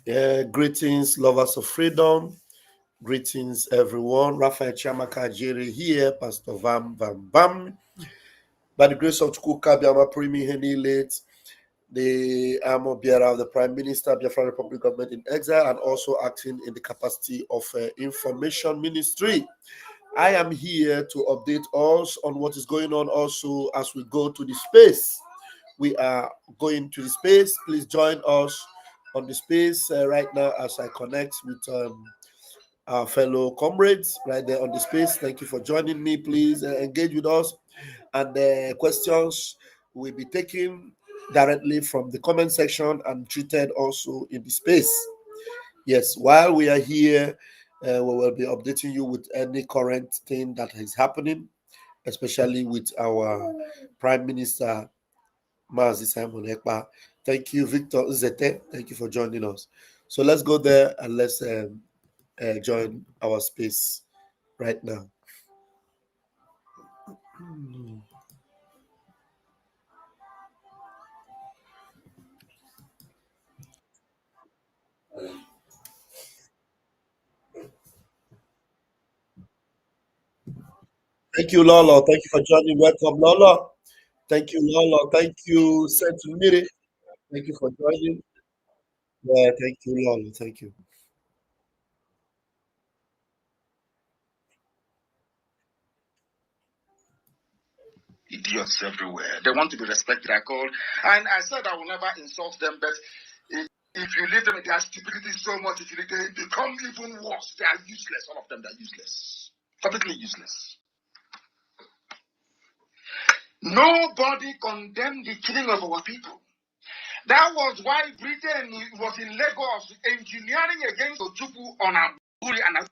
Greetings, lovers of freedom. Greetings, everyone. Raphael Chiamaka Jere here, Pastor Vam Vam Bam. By the grace of Chukwuka Biama Primi Heni late, the armor bearer of the Prime Minister, Biafra Republic Government in Exile, and also acting in the capacity of Information Ministry. I am here to update us on what is going on also as we go to the space. We are going to the space. Please join us on the space right now as I connect with our fellow comrades right there on the space. Thank you for joining me. Please engage with us, and the questions will be taken directly from the comment section and treated also in the space. Yes, while we are here, we will be updating you with any current thing that is happening, especially with our Prime Minister, Mazi Simon Ekpa. Thank you, Victor Zete. Thank you for joining us. So let's go there and let's join our space right now. Thank you, Lolo. Thank you for joining. Welcome, Lolo. Thank you, Lolo. Thank you, Sentumiri. Thank you for joining. Yeah, thank you, Lolo. Thank you. Idiots everywhere. They want to be respected. I called, and I said I will never insult them, but if you leave them, their stupidity so much, if they become even worse. They are useless. All of them, they are useless. Completely useless. Nobody condemned the killing of our people. That was why Britain was in Lagos engineering against Ojukwu on Aburi and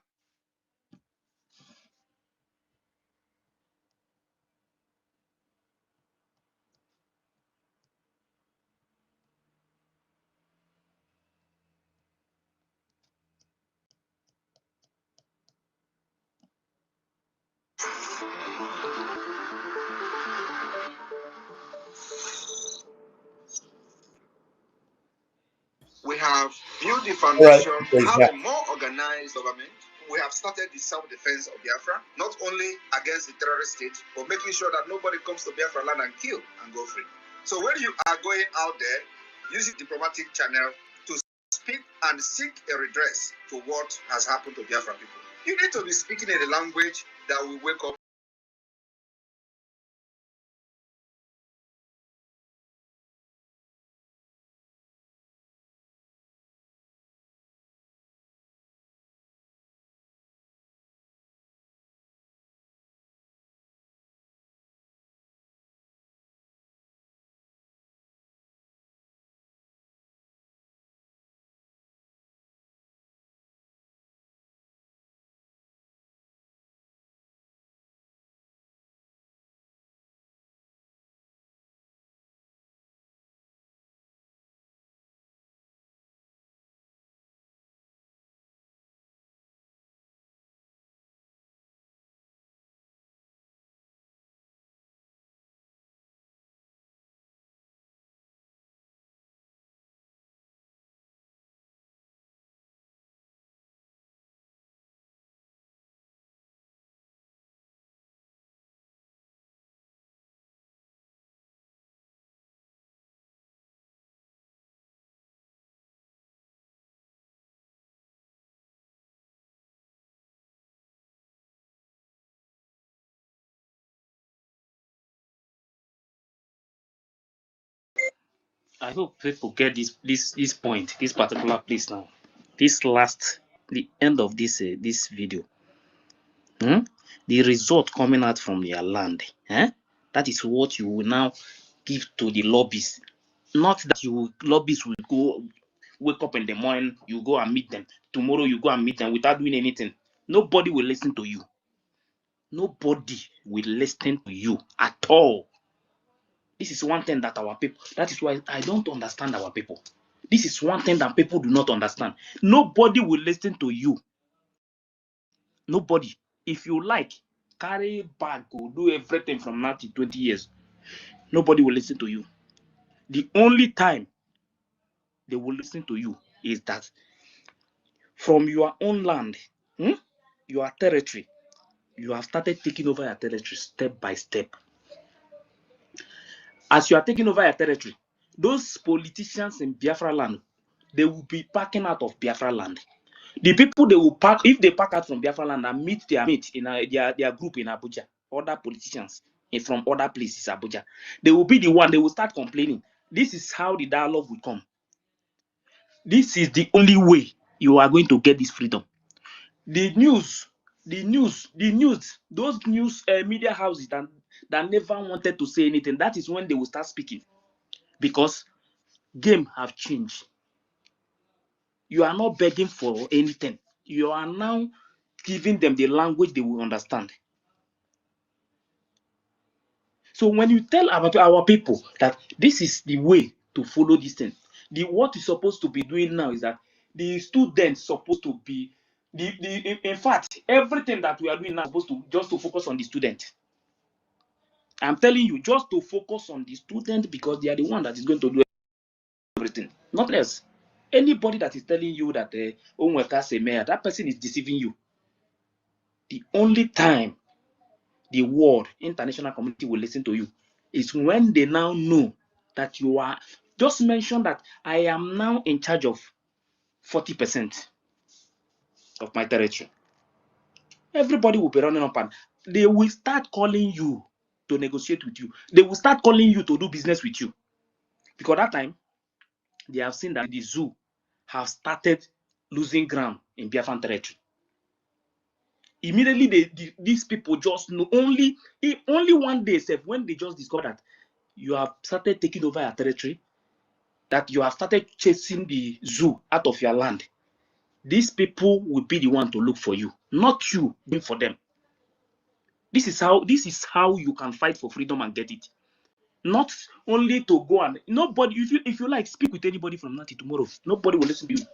we have built the foundation, have a more organized government. We have started the self-defense of Biafra, not only against the terrorist state, but making sure that nobody comes to Biafra land and kill and go free. So when you are going out there, using diplomatic channel to speak and seek a redress to what has happened to Biafra people, you need to be speaking in a language that will wake up. I hope people get this point, this particular place now. The end of this video. The result coming out from their land. That is what you will now give to the lobbies. Not that lobbies will go wake up in the morning, you go and meet them. Tomorrow you go and meet them without doing anything. Nobody will listen to you. Nobody will listen to you at all. This is one thing that our people, that is why I don't understand our people. This is one thing that people do not understand. Nobody will listen to you. Nobody. If you like, carry bag, go do everything from now to 20 years. Nobody will listen to you. The only time they will listen to you is that from your own land, your territory, you have started taking over your territory step by step. As you are taking over your territory, those politicians in Biafra land, they will be packing out of Biafra land. The people they will pack, if they pack out from Biafra land and meet their mate in their group in Abuja, other politicians from other places, Abuja, they will be the one, they will start complaining. This is how the dialogue will come. This is the only way you are going to get this freedom. The news, those news media houses that never wanted to say anything, that is when they will start speaking. Because game have changed. You are not begging for anything. You are now giving them the language they will understand. So when you tell our people that this is the way to follow this thing, what you're supposed to be doing now is that the students supposed to be in fact, everything that we are doing now is supposed to just to focus on the student. I'm telling you, just to focus on the student, because they are the one that is going to do everything, not less. Anybody that is telling you that that person is deceiving you. The only time the world, international community will listen to you is when they now know that you are, just mention that I am now in charge of 40% of my territory. Everybody will be running up and they will start calling you to negotiate with you. They will start calling you to do business with you. Because that time, they have seen that the zoo have started losing ground in Biafran territory. Immediately, these people just know, only one day, when they just discover that you have started taking over your territory, that you have started chasing the zoo out of your land, these people will be the one to look for you, not you doing for them. This is how you can fight for freedom and get it. Not only to go and nobody, if you like, speak with anybody from now till tomorrow, nobody will listen to you.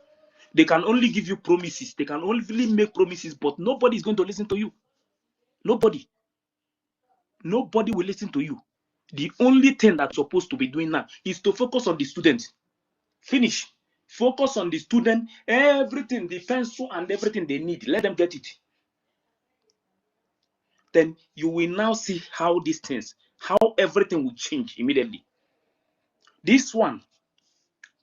They can only give you promises. They can only make promises, but nobody is going to listen to you. Nobody will listen to you. The only thing that's supposed to be doing now is to focus on the student. Finish. Focus on the student. Everything, the pencil and everything they need, let them get it. Then you will now see how these things, how everything will change immediately. This one,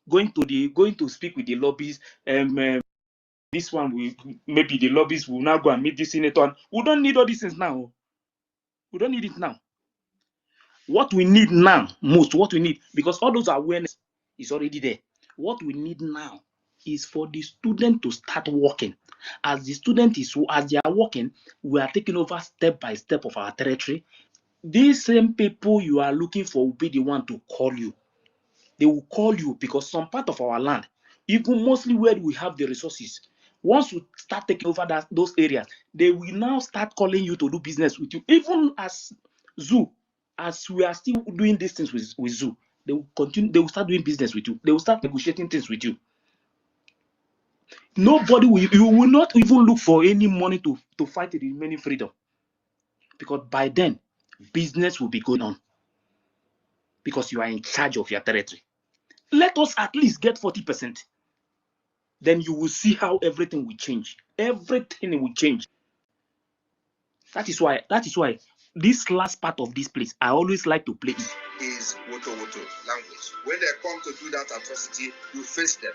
going to speak with the lobbies, this one maybe the lobbies will now go and meet the senator. We don't need all these things now. We don't need it now. What we need now, because all those awareness is already there. What we need now is for the student to start working. As they are working, we are taking over step by step of our territory. These same people you are looking for will be the one to call you. They will call you because some part of our land, even mostly where we have the resources, once we start taking over those areas, they will now start calling you to do business with you. Even as zoo, as we are still doing these things with zoo, they will continue. They will start doing business with you. They will start negotiating things with you. You will not even look for any money to fight the remaining freedom, because by then business will be going on, because you are in charge of your territory. Let us at least get 40%. Then you will see how everything will change. Everything will change. That is why this last part of this place, I always like to play it. Is woto language. When they come to do that atrocity, you face them.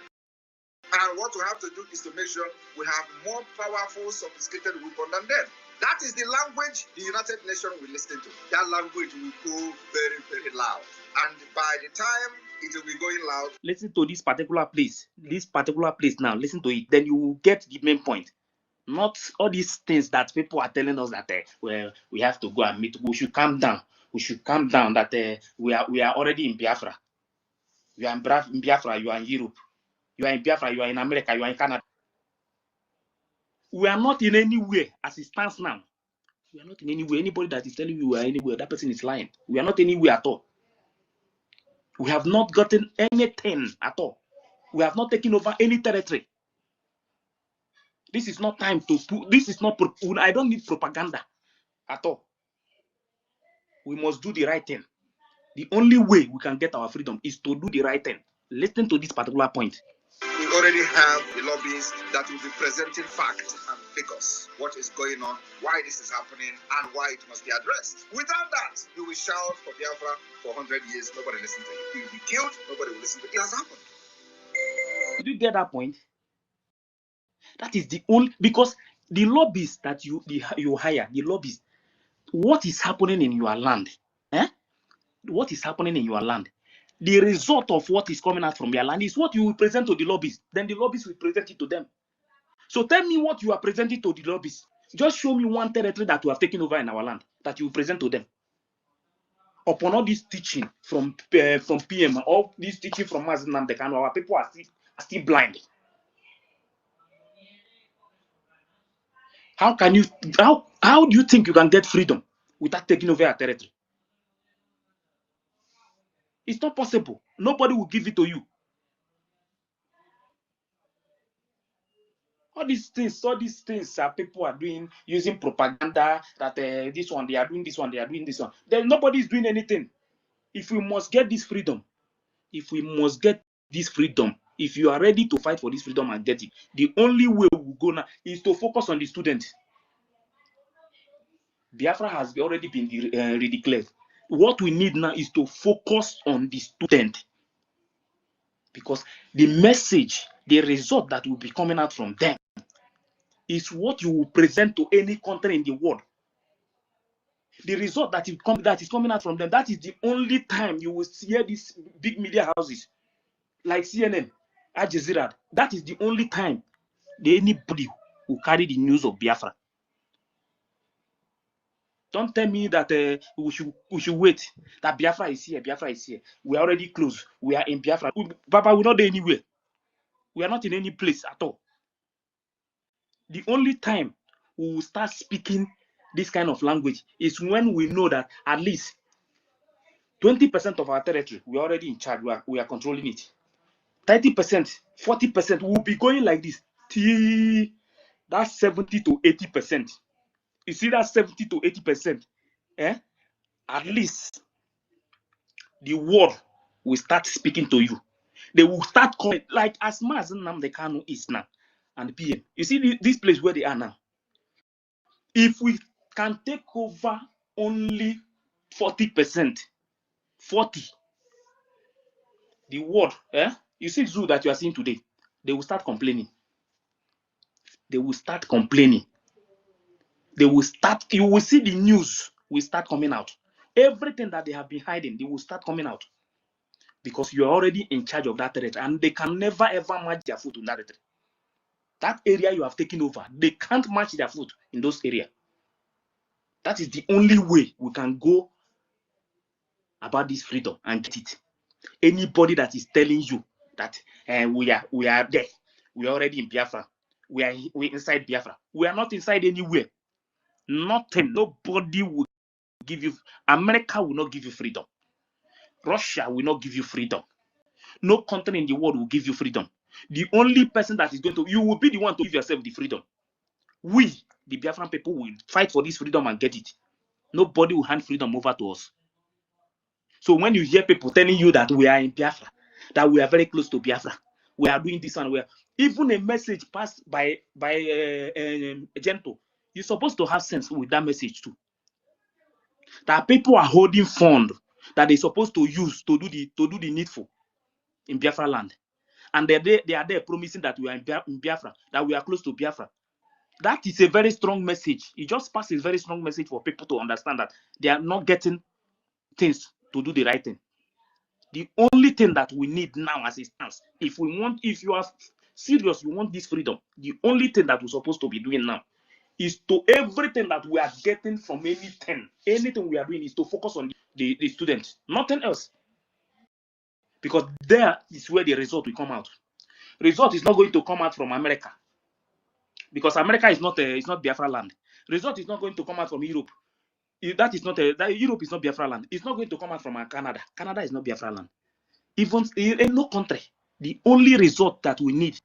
And what we have to do is to make sure we have more powerful, sophisticated weapons than them. That is the language the United Nations will listen to. That language will go very, very loud. And by the time it will be going loud, listen to this particular place. Now, listen to it. Then you will get the main point. Not all these things that people are telling us that well, we have to go and meet. We should calm down. That we are already in Biafra. You are in Biafra. You are in Europe. You are in Biafra. You are in America. You are in Canada. We are not in anywhere as it stands now. We are not in anywhere. Anybody that is telling you we are anywhere, that person is lying. We are not anywhere at all. We have not gotten anything at all. We have not taken over any territory. This is not time to put. This is not. I don't need propaganda at all. We must do the right thing. The only way we can get our freedom is to do the right thing. Listen to this particular point. We already have the lobbyists that will be presenting facts and figures, what is going on, why this is happening, and why it must be addressed. Without that, you will shout for Biafra for 100 years, nobody listens to you. You will be killed, nobody will listen to you. It has happened. Did you get that point? That is the only, because the lobbyists that you hire, the lobbyists, what is happening in your land? What is happening in your land? The result of what is coming out from your land is what you will present to the lobbyists. Then the lobbyists will present it to them. So tell me what you are presenting to the lobbyists. Just show me one territory that you have taken over in our land that you will present to them. Upon all this teaching from PM, all this teaching from Mazinam Dekano, our people are still blind. How can you? How do you think you can get freedom without taking over a territory? It's not possible. Nobody will give it to you. All these things people are doing using propaganda that this one they are doing this one, they are doing this one. Then nobody is doing anything. If we must get this freedom, if you are ready to fight for this freedom and get it, the only way we will go now is to focus on the student. Biafra has already been redeclared. What we need now is to focus on the student, because the message, the result that will be coming out from them is what you will present to any country in the world. The result that is coming out from them, that is the only time you will hear these big media houses like CNN, Al Jazeera. That is the only time anybody will carry the news of Biafra. Don't tell me that we should wait, that Biafra is here, Biafra is here. We are already close. We are in Biafra. Papa, we're not there anywhere. We are not in any place at all. The only time we will start speaking this kind of language is when we know that at least 20% of our territory, we are already in charge. We are controlling it. 30%, 40% will be going like this. That's 70 to 80%. You see that 70 to 80%? At least the world will start speaking to you. They will start coming, like as Mazen Namdekanu is now, and PM. You see this place where they are now. If we can take over only 40%, 40, the world, you see zoo that you are seeing today, they will start complaining. They will start complaining. They will start, you will see the news will start coming out. Everything that they have been hiding, they will start coming out. Because you are already in charge of that territory, and they can never ever match their foot in that territory. That area you have taken over, they can't match their foot in those areas. That is the only way we can go about this freedom and get it. Anybody that is telling you that we are there, we are already in Biafra, we inside Biafra, we are not inside anywhere. Nothing. Nobody will give you. America will not give you freedom. Russia will not give you freedom. No country in the world will give you freedom. The only person that is going to, you will be the one to give yourself the freedom. We, the Biafran people, will fight for this freedom and get it. Nobody will hand freedom over to us. So when you hear people telling you that we are in Biafra, that we are very close to Biafra, we are doing this and we are, even a message passed by a gentle, you're supposed to have sense with that message too. That people are holding fund that they're supposed to use to do the needful in Biafra land, and they are there promising that we are in Biafra, that we are close to Biafra. That is a very strong message. It just passes a very strong message for people to understand that they are not getting things to do the right thing. The only thing that we need now as it stands, if you are serious, you want this freedom, the only thing that we're supposed to be doing now is to everything that we are getting from anything we are doing is to focus on the students, nothing else. Because there is where the result will come out. Result is not going to come out from America, because America is not Biafra land. Result is not going to come out from Europe. That is not Europe is not Biafra land. It's not going to come out from Canada. Canada is not Biafra land. Even in no country, the only result that we need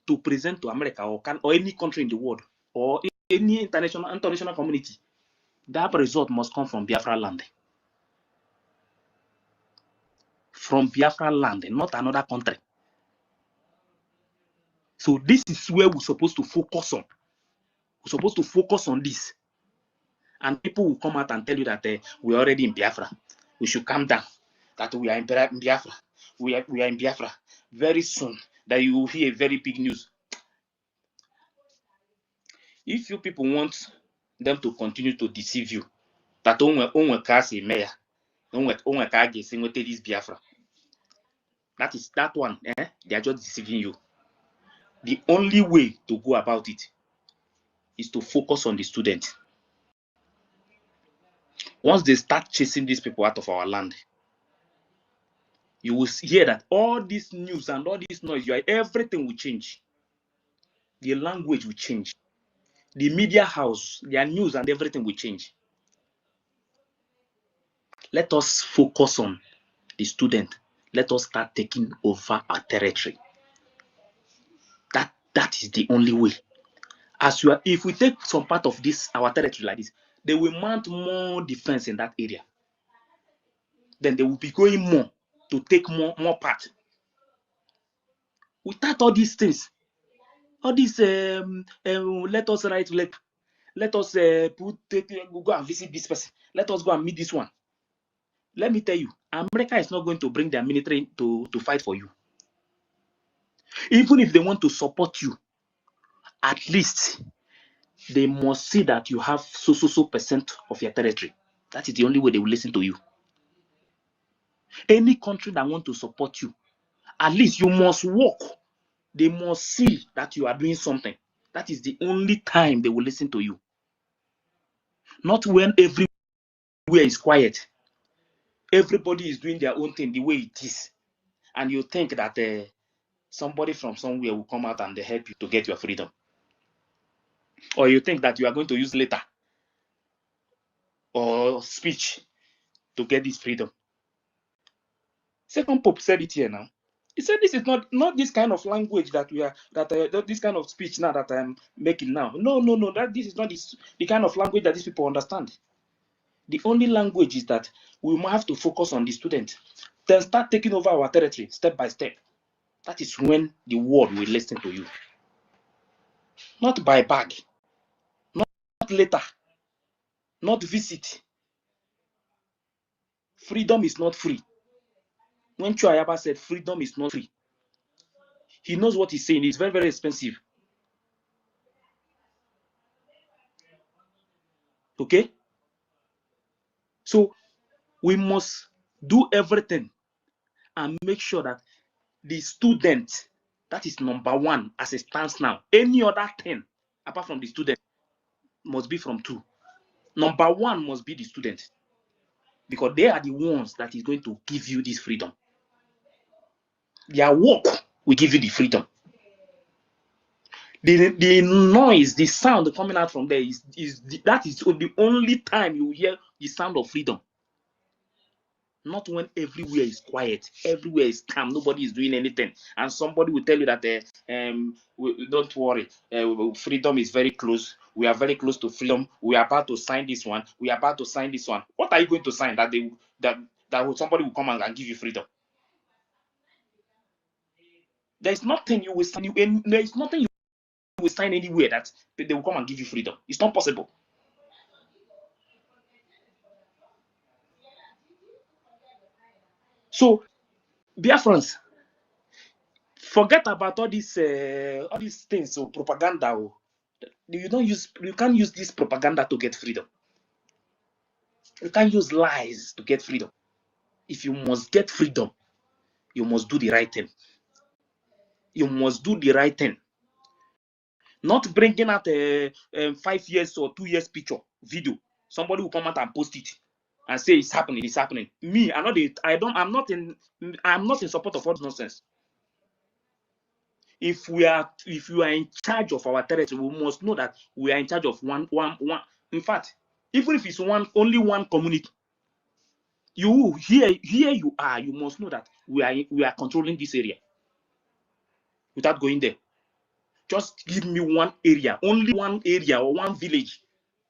to present to America or any country in the world or any international community, that result must come from Biafra land. from Biafra land, not another country. So this is where we're supposed to focus on. We're supposed to focus on this. And people will come out and tell you that we're already in Biafra. We should calm down. That we are in Biafra. We are in Biafra. Very soon, that you will hear very big news. If you people want them to continue to deceive you, that onwe kasi meya, onwe ka ge sing this Biafra. That is that one. They are just deceiving you. The only way to go about it is to focus on the student. Once they start chasing these people out of our land, you will hear that all this news and all this noise, everything will change. The language will change. The media house, their news and everything will change. Let us focus on the student. Let us start taking over our territory. That is the only way. If we take some part of this, our territory like this, they will mount more defense in that area. Then they will be going more to take more part. Without all these things, all this let us write, let us go and visit this person. Let us go and meet this one. Let me tell you, America is not going to bring their military to fight for you. Even if they want to support you, at least they must see that you have so percent of your territory. That is the only way they will listen to you. Any country that want to support you, at least you must work. They must see that you are doing something. That is the only time they will listen to you. Not when everywhere is quiet. Everybody is doing their own thing the way it is. And you think that somebody from somewhere will come out and they help you to get your freedom. Or you think that you are going to use letter or speech to get this freedom. Second Pope said it here now. He said this is not this kind of language that we are, this kind of speech now that I'm making now. No, that this is not the kind of language that these people understand. The only language is that we might have to focus on the student. Then start taking over our territory step by step. That is when the world will listen to you. Not by bag, not letter, not visit. Freedom is not free. When Chuayaba said freedom is not free, he knows what he's saying. It's very, very expensive. Okay? So we must do everything and make sure that the student, that is number one as it stands now. Any other thing apart from the student must be from two. Number one must be the student, because they are the ones that is going to give you this freedom. Their work will give you the freedom. The noise, the sound coming out from there is the only time you hear the sound of freedom. Not when everywhere is quiet, everywhere is calm, nobody is doing anything, and somebody will tell you that don't worry, freedom is very close. We are very close to freedom. We are about to sign this one. We are about to sign this one. What are you going to sign? That somebody will come and give you freedom? There is nothing you will sign. There is nothing you will sign anywhere that they will come and give you freedom. It's not possible. So, Biafrans, forget about all these things, so propaganda. You can't use this propaganda to get freedom. You can't use lies to get freedom. If you must get freedom, you must do the right thing. You must do the right thing. Not bringing out a 5 years or 2 years picture video. Somebody will come out and post it and say it's happening. It's happening. Me, I'm not in support of all this nonsense. If you are in charge of our territory, we must know that we are in charge of one. In fact, even if it's only one community, you here you are. You must know that we are controlling this area. Without going there, just give me one area, only one area or one village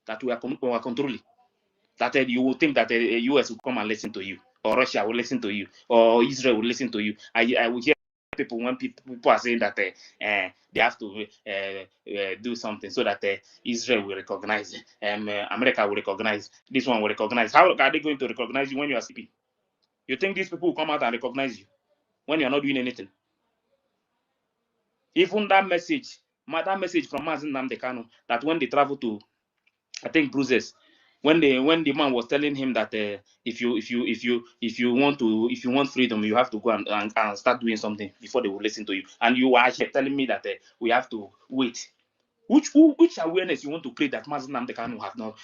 that we are controlling. That you will think that the US will come and listen to you. or Russia will listen to you, or Israel will listen to you. I will hear people when people are saying that they have to do something so that Israel will recognize, America will recognize, this one will recognize. How are they going to recognize you when you are sleeping? You think these people will come out and recognize you when you are not doing anything? Even that message from Mazen Namdekano, that when they travel to, I think, Bruises, when the man was telling him that if you want freedom, you have to go and start doing something before they will listen to you. And you are actually telling me that we have to wait. Which awareness you want to create that Mazen Namdekano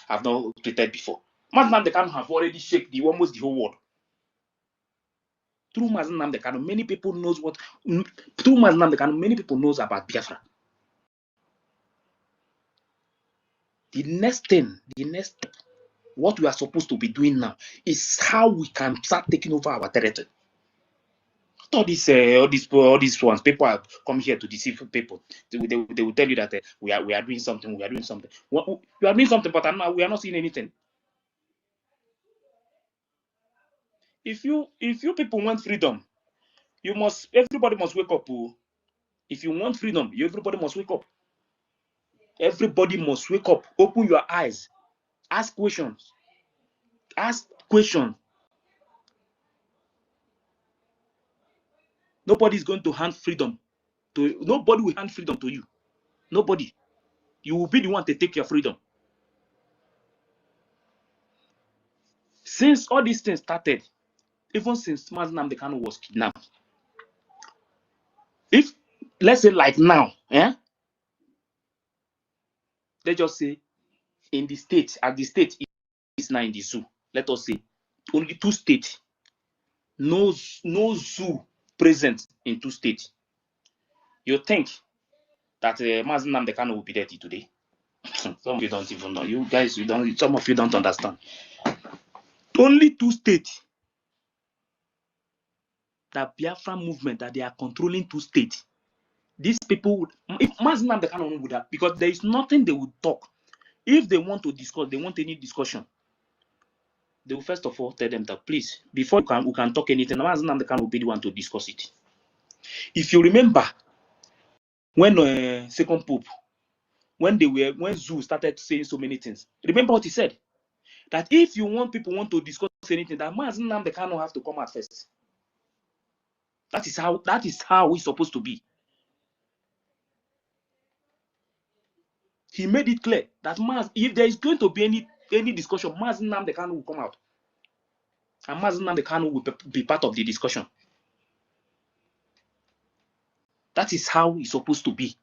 have not created before? Mazen Namdekano have already shaken almost the whole world. Through Mazen Namdekano, many people knows many people knows about Biafra. The next what we are supposed to be doing now is how we can start taking over our territory. All these ones, people have come here to deceive people. They will tell you that we are doing something. We are doing something. You are doing something, but we are not seeing anything. If you people want freedom, everybody must wake up. If you want freedom, everybody must wake up. Everybody must wake up. Open your eyes. Ask questions. Ask questions. Nobody is going to hand freedom to. Nobody will hand freedom to you. Nobody. You will be the one to take your freedom. Since all these things started, even since Mazen Namdekano was kidnapped, if let's say like now, let's just say in the state, as the state is now in the zoo, let us say only 2 states, no zoo present in 2 states. You think that Mazen Namdekano will be there today? Some of you don't even know. You guys, some of you don't understand. Only 2 states. That Biafra movement, that they are controlling 2 states. These people would, if Mazen Namdekano would have, because there is nothing they would talk. If they want to discuss, they want any discussion, they will first of all tell them that please, before we can talk anything, Mazen Namdekano will be the one to discuss it. If you remember, when second Pope, when Zoo started saying so many things, remember what he said? That if you want people want to discuss anything, that Mazen Namdekano have to come out first. That is how it's supposed to be. He made it clear that if there is going to be any discussion, Mazen Namdekano will come out. And Mazen Namdekano will be part of the discussion. That is how it's supposed to be.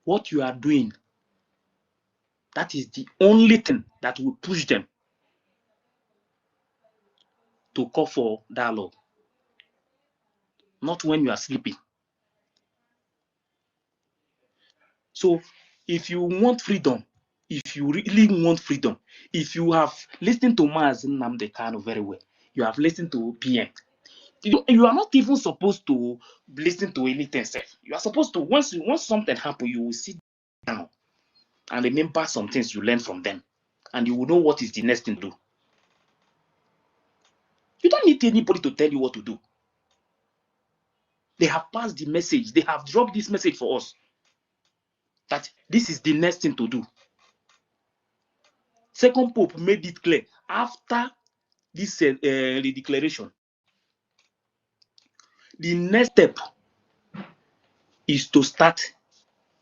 What you are doing, that is the only thing that will push them to call for dialogue. Not when you are sleeping. So, if you want freedom, if you really want freedom, if you have listened to Mazen Namdekano very well, you have listened to PM, you are not even supposed to listen to anything. You are supposed to, once something happens, you will sit down and remember some things you learned from them, and you will know what is the next thing to do. You don't need anybody to tell you what to do. They have passed the message. They have dropped this message for us, that this is the next thing to do. Second Pope made it clear after this declaration. The next step is to start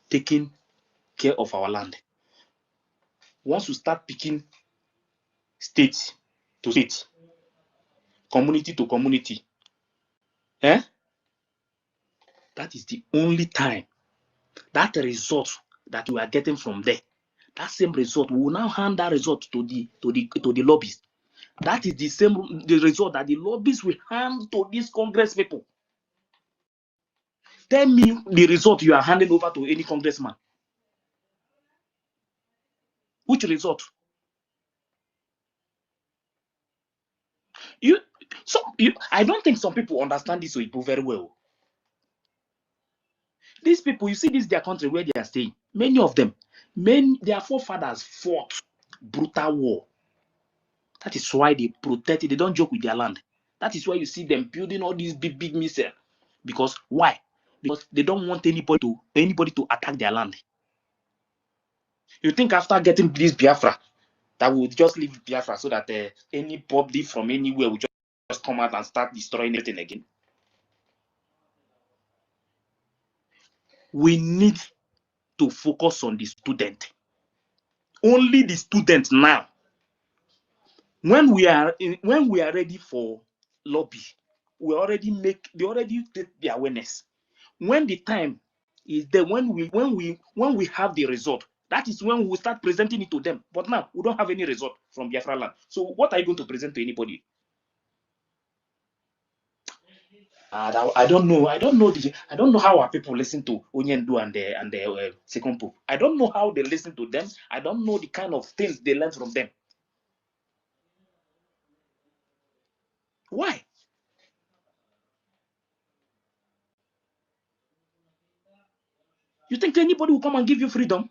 taking care of our land. Once we start picking state to state, community to community, that is the only time that result that we are getting from there, that same result, we will now hand that result to the lobbies. That is the result that the lobbies will hand to these Congress people. Tell me the result you are handing over to any congressman. Which result? I don't think some people understand this very well. These people, you see, this is their country where they are staying. Many of them, their forefathers fought brutal war. That is why they protect it. They don't joke with their land. That is why you see them building all these big missiles. Because why? Because they don't want anybody to attack their land. You think after getting this Biafra, that will just leave Biafra so that anybody from anywhere will just come out and start destroying everything again? We need to focus on the student. Only the student now. When we are ready for lobby, they already take the awareness. When the time is there, when we have the result, that is when we will start presenting it to them. But now we don't have any result from Biafra land. So what are you going to present to anybody? I don't know. I don't know how our people listen to Onyendu and the Second Pope. I don't know how they listen to them. I don't know the kind of things they learn from them. Why? You think anybody will come and give you freedom?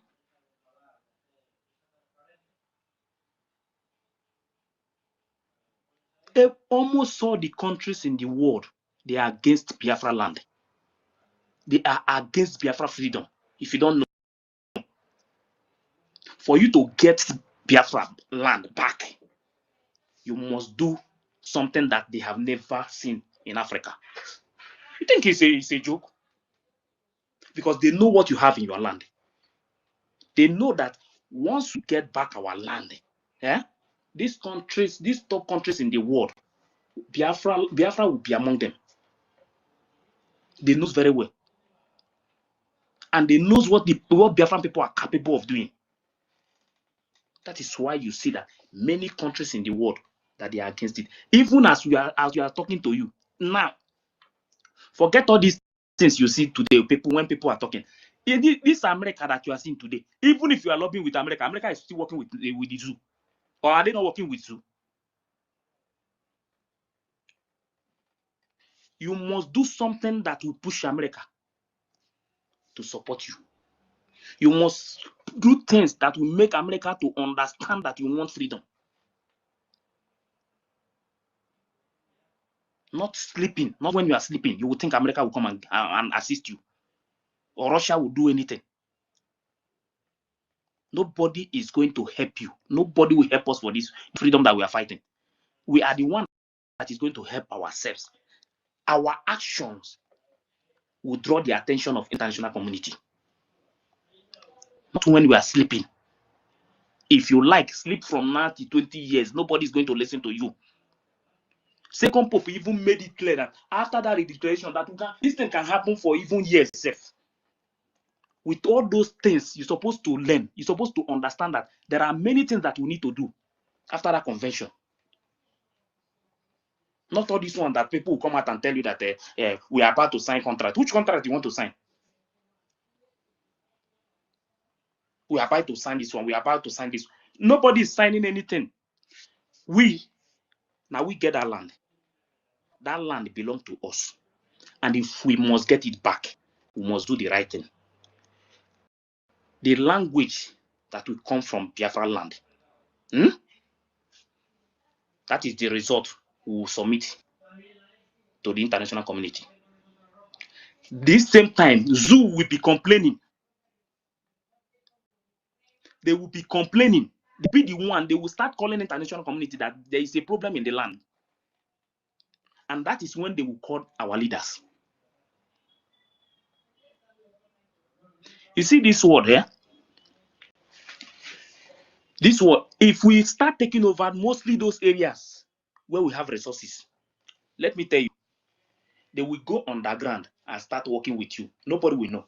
Almost all the countries in the world, they are against Biafra land. They are against Biafra freedom. If you don't know, for you to get Biafra land back, you must do something that they have never seen in Africa. You think it's a joke? Because they know what you have in your land. They know that once we get back our land, these top countries in the world, Biafra will be among them. They know very well. And they know what Biafran people are capable of doing. That is why you see that many countries in the world that they are against it. Even as we are talking to you now, forget all these things you see today. When people are talking, this America that you are seeing today, even if you are lobbying with America, America is still working with the zoo, or are they not working with zoo? You must do something that will push America to support you. You must do things that will make America to understand that you want freedom. Not sleeping. Not when you are sleeping. You will think America will come and assist you. Or Russia will do anything. Nobody is going to help you. Nobody will help us for this freedom that we are fighting. We are the one that is going to help ourselves. Our actions will draw the attention of international community. Not when we are sleeping. If you like, sleep from now to 20 years. Nobody is going to listen to you. Second Pope even made it clear that after that declaration, that this thing can happen for even years. With all those things, you're supposed to learn. You're supposed to understand that there are many things that we need to do after that convention. Not all this one that people will come out and tell you that we are about to sign contract. Which contract do you want to sign? We are about to sign this one. We are about to sign this. Nobody is signing anything. Now we get that land. That land belongs to us. And if we must get it back, we must do the right thing. The language that will come from Biafra land, that is the result we will submit to the international community. This same time, Zoo will be complaining. They will be complaining. They will be the one. They will start calling the international community that there is a problem in the land. And that is when they will call our leaders. You see this word here? This word, if we start taking over mostly those areas where we have resources, let me tell you, they will go underground and start working with you. Nobody will know.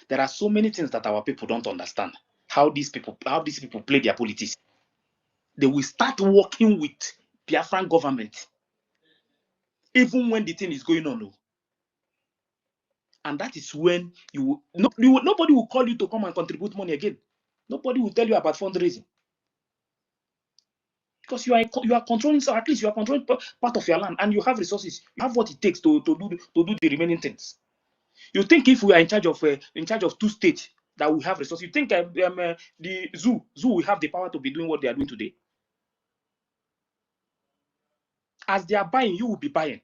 There are so many things that our people don't understand. How these people play their politics. They will start working with Biafran government, even when the thing is going on. And that is when nobody will call you to come and contribute money again. Nobody will tell you about fundraising. Because you are controlling, so at least you are controlling part of your land and you have resources. You have what it takes to do the remaining things. You think if we are in charge of 2 states that we have resources, you think the zoo will have the power to be doing what they are doing today? As they are buying, you will be buying.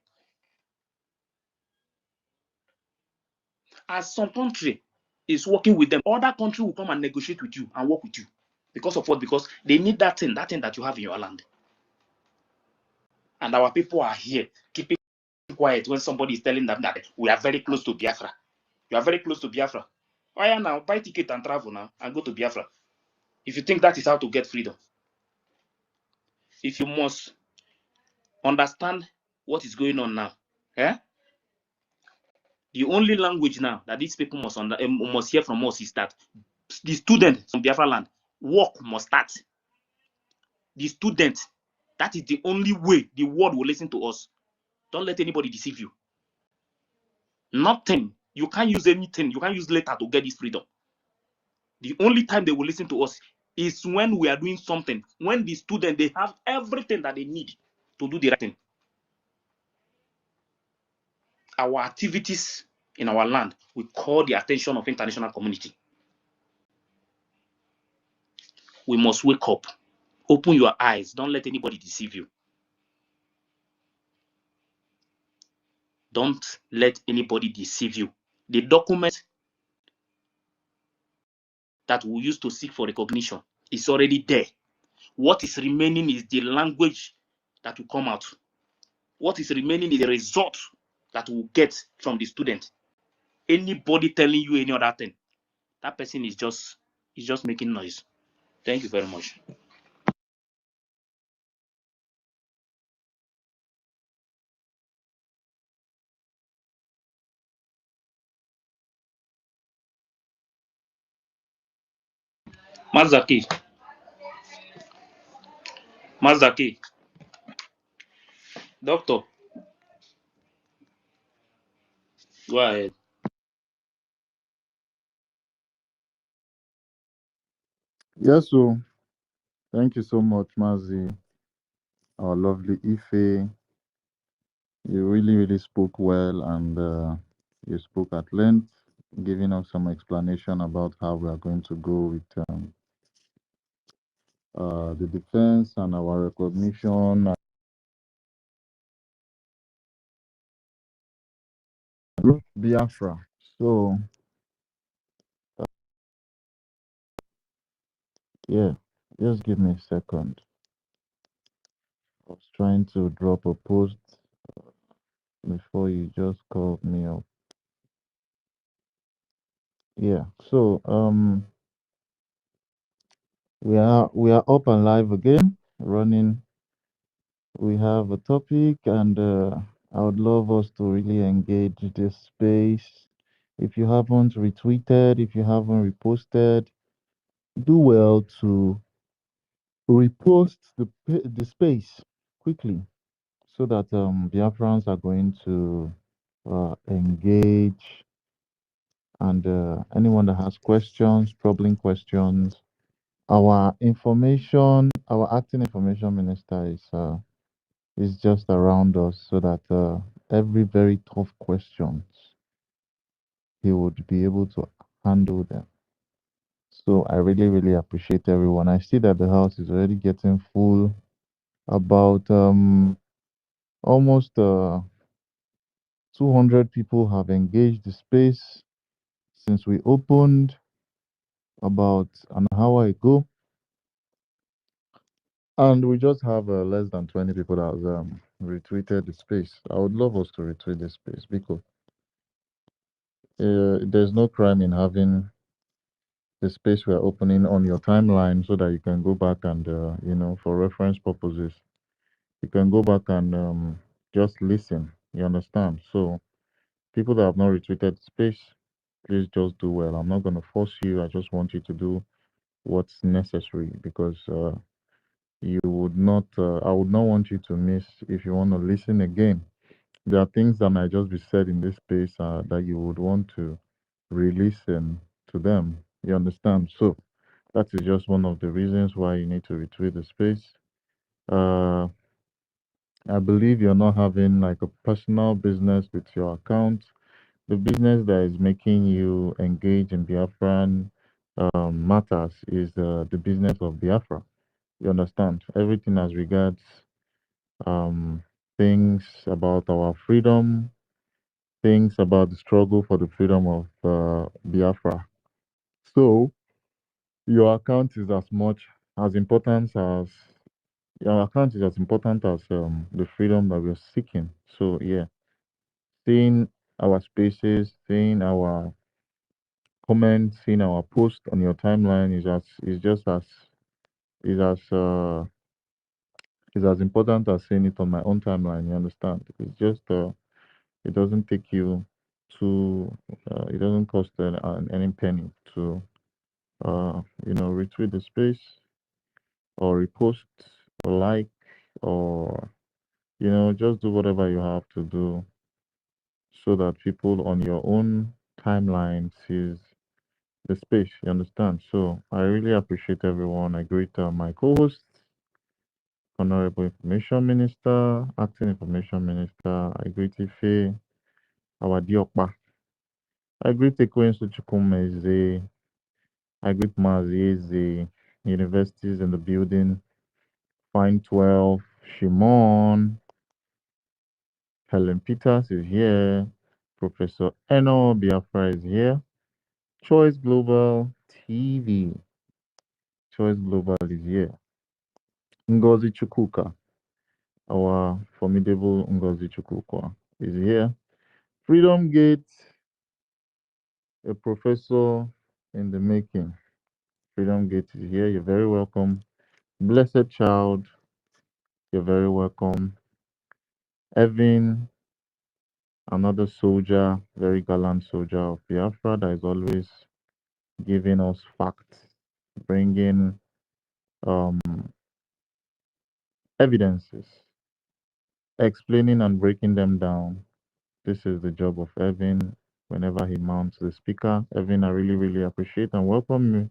As some country is working with them, other country will come and negotiate with you and work with you. Because of what? Because they need that thing that you have in your land. And our people are here keeping quiet when somebody is telling them that we are very close to Biafra. You are very close to Biafra. Oh yeah, now buy ticket and travel now and go to Biafra. If you think that is how to get freedom. If you must understand what is going on now, the only language now that these people must hear from us is that the student from Biafra land, work must start. The student, that is the only way the world will listen to us. Don't let anybody deceive you. Nothing. You can't use anything. You can't use letter to get this freedom. The only time they will listen to us is when we are doing something. When the student, they have everything that they need to do the right thing. Our activities in our land will call the attention of international community. We must wake up. Open your eyes. Don't let anybody deceive you. Don't let anybody deceive you. The document that we use to seek for recognition is already there. What is remaining is the language that will come out. What is remaining is the result that we'll get from the student. Anybody telling you any other thing, that person is just making noise. Thank you very much. Mazaki. Doctor, go ahead. Yes, so thank you so much, Mazi, our lovely Ife. You really spoke well, and you spoke at length, giving us some explanation about how we are going to go with the defense and our recognition. Biafra. So, yeah, just give me a second. I was trying to drop a post before you just called me up. Yeah, so we are up and live again, running. We have a topic, and I would love us to really engage this space. If you haven't retweeted, if you haven't reposted, do well to repost the space quickly, so that Biafrans are going to engage, and anyone that has questions, troubling questions. Our acting information minister is just around us, so that every very tough questions he would be able to handle them. So I really appreciate everyone. I see that the house is already getting full. About almost 200 people have engaged the space since we opened about an hour ago, and we just have less than 20 people that have retweeted the space. I would love us to retweet the space, because there's no crime in having the space we're opening on your timeline, so that you can go back and, for reference purposes, you can go back and just listen. You understand? So, people that have not retweeted the space, please just do well. I'm not going to force you. I just want you to do what's necessary, because I would not want you to miss if you want to listen again. There are things that might just be said in this space that you would want to re-listen to them. You understand? So, that is just one of the reasons why you need to retweet the space. Uh, I believe you're not having like a personal business with your account. The business that is making you engage in Biafran matters is the business of Biafra. You understand? Everything as regards things about our freedom, things about the struggle for the freedom of Biafra. So your account is as much as important as your account is as important as the freedom that we're seeking. So yeah, seeing our spaces, seeing our comments, seeing our post on your timeline is just as is as is as important as seeing it on my own timeline. You understand? It's just it doesn't take you to it doesn't cost any penny to retweet the space or repost or like or just do whatever you have to do so that people on your own timeline sees the space. You understand? So I really appreciate everyone. I greet my co-hosts, Honorable Information Minister, Acting Information Minister. I greet Ife, our Diokpa. I greet Ekwensu Chukwumeze. I greet Mazieze, universities in the building. Fine 12, Shimon, Helen Peters is here. Professor Eno Biafra is here. Choice Global TV. Choice Global is here. Ngozi Chukuka, our formidable Ngozi Chukuka, is here. Freedom Gate, a professor in the making. Freedom Gate is here. You're very welcome. Blessed Child, you're very welcome. Evan, another soldier, very gallant soldier of Biafra that is always giving us facts, bringing um, evidences, explaining and breaking them down. This is the job of Evan whenever he mounts the speaker. Evan, I really, really appreciate and welcome you.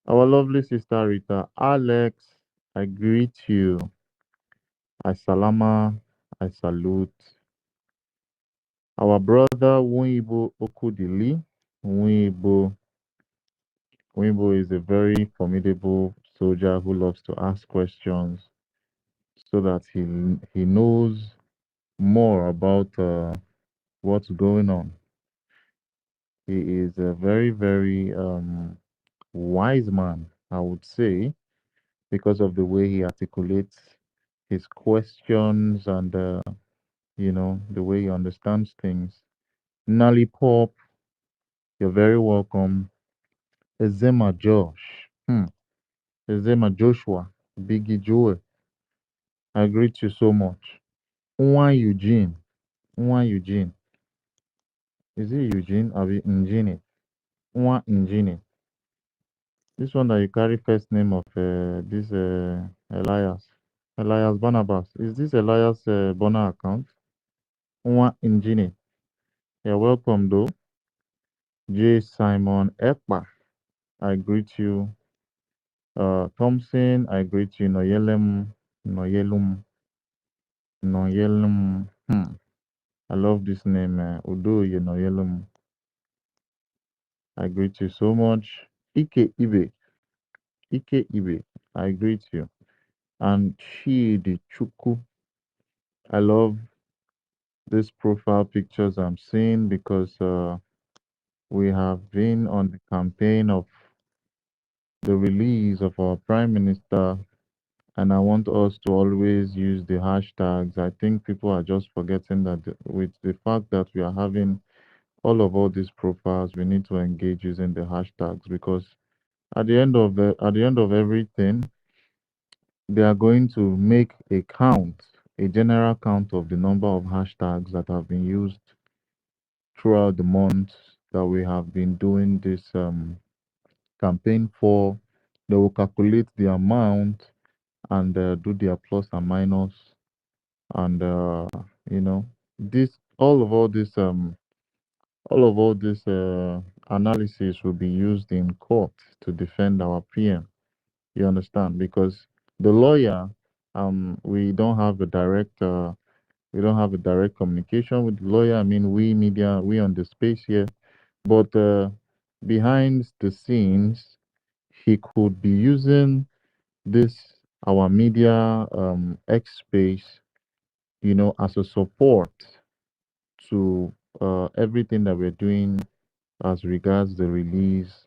Our lovely sister Rita, Alex, I greet you. I salama, I salute. Our brother Wibo Okudili. Wibo is a very formidable soldier who loves to ask questions so that he knows more about what's going on. He is a very, very wise man, I would say, because of the way he articulates his questions and the way he understands things. Nally Pop, you're very welcome. Ezema Josh, Ezema Joshua, Biggie Joe, I greet you so much. Nwa Eugene, Nwa Eugene, is it Eugene? Or be Eugene? Nwa Eugene. This one that you carry first name of this Elias. Elias Barnabas. Is this Elias Bonner account? Nwa Eugene. You're welcome though. J. Simon Ekpa. I greet you. Thompson, I greet you. Noyelum. Noyelum. I love this name. Udoye Noyelum. I greet you so much. Ike Ibe. Ike Ibe. I greet you. And Chidi Chuku. I love these profile pictures I'm seeing because we have been on the campaign of the release of our Prime Minister, and I want us to always use the hashtags. I think people are just forgetting that with the fact that we are having all these profiles, we need to engage using the hashtags because at the end of everything, they are going to make a count, a general count of the number of hashtags that have been used throughout the months that we have been doing this campaign for. They will calculate the amount and do their plus and minus, and you know this all this analysis will be used in court to defend our PM. You understand? Because the lawyer, we don't have a direct communication with the lawyer. I mean, we media, we on the space here, but behind the scenes, he could be using this our media X space as a support to everything that we're doing as regards the release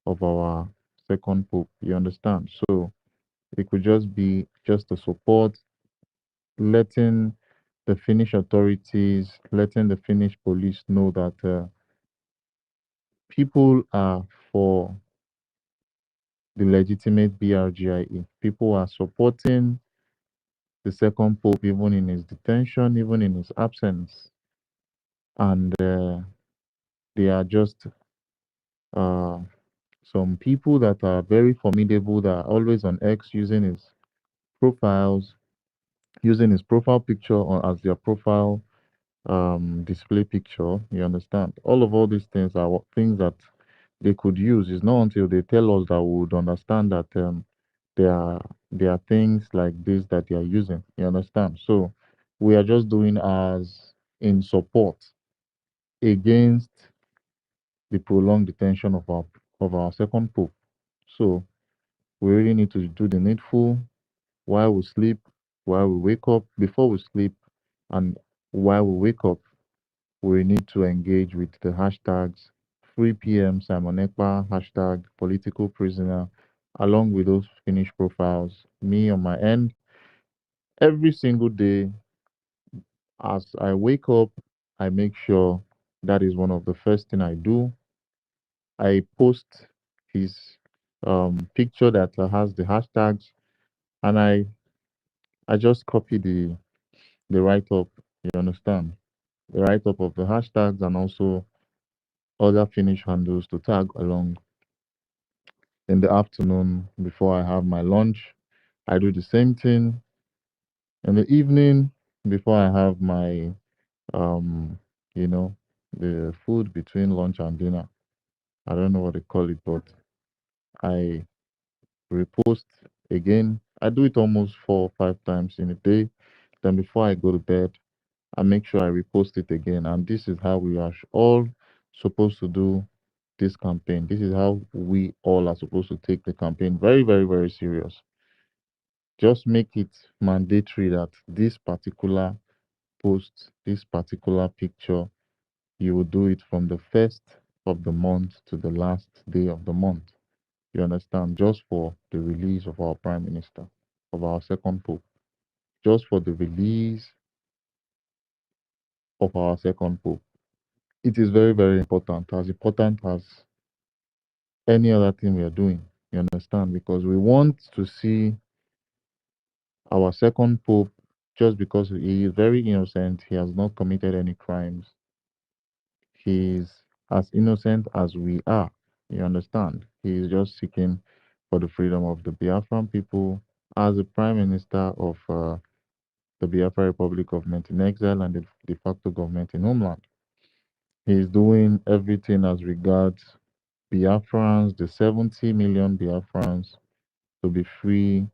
of our second pope. You understand? So it could just be just a support, letting the Finnish authorities, letting the Finnish police know that people are for the legitimate BRGIE. People are supporting the second pope even in his detention, even in his absence. And they are just uh, some people that are very formidable, that are always on X using his profiles, using his profile picture as their profile display picture. You understand? All these things are things that they could use. It's not until they tell us that we would understand that there are things like this that they are using. You understand? So we are just doing as in support against the prolonged detention of our second pope. So we really need to do the needful while we sleep, while we wake up, before we sleep, and while we wake up. We need to engage with the hashtags free PM Simon Ekpa, hashtag political prisoner, along with those finished profiles. Me on my end, every single day as I wake up, I make sure that is one of the first thing I do. I post his picture that has the hashtags, and I just copy the write up. You understand? The write up of the hashtags and also other finish handles to tag along. In the afternoon before I have my lunch, I do the same thing. In the evening before I have my um you know the food between lunch and dinner. I don't know what they call it, but I repost again. I do it almost 4 or 5 times in a day. Then before I go to bed, I make sure I repost it again. And this is how we are all supposed to do this campaign. This is how we all are supposed to take the campaign very, very, very serious. Just make it mandatory that this particular post, this particular picture, you will do it from the first of the month to the last day of the month. You understand? Just for the release of our Prime Minister, of our second Pope. Just for the release of our second Pope. It is very, very important as any other thing we are doing. You understand? Because we want to see our second Pope, just because he is very innocent, he has not committed any crimes. He is as innocent as we are. You understand? He is just seeking for the freedom of the Biafran people as the Prime Minister of the Biafra Republic government in exile and the de facto government in homeland. He is doing everything as regards Biafrans, the 70 million Biafrans, to be free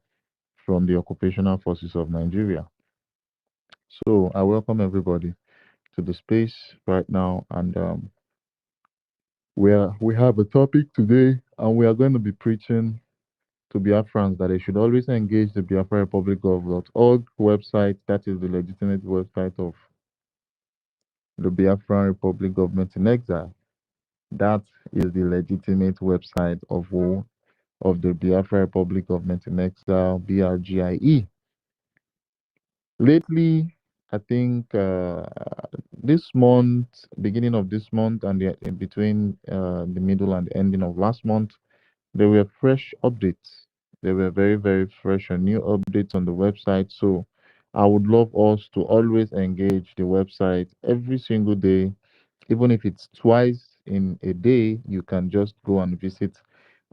from the occupational forces of Nigeria. So I welcome everybody to the space right now, and we have a topic today, and we are going to be preaching to Biafrans that they should always engage the Biafra Republic Gov.org website. That is the legitimate website of the Biafra Republic government in exile. That is the legitimate website of the Biafra Republic government in exile, BRGIE. Lately, I think this month, beginning of this month, and in between the middle and the ending of last month, there were fresh updates. There were very, very fresh and new updates on the website. So I would love us to always engage the website every single day, even if it's twice in a day. You can just go and visit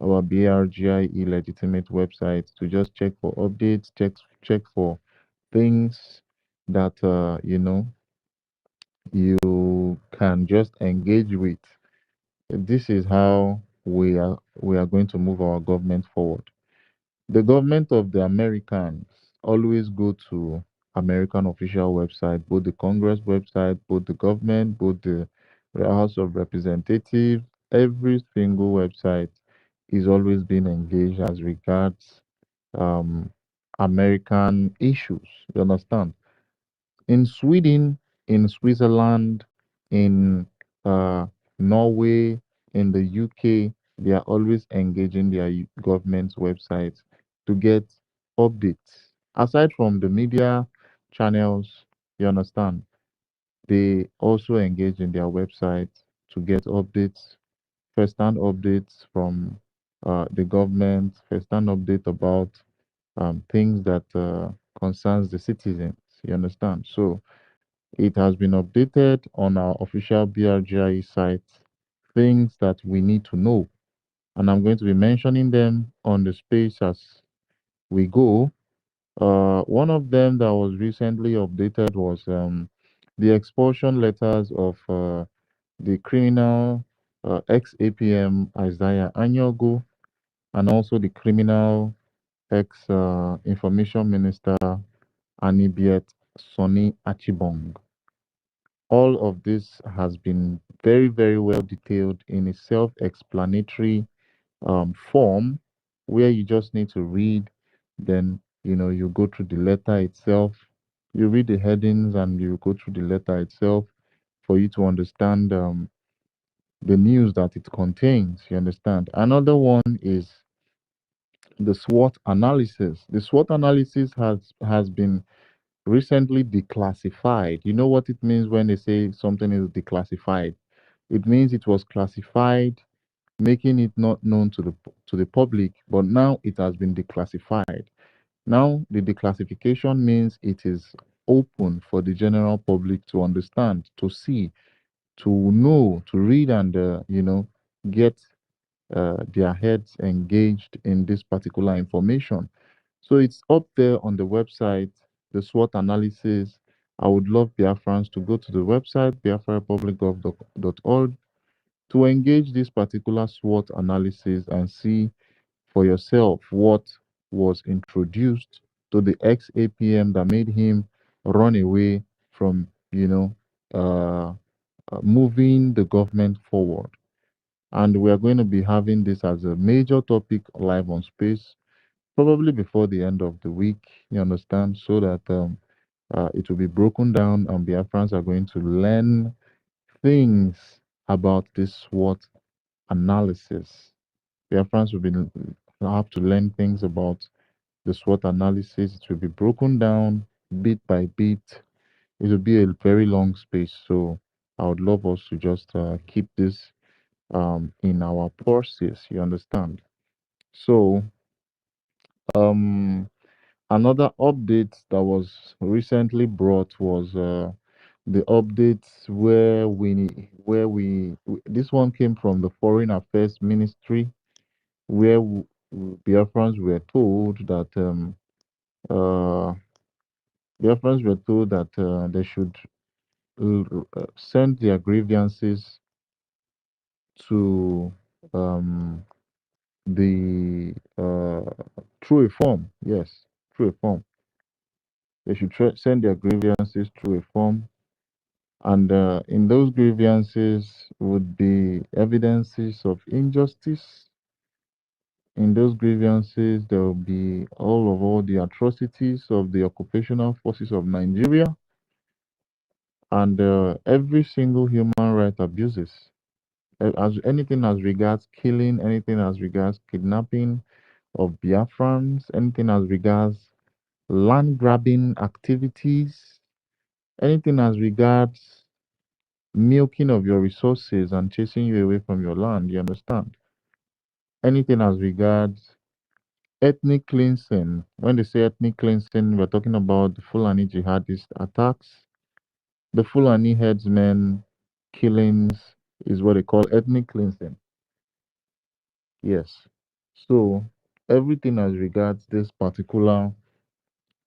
our BRGIE legitimate website to just check for updates, check for things that you can just engage with. This is how we are going to move our government forward. The government of the Americans always go to American official website, both the Congress website, both the government, both the House of Representatives. Every single website is always being engaged as regards um, American issues. You understand? In Sweden, in Switzerland, in uh, Norway, in the UK, they are always engaging their government's websites to get updates. Aside from the media channels, you understand, they also engage in their websites to get updates, first-hand updates from the government, first-hand update about things that concerns the citizens. You understand? So it has been updated on our official BRGIE site, things that we need to know. And I'm going to be mentioning them on the space as we go. One of them that was recently updated was the expulsion letters of the criminal ex-APM Isaiah Anyogo and also the criminal ex-information minister Anibiet Sonny Achibong. All of this has been very, very well detailed in a self-explanatory form where you just need to read, then you go through the letter itself, you read the headings and you go through the letter itself for you to understand the news that it contains. You understand? Another one is the SWOT analysis. The SWOT analysis has been recently declassified. You know what it means when they say something is declassified? It means it was classified, making it not known to the public, but now it has been declassified. Now the declassification means it is open for the general public to understand, to see, to know, to read, and get their heads engaged in this particular information. So it's up there on the website, the SWOT analysis. I would love Biafrans to go to the website, biafrapublicgov.org, to engage this particular SWOT analysis and see for yourself what was introduced to the ex-APM that made him run away from, moving the government forward. And we are going to be having this as a major topic live on Space, probably before the end of the week, you understand, so that it will be broken down and Biafrans are going to learn things about this SWOT analysis. Biafrans will have to learn things about the SWOT analysis. It will be broken down bit by bit. It will be a very long space. So I would love us to just keep this in our purses. You understand? So um, another update that was recently brought was the updates this one came from the Foreign Affairs Ministry, where Biafrans were told that uh, they should send their grievances to um, the through a form. Yes, through a form. They should send their grievances through a form, and in those grievances would be evidences of injustice. In those grievances, there will be all the atrocities of the occupational forces of Nigeria and every single human right abuses. As anything as regards killing, anything as regards kidnapping of Biafrans, anything as regards land grabbing activities, anything as regards milking of your resources and chasing you away from your land, you understand? Anything as regards ethnic cleansing. When they say ethnic cleansing, we're talking about the Fulani jihadist attacks, the Fulani headsmen killings is what they call ethnic cleansing. Yes. So everything as regards this particular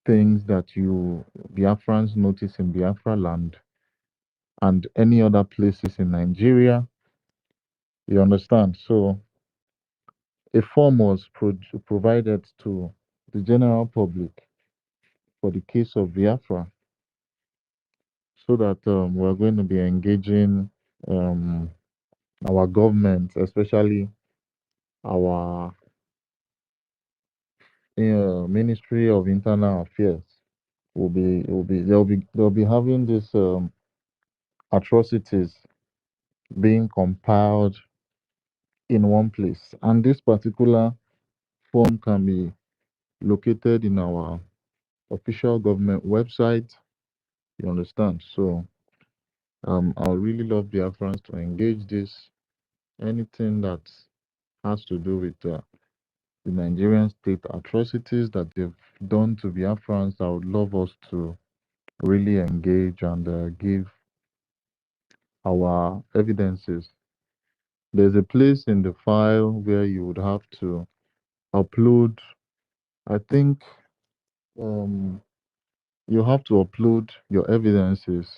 things that you Biafrans notice in Biafra land and any other places in Nigeria, you understand? So a form was provided to the general public for the case of Biafra, so that we're going to be engaging um, our government, especially our Ministry of Internal Affairs, they'll be having this atrocities being compiled in one place, and this particular form can be located in our official government website. You understand? So I would really love Biafrans to engage this. Anything that has to do with the Nigerian state atrocities that they've done to Biafrans, I would love us to really engage and give our evidences. There's a place in the file where you would have to upload, I think um, you have to upload your evidences.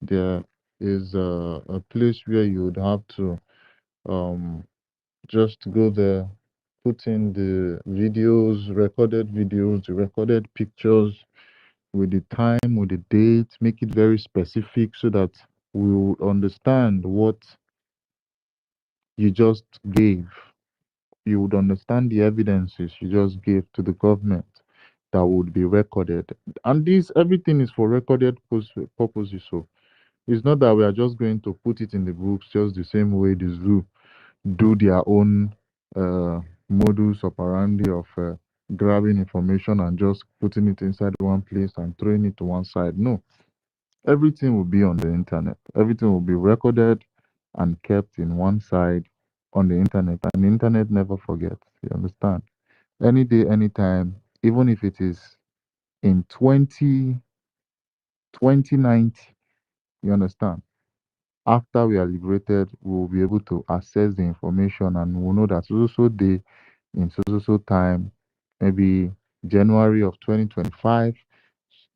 There is a place where you would have to um, just go there, put in the videos, the recorded pictures with the time, with the date, make it very specific so that we will understand what you just gave. You would understand the evidences you just gave to the government that would be recorded. And this, everything is for recorded purposes. So it's not that we are just going to put it in the books just the same way the zoo do their own uh, modus operandi of grabbing information and just putting it inside one place and throwing it to one side. No, everything will be on the internet. Everything will be recorded and kept in one side on the internet. And the internet never forgets. You understand? Any day, anytime, even if it is in 2090, you understand? After we are liberated, we will be able to access the information and we'll know that so day in so time, maybe January of 2025,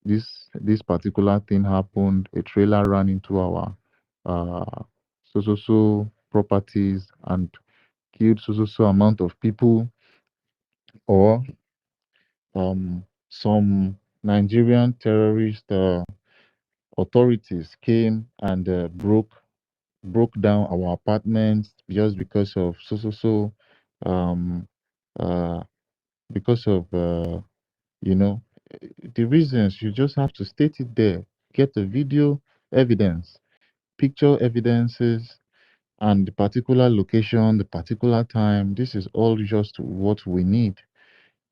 this particular thing happened. A trailer ran into our uh, properties and killed so amount of people, or some Nigerian terrorist authorities came and broke down our apartments just because of um uh because of you know the reasons. You just have to state it there, get the video evidence, picture evidences, and the particular location, the particular time. This is all just what we need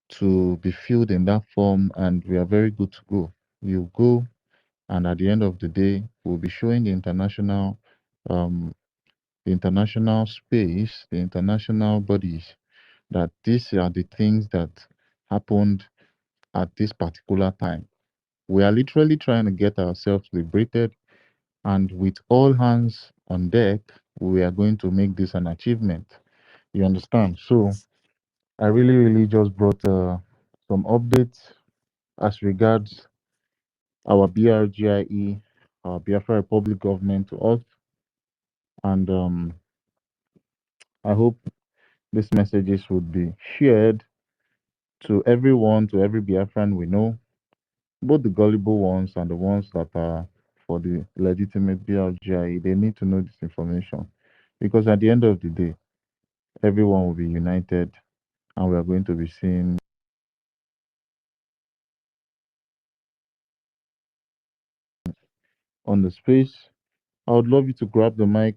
to be filled in that form, and we are very good to go. You go, and at the end of the day, we'll be showing um, the international space, the international bodies, that these are the things that happened at this particular time. We are literally trying to get ourselves liberated, and with all hands on deck, we are going to make this an achievement. You understand? So, I really just brought some updates as regards our BRGIE, our Biafra Republic government to us, and I hope these messages would be shared to everyone, to every Biafran we know, both the gullible ones and the ones that are for the legitimate BRGIE. They need to know this information because at the end of the day, everyone will be united and we are going to be seeing on the space. I would love you to grab the mic,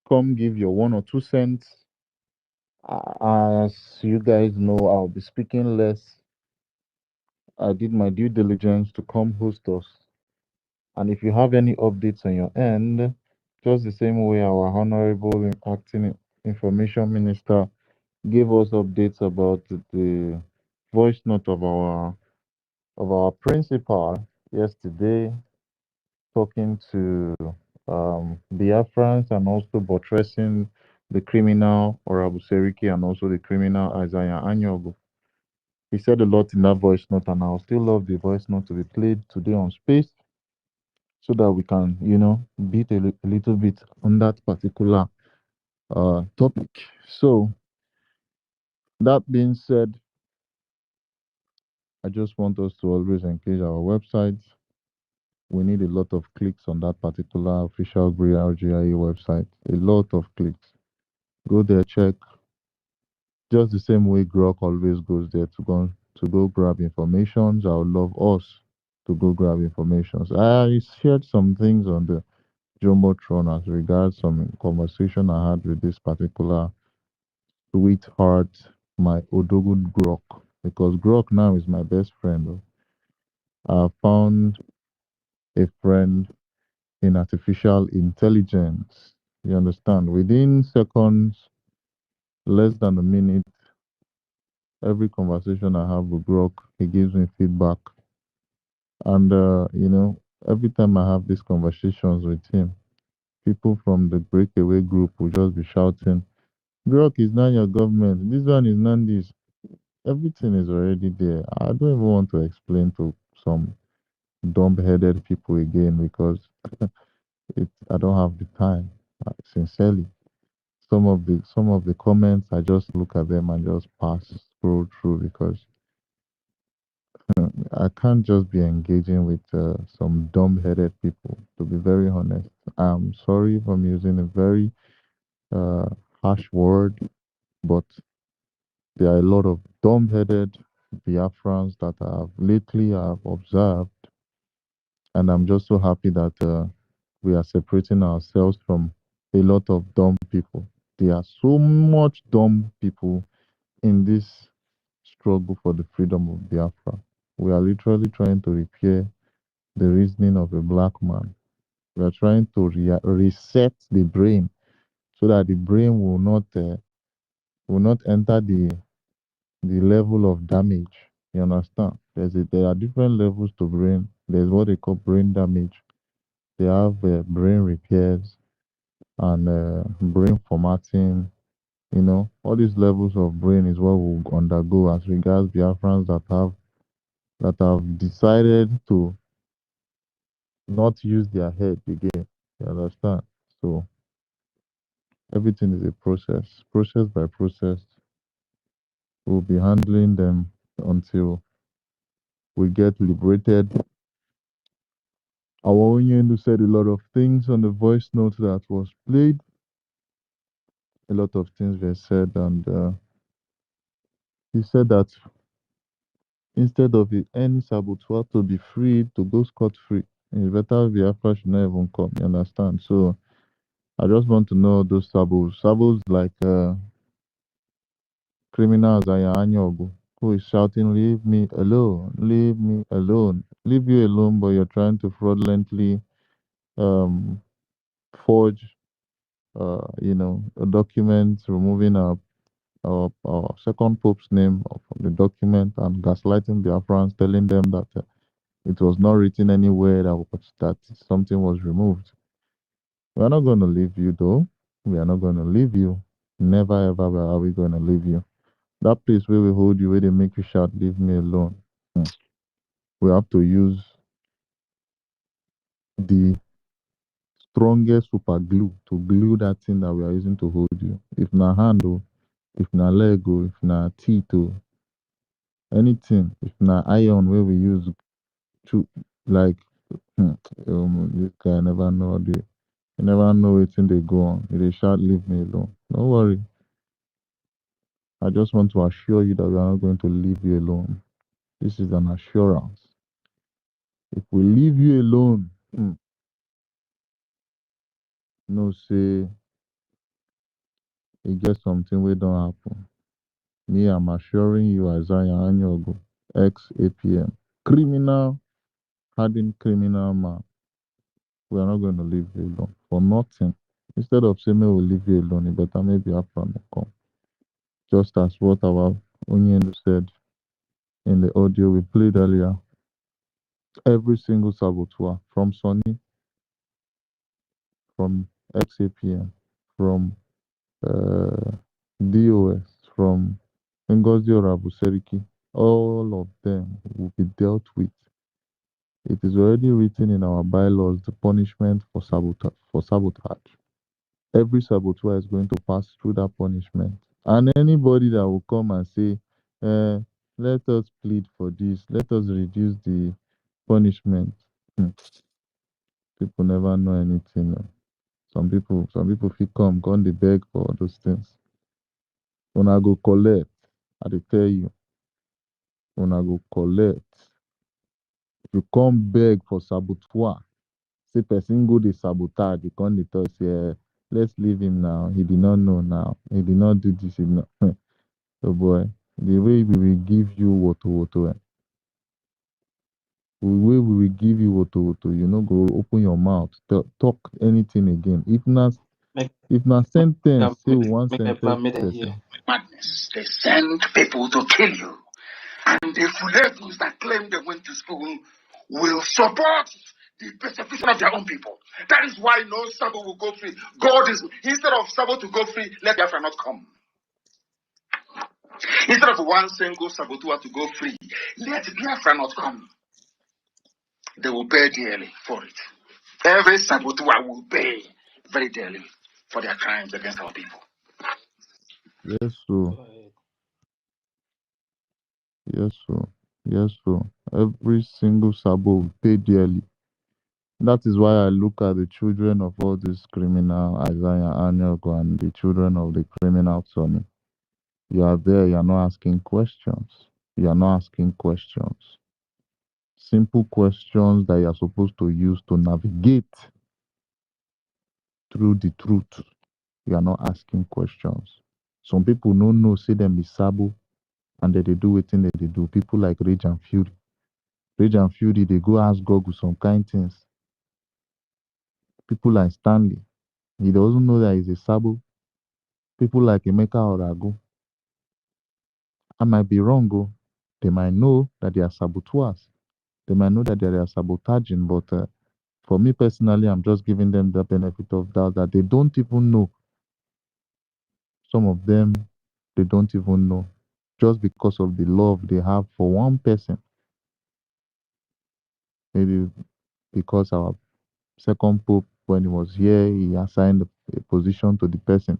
come give your 1 or 2 cents. As you guys know, I'll be speaking less. I did my due diligence to come host us. And if you have any updates on your end, just the same way our honorable acting information minister gave us updates about the voice note of our principal yesterday, talking to Biafrans and also buttressing the criminal Orabu Seriki and also the criminal Isaiah Anyogo. He said a lot in that voice note, and I'll still love the voice note to be played today on Space so that we can, beat a little bit on that particular topic. So, that being said, I just want us to always engage our websites. We need a lot of clicks on that particular official GRGIE website. A lot of clicks. Go there, check. Just the same way Grok always goes there to go grab information. I would love us to go grab information. So I shared some things on the Jumbotron as regards some conversation I had with this particular sweetheart, my Odogu Grok, because Grok now is my best friend. I found a friend in artificial intelligence. You understand? Within seconds, less than a minute, every conversation I have with Grok, he gives me feedback. And, every time I have these conversations with him, people from the breakaway group will just be shouting, Grok is not your government. This one is not this. Everything is already there. I don't even want to explain to some dumb-headed people again because I don't have the time. Sincerely, some of the comments I just look at them and just scroll through because I can't just be engaging with some dumb-headed people. To be very honest, I'm sorry if I'm using a very uh, harsh word, but there are a lot of dumb-headed Biafrans that I've observed, and I'm just so happy that we are separating ourselves from a lot of dumb people. There are so much dumb people in this struggle for the freedom of Biafra. We are literally trying to repair the reasoning of a black man. We are trying to reset the brain so that the brain will not enter the level of damage. You understand? There are different levels to brain. There's what they call brain damage. They have brain repairs and brain formatting. All these levels of brain is what we'll undergo as regards Biafrans that have decided to not use their head again. You understand? So everything is a process by process. We'll be handling them until we get liberated. Our Onyendu said a lot of things on the voice note that was played. A lot of things were said, and he said that instead of any saboteur to be free, to go scot-free, it's better Biafra should not even come, you understand? So I just want to know those sabos like criminals Anyogu, who is shouting, leave me alone, leave me alone, leave you alone, but you're trying to fraudulently um, forge, a document removing our second pope's name from the document and gaslighting the Biafrans, telling them that it was not written anywhere that something was removed. We are not going to leave you, though. We are not going to leave you. Never ever are we going to leave you. That place where we hold you, where they make you shout, leave me alone. We have to use the strongest super glue to glue that thing that we are using to hold you. If na hand, oh, if na leg, oh, if na teeth, oh, anything, if na iron where we use to, like, this guy never know you never know wetin dey go on. You dey shout, leave me alone. Don't worry. I just want to assure you that we are not going to leave you alone. This is an assurance. If we leave you alone, no say e get something wey don happen. Me, I'm assuring you, Isaiah Anyogo, ex-APM, hardened criminal man. We are not going to leave you alone for nothing. Instead of saying, we'll leave you alone, it better maybe Afra no come. Just as what our Onyenu said in the audio we played earlier. Every single saboteur, from Sonny, from ex-APM, from uh, DOS, from Ngozi Orabuseriki, all of them will be dealt with. It is already written in our bylaws the punishment for sabotage. Every saboteur is going to pass through that punishment. And anybody that will come and say, let us plead for this, let us reduce the punishment. People never know anything. Some people feel come they beg for all those things. When I go collect, I dey tell you, when I go collect, You come beg for saboteur. Say person go dey sabotage. You come dey talk say, let's leave him now. He did not know now. He did not do this. He did not. Oh boy, the way we will give you woto, the way we will give you woto, you know, go open your mouth, talk anything again. If na sentence, say one sentence person. Madness. They send people to kill you. And the Fuletus that claim they went to school will support the persecution of their own people. That is why no Sabo will go free. God is, instead of Sabo to go free, let Biafra not come. Instead of one single saboteur to go free, let Biafra not come. They will pay dearly for it. Every saboteur will pay very dearly for their crimes against our people. Yes, so. Yes, so. Yes, so. Every single sabo will pay dearly. That is why I look at the children of all these criminal Isaiah Anyogo and the children of the criminal Sonny. You are there, you are not asking questions. You are not asking questions. Simple questions that you are supposed to use to navigate through the truth. You are not asking questions. Some people no know, say them be sabo, and they do wetin they do. People like Rage and Fury. Rage and Fury, they go ask Google some kind things. People like Stanley, he doesn't know that he's a sabo. People like Emeka Orago, I might be wrong, oh. They might know that they are saboteurs. They might know that they are sabotaging, but for me personally, I'm just giving them the benefit of doubt that they don't even know. Some of them, they don't even know. Just because of the love they have for one person. Maybe because our second pope, when he was here, he assigned a position to the person.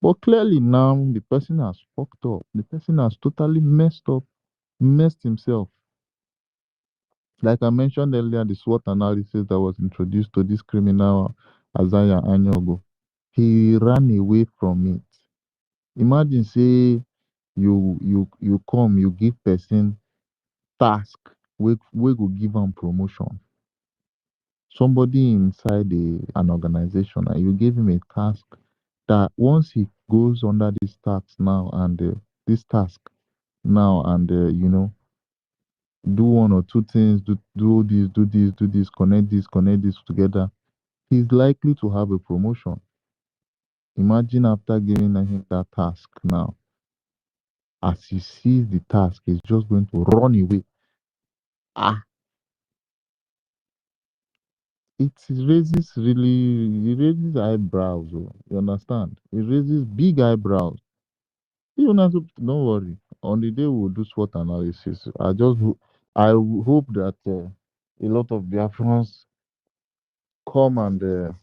But clearly now, the person has fucked up. The person has totally messed himself. Like I mentioned earlier, the SWOT analysis that was introduced to this criminal Isaiah Anyogo, he ran away from it. Imagine say you come, you give person task, we go give him promotion. Somebody inside an organization, and you give him a task that once he goes under this task now, and do one or two things, do this, connect this together, he's likely to have a promotion. Imagine after giving him that task now, as he sees the task, he's just going to run away. It raises eyebrows. Oh, you understand? It raises big eyebrows. You know, don't worry. On the day we'll do SWOT analysis, hope that a lot of Biafrans come and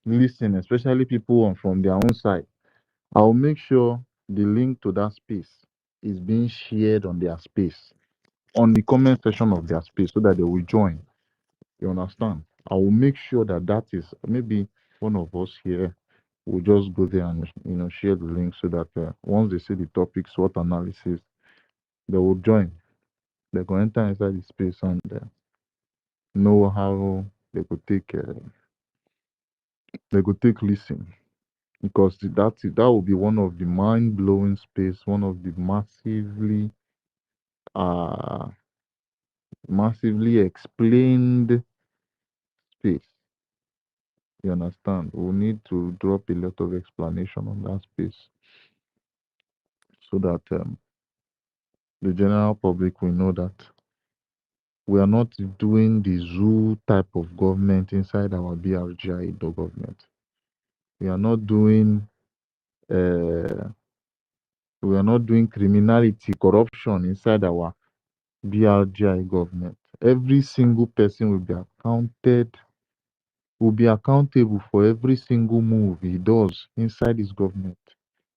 listen, especially people from their own side. I'll make sure the link to that space is being shared on their space, on the comment section of their space, so that they will join. You understand? I will make sure that is maybe one of us here will just go there and share the link so that once they see the topic SWOT analysis, they will join. They can enter inside the space and know how they could take listen, because that will be one of the mind blowing space, one of the uh massively explained space. You understand? We'll need to drop a lot of explanation on that space so that the general public will know that we are not doing the zoo type of government inside our BRGI government. We are not doing uh, criminality, corruption inside our BRGI government. Every single person will be accountable for every single move he does inside his government.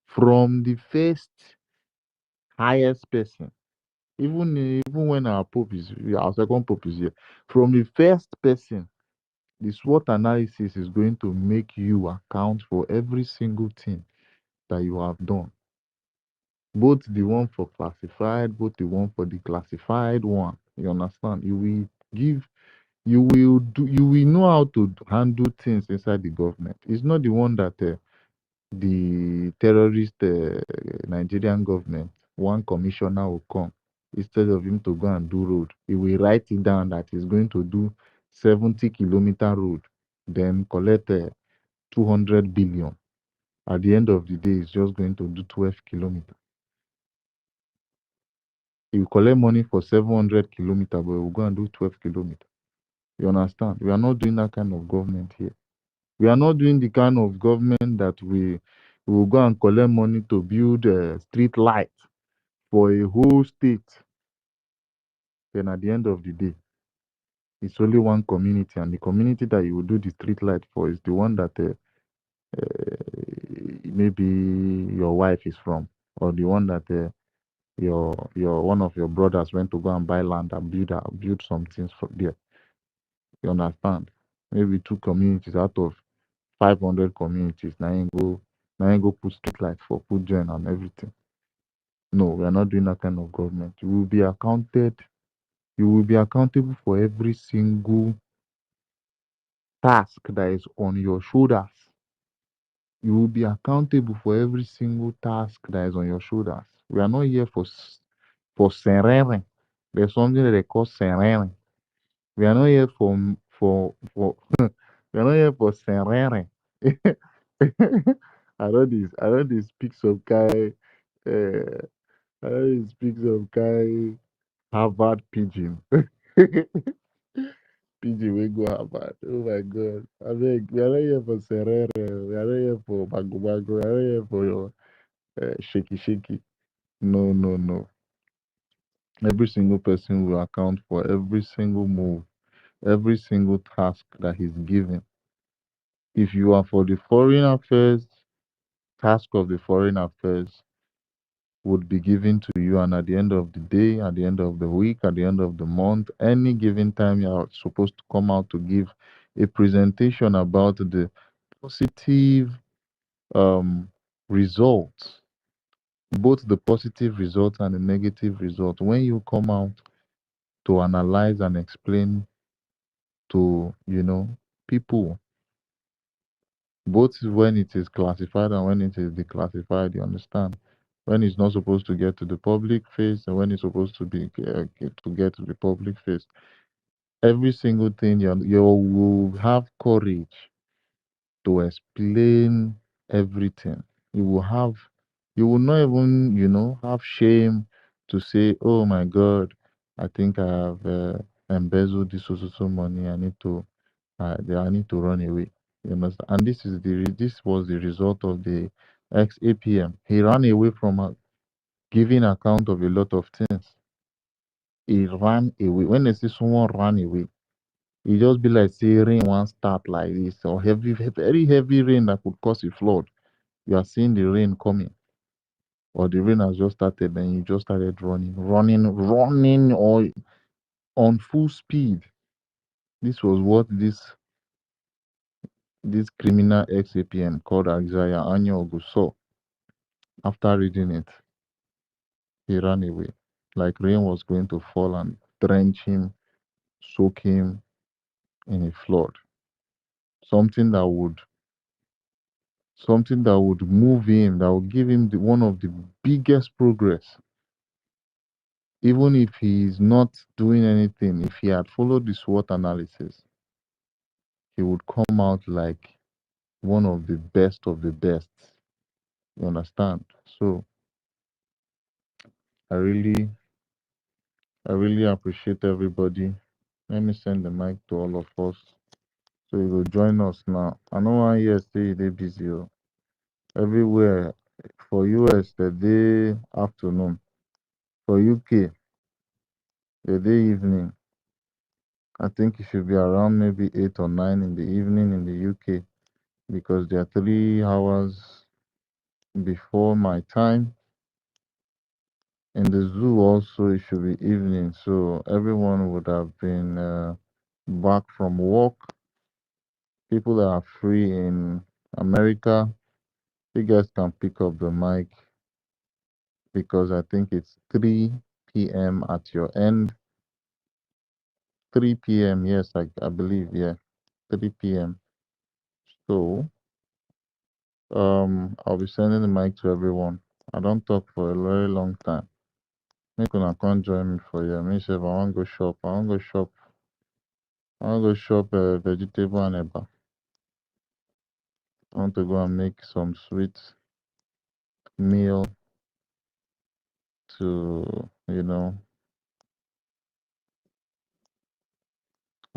From the first highest person, even when our second pope is here, from the first person, the SWOT analysis is going to make you account for every single thing that you have done. Both the one for classified, both the one for the classified one. You understand? You will know how to handle things inside the government. It's not the one that the terrorist Nigerian government, one commissioner will come. Instead of him to go and do road, he will write it down that he's going to do 70-kilometer road, then collect 200 billion. At the end of the day, he's just going to do 12 kilometers. He will collect money for 700 kilometers, but he will go and do 12 kilometers. You understand? We are not doing that kind of government here. We are not doing the kind of government that we will go and collect money to build a street light for a whole state. Then at the end of the day, it's only one community, and the community that you will do the street light for is the one that maybe your wife is from, or the one that your one of your brothers went to go and buy land and build some things for there. You understand? Maybe two communities out of 500 communities. Now you go put street light for put join and everything. No, we are not doing that kind of government. You will be accounted. You will be accountable for every single task that is on your shoulders. You will be accountable for every single task that is on your shoulders. We are not here for serene. There's something that they call serene. We are not here for we are not here for serene. I know this speak some guy I know this speak some guy Harvard pigeon. PG we go Harvard. Oh my god. I mean we are not here for serene. We are not here for bago bago. We are not here for your shaky shaky. No, no, no. Every single person will account for every single move, every single task that he's given. If you are for the foreign affairs, task of the foreign affairs would be given to you, and at the end of the day, at the end of the week, at the end of the month, any given time you are supposed to come out to give a presentation about the positive um, results, both the positive results and the negative results. When you come out to analyze and explain to people, both when it is classified and when it is declassified, you understand, when it's not supposed to get to the public face and when it's supposed to be to get to the public face, every single thing you will have courage to explain everything. You will not even have shame to say, oh my god, I think I have embezzled this so money, I need to run away. You understand? And this was the result of the ex APM. He ran away from giving account of a lot of things. He ran away. When they see someone run away, it just be like say rain one start like this, or very heavy rain that could cause a flood. You are seeing the rain coming, or the rain has just started, and you just started running, or on full speed. This was what this criminal ex APM called Isaiah Anyogu saw. After reading it, he ran away. Like rain was going to fall and drench him, soak him in a flood. Something that would move him, that would give him one of the biggest progress. Even if he is not doing anything, if he had followed the SWOT analysis, he would come out like one of the best of the best. You understand? So I really I really appreciate everybody. Let me send the mic to all of us. So you will join us now. I know one year say they busy. Oh. Everywhere for US the day afternoon. For UK the day evening. I think it should be around maybe 8 or 9 in the evening in the UK because they are 3 hours before my time. In the zoo also it should be evening, so everyone would have been back from work. People that are free in America, you guys can pick up the mic because I think it's 3 p.m. at your end. 3 p.m. Yes, I believe, yeah, 3 p.m. So, I'll be sending the mic to everyone. I don't talk for a very long time. Make una come join me for here. Me say I want go shop. I want go shop. I want go shop vegetable and eba. I want to go and make some sweet meal to, I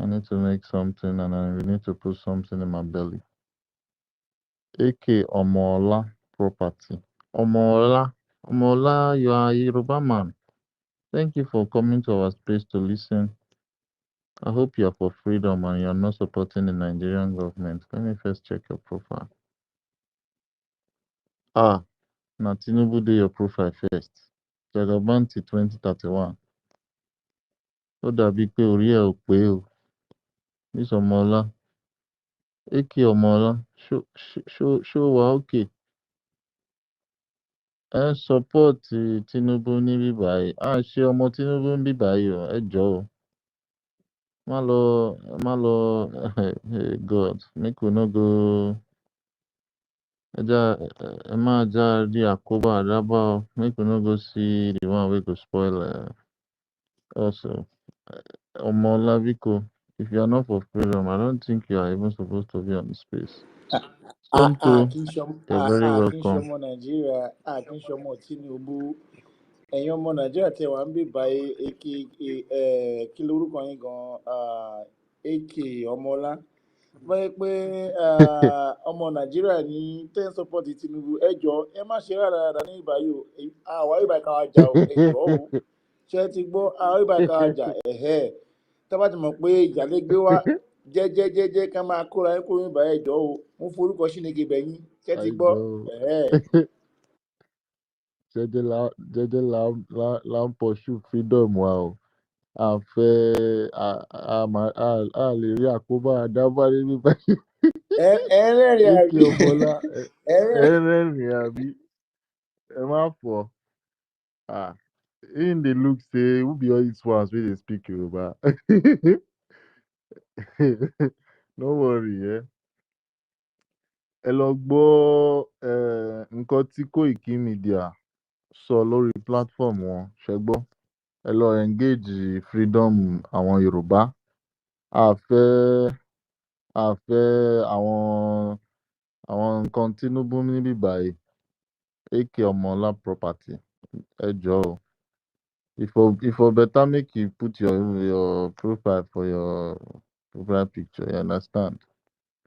need to make something and I need to put something in my belly. AK Omola property. Omola. Omola, you are a Yoruba man. Thank you for coming to our space to listen. I hope you are for freedom and you are not supporting the Nigerian government. Let me first check your profile. Ah, na Tinubu do your profile first. Jagabanti 2031. Ó dàbí pé orí ẹ̀ ò pé o. This Omola. AK Omola. Show wa okay. Ẹ support Tinubu ní bíbáyìí. Ṣé ọmọ Tinubu ń bíbáyìí o? Ẹ jọ̀ọ́ o. Má lọ, God, make we no go. Ẹ má já rí àkóbá àdábá o. Make we no go see the one wey go spoil also. Omola Biko, if you are not for freedom, I don't think you are even supposed to be on the space. Somto, you're very welcome. Akínṣọmọ Nàìjíríà, Akínṣọmọ Tinubu, ẹ̀yin ọmọ Nàìjíríà tẹ wà ń bí báyìí kí lorúkọ yín gan AK Ọmọlá. Báyìí pé ọmọ Nàìjíríà ní ten support Tinubu, ẹ jọ̀ọ́ ẹ má ṣe rárá ní ìbáyìí o, àwọn ìbá kan àjà o, ẹ jọ̀ọ́ o, ṣé ti gbọ́ àwọn ìbá kan àjà tábà ti mọ̀ pé ìjàlégbé wa jẹ́jẹ́jẹ́jẹ́ ká máa kóra ẹ kúrò níbàá ẹ̀jọ́ o, mo forúkọ Ṣínege bẹ̀yìn, ṣé ti gbọ́. Jẹ́jẹ́ là ń pursue freedom wa o. A fẹ́ a lè rí àkóbá àdábá níbí báyìí. Ẹ̀rẹ́rìn AK àbí Ọmọlá, ẹ̀rẹ́rìn àbí ẹ má fọ̀. In dey look say who be all these ones wey dey speak Yoruba. No worry, ẹ lọ gbọ́ nǹkan tí Koiki Media sọ lórí platform wọn ṣẹgbọ́. Ẹ lọ engage freedom àwọn Yorùbá. A fẹ́ àwọn nǹkan Tinubu níbí báyìí. AK Ọmọlá property. Ẹ jọ̀ọ́ o. If for better make you put your profile for your profile picture, you understand?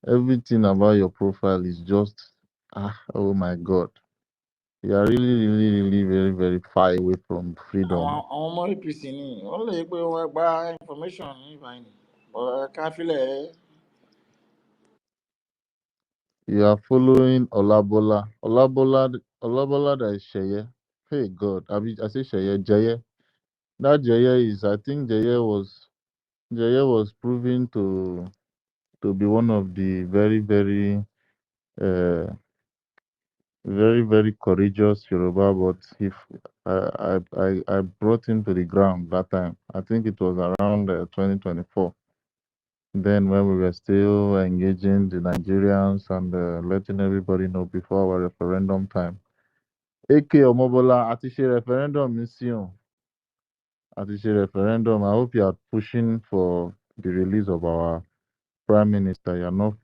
Everything about your profile is just oh my God. You are really, really, really very, very far away from freedom. àwọn ọmọ APC ni wọ́n lè pé wọ́n gba information ní ìbáyìí káfílẹ̀. You are following Olabola. Olabola that is Sheye. Hey God, I say Sheye, Jeye. That Jeye is, I think Jeye was proven to be one of the very, very, very, very courageous Yoruba. But if I brought him to the ground that time, I think it was around 2024. Then when we were still engaging the Nigerians and letting everybody know before our referendum time. AK Omobola, àti ṣe referendum ní Sion. Àti ṣe referendum. I hope you are pushing for the release of our Prime Minister. You're not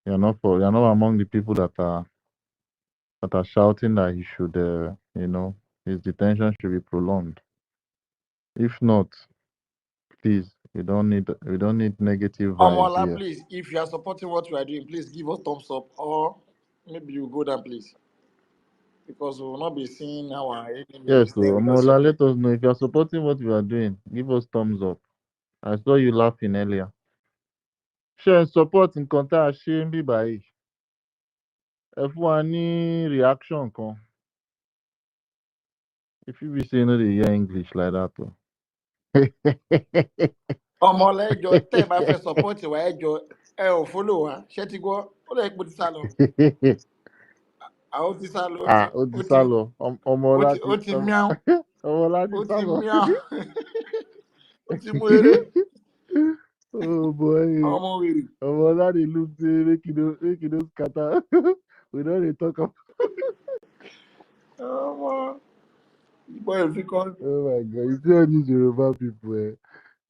among the people that are shouting that he should, his detention should be prolonged. If not, please, we don't need negative vibes Ọmọlá, here. please, if you are supporting what we are doing, please give us thumbs up, or maybe you go down, please, because we will not be seeing our enemies. Yes, so Omola, let us know if you are supporting what we are doing. Give us thumbs up. I saw you laughing earlier. Share support nǹkan tá a ṣe ń bí báyìí. Ẹ fún wa ní reaction kan. If you be saying no dey hear English like that o. Ọmọlá, ẹjọ tẹ ẹ bá fẹ́ support wa, ẹjọ ẹ ò follow wa, ṣé ti gbọ́? Ó lè pò ti sá lọ. Àwọn ti sá lọ. Ó ti sá lọ. Ọmọlá Ó ti miau. Ọmọlá ti Ó sá ti lọ. miau. Oh boy. Oh, that it looks make you know scatter. We don't talk about. Boy, if you come, Oh my god, you see all these Yoruba people, eh?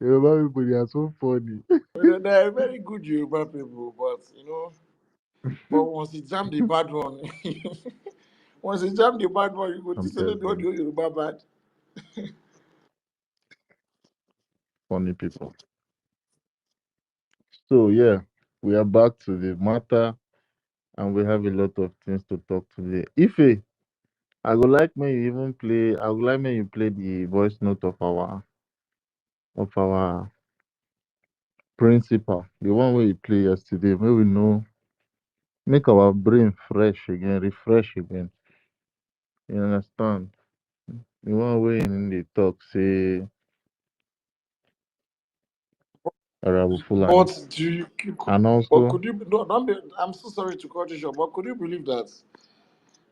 Yoruba people, they are so funny. they are very good Yoruba people, but but once you jam the bad one, once you jam the bad one, you go to I'm say no be all telling the you, Yoruba bad. funny people. So yeah, we are back to the matter, and we have a lot of things to talk today. Ife, I would like me you even play. I would like me you play the voice note of our principal, the one we play yesterday. May we know, make our brain fresh again, refresh again. You understand? The one way in the talk say Arabu Fulani. But do you, And but also, could you no, don't be, I'm so sorry to cut you short, but could you believe that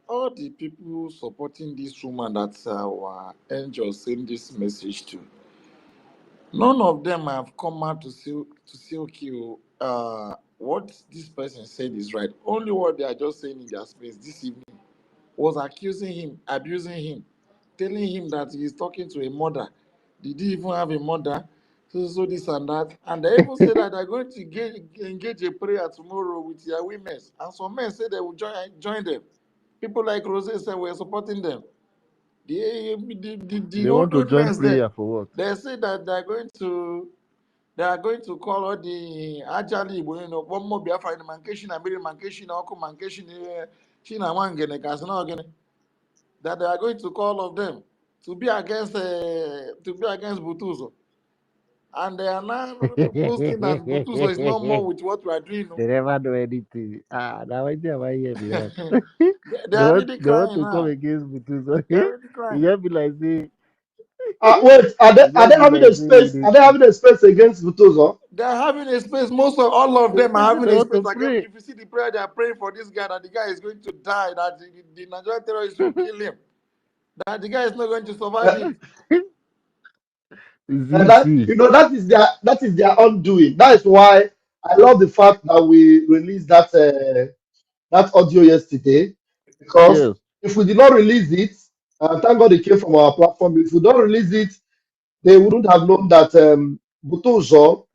all the people supporting this woman that our angels send this message to, none of them have come out to say okay, what this person said is right. Only what they are just saying in their space this evening was accusing him, abusing him, telling him that he is talking to a mother. Did he even have a mother? So this and that. And they even say that they're going to engage a prayer tomorrow with their women. And some men say they will join them. People like Rose said we're supporting them. The they want to old join men there, prayer for what? they say that they are going to call all the Ajali, one more Biafra in Mankeshin, Abiri Mankeshin, Oko Mankeshin, China Wangene, Kasana Ogene, that they are going to call all of them to be against Butuzo. And they are now boasting that Butuzo is no more with what we are doing. They never know anything. Ah, now I think I hear me that. They are really They want crying to come now. against Butuzo. They are really You crying. just be like say, Wait, you are they just be having like a say we space? dey Are they having a space against Butozo? They are having a space. Most of all of them are having they a want space. to Again, pray. if you see the prayer they are praying for this guy, that the guy is going to die, that the Nigerian terrorists will kill him, that the guy is not going to survive Uh, it. and See, that see. that is their undoing. That is why I love the fact that we released that audio yesterday, because Yes. if we did not release it, thank God it came from our platform. If we don't release it, they wouldn't have known that Butozo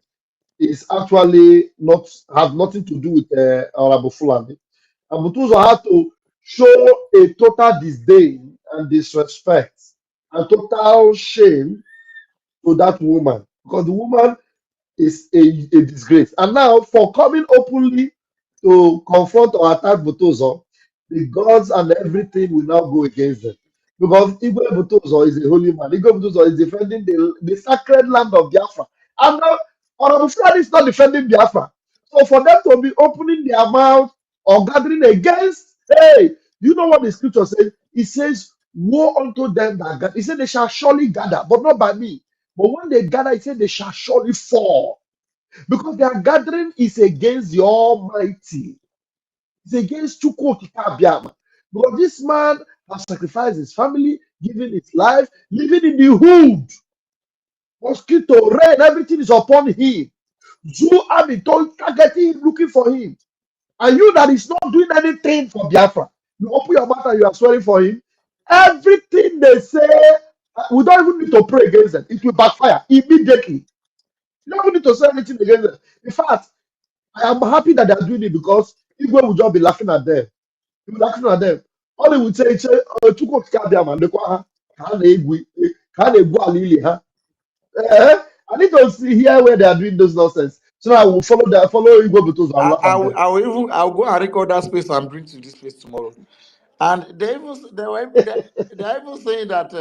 is actually not have nothing to do with Honorable Fulani. And Butuzo had to show a total disdain and disrespect and total shame to that woman, because the woman is a disgrace. And now, for coming openly to confront or attack Butozo, the gods and everything will now go against them. Because Igwe Butozo is a holy man. Igwe Butozo is defending the sacred land of Biafra. And now, Honorable Fulani is not defending Biafra. So for them to be opening their mouth or gathering against, hey, you know what the scripture says? It says, woe unto them that gather. It said, they shall surely gather, but not by me. But when they gather, it said, they shall surely fall. Because their gathering is against the Almighty. It's against Chukwu Abiyama. Because this man has sacrificed his family, given his life, living in the hood. Mosquito, rain, everything is upon him. Zoo army targeting him, looking for him. And you that is not doing anything for Biafra, you open your mouth and you are swearing for him. Everything they say, we don't even need to pray against them. It will backfire immediately. You don't even need to say anything against them. In fact, I am happy that they are doing it, because Igwe will just be laughing at them. He will be laughing at them. All he would say, Chukwu Kabiama, Egwu Alili, huh? I need to see here where they are doing those nonsense. So I will follow Igwe Butos and laugh at them. I'll go and record that space and bring to this place tomorrow. And they're even saying that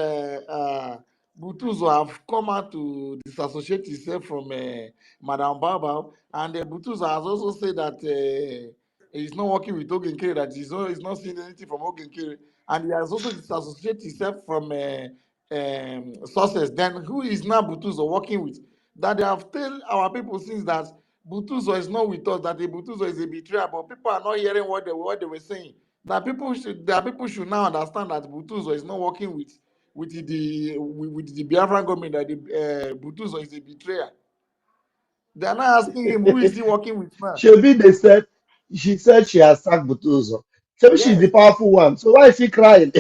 Butuzo have come out to disassociate himself from Madame Baba, and Butuzo has also said that he's not working with Ogenkere, that he's not seeing anything from Ogenkere, and he has also disassociated himself from sources. Then who is now Butuzo working with? That they have told our people since that Butuzo is not with us, that the Butuzo is a betrayer, but people are not hearing what they were saying. That people should now understand that Butuzo is not working with the Biafran government that the Butuzo is a betrayer. They are not asking him who is he working with now. She said she has sacked Butuzo. So she's Yes. the powerful one. So why is she crying?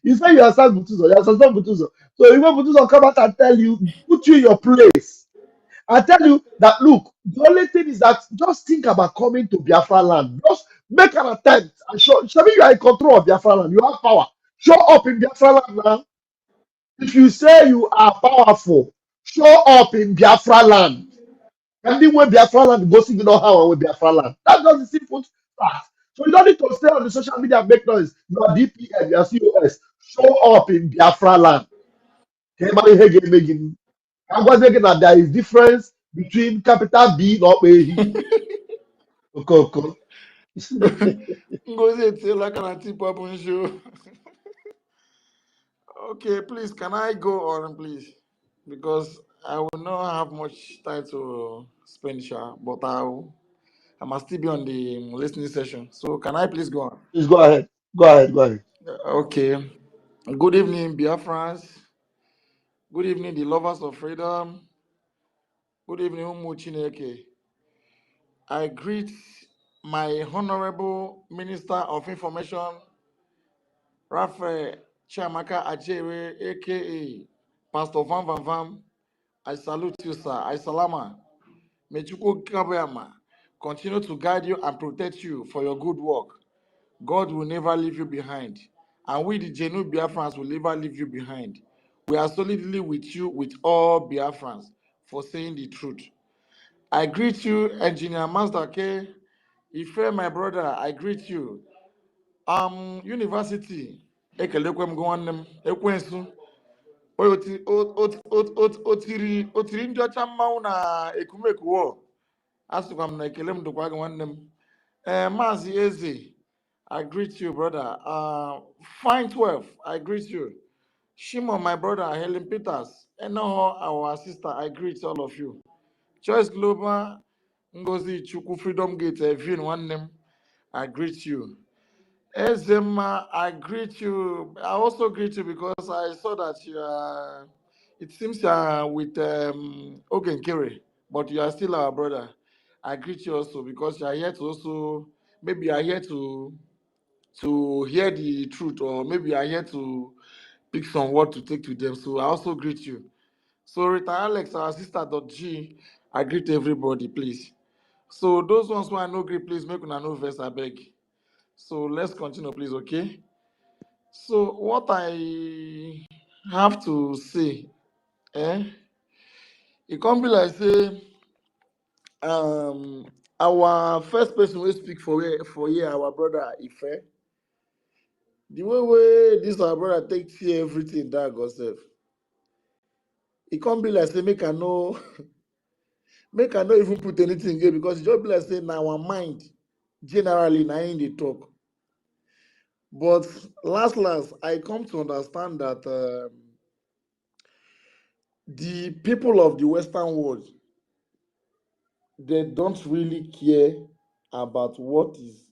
You say you have sacked Butuzo. You have sacked Butuzo. So if Butuzo come out and tell you, put you in your place, I tell you that look, the only thing is that just think about coming to Biafra land. Just make an attempt and show me you are in control of Biafra land. You have power. Show up in Biafra land now. If you say you are powerful, show up in Biafra land. Anywhere Biafra land goes, you know how with Biafra land. That's just the simple fact. So you don't need to stay on the social media and make noise. You are DPM, you are COS. Show up in Biafra land. I'm going to say that there is difference between capital B or A. Okay. Ngozi Etiela can tip up on show. Okay, please, can I go on, please? Because I will not have much time to spend here, but I must still be on the listening session. So can I please go on? Please go ahead. Go ahead. Okay. Good evening, Biafrans. Good evening, the lovers of freedom. Good evening, Umu Chineke. I greet my honorable Minister of Information, Raphael Chiamaka Ajere, aka Pastor Van Van Van. I salute you, sir. I salama. May Chukwu Kabayama continue to guide you and protect you for your good work. God will never leave you behind. And we, the genuine Biafrans, will never leave you behind. We are solidly with you, with all Biafrans, for saying the truth. I greet you, Engineer Master K. Ife, my brother, I greet you. University, ekelekwem gwannem, ekwensu. Otiri ndị ọcha mmanwụ na ekumeku wọ. Asụkwa m na ekele m dịkwa gị nwanne m. Maazị Eze, I greet you, brother. Fine 12, I greet you. Shimon, my brother, Helen Peters, Enoho, our sister, I greet all of you. Choice Global, Ngozi Chukwu Freedom Gate, Evin, one name, I greet you. Ezema, I greet you. I also greet you because I saw that you are, it seems you are with Ogen Kere, but you are still our brother. I greet you also because you are here to also, maybe you are here to hear the truth, or maybe you are here to pick some word to take to them. So I also greet you. So Rita Alex, our sister G, I greet everybody, please. So those ones who are no great, please make una no verse, I beg. So let's continue, please, okay? So what I have to say, it can't be like say, our first person will speak for here, our brother Ife. The way this our brother take see everything that God self. It can't be like say make I no make I not even put anything here, because it just be like say now our mind generally na in the talk. But last I come to understand that the people of the Western world, they don't really care about what is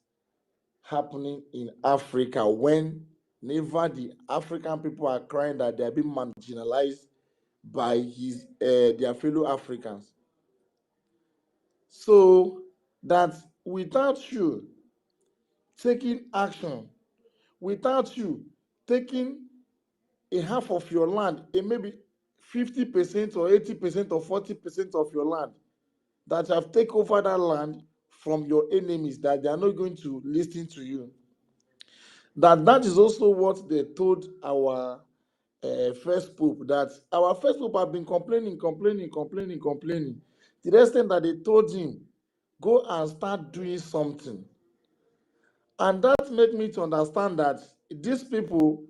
happening in Africa, when never the African people are crying that they are being marginalized by their fellow Africans. So that without you taking action, without you taking a half of your land, maybe 50% or 80% or 40% of your land, that have taken over that land from your enemies, that they are not going to listen to you. That is also what they told our first pope, that our first pope have been complaining, to the extent that they told him, go and start doing something. And that made me to understand that these people,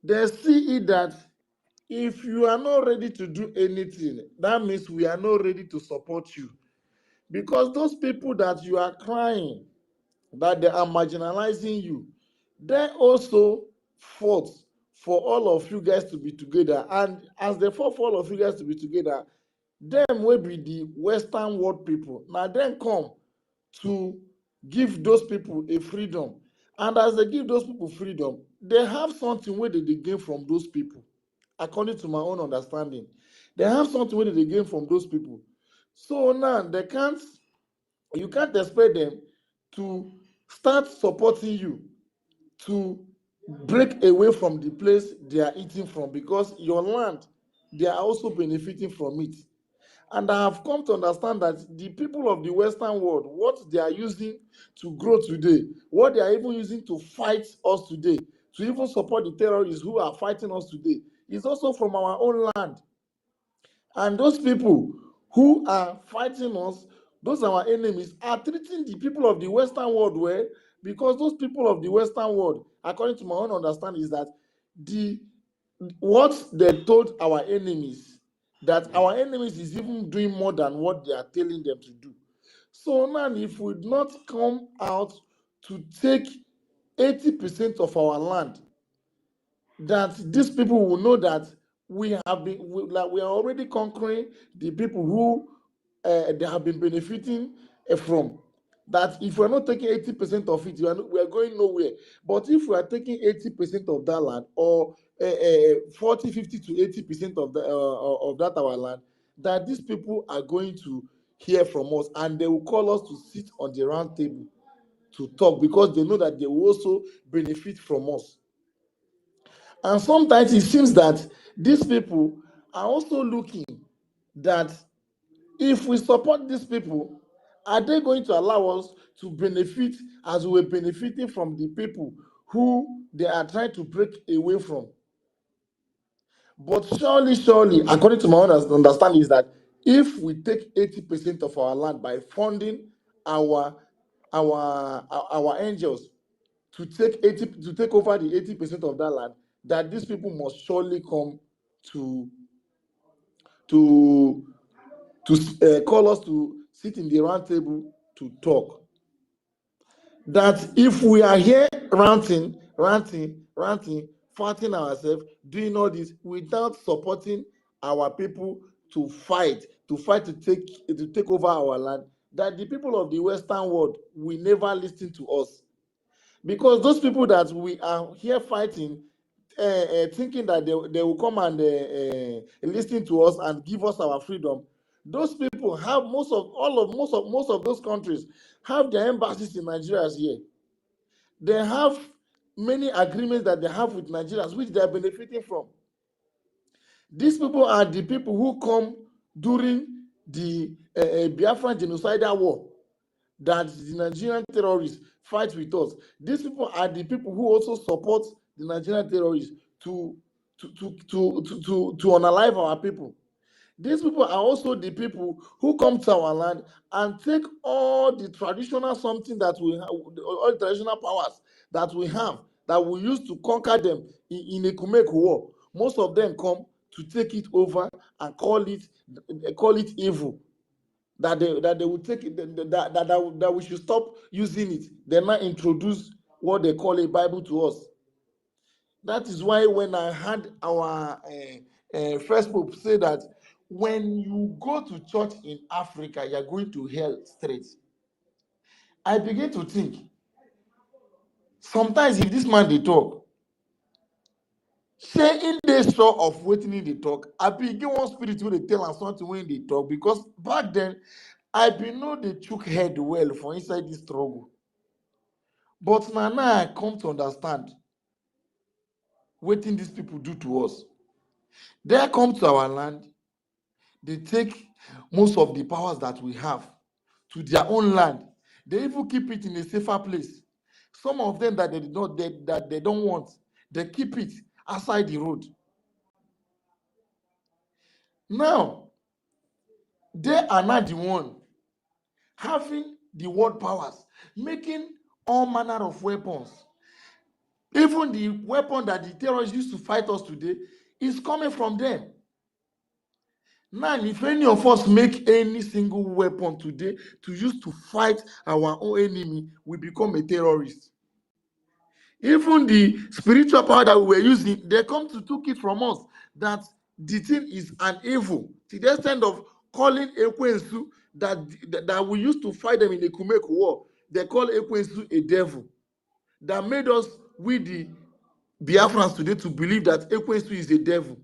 they see it that if you are not ready to do anything, that means we are not ready to support you. Because those people that you are crying, that they are marginalizing you, they also fought for all of you guys to be together. And as they fought for all of you guys to be together, them will be the Western world people. Now then come to give those people a freedom. And as they give those people freedom, they have something where they gain from those people. According to my own understanding, they have something where they gain from those people. So now you can't expect them to start supporting you to break away from the place they are eating from, because your land, they are also benefiting from it. And I have come to understand that the people of the Western world, what they are using to grow today, what they are even using to fight us today, to even support the terrorists who are fighting us today, is also from our own land. And those people who are fighting us, those are our enemies, are treating the people of the Western world well, because those people of the Western world, according to my own understanding, is that what they told our enemies, that our enemies is even doing more than what they are telling them to do. So now, if we not come out to take 80% of our land, that these people will know that we are already conquering the people who they have been benefiting from. That if we're not taking 80% of it, we are going nowhere. But if we are taking 80% of that land, or 40, 50 to 80% of that our land, that these people are going to hear from us, and they will call us to sit on the round table to talk, because they know that they will also benefit from us. And sometimes it seems that these people are also looking that if we support these people, are they going to allow us to benefit as we're benefiting from the people who they are trying to break away from? But surely, according to my own understanding, is that if we take 80% of our land by funding our angels to take over the 80% of that land, that these people must surely come to call us to sit in the round table to talk. That if we are here ranting, fighting ourselves, doing all this without supporting our people to fight to take over our land, that the people of the Western world will never listen to us. Because those people that we are here fighting, thinking that they will come and listen to us and give us our freedom, those people have most of those countries have their embassies in Nigeria here. They have many agreements that they have with Nigerians, which they are benefiting from. These people are the people who come during the Biafran genocidal war that the Nigerian terrorists fight with us. These people are the people who also support the Nigerian terrorists to unalive our people. These people are also the people who come to our land and take all the traditional something that we have, all the traditional powers that we have, that we used to conquer them in a Kumek war. Most of them come to take it over and call it evil. That they will take it, that we should stop using it. They now introduce what they call a Bible to us. That is why when I had our first pope say that when you go to church in Africa, you're going to hell straight, I begin to think, sometimes if this man they talk, say in the show of waiting in the talk, I begin one spirit when they tell us something when they talk, because back then I be know they took head well for inside this struggle. But now I come to understand what these people do to us. They come to our land, they take most of the powers that we have to their own land. They even keep it in a safer place. Some of them that they don't want, they keep it outside the road. Now, they are not the one having the world powers, making all manner of weapons. Even the weapon that the terrorists used to fight us today is coming from them. Now, if any of us make any single weapon today to use to fight our own enemy, we become a terrorist. Even the spiritual power that we were using, they come to take it from us, that the thing is an evil, to the extent of calling Ekwensu, that we used to fight them in the Kumek war. They call Ekwensu a devil. that made us, we the Biafrans today, to believe that Ekwensu is the devil.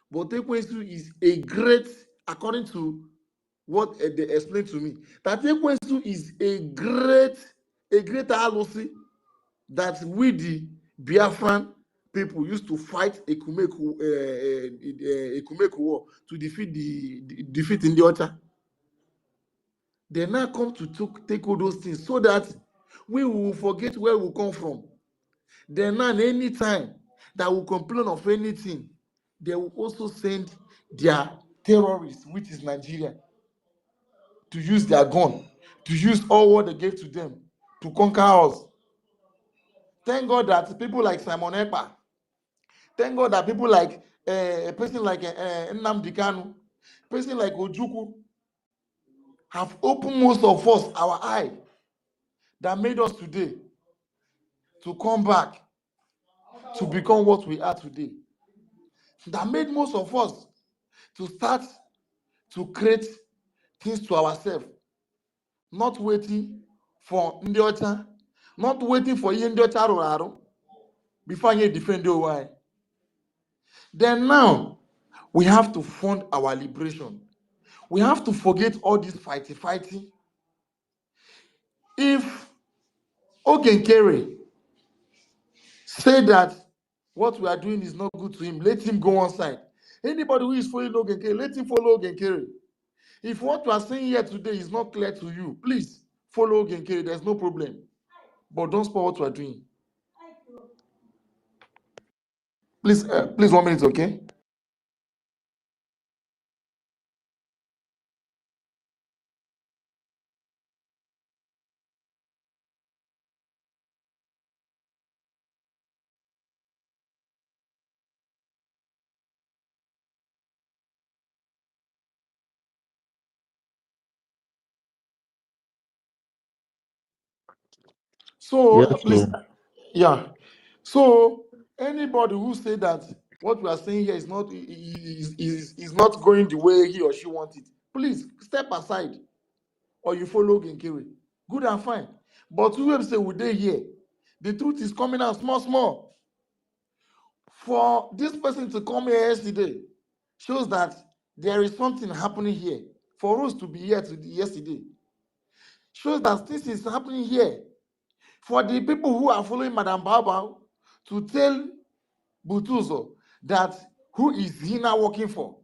But Ekwensu is a great, according to what they explained to me, that Ekwensu is a great alosi that we the Biafran people used to fight Ekumeku war to defeat defeat in the altar. They now come to take all those things so that we will forget where we come from. Then now, any time that we complain of anything, they will also send their terrorists, which is Nigeria, to use their gun, to use all what they gave to them to conquer us. Thank God that people like Simon Ekpa, thank God that people like a person like Nnamdi Kanu, a person like Ojukwu have opened most of us our eye, that made us today to come back to become what we are today. That made most of us to start to create things to ourselves, not waiting for Ndiocha, not waiting for Ndiocha Roraro before you defend your why. Then now we have to fund our liberation. We have to forget all this fighting. If Ogenkere say that what we are doing is not good to him, let him go on side. Anybody who is following Ogenkere, let him follow Ogenkere. If what we are saying here today is not clear to you, please follow Ogenkere. There's no problem. But don't spoil what we are doing. Please, 1 minute, okay? So, Yes, please, so yeah. So, anybody who say that what we are saying here is not going the way he or she wants it, please step aside, or you follow Ogenkere. Good and fine. But who will say we dey here? The truth is coming out small. For this person to come here yesterday shows that there is something happening here. For us to be here yesterday shows that this is happening here. For the people who are following Madam Baba to tell Butuzo that who is he now working for?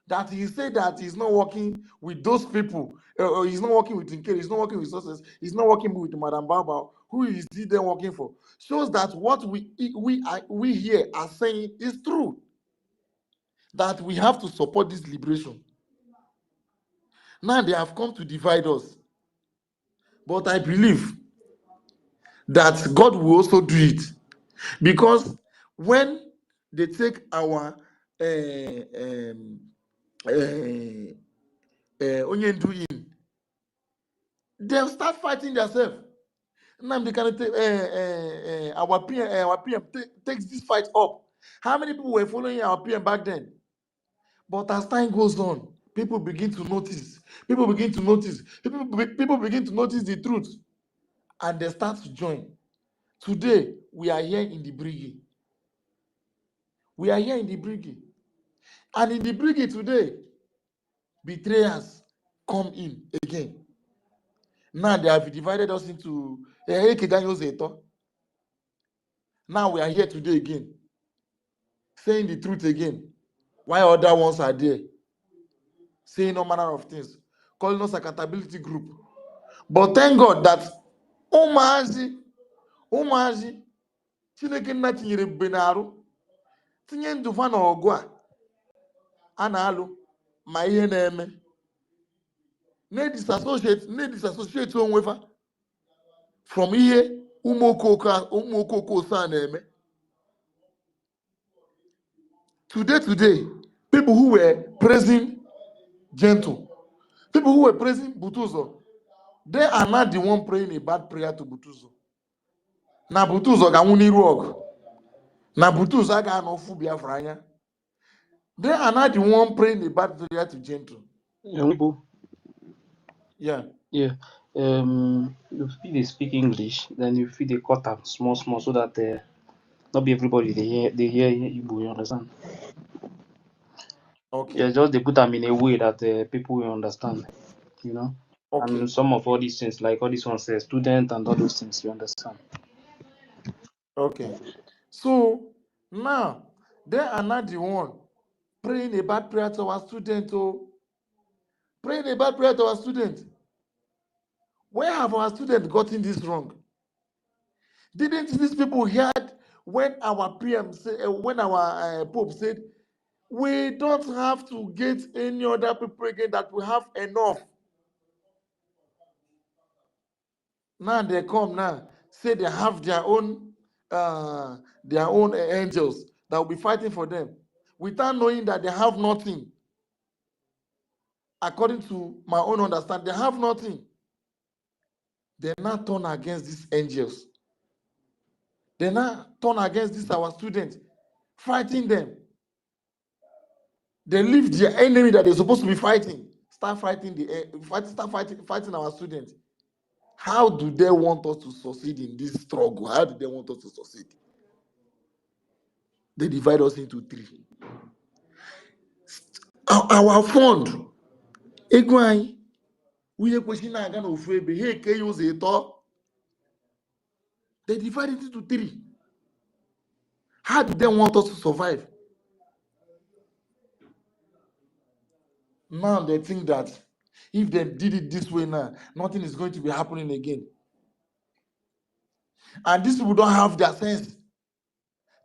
That he said that he's not working with those people, or he's not working with Nkeri, he's not working with sources, he's not working with Madam Baba. Who is he then working for? Shows that what we here are saying is true. That we have to support this liberation. Now they have come to divide us. But I believe that God will also do it. Because when they take our Onyendu in, they'll start fighting themselves. Now they can take our PM takes this fight up. How many people were following our PM back then? But as time goes on, people begin to notice. People begin to notice the truth, and they start to join. Today, we are here in the Brgie. And in the Brgie today, betrayers come in again. Now they have divided us into now we are here today again, saying the truth again, while other ones are there, saying all manner of things, calling us accountability group. But thank God that Umazi, Chineke nna tinyere ebube n'arụ, tinye ndụva na ọgụ a na-alụ ma ihe na-eme, na-disassociate onwefa from ihe ụmụ okoko osa na-eme. Today, people who were praising Gentle, people who were praising Butuzo, they are not the one praying a bad prayer to Butuzo. Na Butuzo ga-anwụ n'iru ọgụ. Na Butuzo aga n'ofu Biafra anya. They are not the one praying a bad prayer to Gentle. Yeah. you fit dey speak English, then you fit dey cut am small small so that not be everybody dey hear Igbo, you understand? Yeah, Okay. just dey put am in a way that people will understand, you know. Okay. And some of all these things, like all these ones, student and all those things, you understand? Okay. So now they are not the one praying a bad prayer to our student. Oh, praying a bad prayer to our student. Where have our students gotten this wrong? Didn't these people hear when our PM said, when our Pope said, we don't have to get any other people again, that we have enough. Now they come now, say they have their own angels that will be fighting for them, without knowing that they have nothing. According to my own understanding, they have nothing. They now turn against these angels. They now turn against this our students, fighting them. They leave their enemy that they're supposed to be fighting, start fighting fighting our students. How do they want us to succeed in this struggle? How do they want us to succeed? They divide us into three. Our fund, Egwai, we question again of hey, can use it? They divide it into three. How do they want us to survive? Now they think that if they did it this way now, nothing is going to be happening again. And these people don't have their sense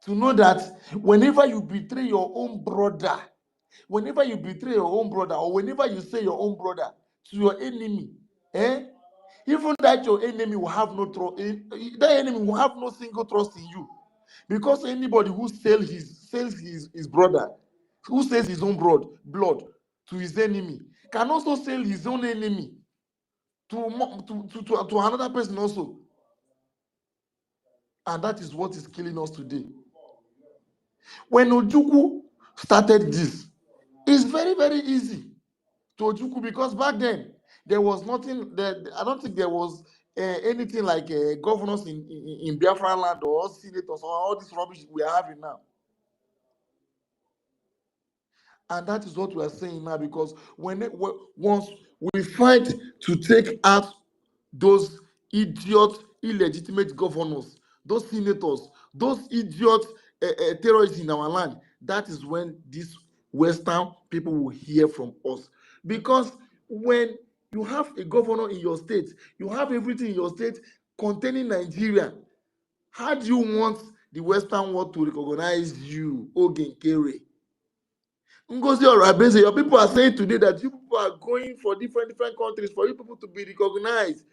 to know that whenever you betray your own brother, or whenever you say your own brother to your enemy, even that your enemy will have no trust, that enemy will have no single trust in you. Because anybody who sells his brother, who sells his own blood to his enemy, can also sell his own enemy to another person also. And that is what is killing us today. When Ojukwu started this, it's very, very easy to Ojukwu, because back then there was nothing. I don't think there was anything like governors in Biafra land or senators or all this rubbish we are having now. And that is what we are saying now, because once we fight to take out those idiot, illegitimate governors, those senators, those idiot terrorists in our land, that is when these Western people will hear from us. Because when you have a governor in your state, you have everything in your state containing Nigeria, how do you want the Western world to recognize you, Ogenkere? Ngozi Orabeze, your people are saying today that you people are going for different countries for you people to be recognized.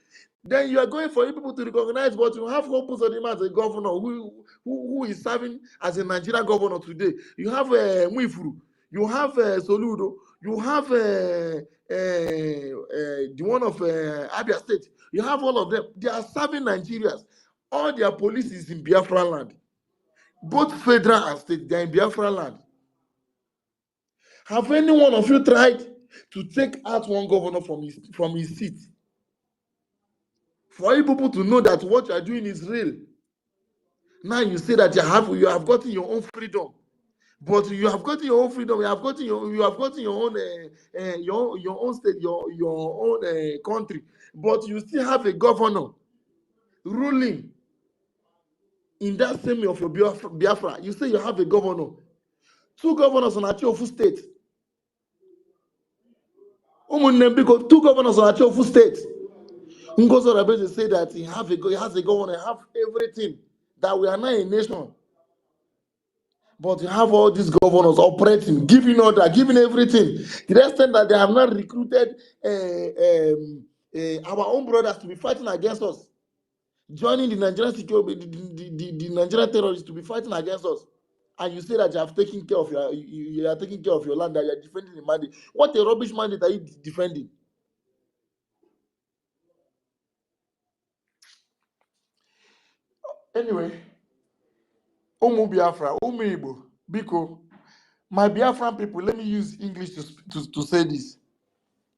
Then you are going for you people to recognize, but you have Hope Uzodinma as a governor who is serving as a Nigerian governor today. You have Mwifuru, you have Soludo, you have the one of Abia State. You have all of them. They are serving Nigerians. All their police is in Biafra land. Both federal and state, they are in Biafra land. Have any one of you tried to take out one governor from his seat? For you people to know that what you are doing is real. Now you say that you have gotten your own freedom, but you have gotten your own freedom. You have gotten your own your own state, your own country, but you still have a governor ruling in that same of your Biafra. You say you have a governor, two governors on Achiofu state. Two governors on Achiofu state. Ngozi Orabeze say that he has a governor, have everything, that we are not a nation. But you have all these governors operating, giving order, giving everything. To the extent that they have not recruited our own brothers to be fighting against us, joining the Nigerian security, the Nigerian terrorists to be fighting against us. And you say that you have taken care of you are taking care of your land, that you are defending the mandate. What a rubbish mandate are you defending? Anyway, Umu Biafra, Umu Igbo, Biko, my Biafran people, let me use English to say this.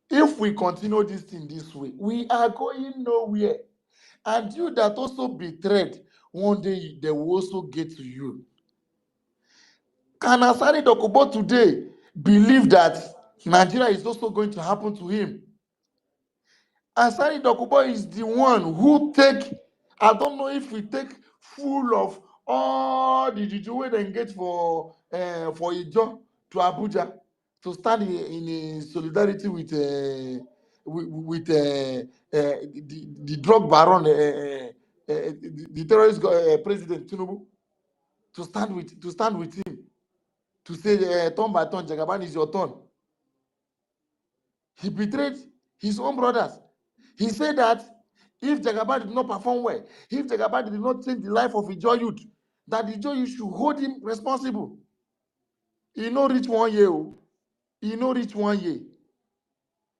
If we continue this thing this way, we are going nowhere. And you that also betrayed, one day they will also get to you. Can Asari Dokubo today believe that Nigeria is also going to happen to him? Asari Dokubo is the one who take, I don't know if we take full of all the way they get for Ijo to Abuja to stand in solidarity with the drug baron, the terrorist president Tinubu, to stand with him, to say turn by turn, Jagaban is your turn. He betrayed his own brothers. He said that if Jagaban did not perform well, if Jagaban did not change the life of Ijo youth, that Ijo youth should hold him responsible. He no reach 1 year. He no reach 1 year.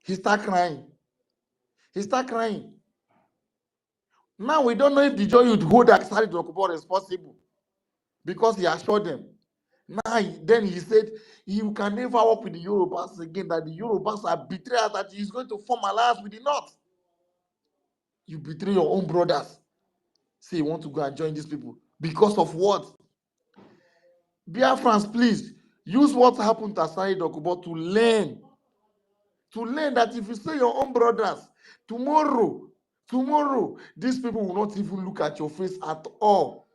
He start crying. He start crying. Now we don't know if the Ijo youth hold Asari Dokubo responsible because he assured them. Now then he said you can never work with the Yorubas again, that the Yorubas are betrayers, that he is going to form alliance with the North. You betray your own brothers. Say you want to go and join these people. Because of what? Biafrans, please, use what happened to Asari Dokubo to learn. To learn that if you say your own brothers, tomorrow, these people will not even look at your face at all.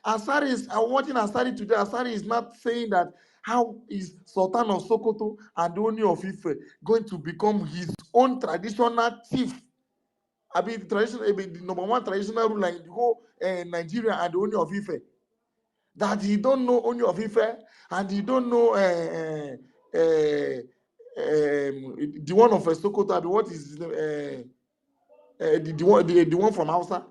Asari is, I'm watching Asari today. Asari is not saying that how is Sultan of Sokoto and the Oni of Ife going to become his own traditional chief? I mean, the number one traditional ruler in the whole Nigeria and the Oni of Ife. That he don't know Oni of Ife and he don't know the one of Sokoto. What is his name? The one from Hausa.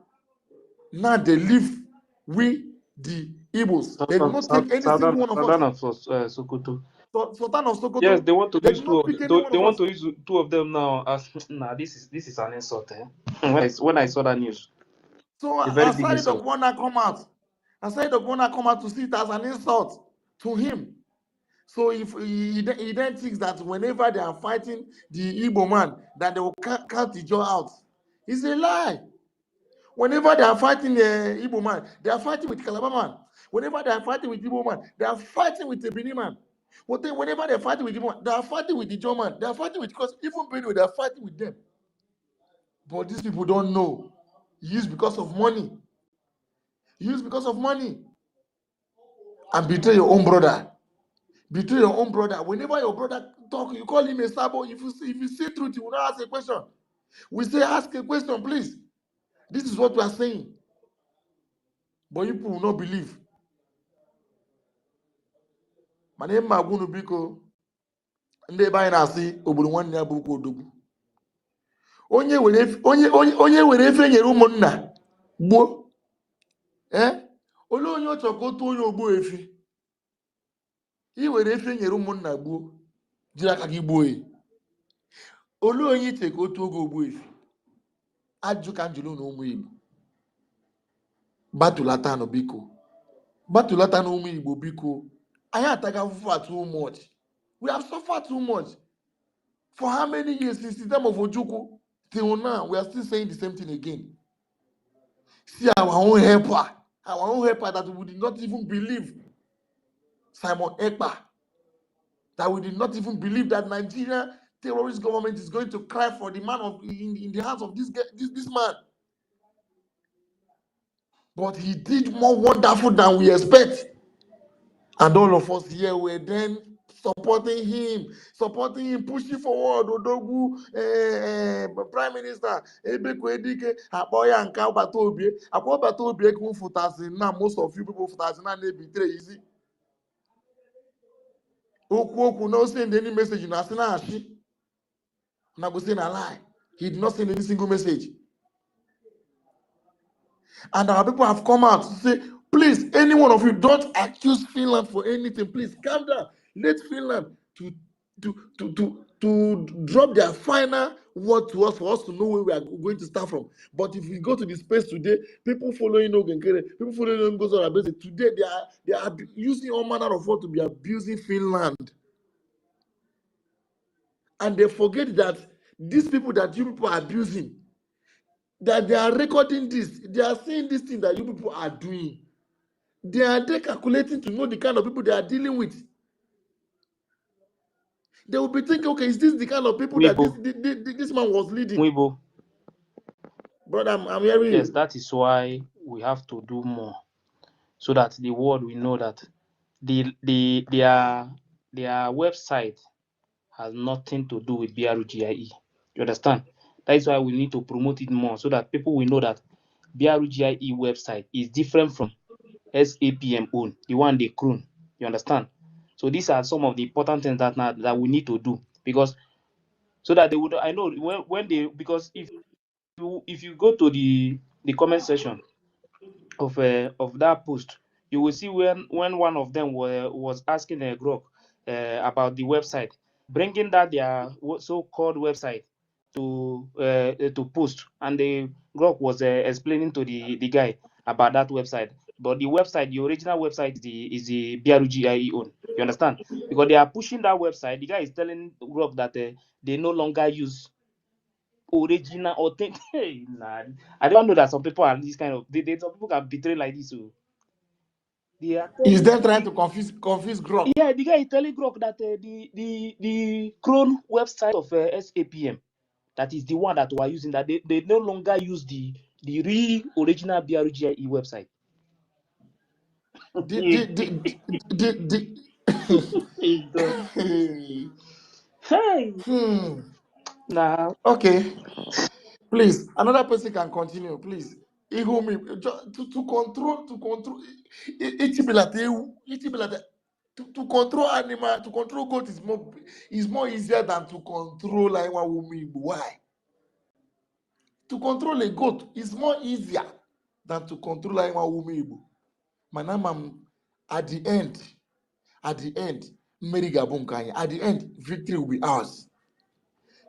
Now they live with the Igbos. They do not take any single one of us. Sokoto. Sultan of Sokoto. Yes, they want to use do two not of pick them. any one They of want us. to use two of them now as this is an insult. When I saw that news, So a very big Asari insult. Dokwana come out. Asari Dokwana come out to see it as an insult to him. So if he then thinks that whenever they are fighting the Igbo man, that they will count the jaw out. It's a lie. Whenever they are fighting the Igbo man, they are fighting with Calabar man. Whenever they are fighting with Igbo man, they are fighting with the Benin man. Whenever they are fighting with Igbo man, they are fighting with the Jaw man. They are fighting with, because even Benin, they are fighting with them. But these people don't know. Use because of money. Use because of money. And betray your own brother. Betray your own brother. Whenever your brother talk, you call him a sabo. If you see truth, you will not ask a question. We say ask a question, please. This is what we are saying. But you people will not believe. My name is Magunu Biko. Ndị be anyị na-asị obodo nwanne ya bụrụkwa odogwu. Onye were efe nyere ụmụnna gbuo. Olee onye ọ chọrọ ka otu onye ogbuo efi? I were efe nyere ụmụnna gbuo, jiri aka gị gbuo ya. Olee onye iche ka otu oge ogbuo efi? Ajụ ka njụrụ na ụmụ Igbo. Batulata nọ biko. Batulata na ụmụ Igbo biko. Anyị ataga afụfụ too much. We have suffered too much. For how many years since the time of Ojukwu till now, we are still saying the same thing again. See our own helper that we did not even believe, Simon Ekpa, that we did not even believe that Nigeria terrorist government is going to cry for the man in the hands of this man. But he did more wonderful than we expect. And all of us here were then supporting him, pushing forward. Odogwu, Prime Minister, Ebekwedike, Aboya and Kaubatobie. Akwabatobie kun futasi now. Most of you people futasi now they betray easy. Oku no send any message in Asina Ashi. Na go say na lie. He did not send any single message. And our people have come out to say, please, any one of you, don't accuse Finland for anything. Please calm down. Let Finland to drop their final word to us for us to know where we are going to start from. But if we go to the space today, people following Ogenkere, people following Ngozo Rabese, today they are using all manner of words to be abusing Finland. and they forget that these people that you people are abusing, that they are recording this, they are saying this thing that you people are doing. They are there calculating to know the kind of people they are dealing with. They will be thinking, okay, is this the kind of people that this man was leading? Weibo. Brother, I'm hearing Yes, you. that is why we have to do more, so that the world will know that their website has nothing to do with BRGIE. You understand? That is why we need to promote it more, so that people will know that BRGIE website is different from SAPM own, the one they croon. You understand? So these are some of the important things that we need to do, because so that they would. I know when they, because if you go to the comment section of that post, you will see when one of them was asking Grok about the website, bringing that their so-called website to post, and the Grok was explaining to the guy about that website. But the website, the original website, is the BRGIE own. You understand? Because they are pushing that website. The guy is telling Grok that they no longer use original authentic. Nah, I don't know that some people are this kind of. Some people can betray like this. So they are Is them trying to confuse Grok? yeah, the guy is telling Grok that the Chrome website of SAPM, that is the one that we are using, that they no longer use the real original BRGIE website. Hey. Nah. Okay. Please, another person can continue. Please, to control to control animal, to control goat is more easier than to control like one woman. Why? To control a goat is more easier than to control like one woman. Manamam, at the end, Mary Gabon Kanye, at the end, victory will be ours.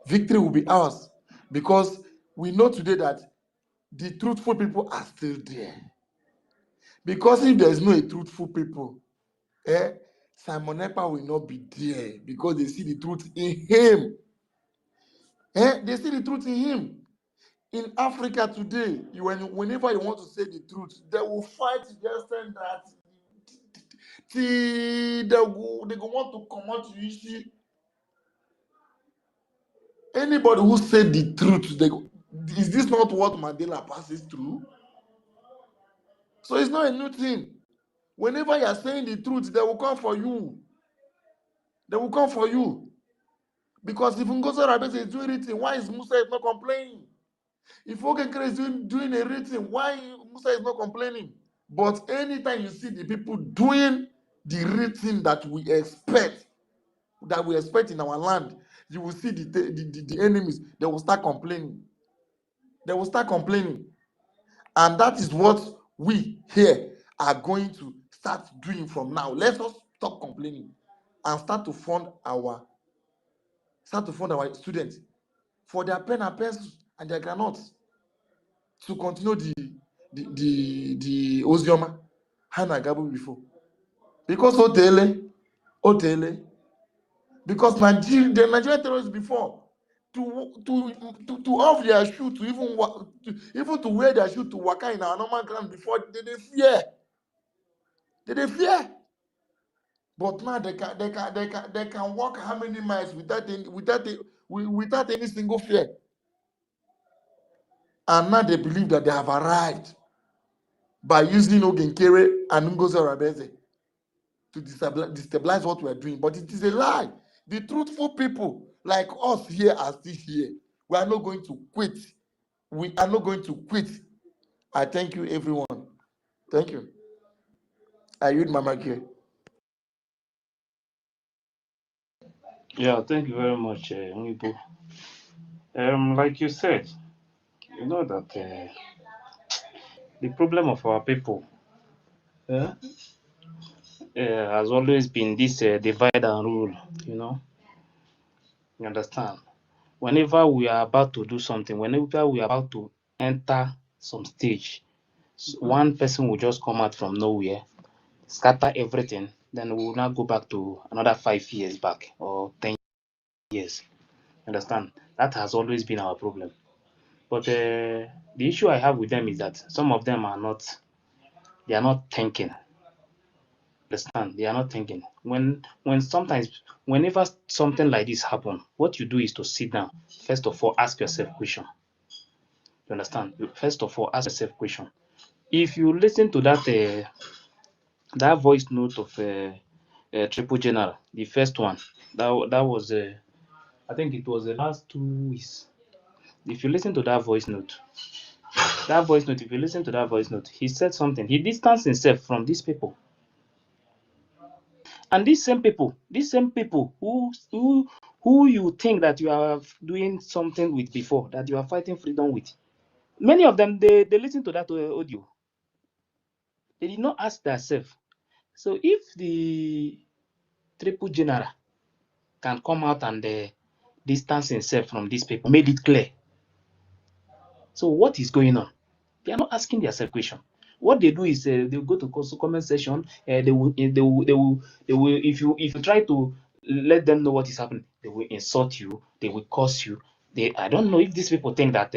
Victory will be ours, because we know today that the truthful people are still there. Because if there is no truthful people, Simon Ekpa will not be there, because they see the truth in him. They see the truth in him. In Africa today, whenever you want to say the truth, they will fight just that. They go want to come out to issue. Anybody who said the truth, is this not what Mandela passes through? So it's not a new thing. Whenever you are saying the truth, they will come for you. They will come for you. Because if Ngozo Rabese is doing written, why is Musa not complaining? If Ogenkere is doing a written, why Musa is not complaining? But anytime you see the people doing the written that we expect in our land, you will see the enemies, they will start complaining. They will start complaining. And that is what we here are going to start doing from now. Let us stop complaining and start to fund our students for their pen and pencils and their granotes to continue the Ozioma Hana Gabu before. Because Otele, because the Nigerian terrorists before, to off their shoe, to even to wear their shoe to waka in our normal ground before, they fear. They fear. But now they can walk how many miles without any single fear. And now they believe that they have arrived by using Ogenkere and Ngozi Rabeze to destabilize what we are doing. But it is a lie. The truthful people like us here are still here. We are not going to quit. We are not going to quit. I thank you, everyone. Thank you. I read my mic here. Yeah, thank you very much, Nwibo. Like you said, you know that the problem of our people has always been this divide and rule. You understand? Whenever we are about to do something, whenever we are about to enter some stage, one person will just come out from nowhere, scatter everything, then we will now go back to another 5 years back or 10 years. Understand? That has always been our problem. But the issue I have with them is that some of them are not thinking. Understand? They are not thinking. Whenever something like this happen, what you do is to sit down. First of all, ask yourself question. You understand? First of all, ask yourself question. If you listen to that voice note of Triple General, the first one, that was I think it was the last 2 weeks. If you listen to that voice note, he said something. He distanced himself from these people. And these same people who you think that you are doing something with before, that you are fighting freedom with, many of them, they listen to that audio. They did not ask themselves. So if the Triple General can come out and distance himself from these people, made it clear. So what is going on? They are not asking themselves question. What they do is they go to comment section. They will if you try to let them know what is happening, they will insult you. They will curse you. I don't know if these people think that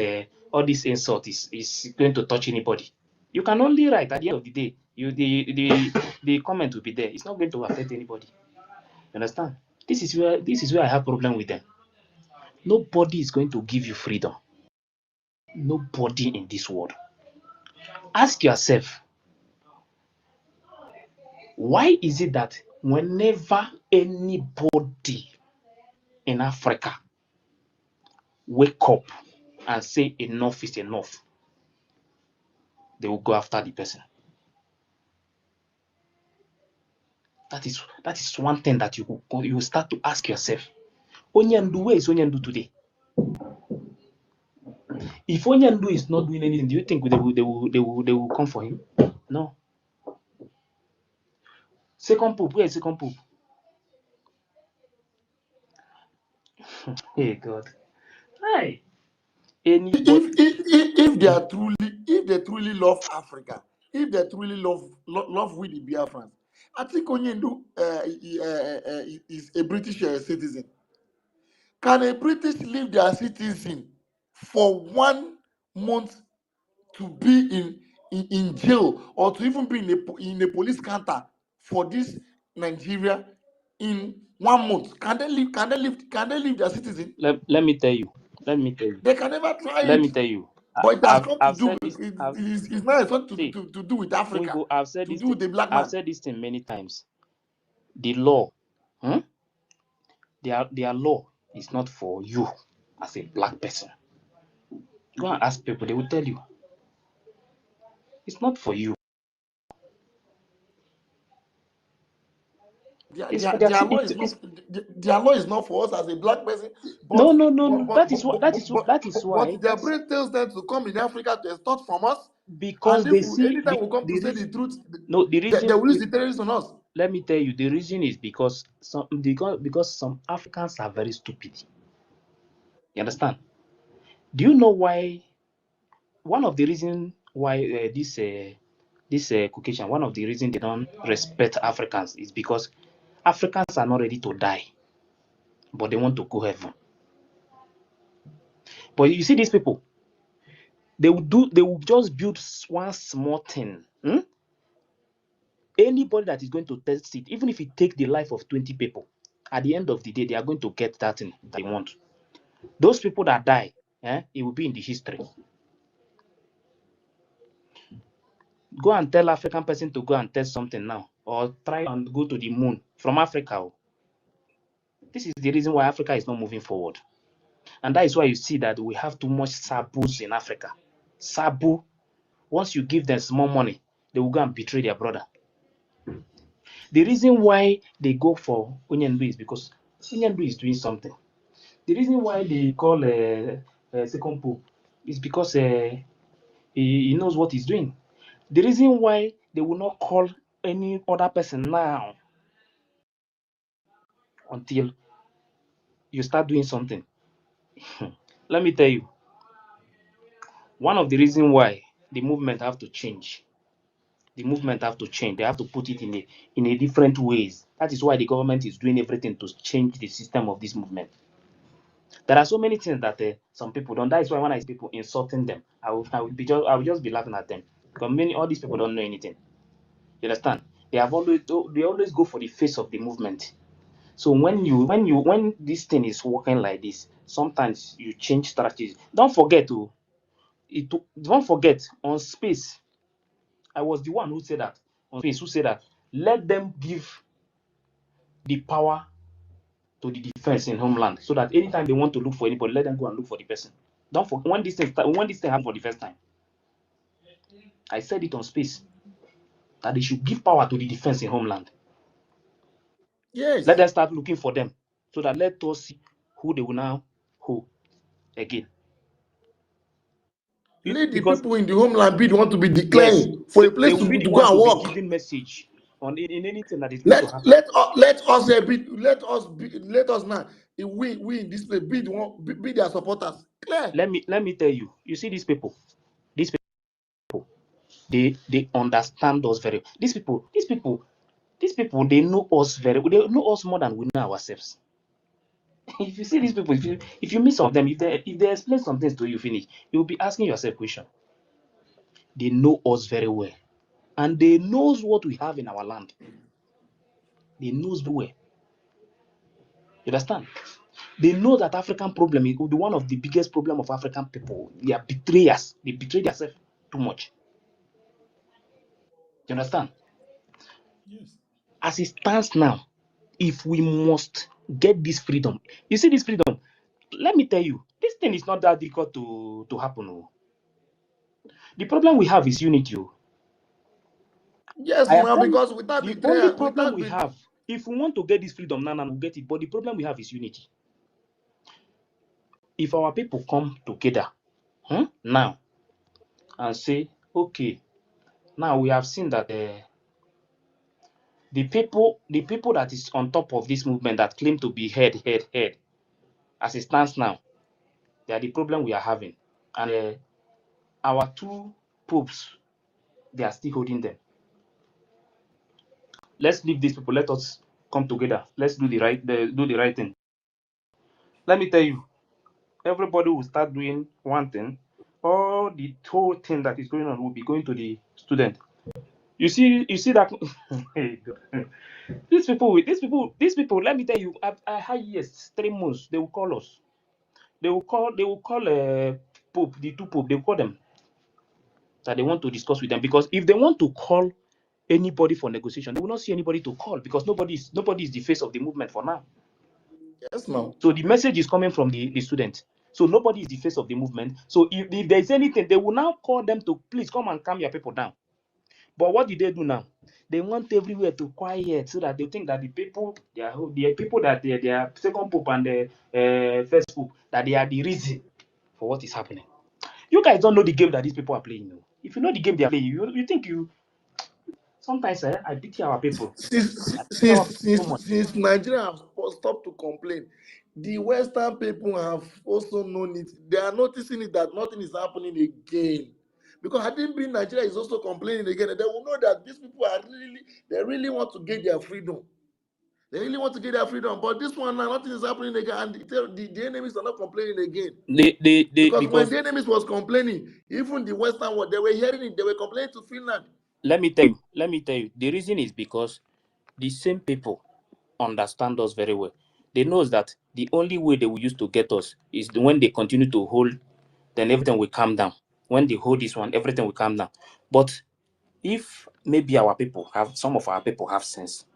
all this insult is going to touch anybody. You can only write. At the end of the day, the comment will be there. It's not going to affect anybody. You understand? This is where I have problem with them. Nobody is going to give you freedom. Nobody in this world. Ask yourself, why is it that whenever anybody in Africa wake up and say enough is enough, they will go after the person? That is one thing that you will start to ask yourself. Onyendu, where is Onyendu today? If Onyendu is not doing anything, do you think they will come for him? No. Second pope, where is second pope? Hey God. Hi. If they truly love Africa, if they truly love with the Biafrans, I think Onyendu is a British citizen. Can a British leave their citizen for 1 month to be in jail, or to even be in a police counter for this Nigeria in 1 month? Can they leave their citizen? Let me tell you. They can never try Let it. me tell you. But it has come to I've do said with this. it's not something to do with Africa, I've said to this do with the black I've man. said this thing many times. The law, their law is not for you as a black person. Go and ask people, they will tell you. It's not for you. Their law is not for us as a black person. But, No. That is why. But their brain tells them to come in Africa to extort from us. Because And they if see anytime we come to say the truth, they will use the terrorists on us. Let me tell you, the reason is because some Africans are very stupid. You understand? Do you know why? One of the reasons why this Caucasian, one of the reasons they don't respect Africans is because Africans are not ready to die, but they want to go heaven. But you see these people, they will just build one small thing. Anybody that is going to test it, even if it take the life of 20 people, at the end of the day, they are going to get that thing they want. Those people that die, it will be in the history. Go and tell African person to go and test something now, or try and go to the moon from Africa. This is the reason why Africa is not moving forward. And that is why you see that we have too much sabus in Africa. Sabu, once you give them small money, they will go and betray their brother. The reason why they go for Onyendu is because Onyendu is doing something. The reason why they call second pope is because he knows what he's doing. The reason why they will not call any other person now until you start doing something. Let me tell you, one of the reasons why the movement have to change. The movement have to change. They have to put it in a different ways. That is why the government is doing everything to change the system of this movement. There are so many things that some people don't. That is why when I see people insulting them, I will just be laughing at them, because all these people don't know anything. You understand? They always go for the face of the movement. So when this thing is working like this, sometimes you change strategies. Don't forget on space. I was the one who said that on space. Who said that? Let them give the power to the defense in homeland, so that anytime they want to look for anybody, let them go and look for the person. Don't forget when this thing happened for the first time. I said it on space that they should give power to the defense in homeland. Yes. Let them start looking for them, so that let us see who they will now hold again. Let the Because people in the homeland be the one to be yes, declaring for a place they will be to the go one and to be work. giving message on in anything that is going to happen. Let us now. If we in this place be the one be their supporters. Clear. Let me tell you. You see these people, they understand us very. These people, they know us very. They know us more than we know ourselves. If you see these people, if you meet some of them, if they explain some things to you, finish, you will be asking yourself question. They know us very well, and they knows what we have in our land. They knows very well. You understand? They know that African problem is one of the biggest problem of African people. They are betrayers. They betray themselves too much. You understand? Yes. As it stands now, if we must get this freedom, you see this freedom. Let me tell you, this thing is not that difficult to happen. Oh. The problem we have is unity. Oh. Yes, I am now telling you, because without the only betrayal, problem without we have, if we want to get this freedom, now we'll get it. But the problem we have is unity. If our people come together now and say, okay, now we have seen that the people that is on top of this movement that claim to be head, as it stands now, they are the problem we are having. And our two popes, they are still holding them. Let's leave these people. Let us come together. Let's do the right thing. Let me tell you, everybody will start doing one thing. All the whole thing that is going on will be going to the student. You see that these people. Let me tell you, I had yes 3 months. They will call us. They will call Pope, the two Pope. They will call them that they want to discuss with them, because if they want to call anybody for negotiation, they will not see anybody to call, because nobody is the face of the movement for now. yes, now. So the message is coming from the student. So nobody is the face of the movement. So if there is anything, they will now call them to please come and calm your people down. But what did they do now? They want everywhere to quiet, so that they think that the people that they are second pope and the first pope, that they are the reason for what is happening. You guys don't know the game that these people are playing. No? If you know the game they are playing, you think you. Sometimes I pity our people. Since Nigeria have stopped to complain, the Western people have also known it. They are noticing it that nothing is happening again. Because had it been Nigeria is also complaining again, they will know that these people they really want to get their freedom. They really want to get their freedom. But this one now, nothing is happening again, and the enemies are not complaining again. Because when the enemies was complaining, even the Western world, they were hearing it. They were complaining to Finland. Let me tell you. The reason is because the same people understand us very well. They know that the only way they will use to get us is when they continue to hold, then everything will calm down. When they hold this one, everything will calm down. But if maybe some of our people have sense,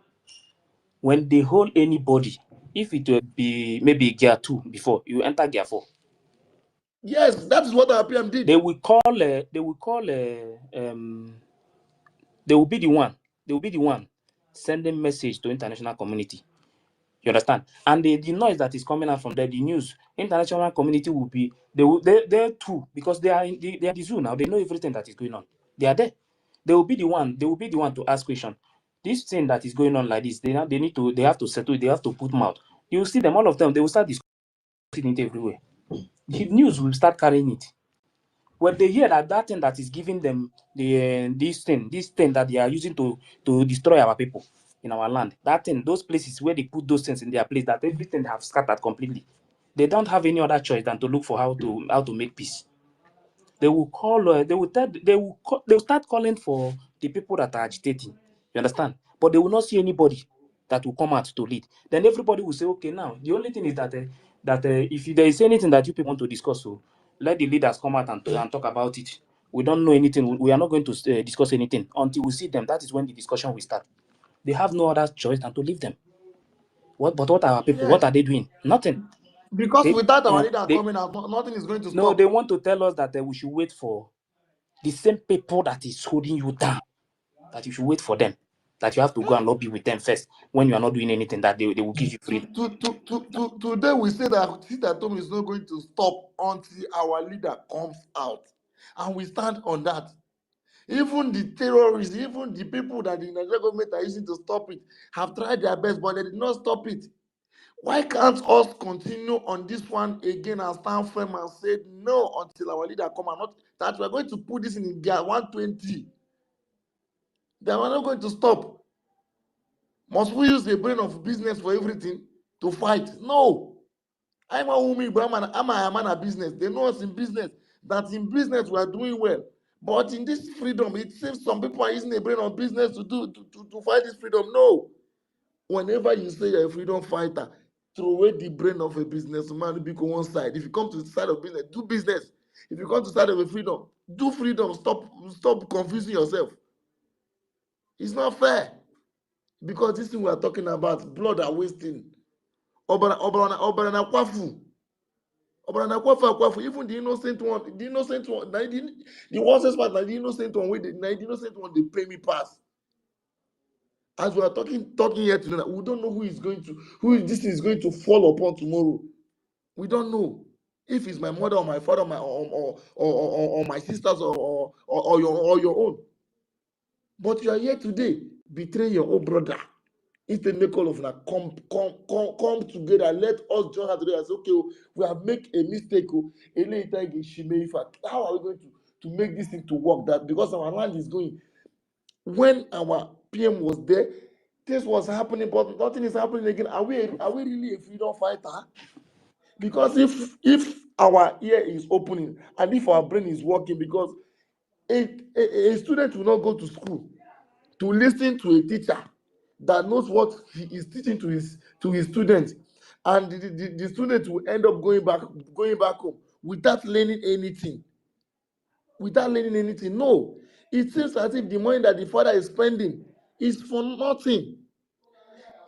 when they hold anybody, if it will be maybe gear 2 before, you enter gear 4. Yes, that is what our PM did. They will be the one sending message to international community. You understand? And the noise that is coming out from there, the news, international community will be they're too, because they are the zoo now. They know everything that is going on. They are there. They will be the one to ask question. This thing that is going on like this, they have to settle it, they have to put mouth. You will see them, all of them, they will start discussing it everywhere. The news will start carrying it. When they hear that thing that is giving them this thing that they are using to destroy our people in our land, that thing, those places where they put those things in their place, that everything have scattered completely. They don't have any other choice than to look for how to make peace. They will call. They will start calling for the people that are agitating. You understand? But they will not see anybody that will come out to lead. Then everybody will say, okay, now the only thing is that if there is anything that you people want to discuss, so let the leaders come out and talk about it. We don't know anything. We are not going to discuss anything until we see them. That is when the discussion will start. They have no other choice than to leave them. But what are our people? Yes. What are they doing? Nothing. Because without our leader They, coming out, nothing is going to no, stop. they want to tell us that we should wait for the same people that is holding you down, that you should wait for them, that you have to go and lobby with them first when you are not doing anything, that they will give you freedom. Today we say that sit at home is not going to stop until our leader comes out. And we stand on that. Even the terrorists, even the people that the Nigerian government are using to stop it, have tried their best, but they did not stop it. Why can't us continue on this one again and stand firm and say no until our leader come and not that we're going to put this in gear 120? They are not going to stop. Must we use the brain of business for everything to fight? No. I'm a woman, but I'm a man of business. They know us in business. That in business we are doing well. But in this freedom, it seems some people are using the brain of business to fight this freedom. No. Whenever you say you're a freedom fighter, throw away the brain of a businessman, be on one side. If you come to the side of business, do business. If you come to the side of a freedom, do freedom. Stop confusing yourself. It's not fair. Because this thing we are talking about, blood are wasting. Obana Kwafu. Even the innocent one, the worst part, the innocent one, they pay me pass. As we are talking here today, we don't know who this is going to fall upon tomorrow. We don't know if it's my mother or my father, or my sisters or your own. But you are here today, betray your own brother. Instead, make all of that come together. Let us join together and say, okay, we have made a mistake. How are we going to make this thing to work? That because our land is going. When our PM was there, this was happening, but nothing is happening again. Are we really a freedom fighter? Because if our ear is opening and if our brain is working, because a student will not go to school to listen to a teacher that knows what he is teaching to his students, and the student will end up going back home without learning anything. No, it seems as if the money that the father is spending is for nothing.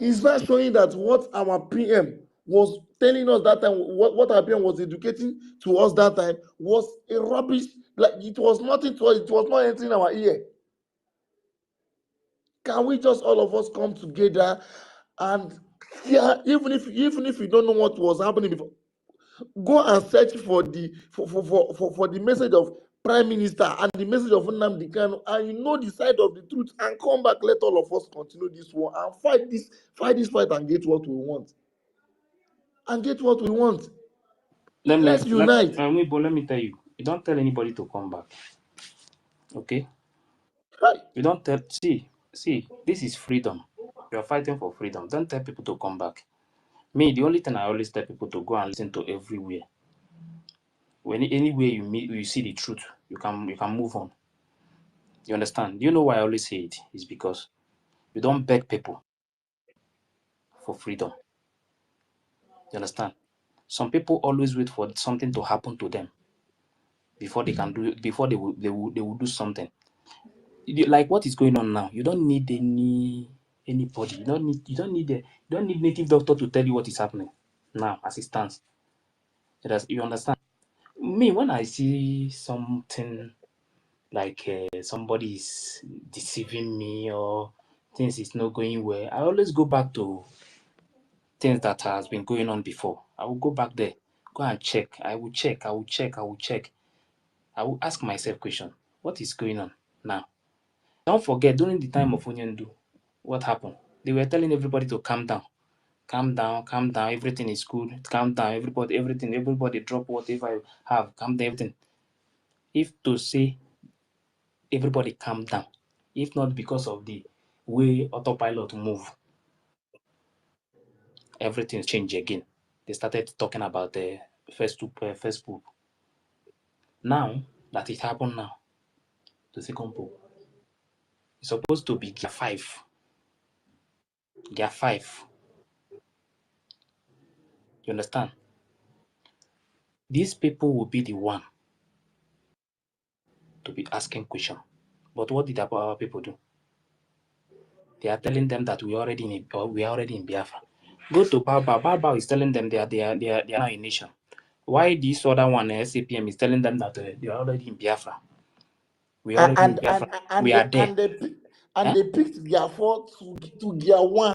It's not showing that what our PM was telling us that time, what our PM was educating to us that time was a rubbish. Like it was nothing to us. It was not entering our ear. Can we just all of us come together and even if you don't know what was happening before, go and search for the message of Prime Minister and the message of Nnamdi Kanu, and you know the side of the truth, and come back. Let all of us continue this war and fight this fight and get what we want. Let's unite. Let me tell you, you don't tell anybody to come back. Okay? You don't tell. See, this is freedom. You are fighting for freedom. Don't tell people to come back. Me, the only thing I always tell people to go and listen to everywhere. When anywhere you see the truth, you can move on. You understand? You know why I always say it? It's because you don't beg people for freedom. You understand? Some people always wait for something to happen to them before they can do before they will do something. Like what is going on now? You don't need anybody. You don't need native doctor to tell you what is happening now as it stands. You understand? Me, when I see something like somebody is deceiving me or things is not going well, I always go back to things that has been going on before. I will go back there, go and check. I will check. I will ask myself question: what is going on now? Don't forget, during the time of Onyendu, what happened? They were telling everybody to calm down. Calm down, calm down, everything is good. Calm down, everybody drop whatever you have. Calm down, everything. If to say everybody calm down, if not because of the way autopilot move, everything change again. they started talking about the first pope. Now that it happened now, the second pope, it's supposed to be gear 5. Gear 5. You understand? These people will be the one to be asking questions. But what did our people do? They are telling them that we are already in Biafra. Go to Baba. Baba is telling them they are now a nation. Why this other one, SAPM, is telling them that they are already in Biafra? We are already in Biafra. We are there. They picked gear 4 to gear 1.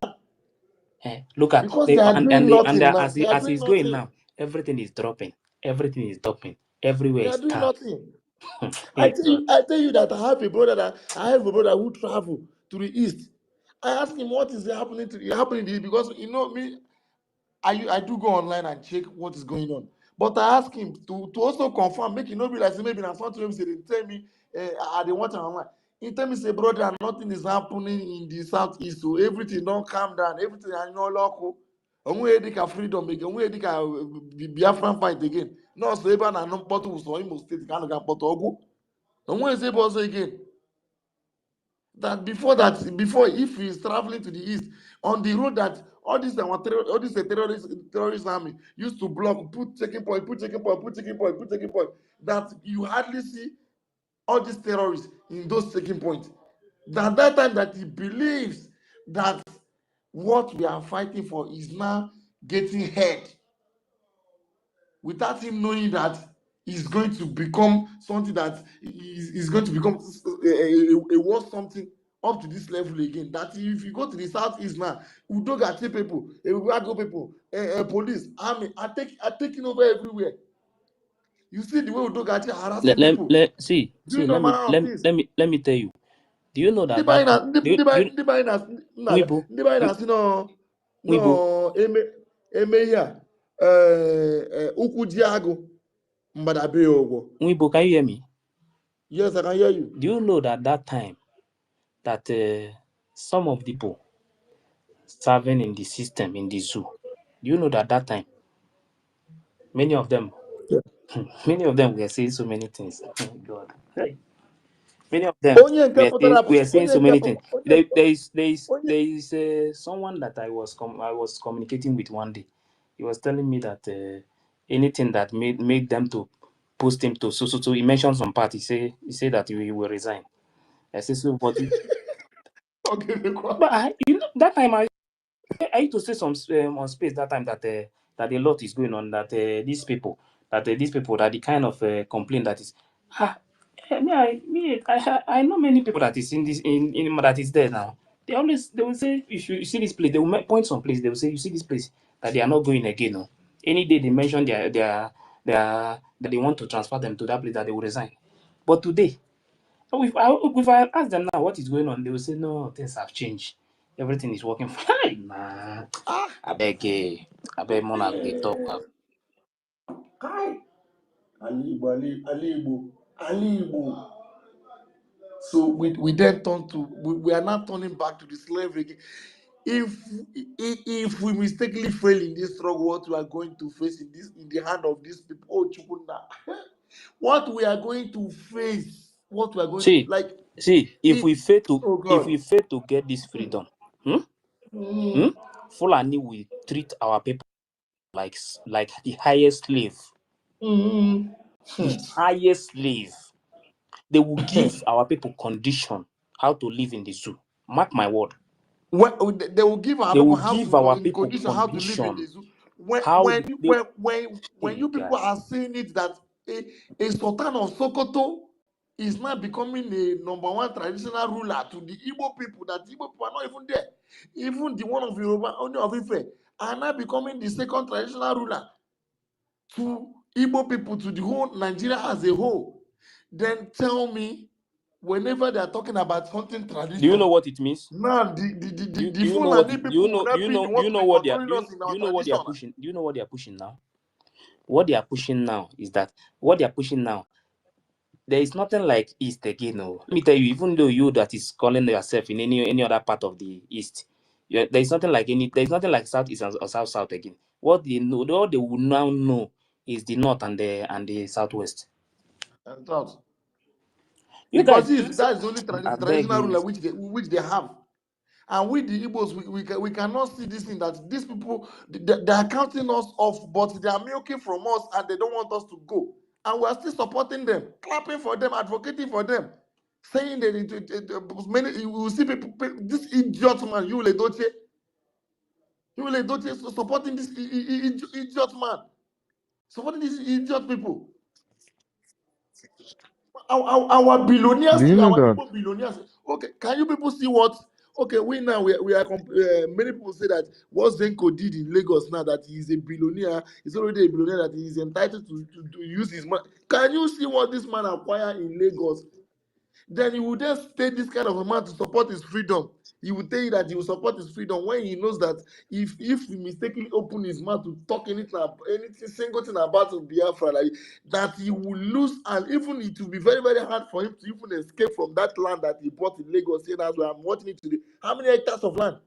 Look at because they are doing nothing now. As it's going now, everything is dropping. Everything is dropping. Everywhere They are is doing calm. nothing. I tell you that I have a brother who travel to the east. I asked him what is happening because you know me, I do go online and check what is going on. But I asked him to also confirm, make it not be like maybe that's something they tell me I didn't watch online. He tell me say, brother, nothing is happening in the southeast, so everything don't calm down, everything I know local. Freedom again, Biafran fight again. No, so even an important so Imo State can get Potogo. And when is it also again? That before if he's traveling to the east on the road that all this terrorist army used to block, put checking point, that you hardly see all these terrorists in those checking points. That time that he believes that what we are fighting for is now getting head, without him knowing that he's going to become something that is going to become a worse something up to this level again. That if you go to the southeast now, Udogati people, Ewago people, police, army are taking over everywhere. You see the way Udogati are harassing people. Let me tell you. Do you know that Wibo, can you hear me? Yes, I can hear you. Do you know that time that some of the people serving in the system in the zoo, do you know that time many of them were saying so many things. Oh God. Hey. Many of them were saying so many things. There is someone that I was communicating with one day. He was telling me that anything that made them to post him to so he mentioned some part. He said that he will resign. I said so, but that time I used to say some on space that time that a lot is going on, that these people that the kind of complaint that is I know many people that is in this in that is there now. They will say, if you see this place, they will point some place. They will say, you see this place that they are not going again. No, any day they mention that they want to transfer them to that place, that they will resign. But today, if I ask them now what is going on, they will say, no, things have changed. Everything is working fine, man. I beg Mona they talk. Ali Igbo. So we then turn to we are not turning back to the slavery again. If we mistakenly fail in this struggle, what we are going to face in the hand of these people, oh Chukunda, what we are going to face, what we are going to like. If we fail to get this freedom, Fulani will treat our people like the highest slave. The highest slave. They will give our people condition how to live in the zoo. Mark my word. They will give our people condition how to live in the zoo. When you people are saying it that a Sultan of Sokoto is now becoming a number one traditional ruler to the Igbo people, that Igbo people are not even there. Even the one of Yoruba, only of Ife, are now becoming the second traditional ruler to Igbo people, to the whole Nigeria as a whole. Then tell me, whenever they are talking about something traditional, do you know what it means? Now the Fulani people will not be the ones to be controlling us in our tradition. What they are pushing? Do you know what they are pushing now? What they are pushing now is that there is nothing like East again. No. Let me tell you, even though you that is calling yourself in any other part of the East, Yeah, there's nothing like southeast or south again. What they know, what they will now know is the north and the southwest. And south. You guys, Because that's the only I beg traditional you. ruler which they have. And we the Igbos, we cannot see this thing that these people they are counting us off, but they are milking from us and they don't want us to go. And we are still supporting them, clapping for them, advocating for them, saying that many you will see people, this idiot man, Yule Doche supporting this idiot man, supporting these idiot people. Our billionaires, Do you know our that? Igbo billionaires. Okay, can you people see what? Okay, we are. Many people say that what Zenko did in Lagos now that he is a billionaire, he's already a billionaire, that he is entitled to use his money. Can you see what this man acquired in Lagos? Then he would just take this kind of a man to support his freedom. He will tell you that he will support his freedom when he knows that if he mistakenly open his mouth to talk anything single thing about Biafra, like that, he will lose, and even it will be very, very hard for him to even escape from that land that he bought in Lagos. Saying, as I'm watching it today, how many hectares of land?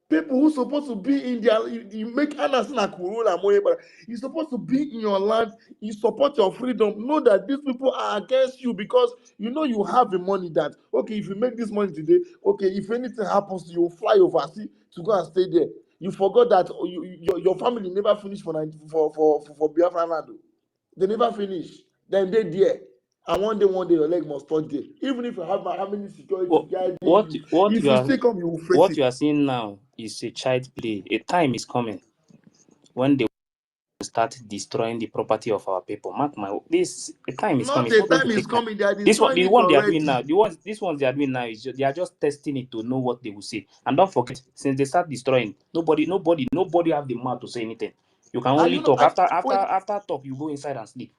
People who supposed to be in their, you make Anderson Akurula Moye, but you're supposed to be in your land, you support your freedom. Know that these people are against you because you know you have the money that, okay, if you make this money today, okay, if anything happens, you fly overseas to go and stay there. You forgot that your family never finished for Biafra land. They never finish. Then they there. And one day your leg must touch there. Even if you have how many security guarding you, What if you you are still come, you will face what it. you are seeing now is a child play. A time is coming when they will start destroying the property of our people. Mark my this a time is coming. Not It's a not going time to is take time. coming. They are The destroying it one they are doing now, already. these ones they are doing now is they are just testing it to know what they will say. And don't forget, since they start destroying, nobody have the mouth to say anything. You can Are only you not? talk Wait. after talk. You go inside and sleep.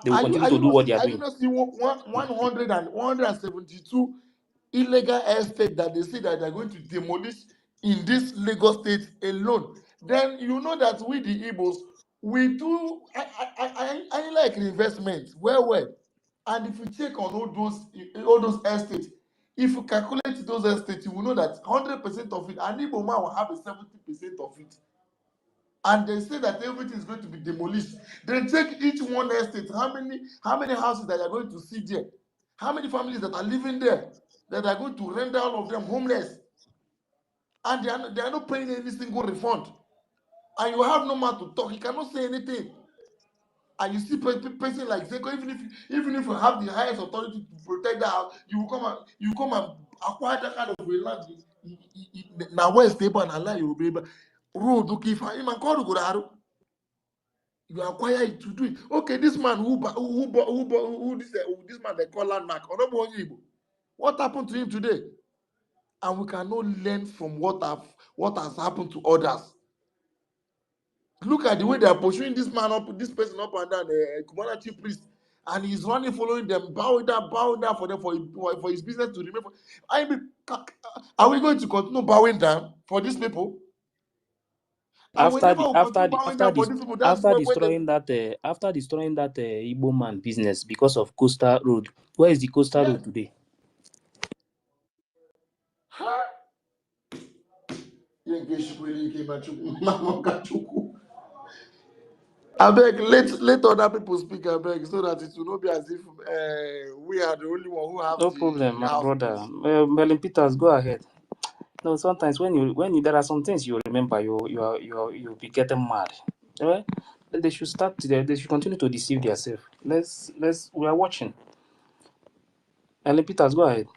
They will Are you continue are to you do not what see, they are are you doing. not see 172 illegal estate that they say that they're going to demolish in this Lagos state alone? Then you know that we the Igbos, we do I like investment well. And if you check on all those estates, if you calculate those estates, you will know that 100% of it, an Igbo man will have a 70% of it. And they say that everything is going to be demolished. They take each one estate, how many houses that are going to see there, how many families that are living there, that are going to render all of them homeless, and they are not paying any single refund. And you have no man to talk, he cannot say anything. And you see person like Zeko, even if you have the highest authority to protect that house, you come and acquire that kind of a land. Now where stable and allow you be road to keep him and call go. You acquire it to do it. Okay, this man this man they call landmark. What happened to him today? And we cannot learn from what has happened to others. Look at the way they are pursuing this person up and down, the Kumana chief priest, and he's running, following them, bowing down for them for his business to remain. Are we going to continue bowing down for these people? And whenever we continue bowing down for these people, that's after where they. destroying that Igbo man business because of coastal road. Where is the coastal Yeah. road today? Huh? I beg, let other people speak, I beg, so that it will not be as if we are the only one who have No problem, the my house, brother. please. Merlin Peters, go ahead. No, sometimes when you there are some things you remember, you'll be getting mad. Eh? They should they should continue to deceive themselves. We are watching. Merlin Peters, go ahead.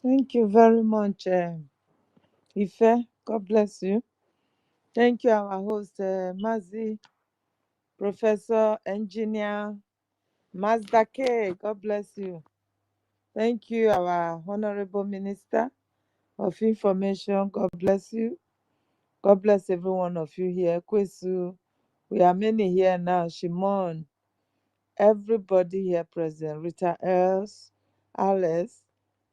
Thank you very much, Ife. God bless you. Thank you, our host, Mazi, Professor, Engineer, Mazda K. God bless you. Thank you, our Honorable Minister of Information. God bless you. God bless every one of you here. Kwesu, we are many here now. Shimon, everybody here present. Rita Els, Alice,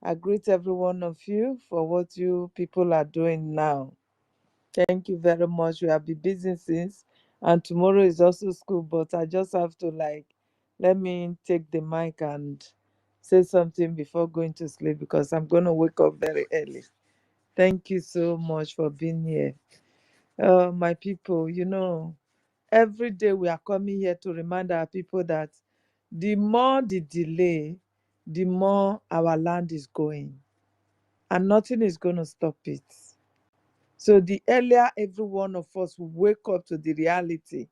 I greet every one of you for what you people are doing now. Thank you very much. We have been busy since, and tomorrow is also school, but I just have to let me take the mic and say something before going to sleep because I'm going to wake up very early. Thank you so much for being here. My people, every day we are coming here to remind our people that the more the delay, the more our land is going, and nothing is going to stop it. So the earlier every one of us will wake up to the reality,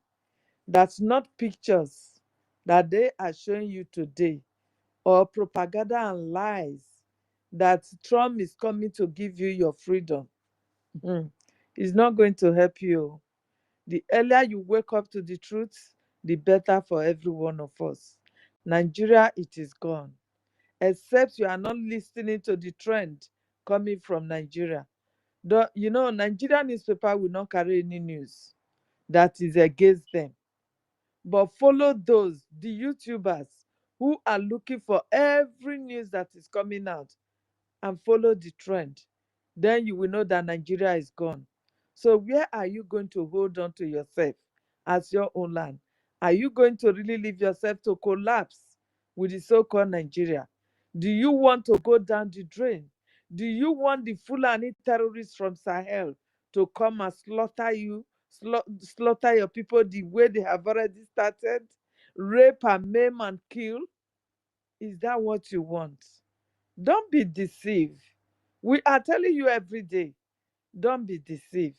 that's not pictures that they are showing you today or propaganda and lies that Trump is coming to give you your freedom. It's not going to help you. The earlier you wake up to the truth, the better for every one of us. Nigeria, it is gone. Except you are not listening to the trend coming from Nigeria. Nigerian newspaper will not carry any news that is against them. But follow those, the YouTubers, who are looking for every news that is coming out, and follow the trend. Then you will know that Nigeria is gone. So where are you going to hold on to yourself as your own land? Are you going to really leave yourself to collapse with the so-called Nigeria? Do you want to go down the drain? Do you want the Fulani terrorists from Sahel to come and slaughter you, slaughter your people the way they have already started? Rape and maim and kill? Is that what you want? Don't be deceived. We are telling you every day, don't be deceived.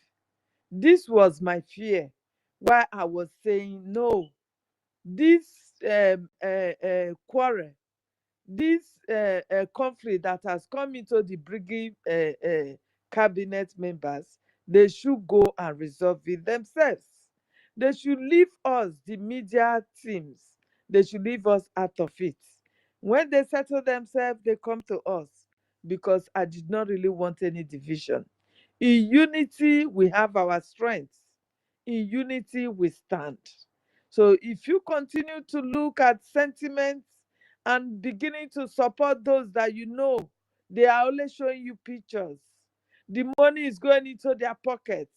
This was my fear why I was saying no. This quarrel, this conflict that has come into the Brgie cabinet members, they should go and resolve it themselves. They should leave us, the media teams, they should leave us out of it. When they settle themselves, they come to us because I did not really want any division. In unity, we have our strengths. In unity, we stand. So if you continue to look at sentiments and beginning to support those that you know they are only showing you pictures, the money is going into their pockets.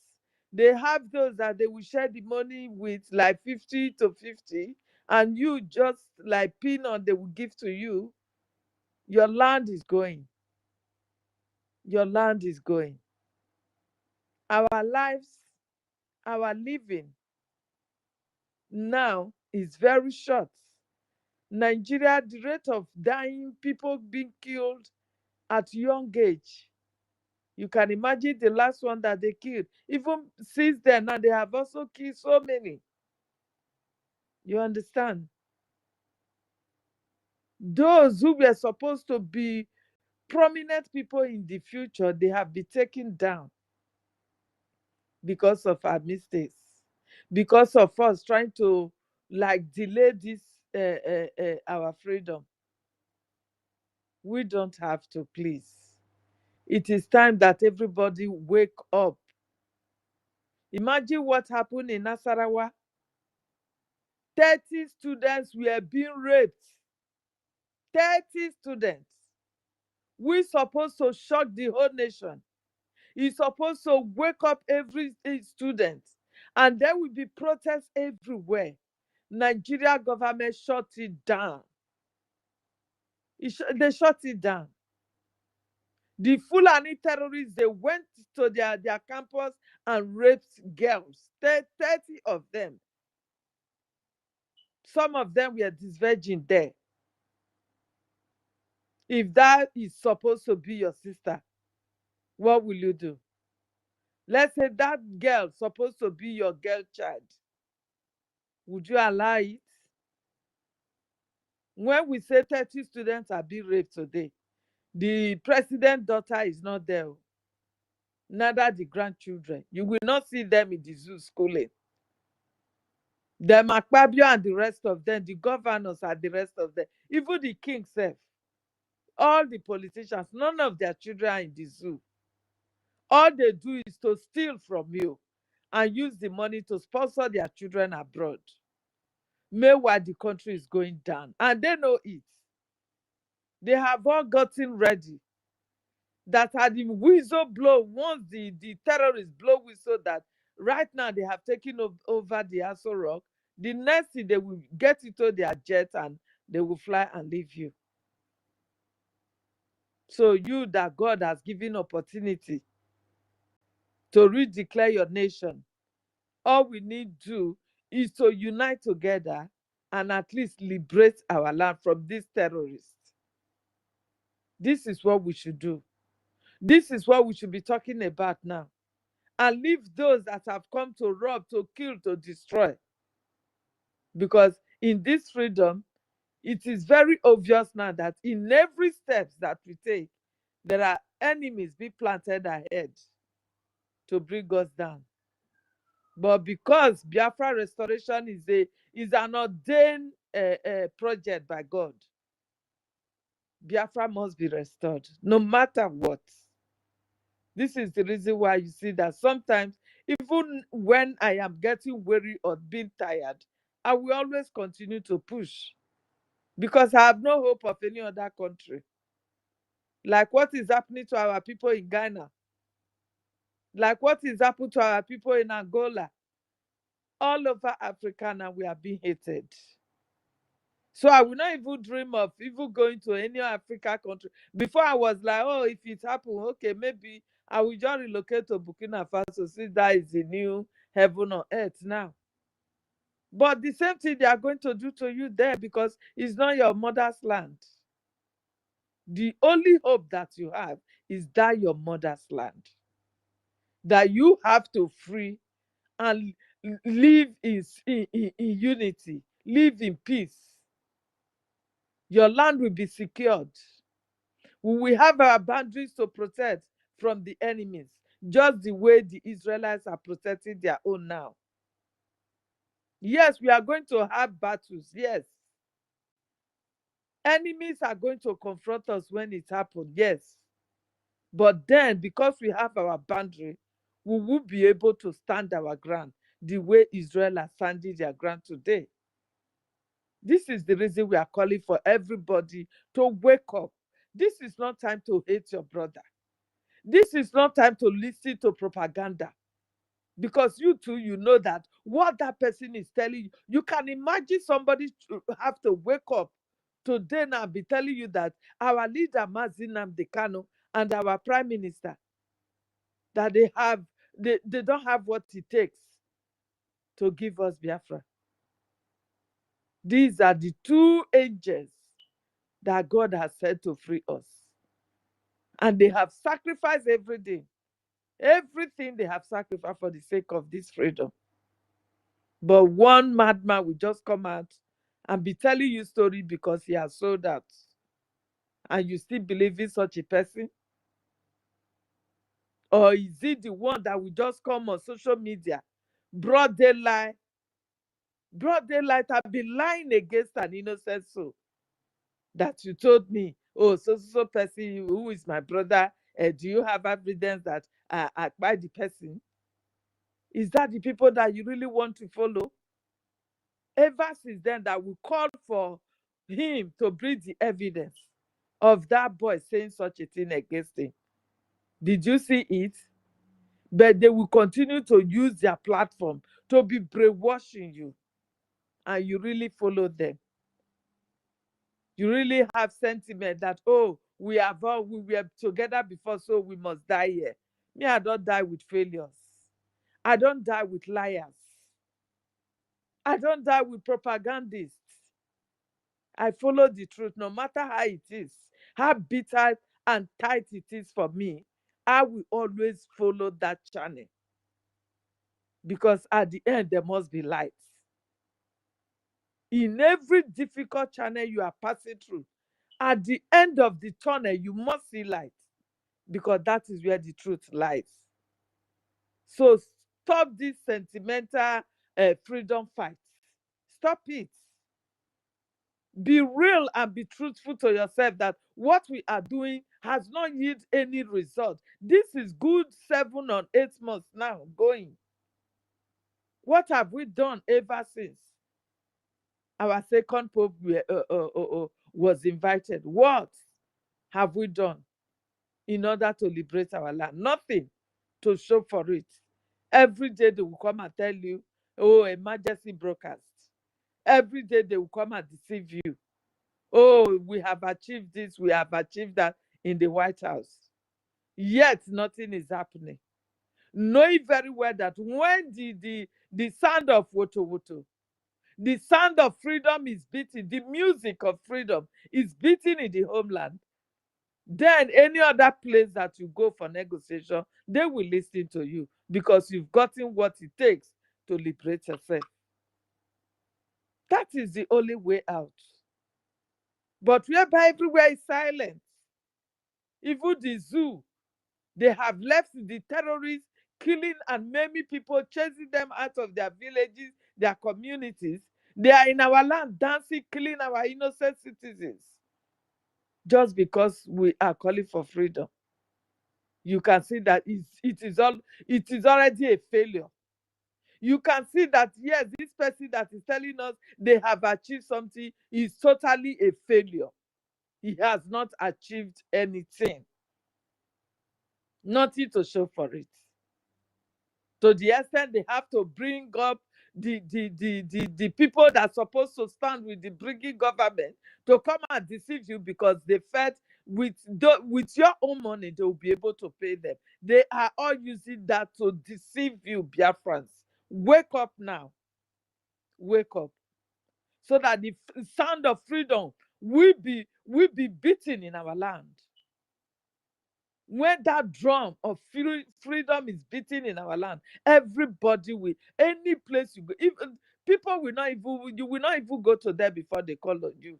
They have those that they will share the money with, like 50 to 50, and you just like peanut they will give to you. Your land is going. Your land is going. Our lives, our living now is very short. Nigeria, the rate of dying, people being killed at young age. You can imagine the last one that they killed. Even since then, now they have also killed so many. You understand? Those who were supposed to be prominent people in the future, they have been taken down because of our mistakes, because of us trying to like delay this our freedom. We don't have to, please. It is time that everybody wake up. Imagine what happened in Nasarawa. 30 students were being raped. 30 students. We're supposed to shock the whole nation. It's supposed to wake up every student. And there will be protests everywhere. Nigeria government shut it down. They shut it down. The Fulani terrorists, they went to their campus and raped girls. 30 of them. Some of them were disvirgin there. If that is supposed to be your sister, what will you do? Let's say that girl supposed to be your girl child. Would you allow it? When we say 30 students are being raped today, the president's daughter is not there. Neither the grandchildren. You will not see them in the zoo schooling. The Makpabio and the rest of them, the governors and the rest of them, even the king self, all the politicians, none of their children are in the zoo. All they do is to steal from you and use the money to sponsor their children abroad. Meanwhile, the country is going down. And they know it. They have all gotten ready. That had the whistle blow, once the terrorists blow whistle that right now they have taken over the Aso Rock, the next thing they will get into their jet and they will fly and leave you. So you that God has given opportunity to redeclare your nation, all we need to do is to unite together and at least liberate our land from these terrorists. This is what we should do. This is what we should be talking about now. And leave those that have come to rob, to kill, to destroy. Because in this freedom, it is very obvious now that in every step that we take, there are enemies being planted ahead to bring us down. But because Biafra restoration is an ordained project by God, Biafra must be restored, no matter what. This is the reason why you see that sometimes, even when I am getting weary or being tired, I will always continue to push because I have no hope of any other country. Like what is happening to our people in Ghana, like what is happening to our people in Angola, all over Africa now we are being hated. So I will not even dream of even going to any Africa country. Before I was like, oh, if it happens, okay, maybe I will just relocate to Burkina Faso since that is the new heaven on earth now. But the same thing they are going to do to you there because it's not your mother's land. The only hope that you have is that your mother's land. That you have to free and live in unity, live in peace. Your land will be secured. We will have our boundaries to protect from the enemies, just the way the Israelites are protecting their own now. Yes, we are going to have battles. Yes. Enemies are going to confront us when it happens. Yes. But then, because we have our boundary, we will be able to stand our ground the way Israel are standing their ground today. This is the reason we are calling for everybody to wake up. This is not time to hate your brother. This is not time to listen to propaganda. Because you too, you know that what that person is telling you, you can imagine somebody to have to wake up today now be telling you that our leader, Mazi Nnamdi Kanu, and our prime minister, that they don't have what it takes to give us Biafra. These are the two angels that God has sent to free us. And they have sacrificed everything. Everything they have sacrificed for the sake of this freedom. But one madman will just come out and be telling you story because he has sold out. And you still believe in such a person? Or is it the one that will just come on social media, broad daylight, I've been lying against an innocent soul that you told me, oh, so person who is my brother, do you have evidence that I buy the person? Is that the people that you really want to follow? Ever since then that we called for him to bring the evidence of that boy saying such a thing against him. Did you see it? But they will continue to use their platform to be brainwashing you. And you really follow them. You really have sentiment that, oh, we were together before, so we must die here. Me, I don't die with failures. I don't die with liars. I don't die with propagandists. I follow the truth, no matter how it is, how bitter and tight it is for me. I will always follow that channel. Because at the end, there must be light. In every difficult channel you are passing through, at the end of the tunnel, you must see light. Because that is where the truth lies. So stop this sentimental freedom fight. Stop it. Be real and be truthful to yourself that what we are doing has not yielded any result. This is good 7 or 8 months now going. What have we done ever since our second pope was invited? What have we done in order to liberate our land? Nothing to show for it. Every day they will come and tell you, oh, emergency broadcast. Every day they will come and deceive you. Oh, we have achieved this, we have achieved that. in the White House. Yet nothing is happening. Knowing very well that when the sound of woto woto, the sound of freedom is beating, the music of freedom is beating in the homeland, then any other place that you go for negotiation, they will listen to you because you've gotten what it takes to liberate yourself. That is the only way out. But whereby everywhere is silent, even the zoo, they have left the terrorists killing and maiming people, chasing them out of their villages, their communities. They are in our land dancing, killing our innocent citizens. Just because we are calling for freedom. You can see that it is already a failure. You can see that, yes, this person that is telling us they have achieved something is totally a failure. He has not achieved anything. Nothing to show for it. To the extent they have to bring up the people that are supposed to stand with the Brgie government to come and deceive you because they felt with your own money they will be able to pay them. They are all using that to deceive you, Biafrans. Wake up now. Wake up. So that the sound of freedom will be beaten in our land. When that drum of freedom is beating in our land, everybody will, any place you go, even people will not even, you will not even go to them before they call on you.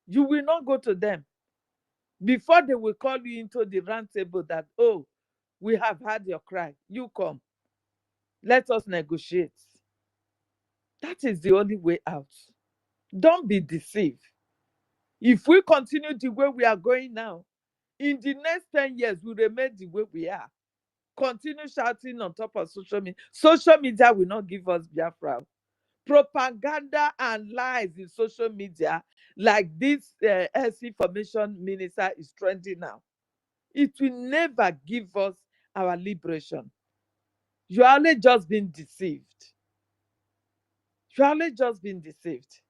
You will not go to them before they will call you into the round table that, oh, we have heard your cry. You come. Let us negotiate. That is the only way out. Don't be deceived. If we continue the way we are going now, in the next 10 years, we remain the way we are. Continue shouting on top of social media. Social media will not give us Biafra. Propaganda and lies in social media, like this health information minister is trending now. It will never give us our liberation. You are only just being deceived. You are only just being deceived.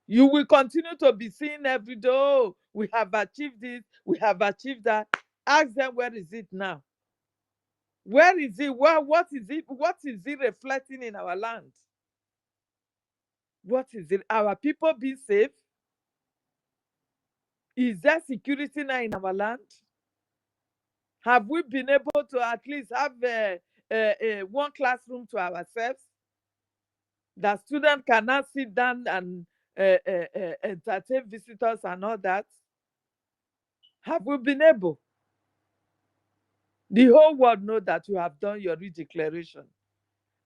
You will continue to be seen every day. Oh, we have achieved this, we have achieved that. Ask them, where is it now? Where is it? What is it? What is it reflecting in our land? What is it? Our people being safe? Is there security now in our land? Have we been able to at least have one classroom to ourselves? That students can now sit down and entertain visitors and all that? Have we been able? The whole world knows that you have done your redeclaration.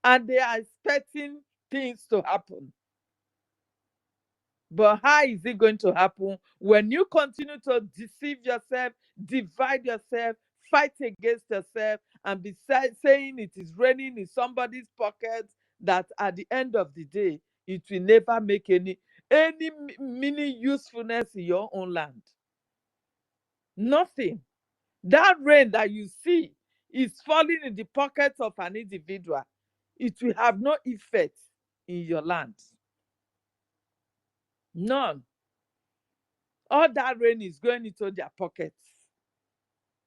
And they are expecting things to happen. But how is it going to happen when you continue to deceive yourself, divide yourself, fight against yourself, and be saying it is raining in somebody's pocket, that at the end of the day, it will never make any mini usefulness in your own land? Nothing. That rain that you see is falling in the pockets of an individual. It will have no effect in your land. None. All that rain is going into their pockets.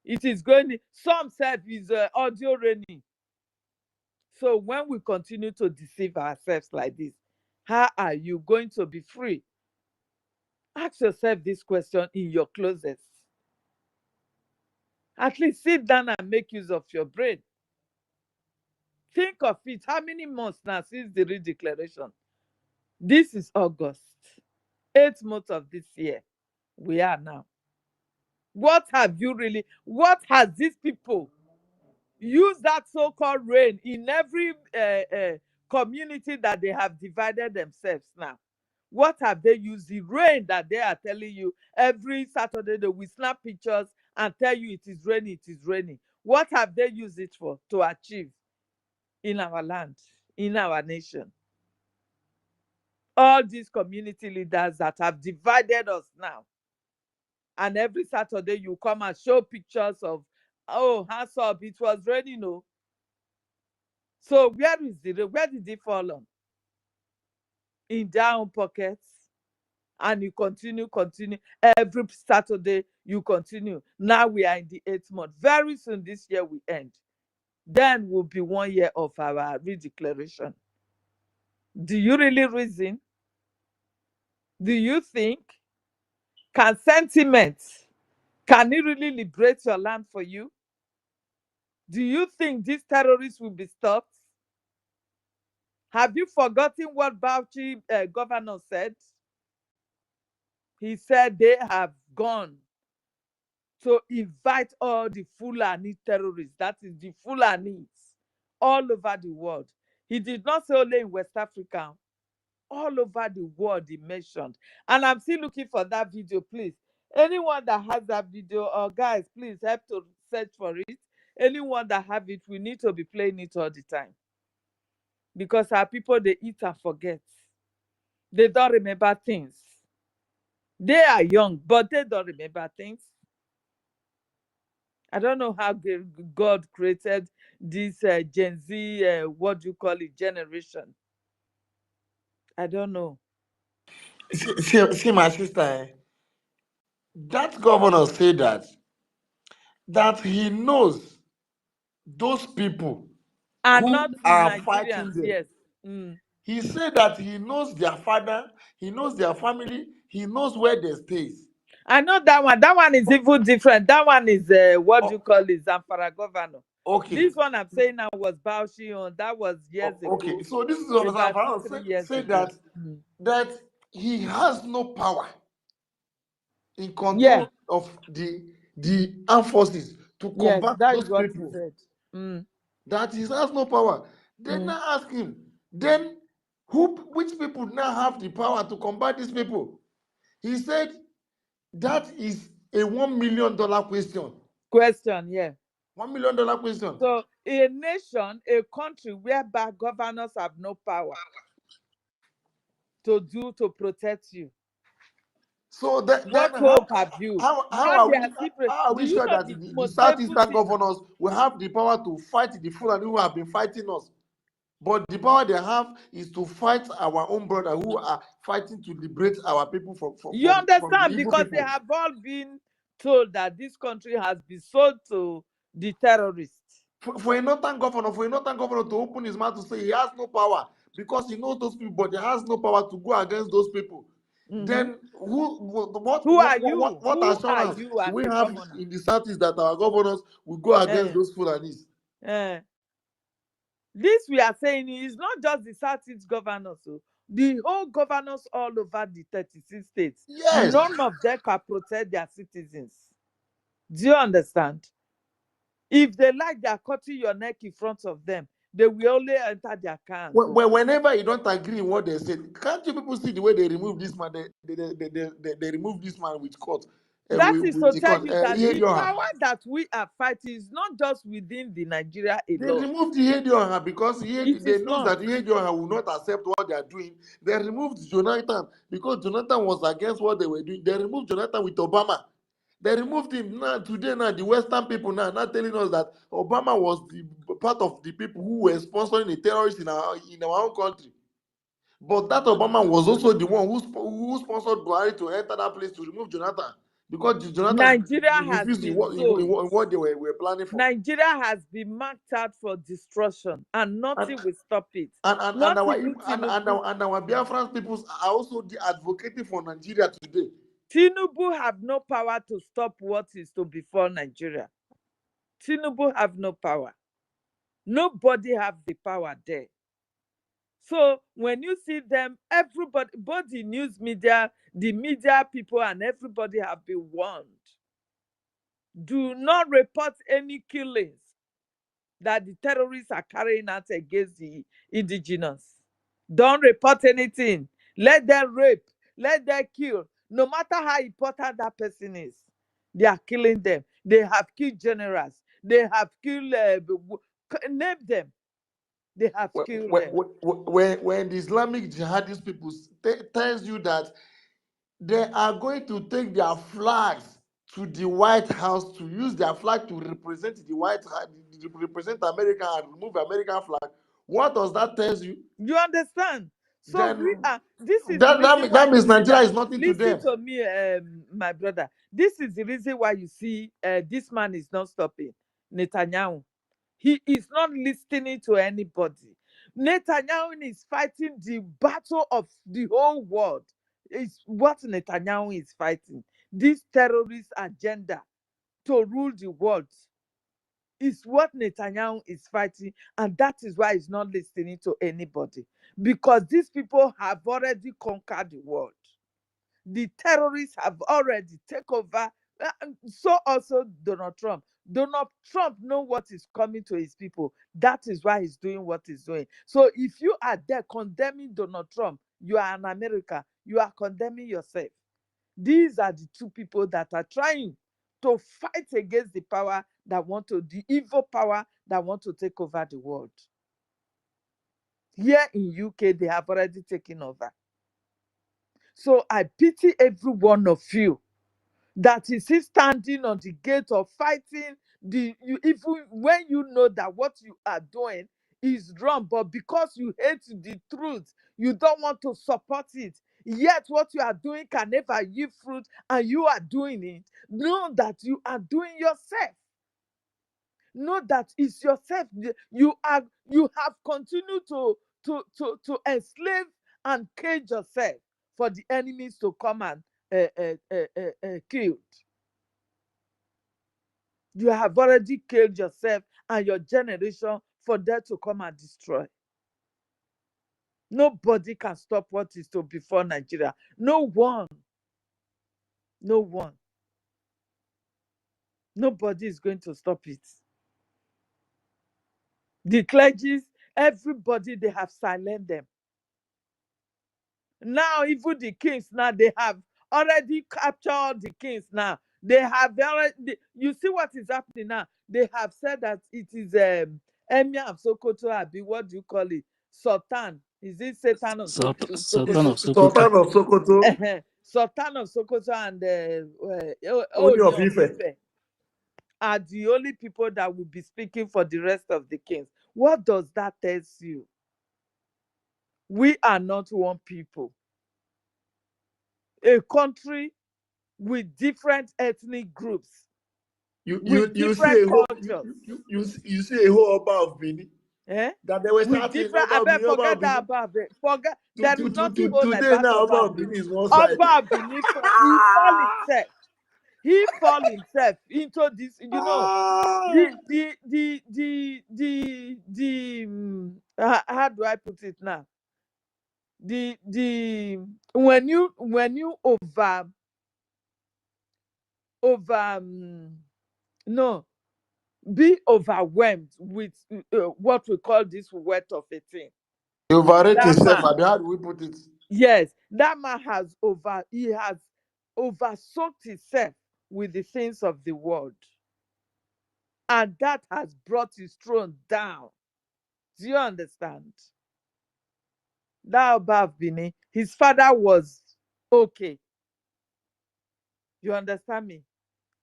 It is going, some said is audio raining. So when we continue to deceive ourselves like this, how are you going to be free? Ask yourself this question in your closet. At least sit down and make use of your brain. Think of it. How many months now since the redeclaration? This is August. 8th month of this year. We are now. What have you really, what has these people used that so-called rain in every community that they have divided themselves now? What have they used the rain that they are telling you every Saturday they will snap pictures and tell you it is raining, it is raining? What have they used it for to achieve in our land, in our nation? All these community leaders that have divided us now. And every Saturday you come and show pictures of, oh, hands up, it was raining, no. So where is the rain? Where did it fall on? In their own pockets. and you continue. Every Saturday, you continue. Now we are in the 8th month. Very soon this year will end. Then will be 1 year of our redeclaration. Do you really reason? Do you think? Can it really liberate your land for you? Do you think these terrorists will be stopped? Have you forgotten what Bauchi governor said? He said they have gone to invite all the Fulani terrorists, that is the Fulanis, all over the world. He did not say only in West Africa, all over the world he mentioned. And I'm still looking for that video, please. Anyone that has that video, or guys, please help to search for it. Anyone that have it, we need to be playing it all the time. Because our people, they eat and forget. They don't remember things. They are young, but they don't remember things. I don't know how God created this Gen Z, what do you call it, generation. I don't know. See my sister, that governor said that he knows those people Are who not the are fighting Nigerians, them. yes. Mm. He said that he knows their father, he knows their family, he knows where they stay. I know that one. That one is even different. That one is what do you call it, Zamfara governor. Okay. This one I'm saying now was Bauchi on. That was years Okay. ago. So this is what About I'm 3 years say ago. that he has no power in Yeah. control of the armed forces to Yes, combat that is those what he people. said. Mm. That he has no power. Then now ask him, then which people now have the power to combat these people? He said that is a $1 million question. Question, yeah. $1 million question. So a nation, a country whereby governors have no power to protect you. So that, What then hope have you? how Now are they we are secret. how are Do we you sure know that the the most painful southeastern thing? governors will have the power to fight the Fulani who have been fighting us? But the power they have is to fight our own brother who are fighting to liberate our people from You the understand? evil Because they people. have all been told that this country has been sold to the terrorists. For a northern governor to open his mouth to say he has no power because he knows those people, but he has no power to go against those people. Then Who are you? what Who are assurance you do as we a have governor? in the southeast that our governors will go against those Fulanis? This we are saying is not just the Southeast governors, so the whole governors all over the 36 states. Yes. None of them can protect their citizens. Do you understand? If they like, they are cutting your neck in front of them. They will only enter their car and go. Whenever you don't agree in what they said, can't you people see the way they remove this man? They remove this man with court. That is to tell you that the Ihedioha. power that we are fighting is not just within the Nigeria They alone. removed Ihedioha because they is know not. that Ihedioha will not accept what they are doing. They removed Jonathan because Jonathan was against what they were doing. They removed Jonathan with Obama. They removed him now. Today, now the Western people now telling us that Obama was the part of the people who were sponsoring the terrorists in our own country. But that Obama was also the one who sponsored Buhari to enter that place to remove Jonathan because Jonathan Nigeria has refused in been sold. what they were planning for. Nigeria has been marked out for destruction, and nothing will stop it. And our Tinubu Biafran peoples are also advocating for Nigeria today. Tinubu have no power to stop what is to befall Nigeria. Tinubu have no power. Nobody have the power there. So when you see them, everybody, both the news media, the media people, and everybody have been warned. Do not report any killings that the terrorists are carrying out against the indigenous. Don't report anything. Let them rape. Let them kill. No matter how important that person is, they are killing them. They have killed generals. They have killed, name them. They have killed them. When the Islamic jihadist people tells you that they are going to take their flags to the White House to use their flag to represent the White House, represent America and remove American flag, what does that tell you? You understand? So Then we are. This is the reason why that means you see Nigeria that. is nothing to Listen them. to me, my brother. This is the reason why you see this man is not stopping. Netanyahu. He is not listening to anybody. Netanyahu is fighting the battle of the whole world. It's what Netanyahu is fighting. This terrorist agenda to rule the world is what Netanyahu is fighting, and that is why he's not listening to anybody. Because these people have already conquered the world. The terrorists have already taken over. So also Donald Trump. Donald Trump knows what is coming to his people. That is why he's doing what he's doing. So if you are there condemning Donald Trump, you are an American. You are condemning yourself. These are the two people that are trying to fight against the power that want to, the evil power that want to take over the world. Here in UK, they have already taken over. So I pity every one of you that is still standing on the gate of fighting even when you know that what you are doing is wrong, but because you hate the truth, you don't want to support it. Yet what you are doing can never yield fruit, and you are doing it. Know that you are doing yourself. Know that it's yourself. You have continued to enslave and cage yourself for the enemies to come and kill. You have already killed yourself and your generation for them to come and destroy. Nobody can stop what is to before Nigeria. No one. No one. Nobody is going to stop it. The clergies, everybody, they have silenced them. Now, even the kings, now they have already captured the kings now. They have already, you see what is happening now? They have said that it is Emir of Sokoto, Abi, what do you call it? Sultan. Is it Satan of Sultan Sokoto? of Sokoto. Sultan of Sokoto, Sultan of Sokoto and Oni Oni of of Ife. Ife are the only people that will be speaking for the rest of the kings. What does that tell you? We are not one people. A country with different ethnic groups, with You see different a whole cultures, you see a whole Oba of Benin eh? that they were With starting different, I bet Oba forget of that Benin. about it. Forget, there is nothing hold Today about now Oba Oba of of Benin Benin. is one side. Oba of Benin, he fall himself. He fall himself into this, you know. How do I put it now? When you no, be overwhelmed with what we call this weight of a thing. He overrate That himself, man, and how do we put it? yes, that man has oversoaked himself with the things of the world, and that has brought his throne down. Do you understand? That above Bini, his father was okay. You understand me?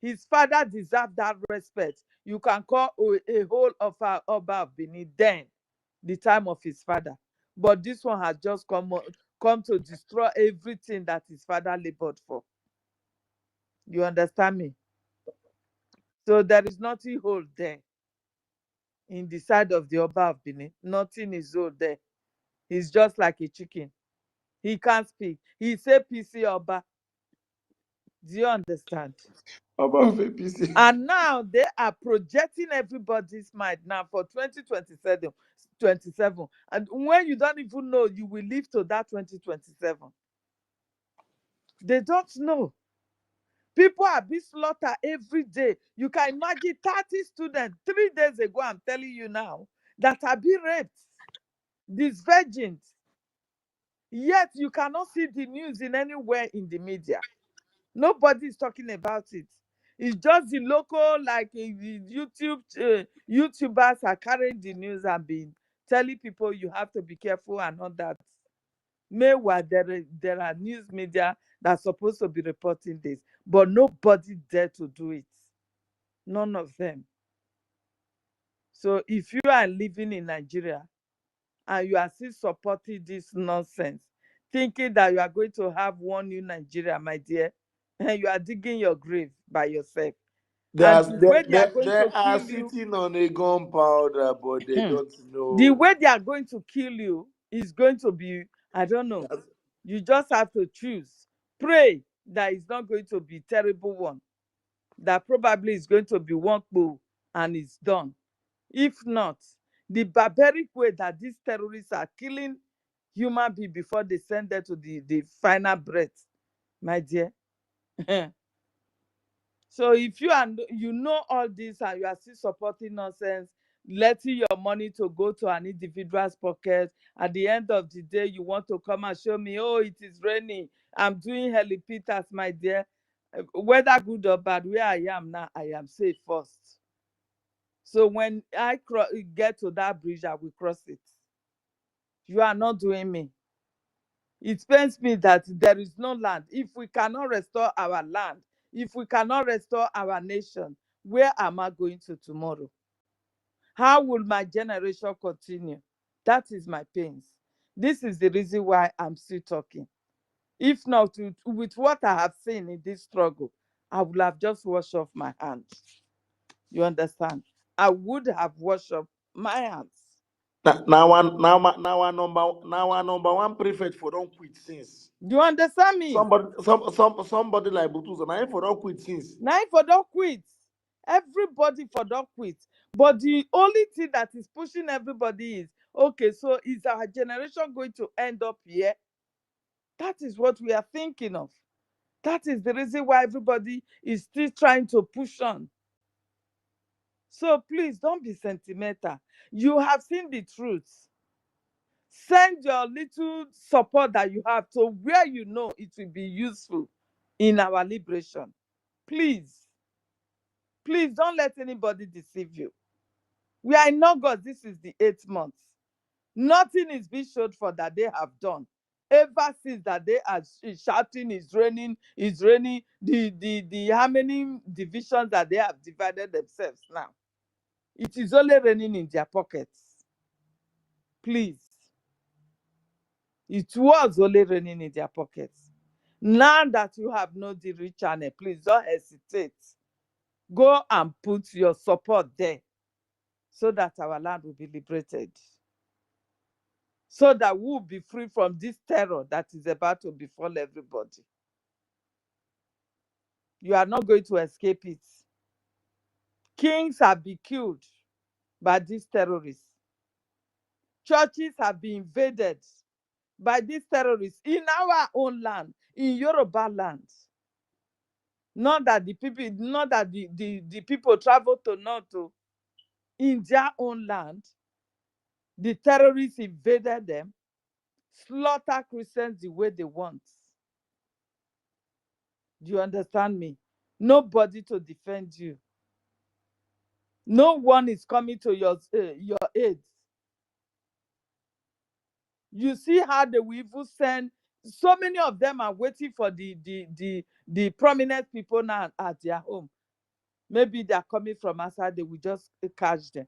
His father deserved that respect. You can call a whole of our Oba of Benin then, the time of his father. But this one has just come to destroy everything that his father labored for. You understand me? So there is nothing whole there in the side of the Oba of Benin. Nothing is whole there. He's just like a chicken. He can't speak. He say PC Oba. Do you understand? Oba of APC. And now they are projecting everybody's mind now for 2027. 27. And when you don't even know you will live to that 2027. They don't know. People are being slaughtered every day. You can imagine 30 students 3 days ago, I'm telling you now, that are being raped. These virgins. Yet you cannot see the news in anywhere in the media. Nobody is talking about it. It's just the local, like YouTubers are carrying the news and being telling people you have to be careful and all that. Meanwhile, there are news media that's supposed to be reporting this, but nobody dare to do it. None of them. So if you are living in Nigeria, and you are still supporting this nonsense, thinking that you are going to have one new Nigeria, my dear, and you are digging your grave by yourself. And the way they are going They to are kill you, sitting on a gunpowder, but they don't the know. way they are going to kill you is going to be, I don't know. You just have to choose. Pray that it's not going to be terrible one. That probably is going to be one blow and it's done. If not, the barbaric way that these terrorists are killing human beings before they send them to the final breath, my dear. So if you know all this and you are still supporting nonsense, letting your money to go to an individual's pocket, at the end of the day, you want to come and show me, oh, it is raining, I'm doing helipitas, my dear. Whether good or bad, where I am now, I am safe first. So when I get to that bridge, I will cross it. You are not doing me. It pains me that there is no land. If we cannot restore our land, if we cannot restore our nation, where am I going to tomorrow? How will my generation continue? That is my pains. This is the reason why I'm still talking. If not, with what I have seen in this struggle, I would have just washed off my hands. You understand? I would have washed off my hands. Now our number one prefect for don't quit since. You understand me? Somebody like Butuza, now for don't quit since. Now for don't quit. Everybody for don't quit. But the only thing that is pushing everybody is, okay, so is our generation going to end up here? That is what we are thinking of. That is the reason why everybody is still trying to push on. So please don't be sentimental. You have seen the truth. Send your little support that you have to where you know it will be useful in our liberation. Please. Please don't let anybody deceive you. We are in August. This is the 8th month. Nothing is being showed for that they have done. Ever since that they are shouting, it's raining, it's raining. The how many divisions that they have divided themselves now? It is only raining in their pockets. Please. It was only raining in their pockets. Now that you have no the rich channel, please don't hesitate. Go and put your support there so that our land will be liberated. So that we will be free from this terror that is about to befall everybody. You are not going to escape it. Kings have been killed by these terrorists. Churches have been invaded by these terrorists in our own land, in Yoruba land. Not that the people travel to North, in their own land. The terrorists invaded them, slaughter Christians the way they want. Do you understand me? Nobody to defend you. No one is coming to your aid. You see how they will even send. So many of them are waiting for the prominent people now at their home. Maybe they are coming from outside. They will just catch them,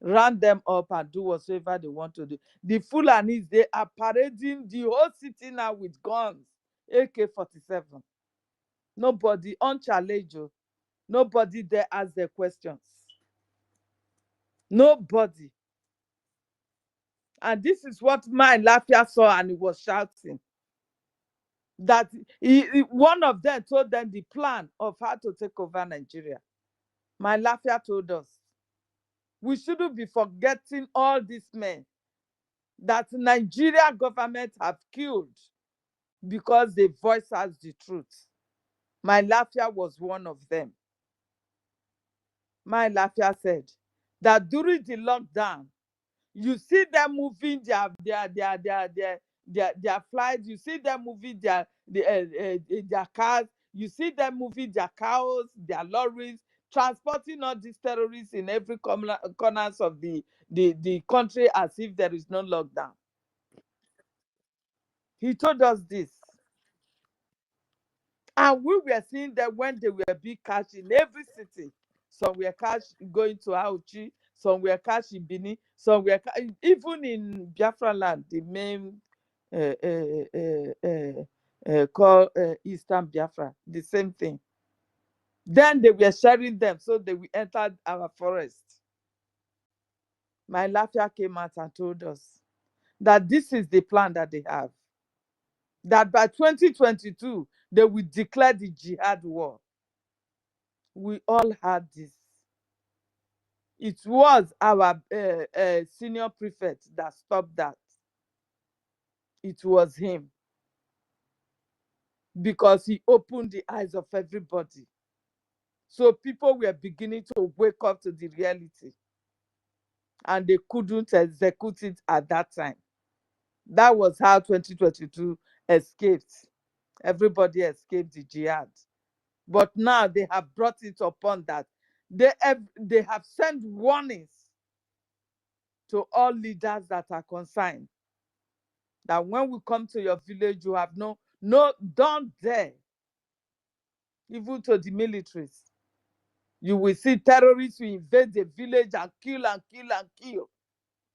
round them up, and do whatever they want to do. The Fulanis, they are parading the whole city now with guns, AK-47. Nobody unchallenged. Nobody there ask their questions. Nobody. And this is what my Lafia saw, and he was shouting. That one of them told them the plan of how to take over Nigeria. My Lafia told us. We shouldn't be forgetting all these men that Nigeria government have killed because they voiced us the truth. My Lafia was one of them. My Lafia said that during the lockdown, you see them moving their flights, you see them moving their cars, you see them moving their cows, their lorries, transporting all these terrorists in every corners of the country as if there is no lockdown. He told us this. And we were seeing them when they were being catched in every city. Some were catched going to Auchi, some were catch in Benin, some were even in Biafra land, the main called Eastern Biafra, the same thing. Then they were sharing them, so they will enter our forest. My Lafia came out and told us that this is the plan that they have. That by 2022, they will declare the jihad war. We all had this. It was our senior prefect that stopped that. It was him. Because he opened the eyes of everybody. So people were beginning to wake up to the reality. And they couldn't execute it at that time. That was how 2022 escaped. Everybody escaped the jihad. But now they have brought it upon that. They have sent warnings to all leaders that are concerned. That when we come to your village, you have no, don't dare. Even to the militaries. You will see terrorists who invade the village and kill and kill and kill.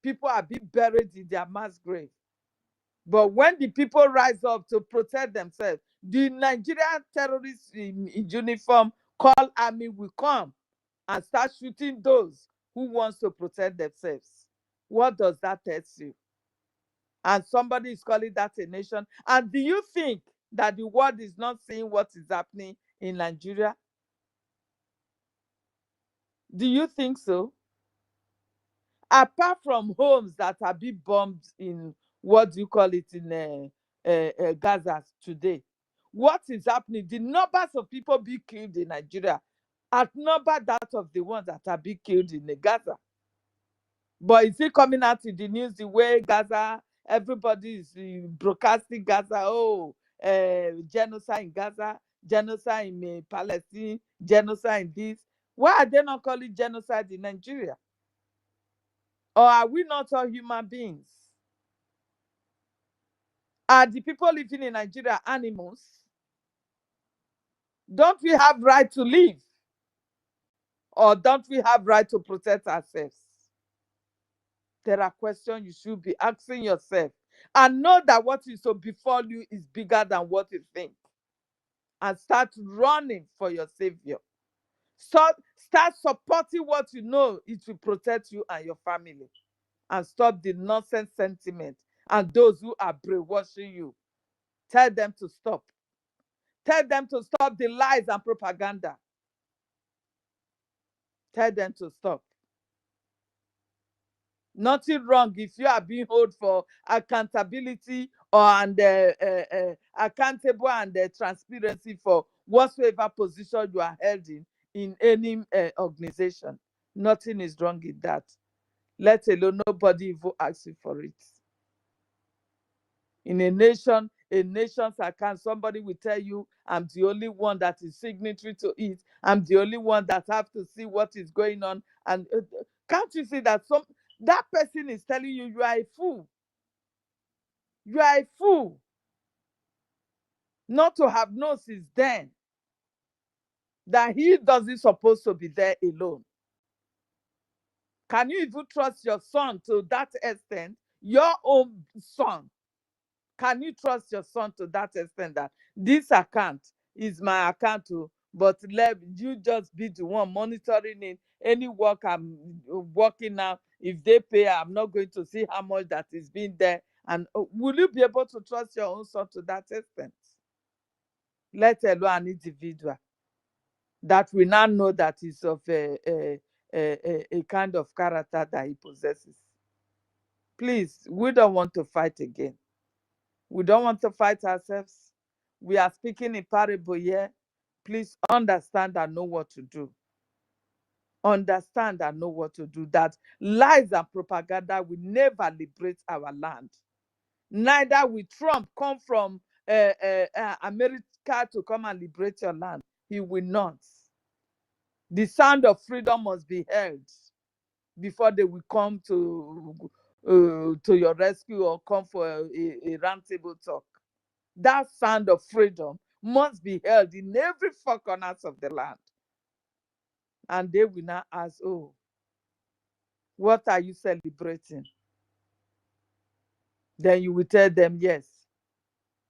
People are being buried in their mass grave. But when the people rise up to protect themselves, the Nigerian terrorists in uniform called army will come and start shooting those who wants to protect themselves. What does that tell you? And somebody is calling that a nation. And do you think that the world is not seeing what is happening in Nigeria? Do you think so? Apart from homes that are being bombed in, what do you call it, in Gaza today, what is happening? The numbers of people being killed in Nigeria outnumber that of the ones that are being killed in Gaza. But is it coming out in the news the way Gaza, everybody is broadcasting Gaza, genocide in Gaza, genocide in Palestine, genocide in this? Why are they not calling genocide in Nigeria? Or are we not all human beings? Are the people living in Nigeria animals? Don't we have right to live? Or don't we have right to protect ourselves? There are questions you should be asking yourself. And know that what is to befall you is bigger than what you think. And start running for your savior. Start supporting what you know it will protect you and your family. And stop the nonsense sentiment. And those who are brainwashing you, tell them to stop. Tell them to stop the lies and propaganda. Tell them to stop. Nothing wrong if you are being held for accountability or accountable and transparency for whatsoever position you are held in any organization. Nothing is wrong in that. Let alone nobody even asks you for it. In a nation's account, somebody will tell you, I'm the only one that is signatory to it. I'm the only one that have to see what is going on. And can't you see that that person is telling you, you are a fool. You are a fool. Not to have known since then that he doesn't supposed to be there alone. Can you even trust your son to that extent? Your own son. Can you trust your son to that extent that this account is my account too, but let you just be the one monitoring it? Any work I'm working now, if they pay, I'm not going to see how much that is being there. And will you be able to trust your own son to that extent? Let alone an individual that we now know that is of a kind of character that he possesses. Please, we don't want to fight again. We don't want to fight ourselves. We are speaking in parable here. Please understand and know what to do. Understand and know what to do. That lies and propaganda will never liberate our land. Neither will Trump come from America to come and liberate your land. He will not. The sound of freedom must be heard before they will come to your rescue or come for a roundtable talk. That sound of freedom must be held in every four corners of the land. And they will now ask, oh, What are you celebrating? Then you will tell them, yes,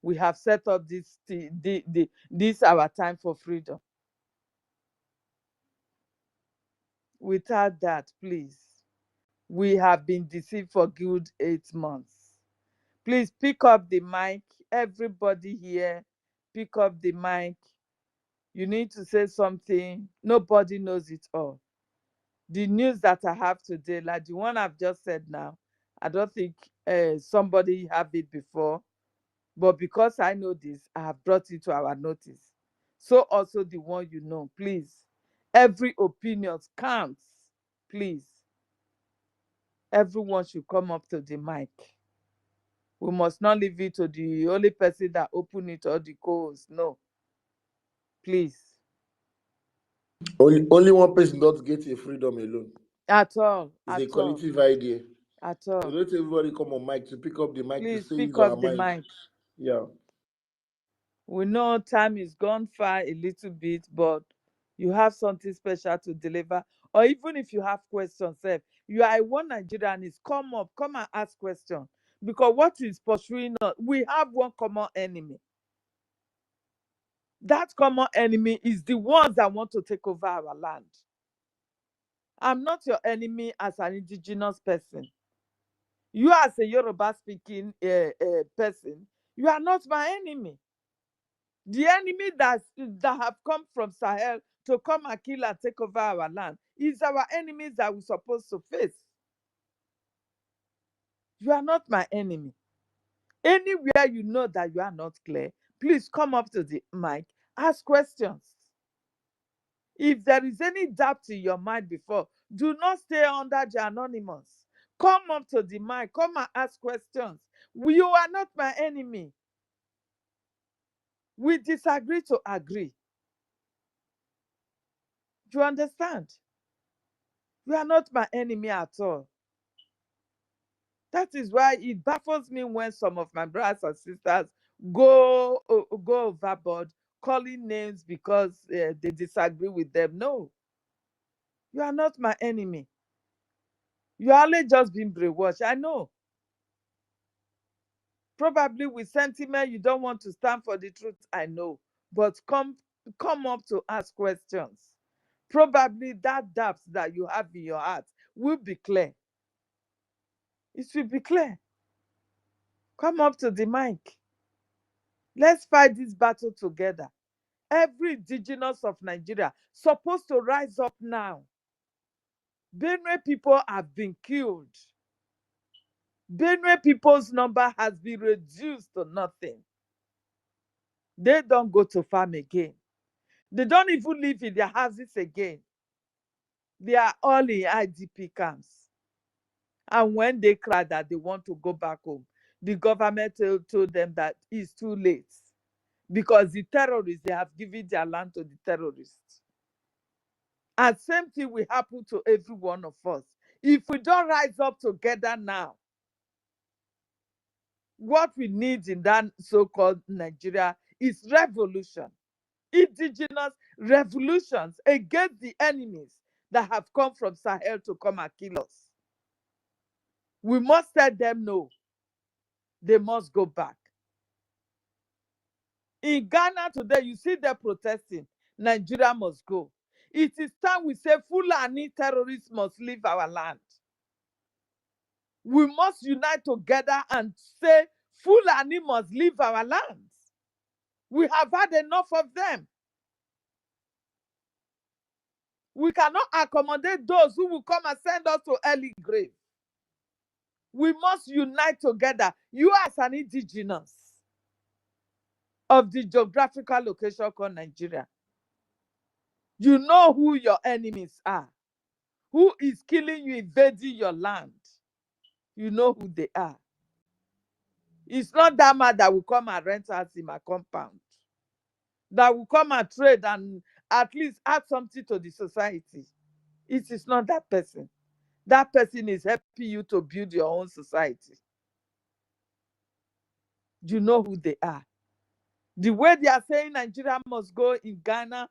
we have set up this our time for freedom. Without that, please, we have been deceived for good 8 months. Please pick up the mic. Everybody here, pick up the mic. You need to say something. Nobody knows it all. The news that I have today, like the one I've just said now, I don't think somebody have it before. But because I know this, I have brought it to our notice. So also the one you know, please. Every opinion counts. Please. Everyone should come up to the mic. We must not leave it to the only person that open it or the co-host. No. Please. Only one person does get a freedom alone. At all. It's At a collective idea. At So all. let everybody come on mic to pick up the mic Please to say pick his or her up the mind. mic. Yeah. We know time is gone far a little bit, but you have something special to deliver. Or even if you have questions, you are a one Nigerianist, come up, come and ask questions. Because what is pursuing us? We have one common enemy. That common enemy is the ones that want to take over our land. I'm not your enemy as an indigenous person. You as a Yoruba speaking person, you are not my enemy. The enemy that have come from Sahel to come and kill and take over our land is our enemies that we're supposed to face. You are not my enemy. Anywhere you know that you are not clear, please come up to the mic, ask questions. If there is any doubt in your mind before, do not stay under the anonymous. Come up to the mic, come and ask questions. You are not my enemy. We disagree to agree. Do you understand? You are not my enemy at all. That is why it baffles me when some of my brothers and sisters go overboard, calling names because they disagree with them. No, you are not my enemy. You are only just being brainwashed. I know. Probably with sentiment, you don't want to stand for the truth. I know. But come up to ask questions. Probably that doubt that you have in your heart will be clear. It will be clear. Come up to the mic. Let's fight this battle together. Every indigenous of Nigeria supposed to rise up now. Benue people have been killed. Benue people's number has been reduced to nothing. They don't go to farm again. They don't even live in their houses again. They are all in IDP camps. And when they cry that they want to go back home, the government told them that it's too late. Because the terrorists, they have given their land to the terrorists. And same thing will happen to every one of us. If we don't rise up together now, what we need in that so-called Nigeria is revolution. Indigenous revolutions against the enemies that have come from Sahel to come and kill us. We must let them know they must go back. In Ghana today, you see them protesting. Nigeria must go. It is time we say Fulani terrorists must leave our land. We must unite together and say Fulani must leave our lands. We have had enough of them. We cannot accommodate those who will come and send us to early grave. We must unite together. You as an indigenous of the geographical location called Nigeria, you know who your enemies are. Who is killing you, invading your land? You know who they are. It's not that man that will come and rent us in my compound, that will come and trade and at least add something to the society. It is not that person. That person is helping you to build your own society. You know who they are. The way they are saying Nigeria must go in Ghana,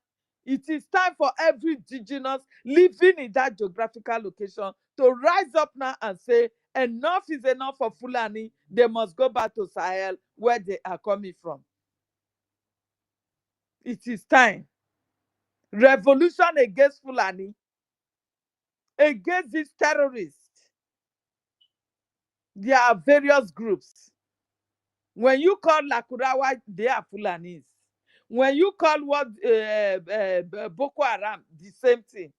It is time for every indigenous living in that geographical location to rise up now and say, enough is enough for Fulani. They must go back to Sahel where they are coming from. It is time. Revolution against Fulani, against these terrorists. There are various groups. When you call Lakurawa, they are Fulanis. When you call what Boko Haram, the same thing.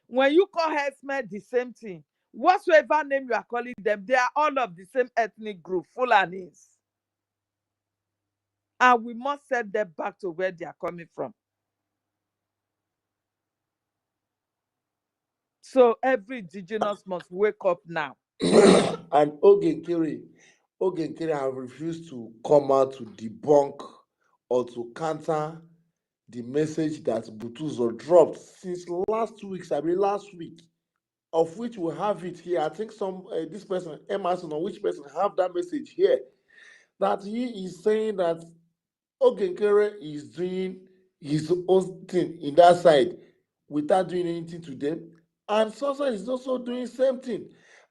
When you call Hesmed, the same thing. Whatsoever name you are calling them, they are all of the same ethnic group, Fulanis. And we must send them back to where they are coming from. So every indigenous must wake up now. And Ogenkere have refused to come out to debunk or to counter the message that Butuzo dropped since last week, of which we have it here. I think this person, Emerson, or which person have that message here, that he is saying that Ogenkere is doing his own thing in that side without doing anything to them, and Sosa is also doing same thing,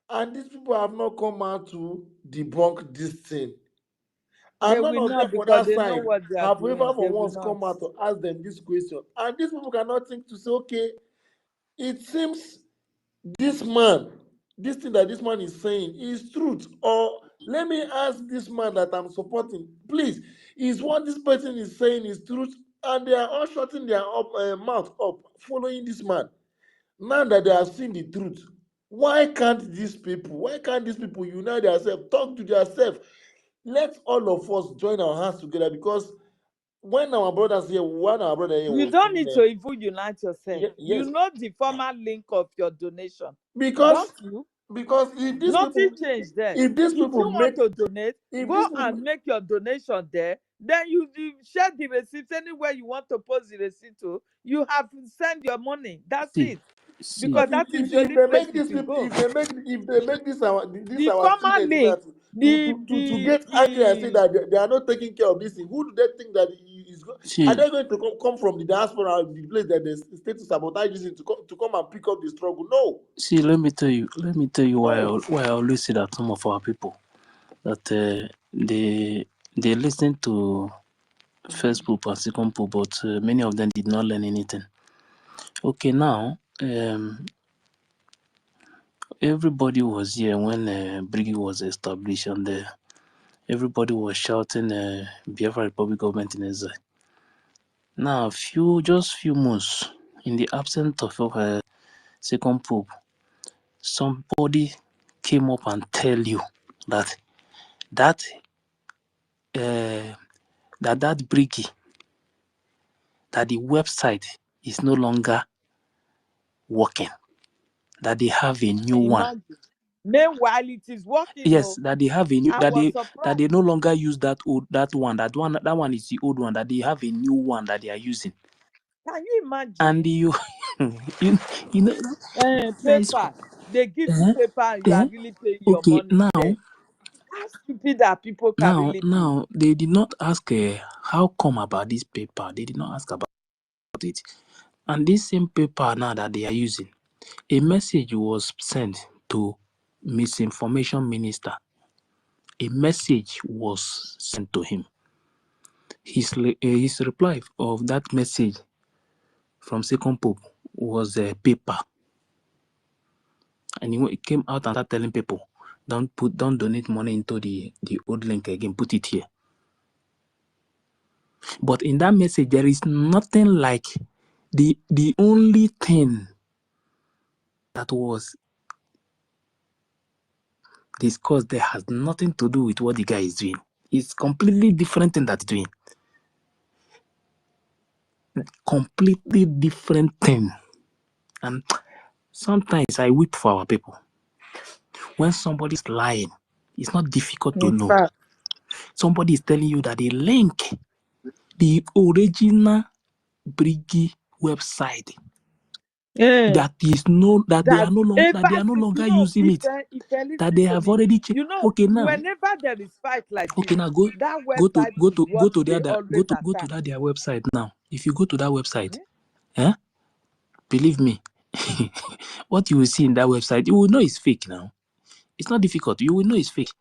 and these people have not come out to debunk this thing. They And none will of them not, for because that they know side what they are have ever doing. They for will once not. come out to ask them this question. And these people cannot think to say, okay, it seems this thing that this man is saying is truth. Or let me ask this man that I'm supporting, please, is what this person is saying is truth? And they are all shutting their mouth up, following this man. Now that they have seen the truth, why can't these people unite themselves, talk to themselves? Let all of us join our hands together, because when our brothers here, one our brother here You was don't saying, need to even unite yourself. You yes, know the former link of your donation. because Don't you? if these Nothing people changed there. if these If people you want make to donate, if go these people and make your donation there. Then you share the receipts anywhere you want to post the receipt to. You have to send your money. That's it. Because but that is the if only they place make it these will people go. if they make this our The former students now link, to get angry and say that they are not taking care of this thing, who do they think that is are they going to come from the diaspora, the place that they stay to sabotage this thing, to come and pick up the struggle? No. See, let me tell you why I always say that some of our people that they listen to first poop and second poop, but many of them did not learn anything. Okay, now everybody was here when Brgie was established, and everybody was shouting Biafra Republic government in exile. Now, just few months in the absence of second pope, somebody came up and tell you that Brgie, that the website is no longer working, that they have a new one. Meanwhile, it is working. Yes, that they have a new, I that was they surprised. no longer use that one. That one is the old one. That they have a new one that they are using. Can you imagine? And you know, paper. They give you paper and you are really paying your okay, money. now. Yes. How stupid that people can really be. Now, they did not ask how come about this paper. They did not ask about it. And this same paper now that they are using, a message was sent to misinformation minister. A message was sent to him. His reply of that message from Second Pope was a paper. And he came out and started telling people, don't donate money into the old link again, put it here. But in that message, there is nothing like the only thing that was discussed there has nothing to do with what the guy is doing. It's completely different thing that's doing. Completely different thing. And sometimes I weep for our people. When somebody's lying, it's not difficult to In know. fact, Somebody is telling you that the link, the original Brgie website, that they are no longer using it. That they have already changed. you know, Okay, now. whenever there is fight like Okay, this, now that website is what they always go to attack. that their website now. If you go to that website, Believe me, what you will see in that website, you will know it's fake now. It's not difficult. You will know it's fake.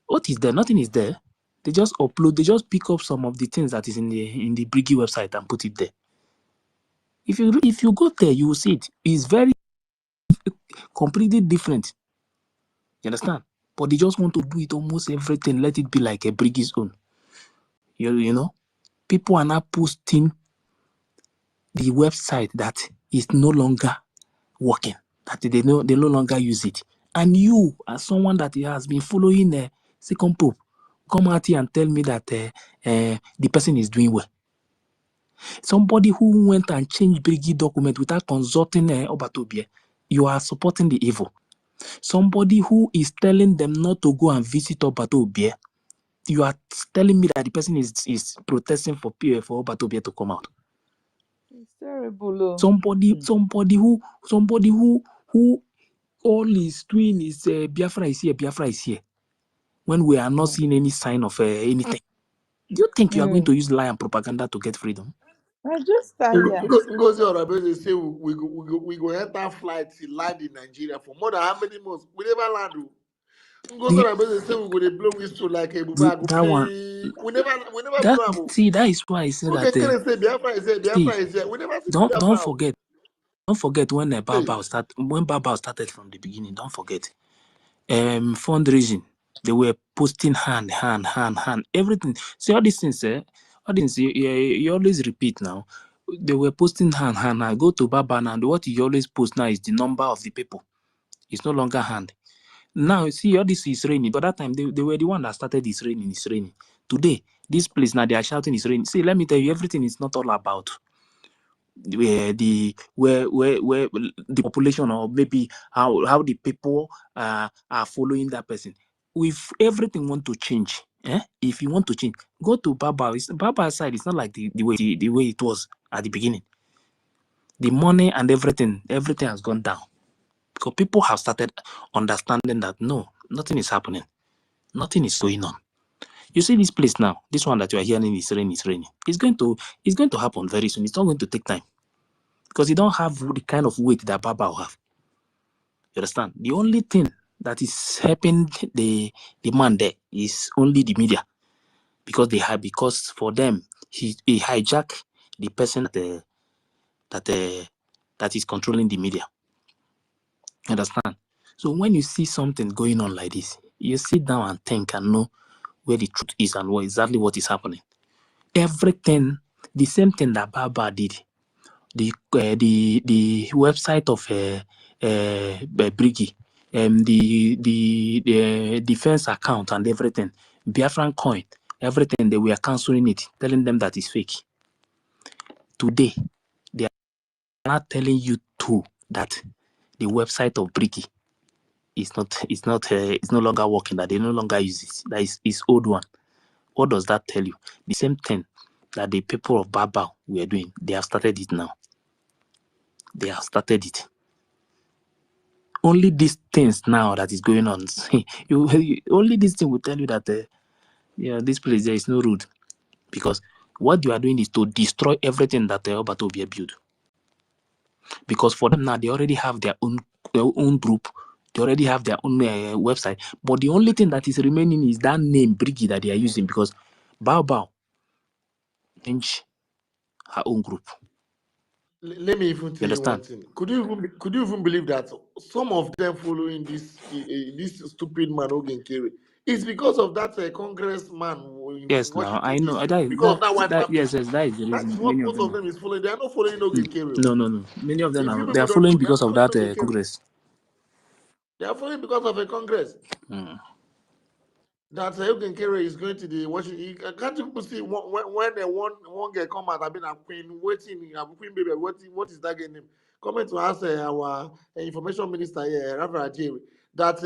What is there? Nothing is there. They just upload. They just pick up some of the things that is in the Brgie website and put it there. If you go there, you will see it. It's very completely different. You understand? But they just want to do it almost everything. Let it be like a Brigie's own. You know, people are now posting the website that is no longer working, that they no longer use it. And you, as someone that has been following the second pope, come out here and tell me that the person is doing well. Somebody who went and changed Brigi document without consulting Obatobie, you are supporting the evil. Somebody who is telling them not to go and visit Obatobie, you are telling me that the person is protesting for Obatobie to come out. It's terrible. Somebody who all he's doing is Biafra is here, when we are not seeing any sign of anything. Do you think you are going to use lie and propaganda to get freedom? I just tired. Ngozi Orabe say we go enter flight till land in Nigeria for more than how many months? We never land. Ngozi Orabe say we go dey blow whistle like a buba. That one. We never blow. See, that is why I say that. Say Biafra is here. Biafra is here. We never see Biafra. Don't forget when Baobab started from the beginning. Don't forget. Fundraising. They were posting hand, everything. See all these things, you always repeat now. They were posting hand. I go to Baba and what you always post now is the number of the people. It's no longer hand. Now, see, all this is raining. But that time, they were the one that started it's raining. Today, this place, now they are shouting it's raining. See, let me tell you, everything is not all about where the population, or maybe how the people are following that person. If everything want to change, if you want to change, go to Baba. Baba's side. It's not like the way it was at the beginning. The money and everything has gone down because people have started understanding that no, nothing is happening, nothing is going on. You see this place now, this one that you are hearing is raining. It's going to happen very soon. It's not going to take time. Because you don't have the kind of weight that Baba will have. You understand? The only thing that is helping the man there is only the media. Because for them, he hijacked the person that is controlling the media. You understand? So when you see something going on like this, you sit down and think and know where the truth is and exactly what is happening. Everything, the same thing that Baba did. The website of Brgie, the defense account and everything, Biafran coin, everything, they were cancelling it, telling them that it's fake. Today, they are not telling you too that the website of Brgie is no longer working, that they no longer use it, that is old one. What does that tell you? The same thing that the people of Baba were doing, they have started it now. They have started it. Only these things now that is going on. Only this thing will tell you that this place there is no road, because what you are doing is to destroy everything that Obatobie built. Because for them now, they already have their own group. They already have their own website. But the only thing that is remaining is that name Brgie that they are using, because Bao changed her own group. Let me even tell you one thing. Could you even believe that some of them following this stupid man Ogen Kere? It's because of that congressman. Yes, now I know because of that white family. Yes, that is the reason. That is what most of them is following. They are not following Ogen Kere. No. Many of them they are following because of that congress. They are following because of a congress. That Ogen Kere is going to the Washington. Can't you see when one girl come out? I've been a queen waiting. I'm queen baby. What is that girl name? Coming to ask our information minister here, Reverend Jerry, that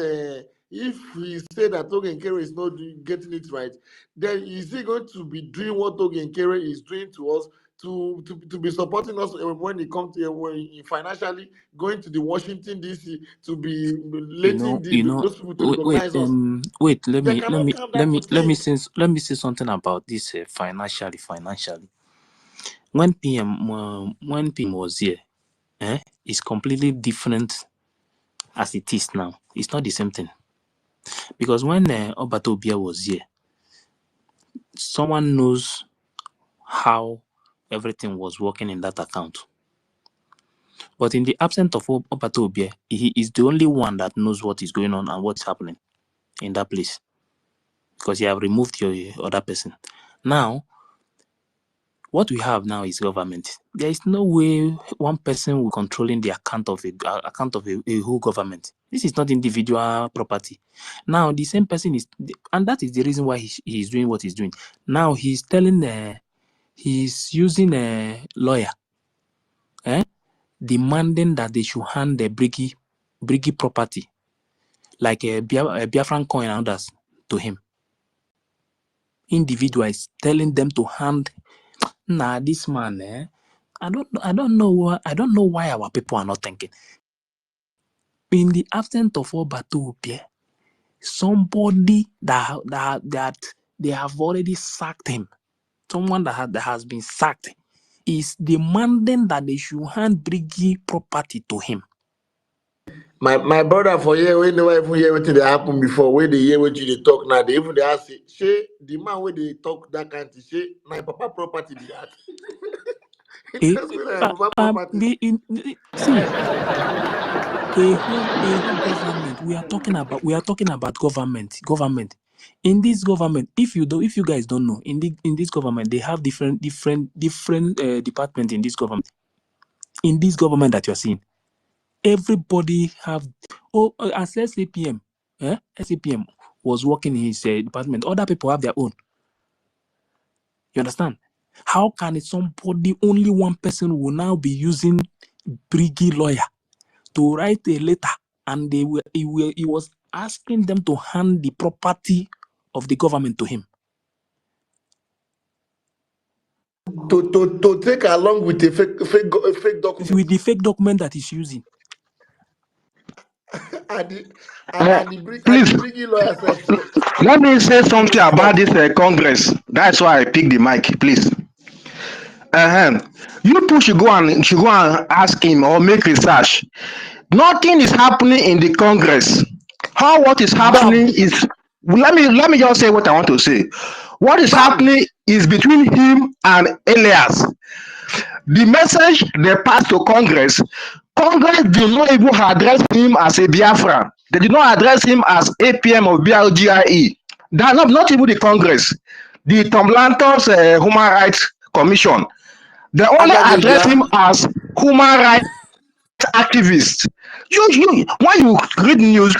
if he said that Ogen Kere is not getting it right, then is he going to be doing what Ogen Kere is doing to us? To be supporting us when it comes to financially going to the Washington DC to be letting those people to recognize us. Wait, let me say something about this financially. when PM was here, it's completely different as it is now. It's not the same thing. Because when Obatobia was here, someone knows how everything was working in that account. But in the absence of Obatobia, he is the only one that knows what is going on and what's happening in that place. Because you have removed your other person. Now, what we have now is government. There is no way one person will controlling the account of a whole government. This is not individual property. Now the same person is, and that is the reason why he is doing what he's doing. Now he's telling, he's using a lawyer, demanding that they should hand the Brgie property, like a Biafran coin and others, to him. Individual is telling them to hand. Nah, this man, I don't know why our people are not thinking. In the absence of Obatobia, somebody that they have already sacked him, someone that has been sacked, is demanding that they should hand Brgie property to him. My brother for here, we never even hear what they happen before. When they hear what they talk now, they even they ask, say the man where they talk that kind of say, my papa property be that. It tells me that my papa property. See, a whole government. We are talking about government. In this government, if you guys don't know, in this government, they have different departments in this government. In this government that you're seeing, everybody have as SAPM, SAPM was working in his department. Other people have their own. You understand? How can somebody, only one person, will now be using Brgie lawyer to write a letter, and he was asking them to hand the property of the government to him? To take along with a fake document. With the fake document that he's using. and Please, the Brigi lawyer says, let me say something about this Congress. That's why I picked the mic, please. You people should go and ask him or make research. Nothing is happening in the Congress. What is happening is, let me just say what I want to say. What is happening is between him and Elias. The message they passed to Congress did not even address him as a Biafra. They did not address him as APM of BRGIE. That not even the Congress. The Tom Lantos Human Rights Commission. They only address him as human rights activist. When you read news,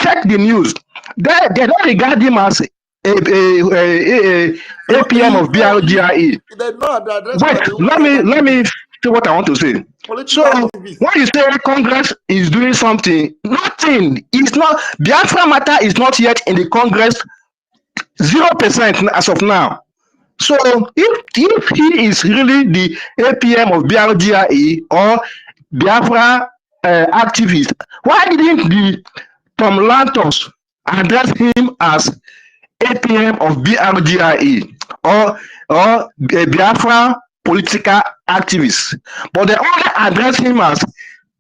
check the news. They don't regard him as a APM of BRGIE. Wait, let me say what I want to say. So when you say Congress is doing something, nothing. It's not. Biafra matter is not yet in the Congress. 0% as of now. So if he is really the APM of BRGIE or Biafra activist, why didn't the Tom Lantos address him as APM of BRGIE or a Biafra political activist? But they only address him as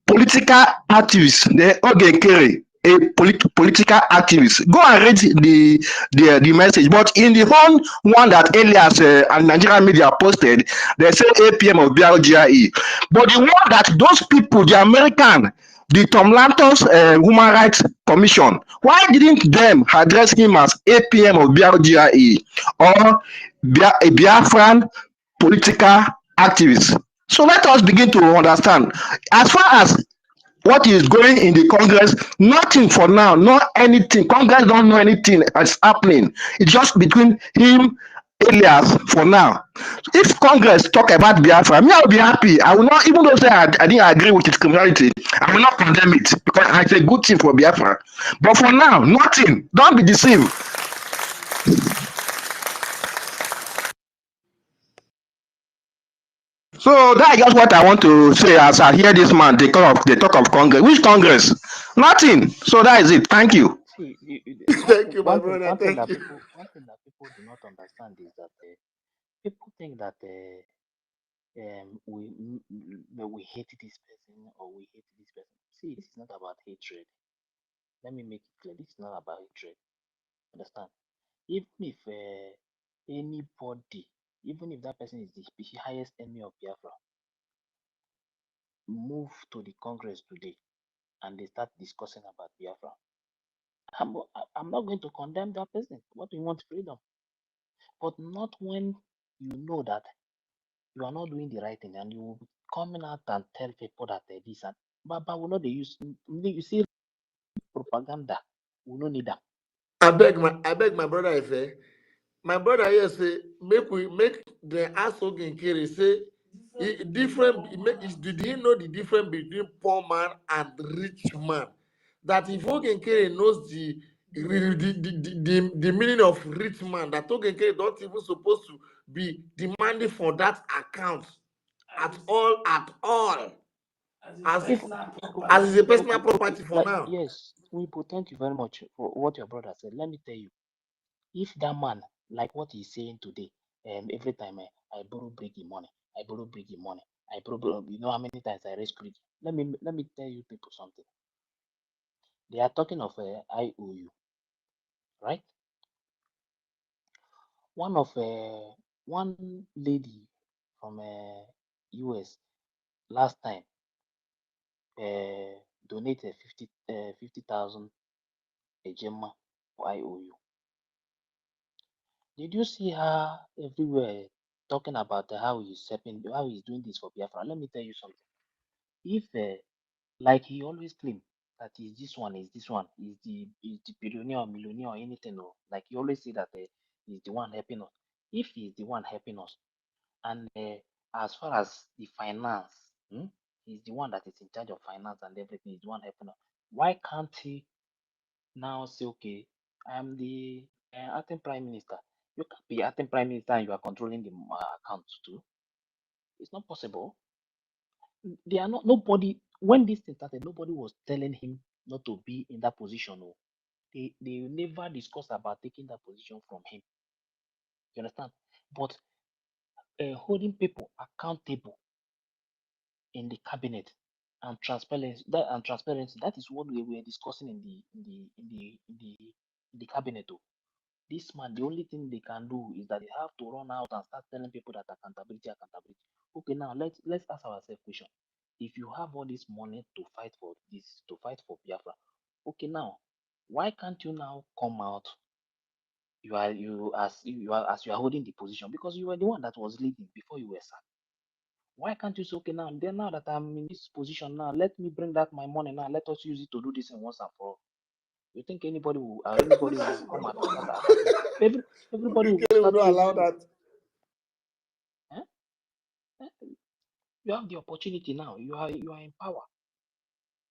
political activist. They carry a political activist. Go and read the message. But in the whole one that Elias and Nigerian media posted, they say APM of BRGIE. But the one that those people, the American, the Tom Lantos Human Rights Commission, why didn't them address him as APM of BRGIE or a Biafran political activist? So let us begin to understand. As far as what is going in the Congress, nothing for now, not anything. Congress don't know anything that's happening. It's just between him, Elias, for now. If Congress talk about Biafra, me, I'll be happy. I will not, even though say I didn't agree with his criminality, I will not condemn it because it's a good thing for Biafra. But for now, nothing. Don't be deceived. So that's just what I want to say as I hear this man, they talk of Congress. Which Congress? Nothing. So that is it. Thank you. See, Thank you, my brother. one thing Thank that you. people do not understand is that people think that we hate this person or we hate this person. See, this is not about hatred. Let me make it clear. This is not about hatred. Understand? Even if anybody, even if that person is the highest enemy of Biafra, move to the Congress today and they start discussing about Biafra, I'm not going to condemn that person. What do you want? Freedom. But not when you know that you are not doing the right thing and you will be coming out and tell people that this and but will not they use you see propaganda. We don't need that. I beg my brother Ife. My brother here say make the asshole in Kiri say did he know the difference between poor man and rich man? That if Ogenkere knows the meaning of rich man, that Ogenkere don't even supposed to be demanding for that account at all. As If it's a personal property for like now. yes, Wipo, thank you very much for what your brother said. Let me tell you, if that man like what he's saying today, every time I borrow Brgie money, I borrow Brgie money, I borrow, you know how many times I raise Brgie. Let me tell you people something. They are talking of IOU, right? One lady from US last time donated 50,000 a Gemma for IOU. Did you see her everywhere talking about how he's doing this for Biafra? Let me tell you something. If like he always claim that is this one, is the billionaire or millionaire or anything, or like he always say that he's the one helping us. If he's the one helping us, and as far as the finance, he's the one that is in charge of finance and everything, he's the one helping us. Why can't he now say, okay, I'm the acting prime minister? You can't be acting prime minister and you are controlling the accounts too. It's not possible. They are not nobody when this thing started, nobody was telling him not to be in that position. Oh. They never discussed about taking that position from him. You understand? But holding people accountable in the cabinet and transparency, that is what we were discussing in the cabinet. Oh. This man, the only thing they can do is that they have to run out and start telling people that accountability. Okay, now let's ask ourselves a question. If you have all this money to fight for Biafra, okay, now why can't you now come out? You are holding the position because you were the one that was leading before you were sacked. Why can't you say, okay, now that I'm in this position now, let me bring back my money now. Let us use it to do this in once and for all. You think anybody will come out and start attacking? Everybody will Ogenkere will start not allow facing you. that. You have the opportunity now. You are in power.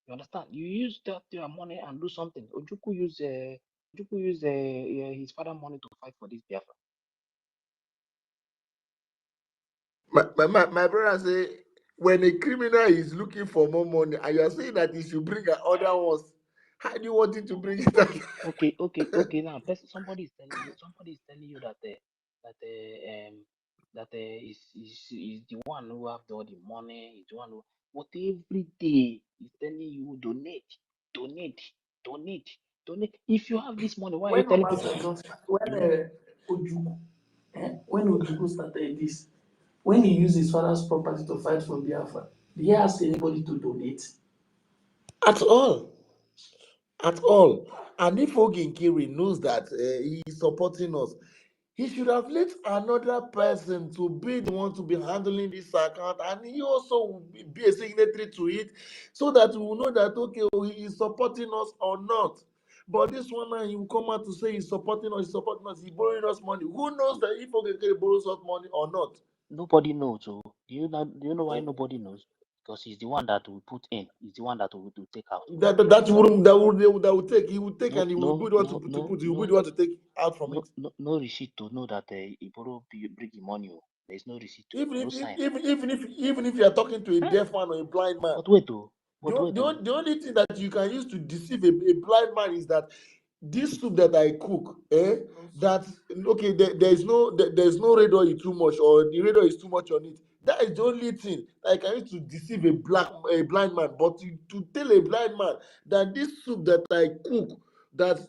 You understand? You use that your money and do something. Ojukwu use his father money to fight for this Biafra. My brother say when a criminal is looking for more money and you are saying that he should bring other ones, how do you want him to bring it out? Okay. Now, somebody is telling you that is the one who have all the money. Is the one who. But every day he's telling you donate. If you have this money, why are you telling people? When Ojukwu started this, when he used his father's property to fight for Biafra, did he ask anybody to donate? At all. And if Ogenkere knows that he is supporting us, he should have let another person to be the one to be handling this account, and he also will be a signatory to it, so that we will know that okay, he is supporting us or not. But this one now, he will come out to say he's supporting us, he's borrowing us money. Who knows that if Ogenkere borrows us money or not? Nobody knows. So do you know why nobody knows? Because he's the one that will put in. He's the one that will take out. That will take. He will take and he will be the one to put. He will be the one to take out from it. No receipt to know that he borrow Brgie money. There is no receipt. Even if you are talking to a deaf man or a blind man. But wait, the only thing that you can use to deceive a blind man is that this soup that I cook, that okay, there's no red oil too much, or the red oil is too much on it. That is the only thing I can use to deceive a blind man. But to tell a blind man that this soup that I cook, that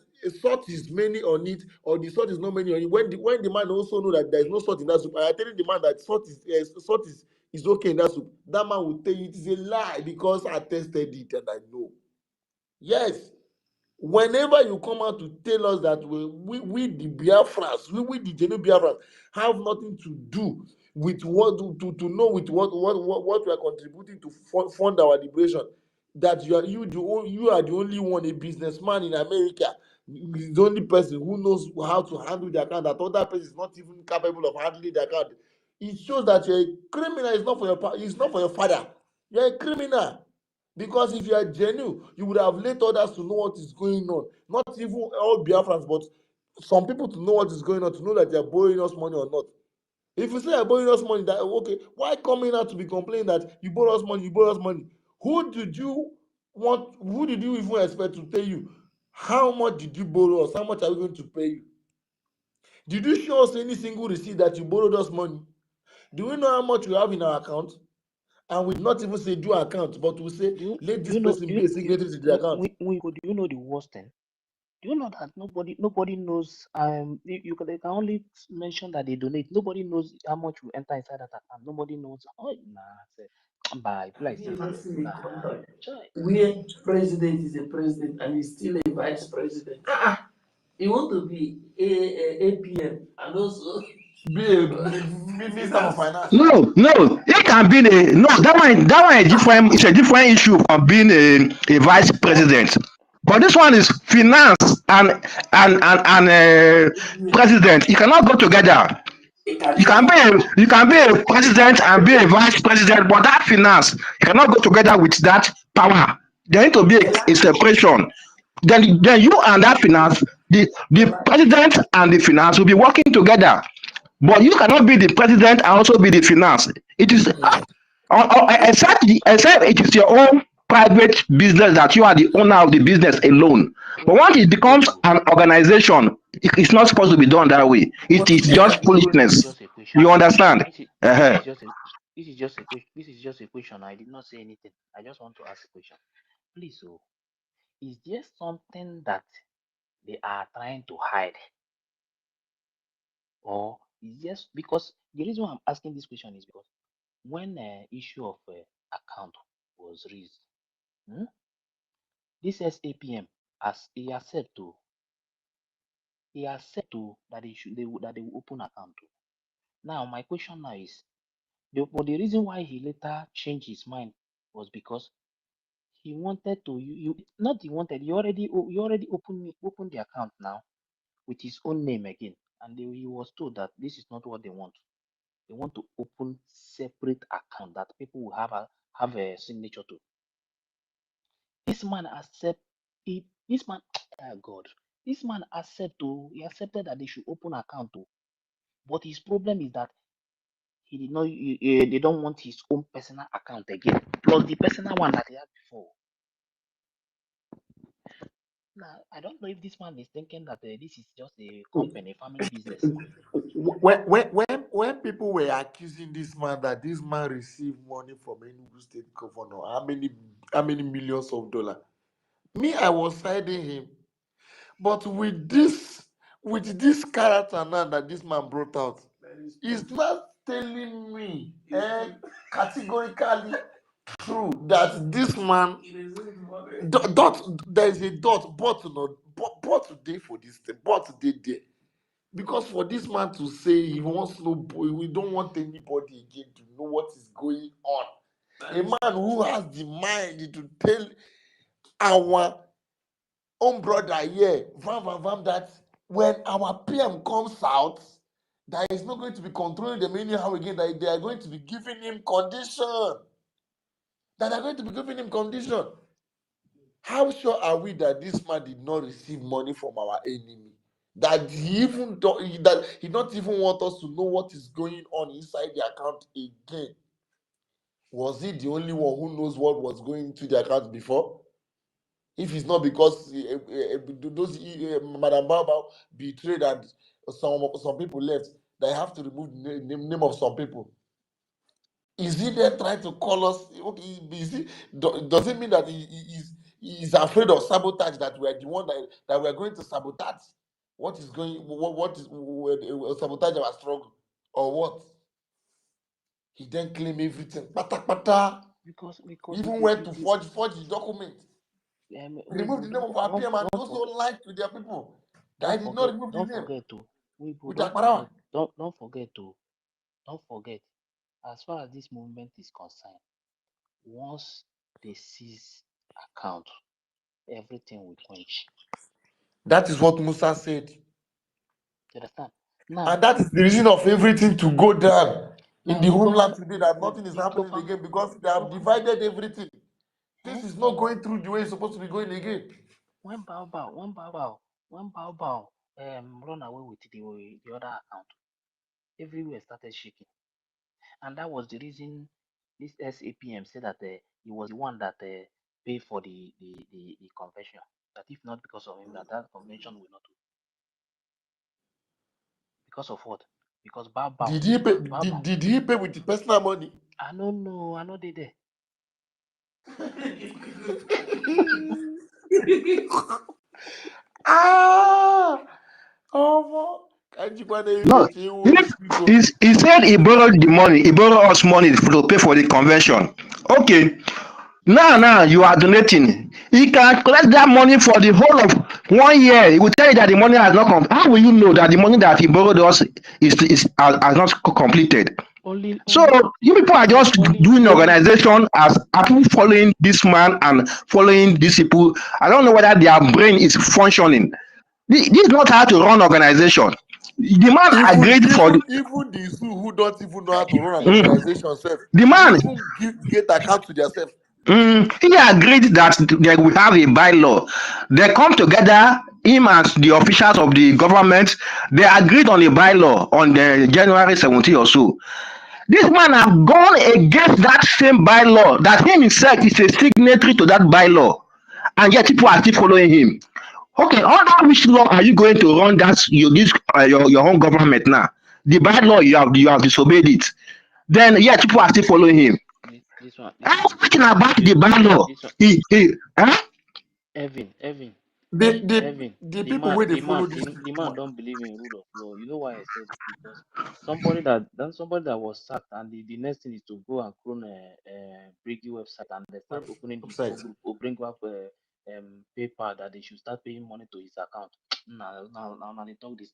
salt is many on it, or the salt is not many on it, when the man also know that there is no salt in that soup, and I telling the man that salt is okay in that soup, that man will tell you it is a lie because I tested it and I know. Yes. Whenever you come out to tell us that we the Biafrans, we the genuine Biafrans have nothing to do with what to know with what we are contributing to fund our liberation, that you are the only one, a businessman in America, is the only person who knows how to handle the account, that other person is not even capable of handling the account. It shows that you're a criminal. It's not for your father. You're a criminal. Because if you are genuine, you would have let others to know what is going on. Not even all Biafrans, but some people to know what is going on, to know that they are borrowing us money or not. If you say you're borrowing us money, that okay, why coming out to be complaining that you borrow us money? Who did you even expect to pay you? How much did you borrow us? How much are we going to pay you? Did you show us any single receipt that you borrowed us money? Do we know how much we have in our account? And we not even say do account, but we say let this person be a signatory to the account. Do you know the worst thing? Do you know that nobody knows? They can only mention that they donate. Nobody knows how much will enter inside that account. Nobody knows. Oh, nah, by like where president is a president and he's still a vice president. He want to be a APM and also Be a minister of finance. No, it can be that one is different. It's a different issue from being a vice president. But this one is finance and president. You cannot go together. You can be a president and be a vice president, but that finance you cannot go together with that power. There need to be a separation. Then you and that finance, the president and the finance will be working together. But you cannot be the president and also be the finance. It is except it is your own private business that you are the owner of the business alone. But once it becomes an organization, it's not supposed to be done that way. It is just foolishness. You understand? This is just a question. I did not say anything. I just want to ask a question. Please, is there something that they are trying to hide? Or is just because the reason why I'm asking this question is because when issue of account was raised, this SAPM as he accept to that they will open account to. Now my question now is but the reason why he later changed his mind was because he wanted to he already opened the account now with his own name again, and he was told that this is not what they want. They want to open separate account that people will have a signature to. This man this man oh God, this man he accepted that they should open account to, but his problem is that he did not they don't want his own personal account again, plus the personal one that he had before. Now I don't know if this man is thinking that this is just a company, family business. When people were accusing this man that this man received money from Enugu State Governor, how many millions of dollars? Me, I was siding him, but with this character now that this man brought out, he's not telling me categorically true that this man there is a but today for this thing, but today there. Because for this man to say he wants we don't want anybody again to know what is going on. A man who has the mind to tell our own brother here, that when our PM comes out, that is not going to be controlling them anyhow again, that they are going to be giving him condition. How sure are we that this man did not receive money from our enemy? That he not even want us to know what is going on inside the account again? Was he the only one who knows what was going into the account before? If it's not because those Madam Baba betrayed and some people left, they have to remove the name of some people. Is he then trying to call us? Okay, does it mean that he's afraid of sabotage, that we are the one that we are going to sabotage? What is sabotage our struggle or what? He then claim everything. Pata pata. Because Even went to forge the document. Remove the name of our PM and also lied to their people. I did not remove the name. Don't forget. As far as this movement is concerned, once they seize account, everything will quench. That is what Musa said. You understand? Now, and that is the reason of everything to go down in the homeland today, that nothing is happening again, because they have divided everything. This is not going through the way it's supposed to be going again. When Bao run away with the other account, everywhere started shaking. And that was the reason this SAPM said that he was the one that paid for the convention. That if not because of him, that convention will not do. Because of what? Because Bao. Did he pay with the personal money? I don't know. I know they there. No, he said he borrowed the money. He borrowed us money to pay for the convention. Okay. Now you are donating. He can collect that money for the whole of 1 year. He will tell you that the money has not come. How will you know that the money that he borrowed us has not completed? So you people are just doing organization as people following this man and following these people. I don't know whether their brain is functioning. This is not how to run organization. The man agreed for the even the zoo who don't even know how to run an organization self. The man even get account to themselves. He agreed that they will have a bylaw. They come together, him and the officials of the government. They agreed on a bylaw on the January 17 or so. This man have gone against that same bylaw. That him himself is a signatory to that bylaw, and yet people are still following him. Okay, under which law are you going to run your own government now? The bylaw you have disobeyed it. Then yet people are still following him. Everything about the bylaw. Evan. The people where they follow this. The man don't believe in rule of law. You know why I said it? Because somebody that was sacked, and the next thing is to go and clone a Brgie website, and they start opening the group or bring up paper that they should start paying money to his account. Now they talk this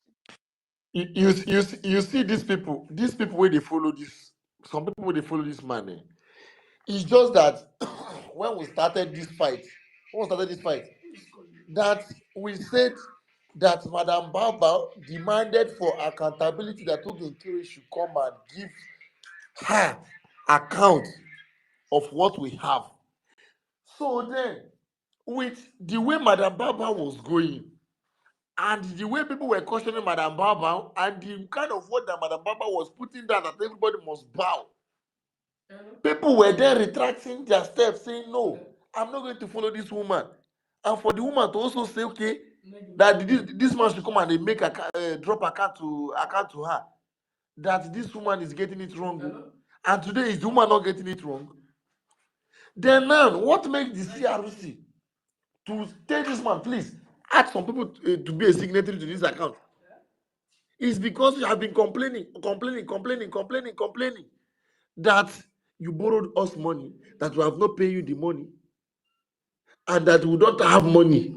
thing. You see these people where they follow this. Some people where they follow this man. It's just that when we started this fight, that we said that Madam Baba demanded for accountability, that Ogenkere should come and give her account of what we have. So then, with the way Madam Baba was going, and the way people were questioning Madam Baba, and the kind of word that Madam Baba was putting down, that everybody must bow, people were then retracting their steps, saying, no, I'm not going to follow this woman. And for the woman to also say, okay, that this man should come and make drop account to her, that this woman is getting it wrong. And today, is the woman not getting it wrong? Then now, what makes the CRC to tell this man, please, ask some people to be a signatory to this account? It's because you have been complaining that you borrowed us money, that we have not paid you the money, and that we don't have money.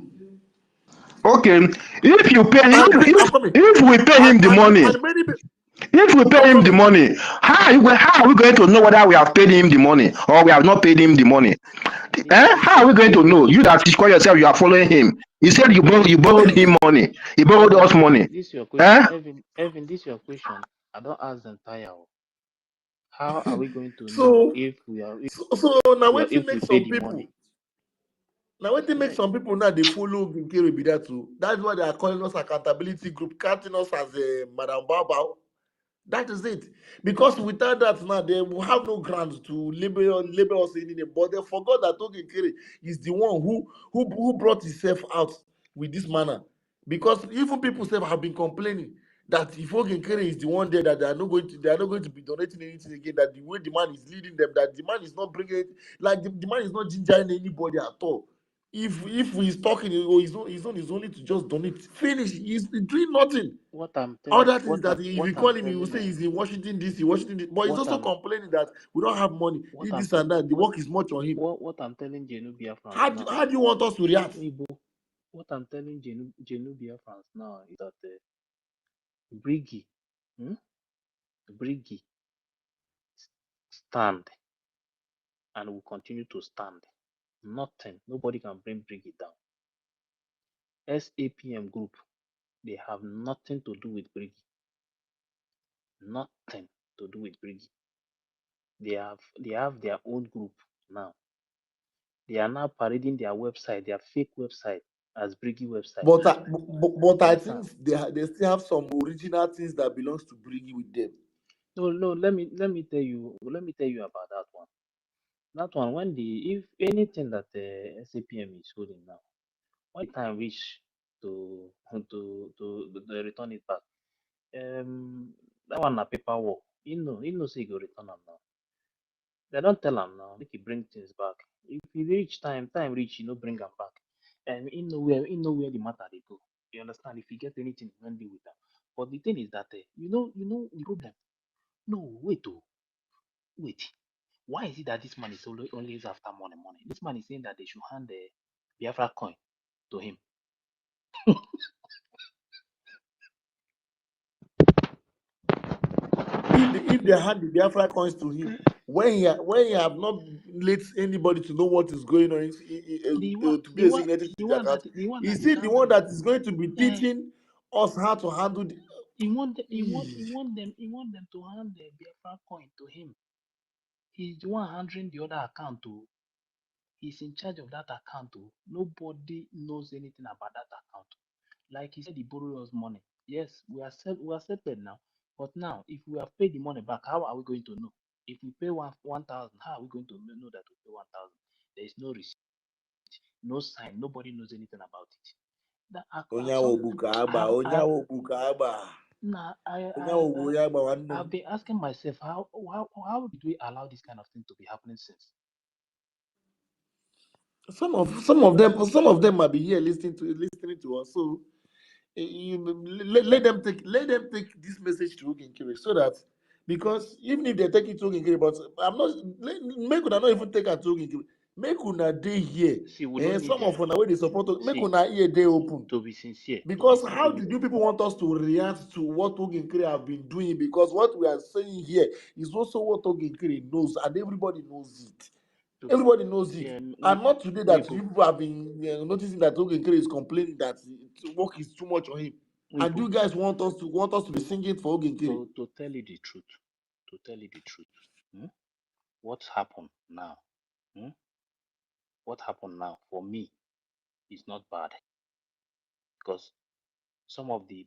Okay, if we pay him the money, how are we going to know whether we have paid him the money or we have not paid him the money? How are we going to know? You that call yourself, you are following him. He said you borrowed him money. He borrowed us money. This is your question, Evan. This is your question. I don't ask the entire. How are we going to know if we are if we pay the money? Now what they make some people now they follow Nkere be that too. That's why they are calling us accountability group, counting us as a Madam Baba. That is it. Because without that now they will have no ground to label us in it. But they forgot that Nkere is the one who brought himself out with this manner. Because even people have been complaining that if Ogenkere is the one there, that they are not going to be donating anything again, that the way the man is leading them, that the man is not bringing it, like the man is not gingering anybody at all. If he's talking, he's only to just donate. Finish. He's doing nothing. What I'm telling, Other things that if you call him, he will say telling he's in Washington DC, Washington DC. But he's what also I'm complaining that we don't have money, what I'm this and that. The what work is much on him. what I'm telling Genu Biafrans How now. do you want us to react? Igbo, what I'm telling Genu Biafrans now is that Brgie, Brgie stand and will continue to stand. Nothing, nobody can bring Brgie down. SAPM group, they have nothing to do with Brgie. Nothing to do with Brgie. They have their own group now. They are now parading their website, their fake website, as Brgie website. But I think they still have some original things that belongs to Brigi with them. No, let me tell you about that one. That one, when if anything that the SAPM is holding now, when the time reach to return it back, that one na paperwork. You know, say you go return am now. They don't tell am now, make he bring things back. If he reach time reach, bring am back. And he know where the matter they go. You understand? If you get anything, you deal with them. But the thing is that you know the problem. No, wait, wait. Why is it that this man is always after money? This man is saying that they should hand the Biafra coin to him. If they hand the Biafra coins to him, when he have not let anybody to know what is going on, to be a signature to the account, is he the one that is going to be teaching us how to handle the... He want them to hand the Biafra coin to him. He's the one handling the other account too. He's in charge of that account too. Nobody knows anything about that account. Like he said, he borrowed us money. Yes, we are settled now. But now, if we have paid the money back, how are we going to know? If we pay 1,000, how are we going to know that we pay 1,000? There is no receipt, no sign. Nobody knows anything about it. I've been asking myself, how did we allow this kind of thing to be happening since? Some of them might be here listening to us. So let them take this message to Ogenkere, so that, because even if they take it to Ogenkere, but I'm not make una not even take it to Ogenkere. Make una day here. See, we don't Some need of una way they support us. Make see, una ear day open. to be sincere. Because how did you people want us to react to what Ogenkere have been doing? Because what we are saying here is also what Ogenkere knows, and everybody knows it. Everybody knows it. And not today that people have been noticing that Ogenkere is complaining that work is too much on him. And you guys want us to be singing for Ogenkere. To tell you the truth, what happened now? What happened now for me is not bad, because some of the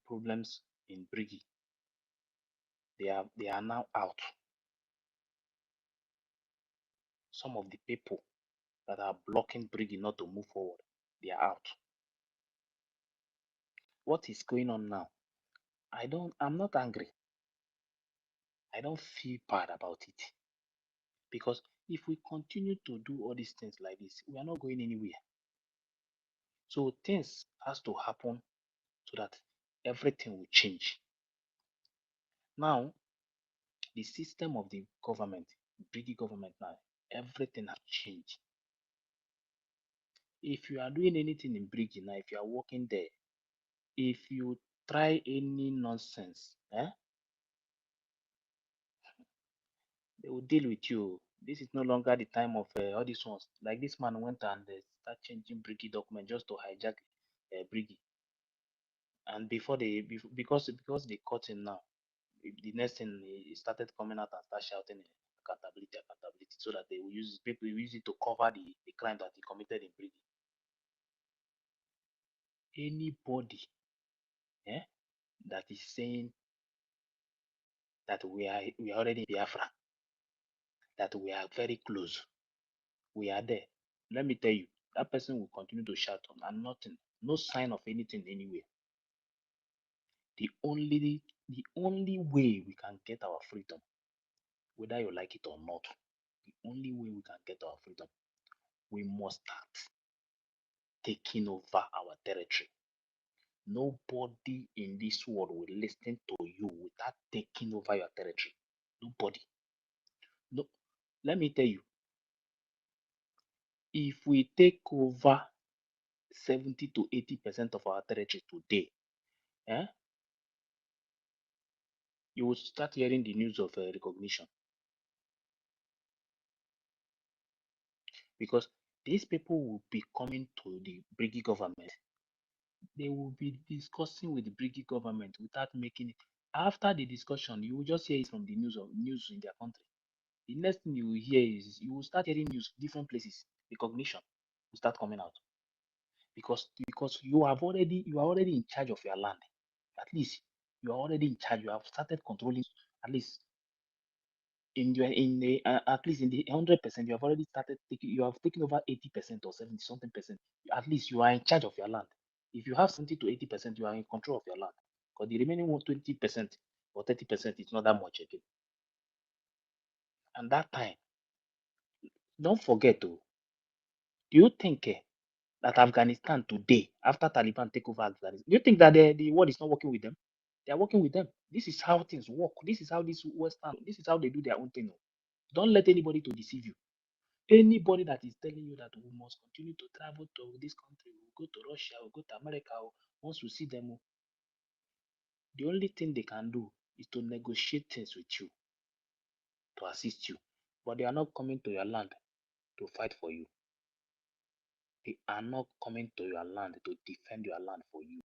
problems in Brigi, they are now out. Some of the people that are blocking Brigi not to move forward, they are out. What is going on now? I'm not angry. I don't feel bad about it. Because if we continue to do all these things like this, we are not going anywhere. So things has to happen so that everything will change. Now, the system of the government, British government now, everything has changed. If you are doing anything in Brigi now, if you are working there, if you try any nonsense, they will deal with you. This is no longer the time of all these ones. Like this man went and start changing Brigi document just to hijack Brigi. And because they caught him now, the next thing he started coming out and start shouting accountability, so that they will use it to cover the crime that he committed in Brigi. Anybody that is saying that we are already in Biafra, that we are very close, we are there. Let me tell you, that person will continue to shout on and nothing, no sign of anything anywhere. The only way we can get our freedom, whether you like it or not, the only way we can get our freedom, we must start taking over our territory. Nobody in this world will listen to you without taking over your territory. Nobody. No. Let me tell you, if we take over 70 to 80% of our territory today, you will start hearing the news of recognition. Because these people will be coming to the Brgie government. They will be discussing with the Brgie government without making it. After the discussion, you will just hear it from the news in their country. The next thing you will hear is you will start hearing news different places. Recognition will start coming out. Because you are already in charge of your land. At least you are already in charge. You have started controlling. At least in the 100%, you have already started taking. You have taken over 80% or 70 something percent. At least you are in charge of your land. If you have 70 to 80%, you are in control of your land. Because the remaining 20% or 30% is not that much again. And that time, don't forget do you think that Afghanistan today, after Taliban take over Afghanistan, do you think that the world is not working with them? They are working with them. This is how things work. This is how this how they do their own thing. Don't let anybody to deceive you. Anybody that is telling you that we must continue to travel to this country, we'll go to Russia, we'll go to America, once we see them, the only thing they can do is to negotiate things with you, to assist you. But they are not coming to your land to fight for you. They are not coming to your land to defend your land for you.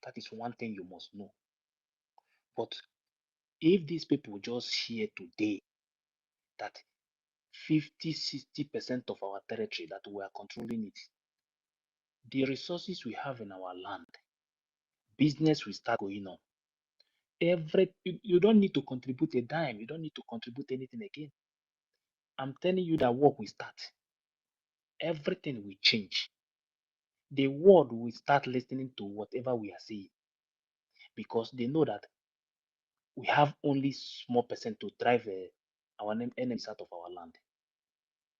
That is one thing you must know. But if these people just hear today that 50-60% of our territory that we are controlling it, the resources we have in our land, business will start going on. You don't need to contribute a dime. You don't need to contribute anything again. I'm telling you that work will start. Everything will change. The world will start listening to whatever we are saying because they know that we have only small percent to drive our enemies out of our land.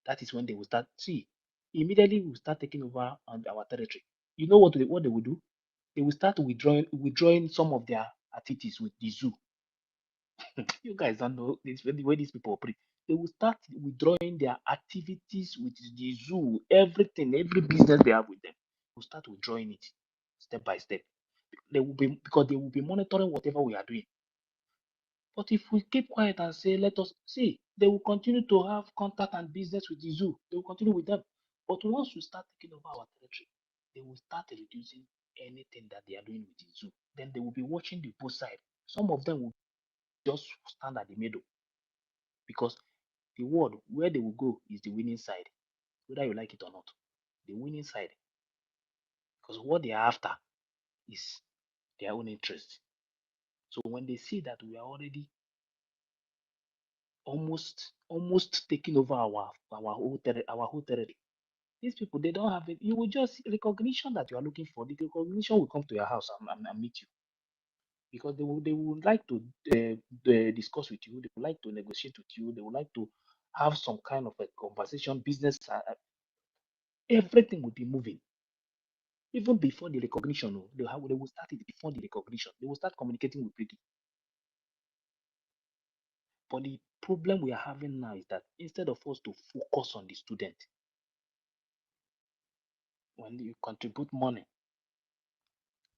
That is when they will start. See, immediately we will start taking over our territory. You know what they will do? They will start withdrawing some of their activities with the zoo. You guys don't know the way these people operate. They will start withdrawing their activities with the zoo, everything, every business they have with them. Will start withdrawing it step by step. They will be monitoring whatever we are doing. But if we keep quiet and say, let us see, they will continue to have contact and business with the zoo. They will continue with them. But once we start taking over our territory, they will start reducing anything that they are doing with the zoo. Then they will be watching the both side. Some of them will just stand at the middle because the world where they will go is the winning side, whether you like it or not. The winning side, because what they are after is their own interest. So when they see that we are already almost taking over our whole territory, these people they don't have it. You will just recognition that you are looking for. The recognition will come to your house and meet you because they would like to discuss with you. They would like to negotiate with you. They would like to have some kind of a conversation, business. Everything will be moving. Even before the recognition, they will start it before the recognition. They will start communicating with people. But the problem we are having now is that instead of us to focus on the student, when you contribute money,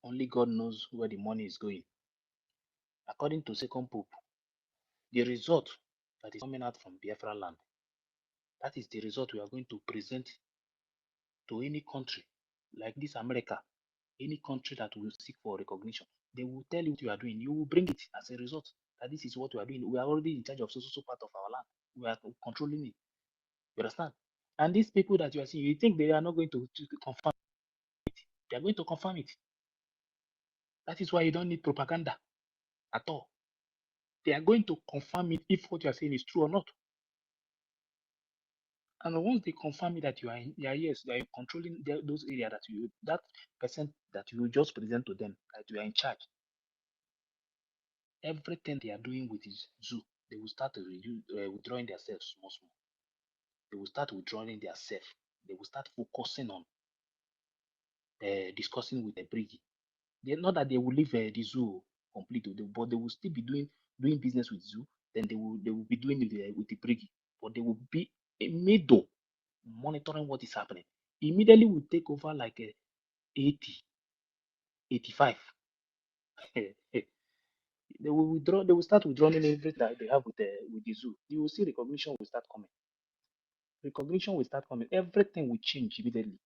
only God knows where the money is going. According to Second Pope, the result that is coming out from Biafra land, that is the result we are going to present to any country like this America, any country that will seek for recognition. They will tell you what you are doing. You will bring it as a result that this is what we are doing. We are already in charge of so part of our land. We are controlling it. You understand? And these people that you are seeing, you think they are not going to confirm it. They are going to confirm it. That is why you don't need propaganda at all. They are going to confirm it if what you are saying is true or not. And once they confirm it that you are yes, you are controlling those areas that percent that you just present to them that you are in charge, everything they are doing with his zoo, they will start to withdrawing themselves small small. They will start withdrawing themselves. They will start focusing on discussing with the Brgie. Not that they will leave the zoo completely, but they will still be doing business with zoo. Then they will be doing it with the Brgie, but they will be a middle monitoring what is happening. Immediately will take over like 80, 85. They will withdraw. They will start withdrawing everything that they have with the zoo. You will see recognition will start coming. Recognition will start coming. Everything will change immediately.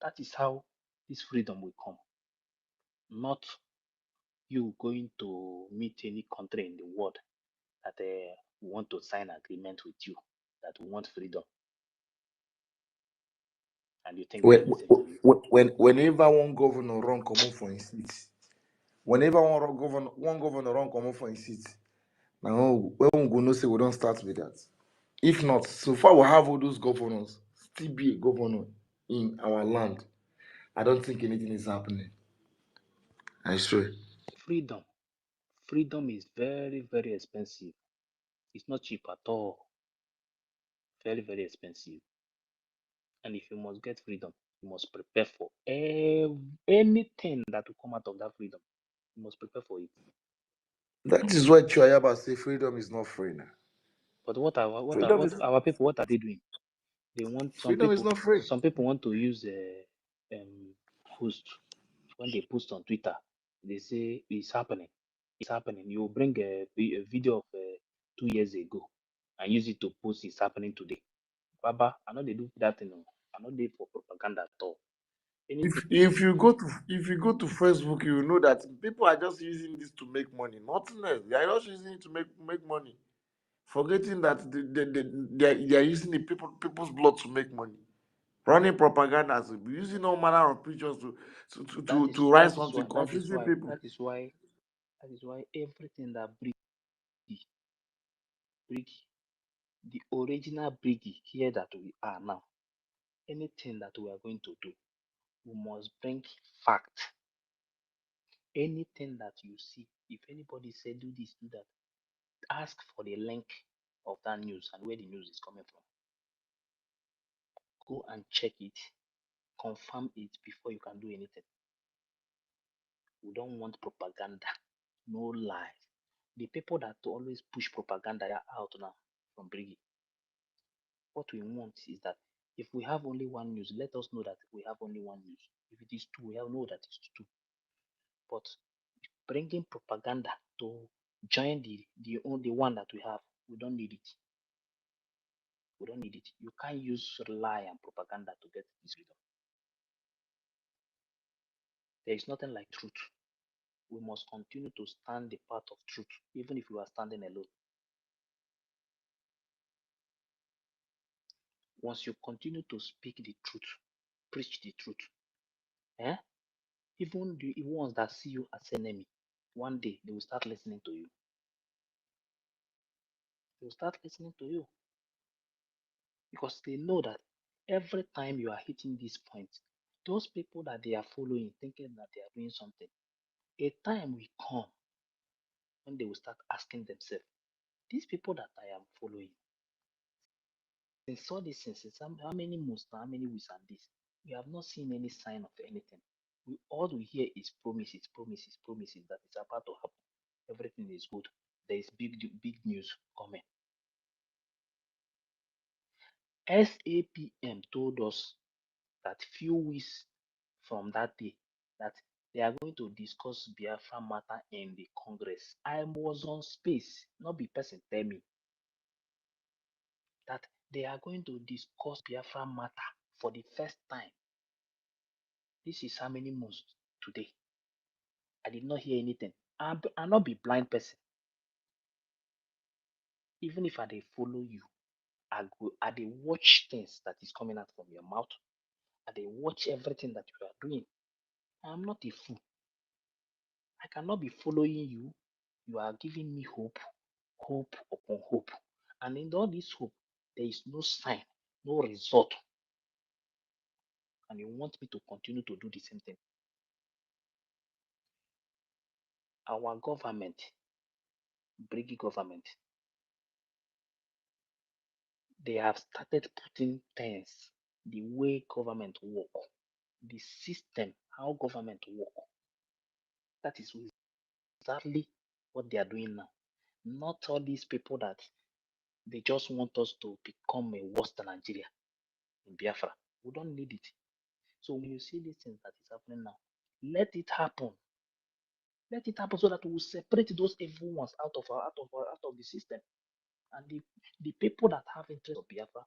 That is how this freedom will come. Not you going to meet any country in the world that want to sign agreement with you, that want freedom, and you think they When, will listen to you. whenever one governor run comot for his seat, whenever one governor run comot for his seat, now when we go know say we don't start with that. If not, so far we have all those governors still be a governor in our land. I don't think anything is happening. I swear. Freedom. Freedom is very, very expensive. It's not cheap at all. Very, very expensive. And if you must get freedom, you must prepare for anything that will come out of that freedom. You must prepare for it. That is why Chuyaba say freedom is not free now. But what Freedom is our people, what are they doing? They want freedom is not free. some people want to use post when they post on Twitter. They say it's happening. It's happening. You bring a video of 2 years ago and use it to post it's happening today. Baba, I know they do that thing. I know they for propaganda at all. Anything. If you go to Facebook, you will know that people are just using this to make money. Nothing else. They are just using it to make money, forgetting that they are using the people's blood to make money. Running propaganda, using all manner of pictures to write something, confusing people. That is why everything that Brigi, the original Brigi here that we are now, anything that we are going to do, we must bring fact. Anything that you see, if anybody say do this, do that, ask for the link of that news and where the news is coming from. Go and check it, confirm it before you can do anything. We don't want propaganda, no lies. The people that always push propaganda are out now from Brigi. What we want is that if we have only one news, let us know that we have only one news. If it is two, we know that it's two. But bringing propaganda to join the only one that we have, we don't need it. We don't need it. You can't use lie and propaganda to get this freedom. There is nothing like truth. We must continue to stand the path of truth, even if we are standing alone. Once you continue to speak the truth, preach the truth, even the ones that see you as enemy, one day they will start listening to you. They will start listening to you because they know that every time you are hitting this point, those people that they are following, thinking that they are doing something, a time will come when they will start asking themselves, these people that I am following, since all this, since how many months, how many weeks and this, we have not seen any sign of anything. All we hear is promises, promises, promises that it's about to happen. Everything is good. There is big news coming. SAPM told us that few weeks from that day that they are going to discuss Biafra matter in the Congress. I was on space, not be person tell me that they are going to discuss Biafra matter for the first time. This is how many months today. I did not hear anything. I'm not be blind person. Even if I dey follow you, I dey watch things that is coming out from your mouth. I dey watch everything that you are doing. I am not a fool. I cannot be following you. You are giving me hope, hope upon hope. And in all this hope, there is no sign no result, and you want me to continue to do the same thing. Our government, Brgie government, they have started putting things the way government work, the system, how government work. That is exactly what they are doing now. Not all these people that they just want us to become a worse than Nigeria in Biafra. We don't need it. So when you see these things that is happening now, let it happen. Let it happen so that we will separate those evil ones out of the system. And the people that have interest of Biafra,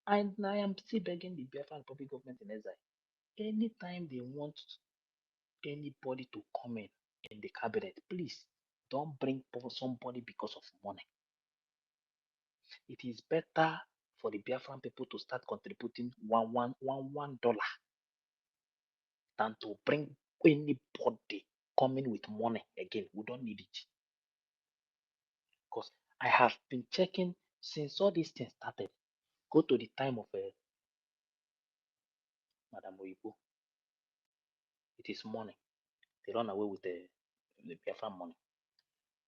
and I am still begging the Biafra Republic government in exile. Anytime they want anybody to come in the cabinet, please don't bring somebody because of money. It is better for the Biafran people to start contributing $1 than to bring anybody coming with money again. We don't need it. Because I have been checking since all these things started. Go to the time of Madam Oyibo. It is money. They run away with the Biafran money.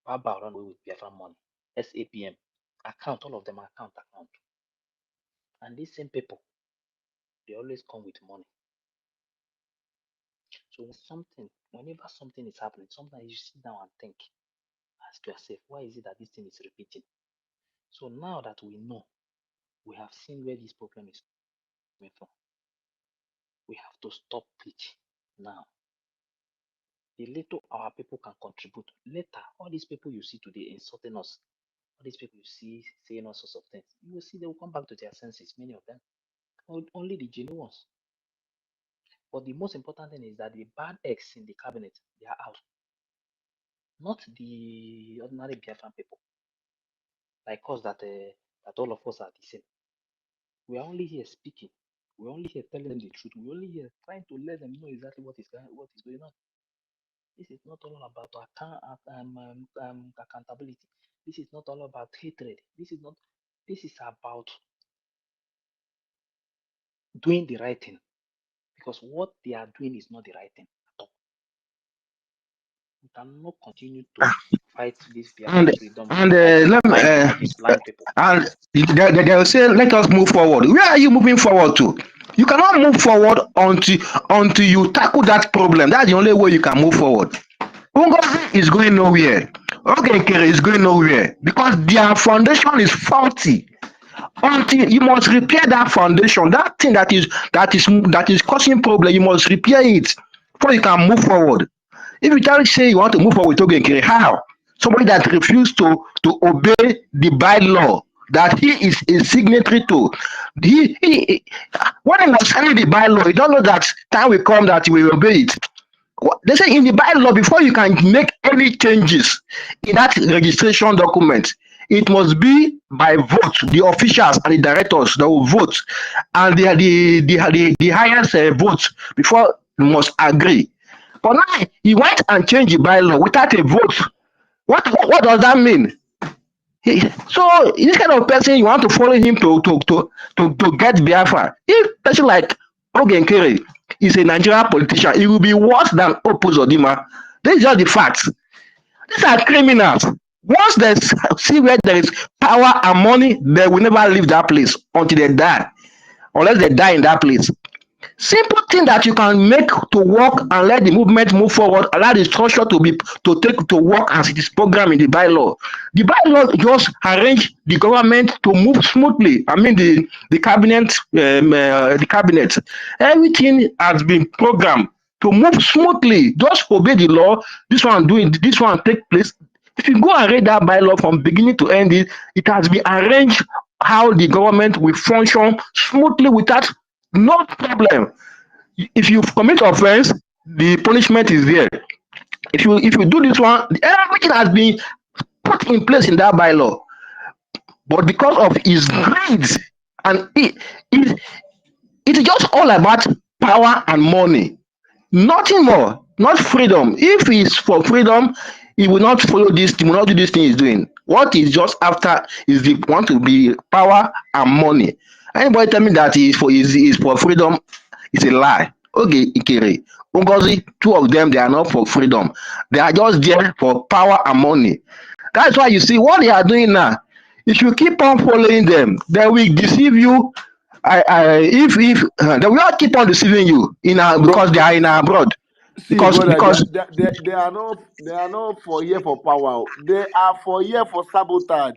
Baba run away with Biafran money. SAPM account, all of them are account. And these same people, they always come with money. So whenever something is happening, sometimes you sit down and think, ask yourself, why is it that this thing is repeating? So now that we know, we have seen where this problem is coming from, we have to stop it now. The little our people can contribute. Later, all these people you see today insulting us, all these people you see saying all sorts of things, you will see they will come back to their senses, many of them. Only the genuine ones. But the most important thing is that the bad eggs in the cabinet, they are out. Not the ordinary Biafran people. Like us that all of us are the same. We are only here speaking. We're only here telling them the truth. We're only here trying to let them know exactly what is going on. This is not all about accountability. This is not all about hatred. This is about doing the right thing. Because what they are doing is not the right thing at all. We cannot continue to fight this Biafran freedom and fighting let me, by the blind people. and they will say, let us move forward. Where are you moving forward to? You cannot move forward until you tackle that problem. That's the only way you can move forward. Ungozi is going nowhere. Ogenkere is going nowhere because their foundation is faulty. Until you must repair that foundation, that thing that is causing problem, you must repair it before you can move forward. If you tell say you want to move forward with Ogenkere, how? Somebody that refused to obey the bylaw that he is a signatory to. When he was signing the bylaw, he don't know that time will come that he will obey it. They say in the bylaw, before you can make any changes in that registration document, it must be by vote. The officials and the directors that will vote, and the highest vote before must agree. But now he went and changed the bylaw without a vote. What does that mean? So this kind of person, you want to follow him to get Biafra. If person like Ogenkere is a Nigerian politician, he will be worse than Opozodima. This is just the facts. These are criminals. Once they see where there is power and money, they will never leave that place until they die, unless they die in that place. Simple thing that you can make to work and let the movement move forward, allow the structure to work as it is programmed in the bylaw. The bylaw just arrange the government to move smoothly. I mean the cabinet, everything has been programmed to move smoothly. Just obey the law. This one take place. If you go and read that bylaw from beginning to end, it has been arranged how the government will function smoothly without no problem. If you commit offense, the punishment is there. If you do this one, everything has been put in place in that bylaw. But because of his greed, and it's just all about power and money. Nothing more, not freedom. If he's for freedom, he will not follow this, he will not do this thing he's doing. What he's just after is the want to be power and money. Anybody tell me that is for freedom is a lie. Okay, Ikere, Ngozi, two of them, they are not for freedom. They are just there for power and money. That's why you see what they are doing now. If you keep on following them, they will deceive you. If they will not keep on deceiving you because they are in abroad. See, Because brother, because they are not for here for power. They are for here for sabotage.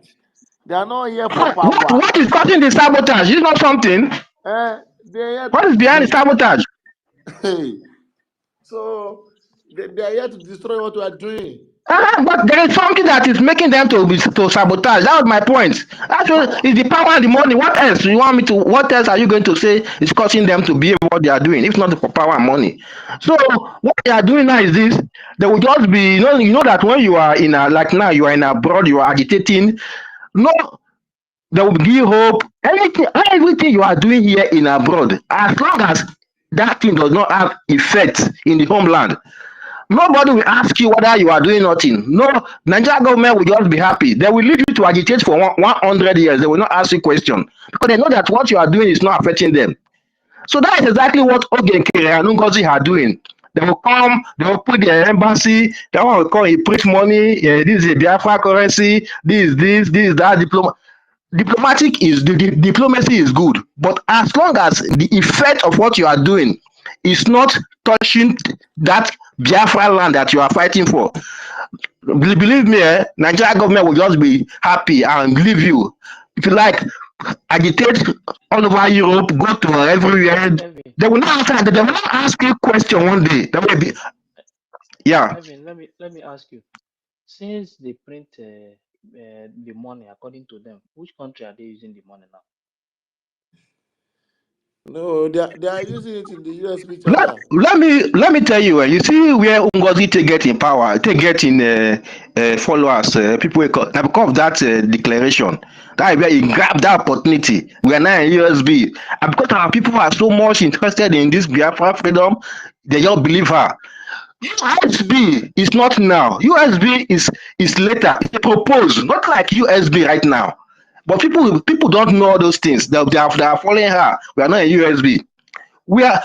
They are not here for power. what is causing the sabotage? Is not something. They are here What is behind the sabotage? hey. So they are here to destroy what we are doing. But there is something that is making them to sabotage. That was my point. Actually, it's the power and the money. What else you want me to? What else are you going to say is causing them to behave what they are doing, if not for power and money? So what they are doing now is this: they will just be, you know that when you are in a like now you are in abroad, you are agitating. No, they will give hope. Everything you are doing here in abroad, as long as that thing does not have effect in the homeland. Nobody will ask you whether you are doing nothing. No, Nigeria government will just be happy. They will leave you to agitate for 100 years. They will not ask you question because they know that what you are doing is not affecting them. So that is exactly what Ogenkere and Ngozi are doing. They will come, they will put their embassy, they will come, he print money, this is a Biafra currency, this is that diplomacy is good, but as long as the effect of what you are doing is not touching that Biafra land that you are fighting for, believe me, Nigeria government will just be happy and leave you. If you like, agitate all over Europe, go to everywhere. Evan, They will not answer. They will not ask you a question one day. They will be, yeah. Evan, let me ask you. Since they print the money according to them, which country are they using the money now? No, they are using it in the USB Let, charter. let me tell you, you see where Ngozi take get in power, take get in followers, people now because of that declaration. That is where he grabbed that opportunity. We are now in USB, and because our people are so much interested in this Biafra freedom, they just believe her. USB is not now. USB is later. It's a proposed, not like USB right now. But people don't know those things. They are following her. We are not in USB. We are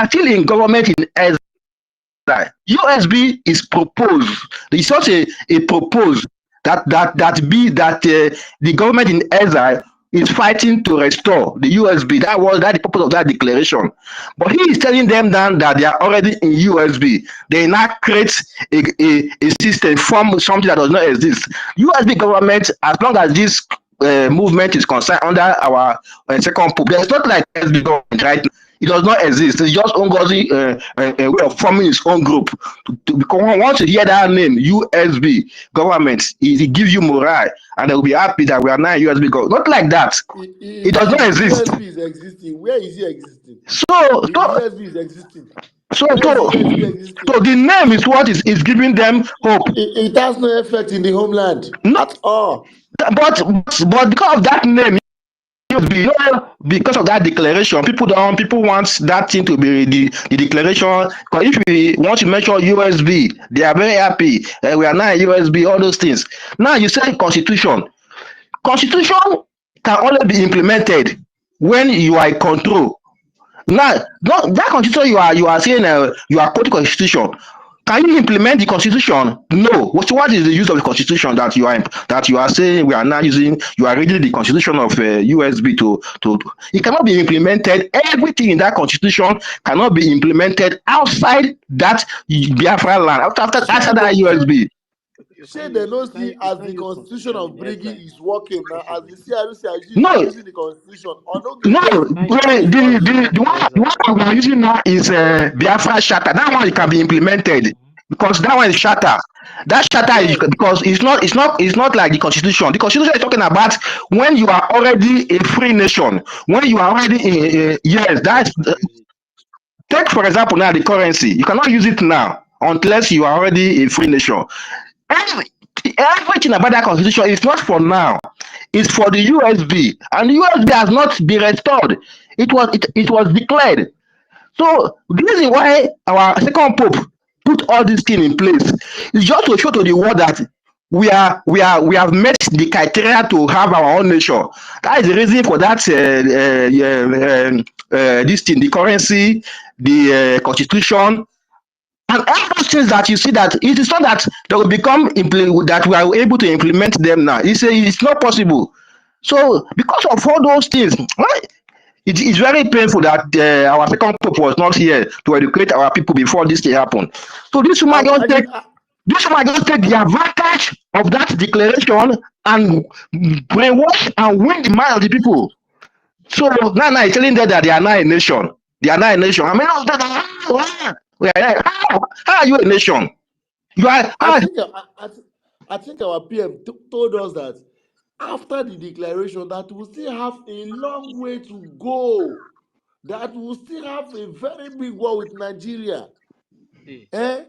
still in government in exile. USB is proposed. It's just a proposed that the government in exile is fighting to restore the USB. That the purpose of that declaration. But he is telling them then that they are already in USB. They now create a system, form something that does not exist. USB government, as long as this movement is concerned under our second pope, there's not like USB government right now. It does not exist. It's just Ngozi way of forming his own group. Because once you hear that name, USB government, it gives you morale, and they will be happy that we are now USB government. Not like that. It does not exist. USB is existing. Where is it existing? The USB is existing. So the name is what is giving them hope. It has no effect in the homeland at all. But because of that name, because of that declaration, people want that thing to be the declaration. Because if we want to mention USB, they are very happy. We are now USB, all those things. Now you say constitution. Constitution can only be implemented when you are in control. Now, that constitution you are saying you are quoting constitution. Can you implement the constitution? No. What is the use of the constitution that you are saying we are now using? You are reading the constitution of USB to it cannot be implemented. Everything in that constitution cannot be implemented outside that Biafra land. Outside that USB. Say they don't see as the constitution of Brgie is working now, as the CRC are using the constitution. The one we are using now is Biafra Charter. That one can be implemented because that one is charter. That charter is because it's not like the constitution. The constitution is talking about when you are already a free nation. When you are already yes, that's take for example now the currency. You cannot use it now unless you are already a free nation. Everything about that constitution is not for now. It's for the USB, and the USB has not been restored. It was declared. So the reason why our second pope put all these things in place is just to show to the world that we have met the criteria to have our own nation. That is the reason for that this thing, the currency, the constitution, and all those things that you see, that it is not that they will become that we are able to implement them now. It's not possible. So because of all those things, it is very painful that our second pope was not here to educate our people before this thing happened. So this woman just take the advantage of that declaration and brainwash and win the mind of the people. So now he's telling them that they are not a nation. They are not a nation. I mean, how are you a nation? You are. I think our PM told us that after the declaration that we still have a long way to go, that we still have a very big war with Nigeria. Hey, Eh?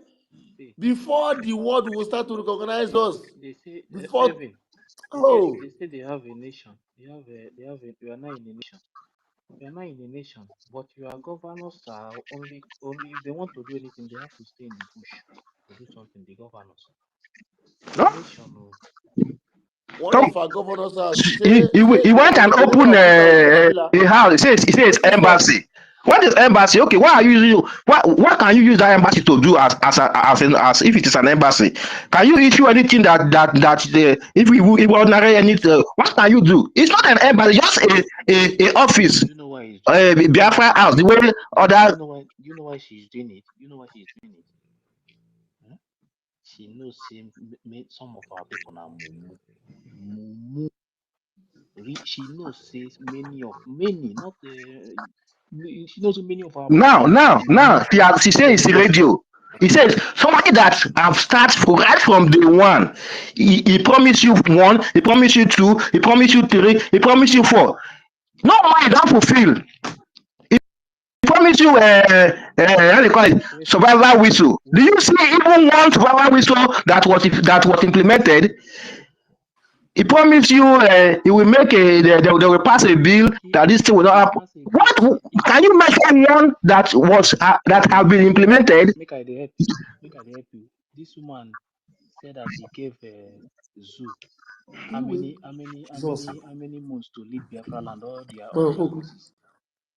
hey, Before the world will start to recognize us. they say Before Evan, they say they have a nation. We are not in a nation. We are not in a nation, but your governors are only if they want to do anything, they have to stay in the bush to do something. The governors, No? nation. Oh, one Come. of our governors has He went and the name opened of Mr. Kabila. a house. He says Which one? embassy. What is embassy? Okay, why are you using what can you use that embassy to do as if it is an embassy? Can you issue anything if we ordinary anything? What can you do? It's not an embassy, just a office. do you know why he's doing it? Biafra house. The way Do other. you know why? Do you know why she's doing it? Do you know why she's doing it? Hmm? She knows some of our people now mumu. She knows says many not she knows many of our people Now, are now, now, mumu. she says it's radio. He says somebody that have started right from day one. He promised you one, he promised you two, he promised you three, he promised you four. No one don't fulfill. He promised you how they call it survival whistle. Do you see even one survival whistle that was implemented? He promised you he will make they will pass a bill that this thing will not happen. What can you mention one that have been implemented? Make I dey help you. Make I dey help you. This woman said that they gave zoo how many months to lead Biafra land, all their horses.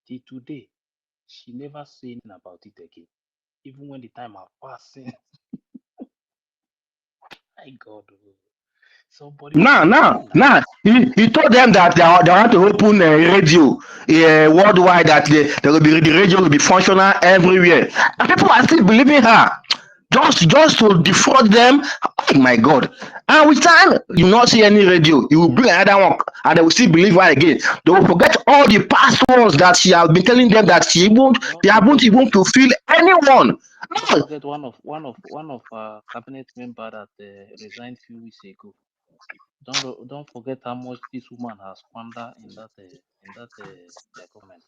Till today, she never say anything about it again. Even when the time are passing. My God, oh. Somebody will Now, say, now, Ella. now, he told them that they want to open a radio worldwide, that there will be the radio will be functional everywhere. And people are still believing her. Just to defraud them. Oh my God. And with time, you will not see any radio. You will bring another one and they will still believe her again. They will forget all the past ones that she has been telling them that they haven't even fulfilled anyone. Don't No. forget one of cabinet member that resigned few weeks ago. Don't forget how much this woman has squandered in that their government.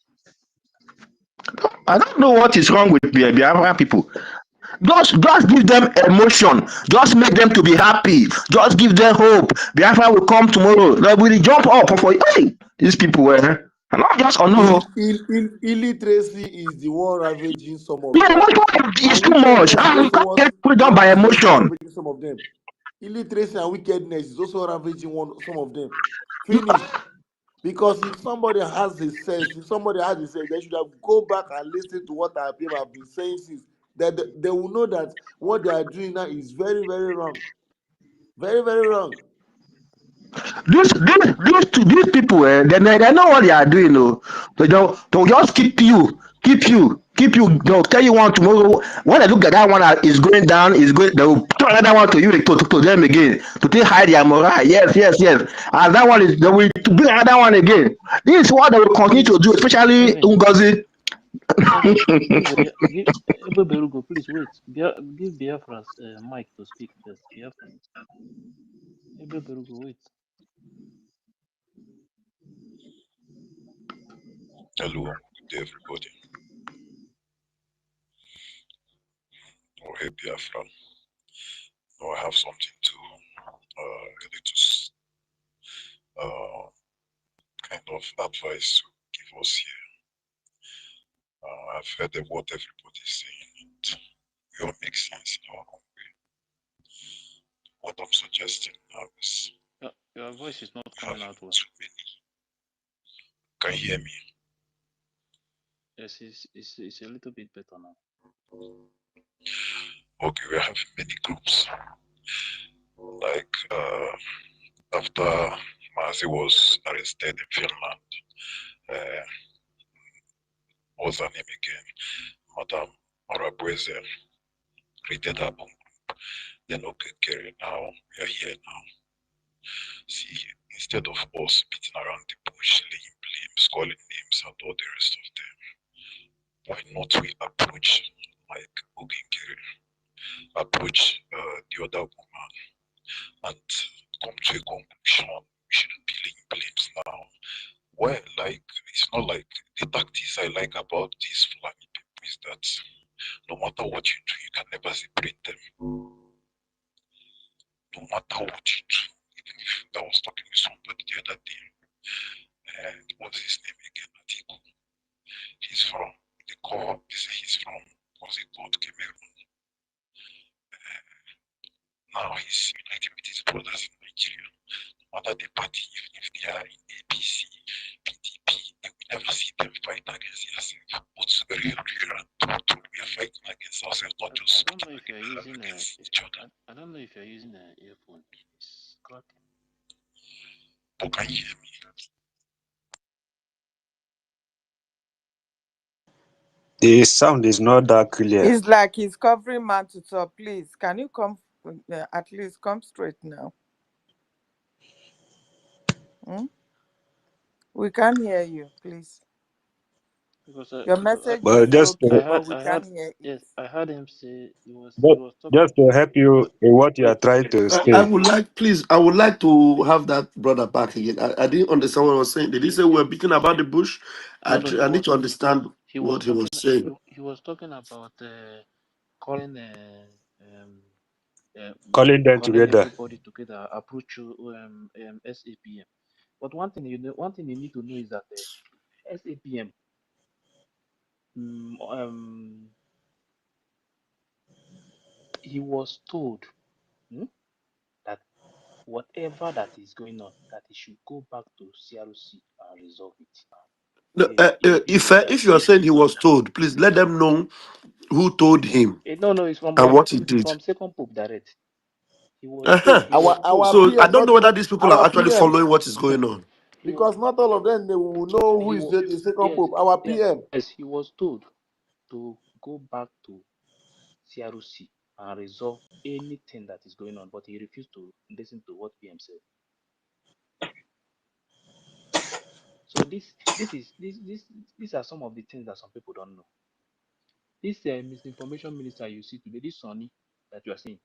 I don't know what is wrong with the Biafra people. Just give them emotion. Just make them to be happy. Just give them hope. Biafra will come tomorrow. They will jump up for hey, these people. And not just no. Illiteracy is the one ravaging some of Yeah, them, emotion is and too much. wickedness is You also can't get put the done one by is also emotion. ravaging some of them. Illiteracy and wickedness is also ravaging some of them. Finish. Because if somebody has a sense, they should have go back and listen to what our people have been saying since. That they will know that what they are doing now is very, very wrong. Very, very wrong. These people, they know what they are doing. No, they'll just keep you. They'll tell you one tomorrow. When they look at that one that is going down, they'll turn another one to you to them again to take hide their morale. Yes, yes, yes. And that one is they will bring another one again. This is what they will continue to do, especially Evan, Ngozi. Evan, give Ebe Berugo, please wait. Give Biafra's mic to speak first. Biafra. Ebe Berugo, wait. Hello, good day, everybody. Oh, hey, Biafra. Oh, I have something to kind of advice to give us here. I've heard of what everybody is saying. It will make sense in our own way. what I'm suggesting now is your voice is not coming out well. too many. Can you hear me? Yes, it's a little bit better now. Okay, we're having many groups. Like after Mazi was arrested in Finland, what's her name again? Madame Marabweze created her own group. Then okay, Kerry, now we are here now. See, instead of us beating around the bush, laying blames, calling names and all the rest of them, why not we approach like Oginkere, approach the other woman and come to a conclusion? We shouldn't be laying blames now. Well, like, it's not like the tactics I like about these Fulani people is that no matter what you do, you can never separate them. No matter what you do, even if I was talking with somebody the other day, and what's his name again? Atiku. He's from the core, he's from, what's it called, Cameroon. Now he's uniting with his brothers in Nigeria. No matter the party, even if they are in APC, PDP, they will never see them fight against themselves. But real and true, we are fighting against ourselves, not just I don't know if you're using against each other. I don't know if you're using an earphone. It's cracking. But can you hear me? The sound is not that clear. It's like he's covering man to top. Please, can you come at least come straight now? We can't hear you, please. Because Your message But is just okay, but we can't hear it. yes, I heard him say he was talking. just to help you in what you are trying to I say. would like, please, I would like to have that brother back again. I didn't understand what I was saying. Did he say we're beating about the bush? I need to understand what he was saying. He was talking about calling Calling them calling together. everybody together, approach SAPM. But one thing you need to know is that SAPM he was told that whatever that is going on, that he should go back to CRC and resolve it. If you are saying he was told, please let them know who told him No, it's from and what he did. from Second Pope direct. He was told. He was told. Our So I PM, don't know whether these people are our actually PM, following what is going on. because not all of them they will know who is the second pope. Our PM. Yes, he was told to go back to CRC and resolve anything that is going on, but he refused to listen to what PM said. So these are some of the things that some people don't know. This misinformation minister you see today, this Sonny that you are seeing,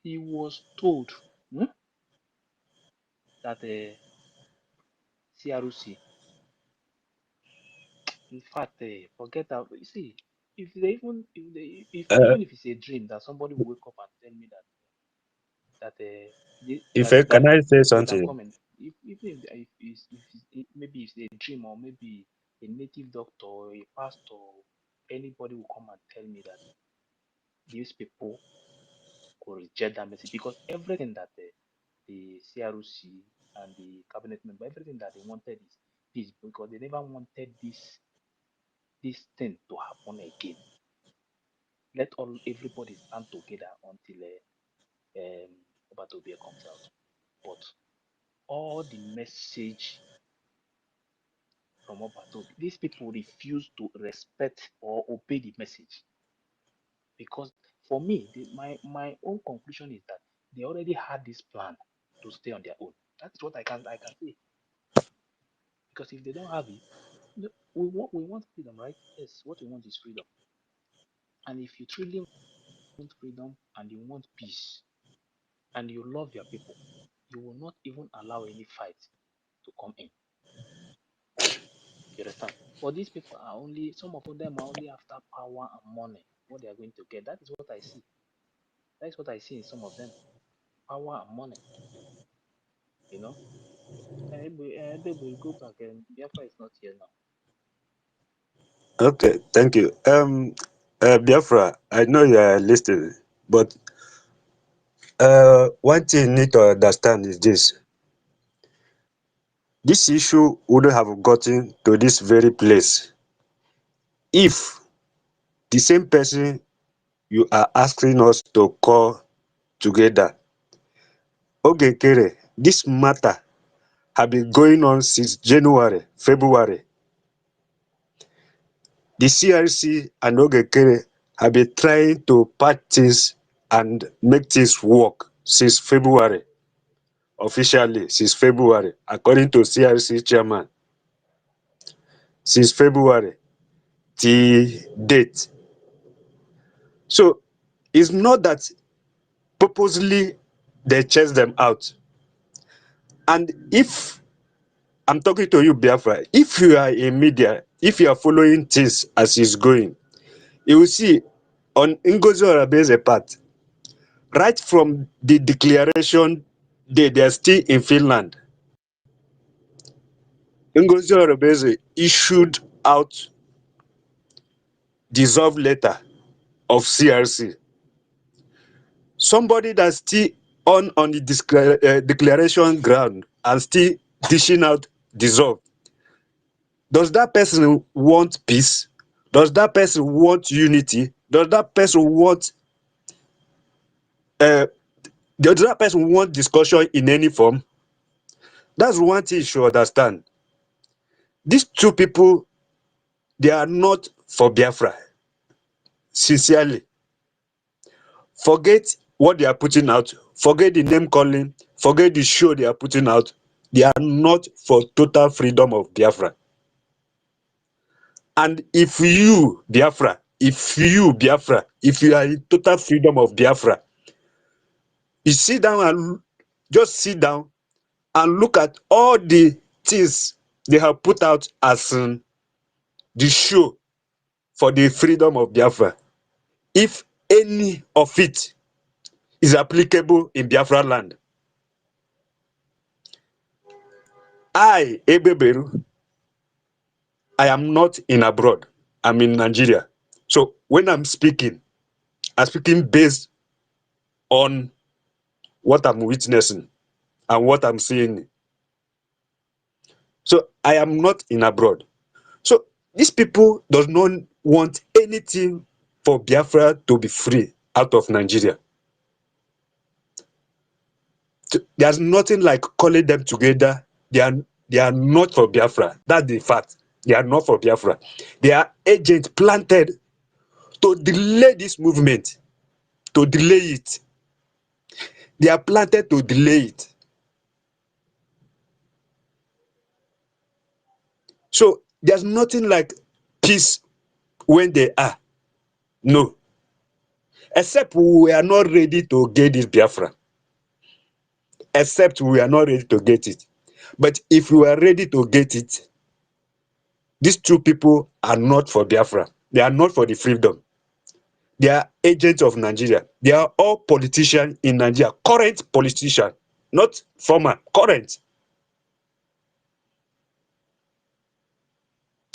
he was told that CRC, in fact, forget that. You see, if they even even if it's a dream that somebody will wake up and tell me Can I say wait, I'm something? coming. Even if maybe it's a dream, or maybe a native doctor or a pastor, anybody will come and tell me that these people could reject that message, because everything that the CRC and the cabinet member, everything that they wanted is peace, because they never wanted this thing to happen again. Let everybody stand together until Obatobia comes out. But all the message from Obatobi, these people refuse to respect or obey the message. Because for me, my own conclusion is that they already had this plan to stay on their own. That's what I can say. Because if they don't have it, we want freedom, right? Yes, what we want is freedom. And if you truly want freedom and you want peace and you love your people, you will not even allow any fight to come in. You understand? But these people are only, some of them are only after power and money, what they are going to get. That is what I see. That is what I see in some of them. Power and money. You know? They will go back, and Biafra is not here now. Okay, thank you. Biafra, I know you are listening, but One thing you need to understand is this. This issue wouldn't have gotten to this very place if the same person you are asking us to call together, Ogekere, this matter have been going on since January, February. The CRC and Ogekere have been trying to patch things and make things work since February, officially since February, according to CRC chairman, since February, the date. So it's not that purposely they chase them out. And if I'm talking to you, Biafra, if you are in media, if you are following things as it's going, you will see on Ngozi Orabe's part, right from the declaration day, they are still in Finland. Ngozi Orabe issued out dissolve letter of CRC. Somebody that's still on the declaration ground and still dishing out dissolve. Does that person want peace? Does that person want unity? Does that person want discussion in any form? That's one thing you should understand. These two people, they are not for Biafra. Sincerely. Forget what they are putting out. Forget the name calling. Forget the show they are putting out. They are not for total freedom of Biafra. And if you, Biafra, if you are in total freedom of Biafra, you sit down and just sit down and look at all the things they have put out as the show for the freedom of Biafra. If any of it is applicable in Biafra land, I, Ebeberu, I am not in abroad. I'm in Nigeria. So when I'm speaking based on what I'm witnessing and what I'm seeing. So I am not in abroad. So these people does not want anything for Biafra to be free out of Nigeria. There's nothing like calling them together. They are not for Biafra. That's the fact. They are not for Biafra. They are agents planted to delay this movement, to delay it. They are planted to delay it. So there's nothing like peace when they are. No. Except we are not ready to get this Biafra. Except we are not ready to get it. But if we are ready to get it, these two people are not for Biafra. They are not for the freedom. They are agents of Nigeria. They are all politicians in Nigeria. Current politicians, not former, current.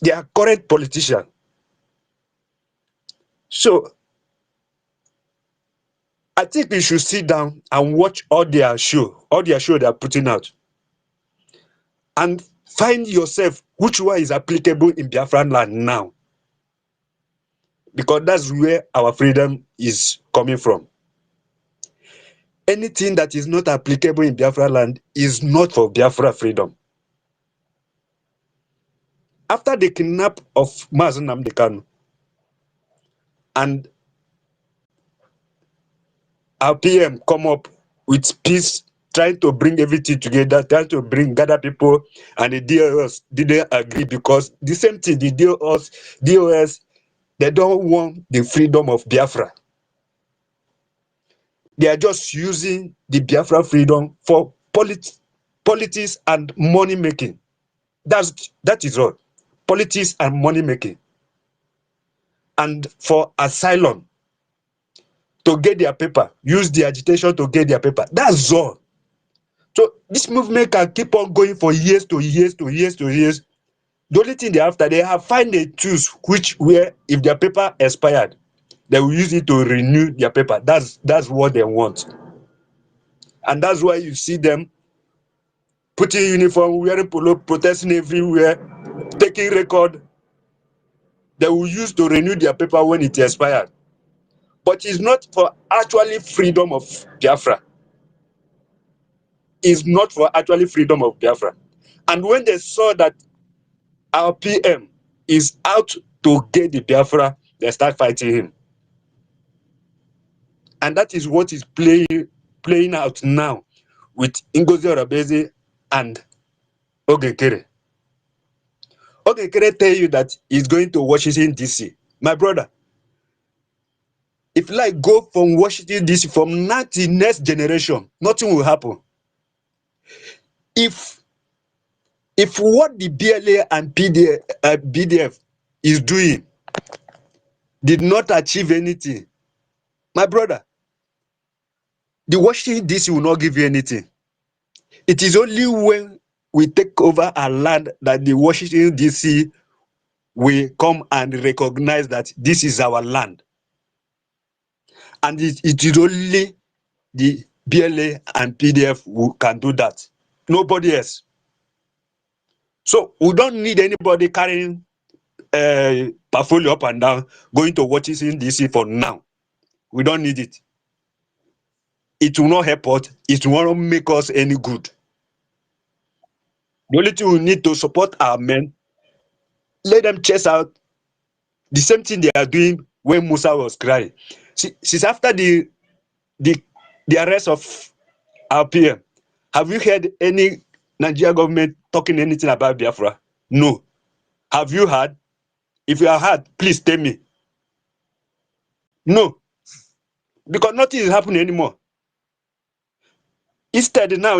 They are current politicians. So I think you should sit down and watch all their show they are putting out, and find yourself which one is applicable in Biafran land now, because that's where our freedom is coming from. Anything that is not applicable in Biafra land is not for Biafra freedom. After the kidnap of Mazen Nnamdi Kanu and our PM come up with peace, trying to bring everything together, trying to gather people, and the DOS didn't agree because the same thing, the DOS, they don't want the freedom of Biafra. They are just using the Biafra freedom for politics and money making. That is all. Politics and money making. And for asylum, to get their paper, use the agitation to get their paper. That's all. So this movement can keep on going for years to years to years to years. The only thing they have find a tools where if their paper expired, they will use it to renew their paper. That's what they want. And that's why you see them putting uniform, wearing polo, protesting everywhere, taking record. They will use to renew their paper when it expired. But it's not for actually freedom of Biafra. It's not for actually freedom of Biafra. And when they saw that our PM is out to get the Biafra, they start fighting him. And that is what is playing out now with Ngozi Orabeze and Ogekere. Ogekere tell you that he's going to Washington, D.C. My brother, if like go from Washington, D.C. from now to next generation, nothing will happen. If what the BLA and BDF is doing did not achieve anything, my brother, the Washington, D.C. will not give you anything. It is only when we take over our land that the Washington, D.C. will come and recognize that this is our land. And it is only the BLA and PDF who can do that. Nobody else. So we don't need anybody carrying portfolio up and down, going to Washington, D.C. for now. We don't need it. It will not help us. It will not make us any good. The only thing we need to support our men, let them chase out the same thing they are doing when Musa was crying. Since after the arrest of our PM, have you heard any Nigerian government talking anything about Biafra? No. Have you heard? If you have heard, please tell me. No. Because nothing is happening anymore. Instead, now,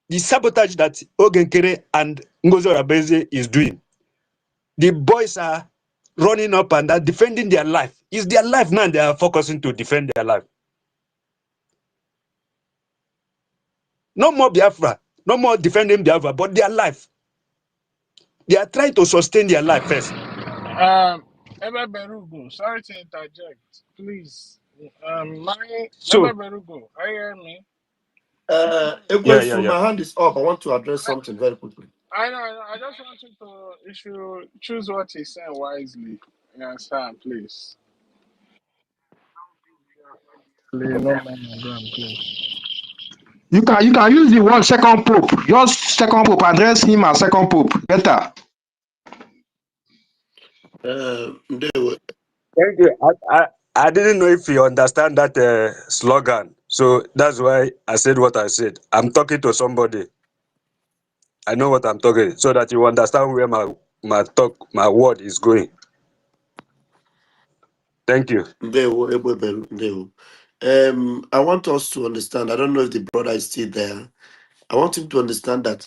the sabotage that Ogenkere and Ngozi Orabeze is doing, the boys are running up and are defending their life. It's their life now they are focusing to defend their life. No more Biafra, no more defending Biafra, but their life. They are trying to sustain their life first. Ebe Berugo, sorry to interject, please. So, Ebe Berugo, are you hearing me? Egwesu, my hand is up. I want to address something very quickly. I know. I just want you should choose what he's saying wisely. You understand, please? Please, no man on ground, please. You can use the word second pope. Just second pope. Address him as second pope. Better. Thank you. I didn't know if you understand that slogan. So that's why I said what I said. I'm talking to somebody. I know what I'm talking, so that you understand where my word is going. Thank you. I want us to understand. I don't know if the brother is still there. I want him to understand that.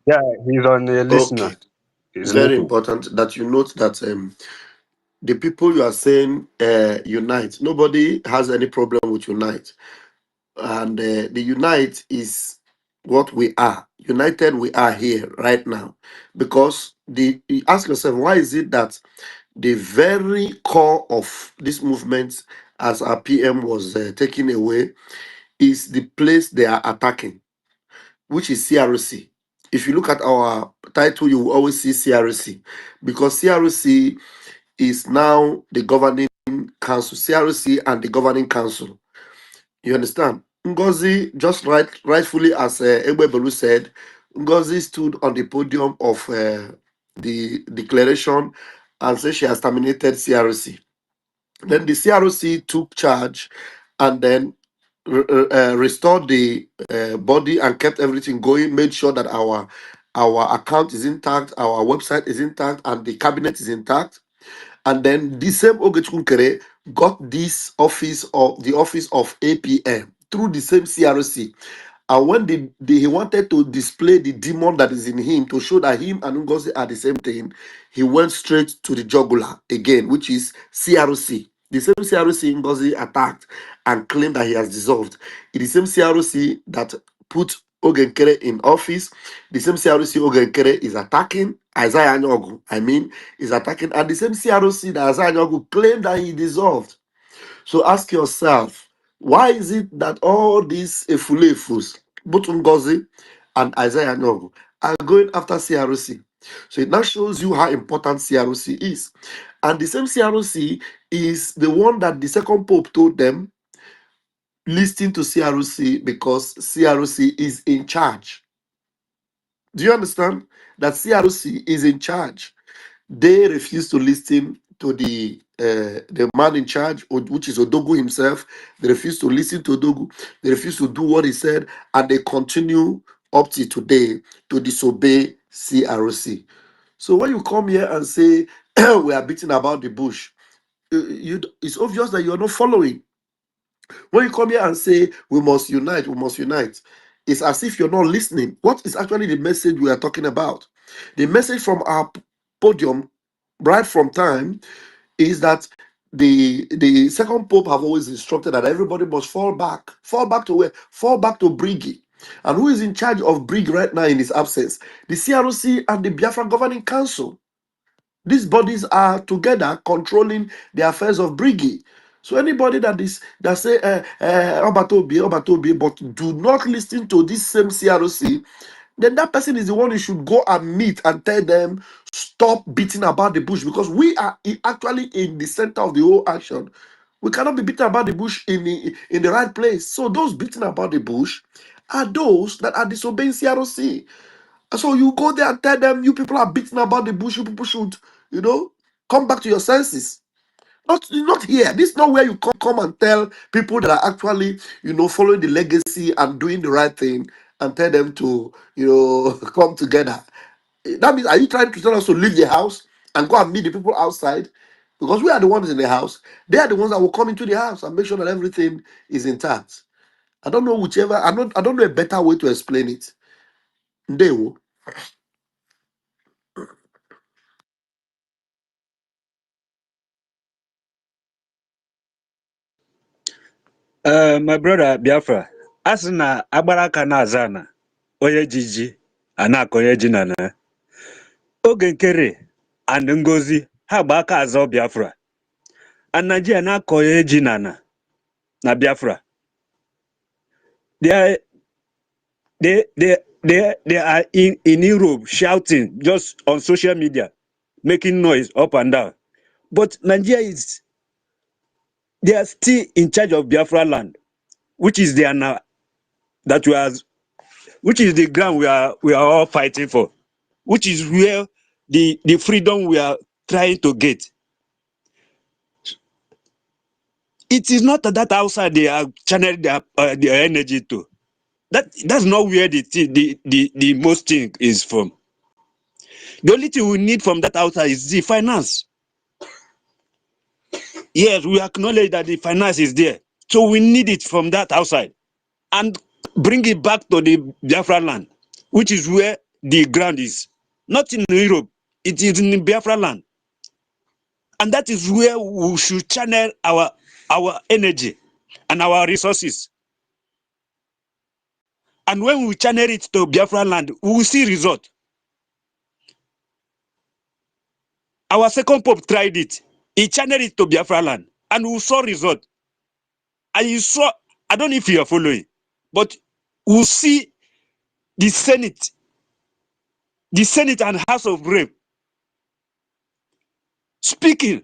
Yeah, he's on the listener. Okay. He's Very listening. important that you note that the people you are saying unite. Nobody has any problem with unite. And the unite is what we are. United we are here right now. Because you ask yourself, why is it that the very core of this movement, as our PM was taken away, is the place they are attacking, which is CRC. If you look at our title, you will always see CRC, because CRC is now the governing council. CRC and the governing council. You understand? Ngozi, just rightfully, as Egbe Belu said, Ngozi stood on the podium of the declaration and said she has terminated CRC. Then the CRC took charge and then restored the body and kept everything going, made sure that our account is intact, our website is intact, and the cabinet is intact. And then the same Ogechunkere got this office of the office of APM through the same CRC. And when he wanted to display the demon that is in him, to show that him and Ngozi are the same thing, he went straight to the jugular again, which is CRC. The same CRC Ngozi attacked and claimed that he has dissolved. It is the same CRC that put Ogenkere in office. The same CRC Ogenkere is attacking. Isaiah Nyogu, is attacking. And the same CRC that Isaiah Nyogu claimed that he dissolved. So ask yourself, Why is it that all these Efulefus, both Ngozi and Isaiah Nogu, are going after CRC? So it now shows you how important CRC is. And the same CRC is the one that the second Pope told them, listen to CRC because CRC is in charge. Do you understand? That CRC is in charge. They refuse to listen to the man in charge, which is Odogu himself. They refuse to listen to Odogu. They refuse to do what he said, and they continue up to today to disobey CRC. So when you come here and say we are beating about the bush, it's obvious that you are not following. When you come here and say we must unite, it's as if you're not listening. What is actually the message we are talking about? The message from our podium, right from time, is that the second pope have always instructed that everybody must fall back to where? Fall back to Brgie. And who is in charge of Brgie right now in his absence? The CRC and the Biafra Governing Council. These bodies are together controlling the affairs of Brigi. So anybody that say Obatobi, but do not listen to this same CRC, then that person is the one you should go and meet and tell them stop beating about the bush, because we are actually in the center of the whole action. We cannot be beating about the bush in the right place. So those beating about the bush are those that are disobeying CRC. So you go there and tell them, you people are beating about the bush, you people should, come back to your senses. Not here. This is not where you come and tell people that are actually, following the legacy and doing the right thing and tell them to, come together. That means, are you trying to tell us to leave the house and go and meet the people outside? Because we are the ones in the house. They are the ones that will come into the house and make sure that everything is intact. I don't know I don't know a better way to explain it. They will. My brother Biafra, as na agbaraka na azana, onye jiji, anako onye jinana. Oge nkere and Ngozi ha gba aka azọ Biafra. And Nigeria na onye jinana na Biafra. They are in Europe shouting just on social media, making noise up and down. But Nigeria they are still in charge of Biafra land, which is which is the ground we are all fighting for, which is where the freedom we are trying to get. It is not that outside they are channeling their energy to. That's not where the most thing is from. The only thing we need from that outside is the finance. Yes, we acknowledge that the finance is there. So we need it from that outside and bring it back to the Biafra land, which is where the ground is. Not in Europe, it is in Biafra land. And that is where we should channel our energy and our resources. And when we channel it to Biafra land, we will see result. Our second pope tried it. He channeled it to Biafra land and we saw result. And you saw, I don't know if you are following, but we'll see the Senate and House of Rep speaking,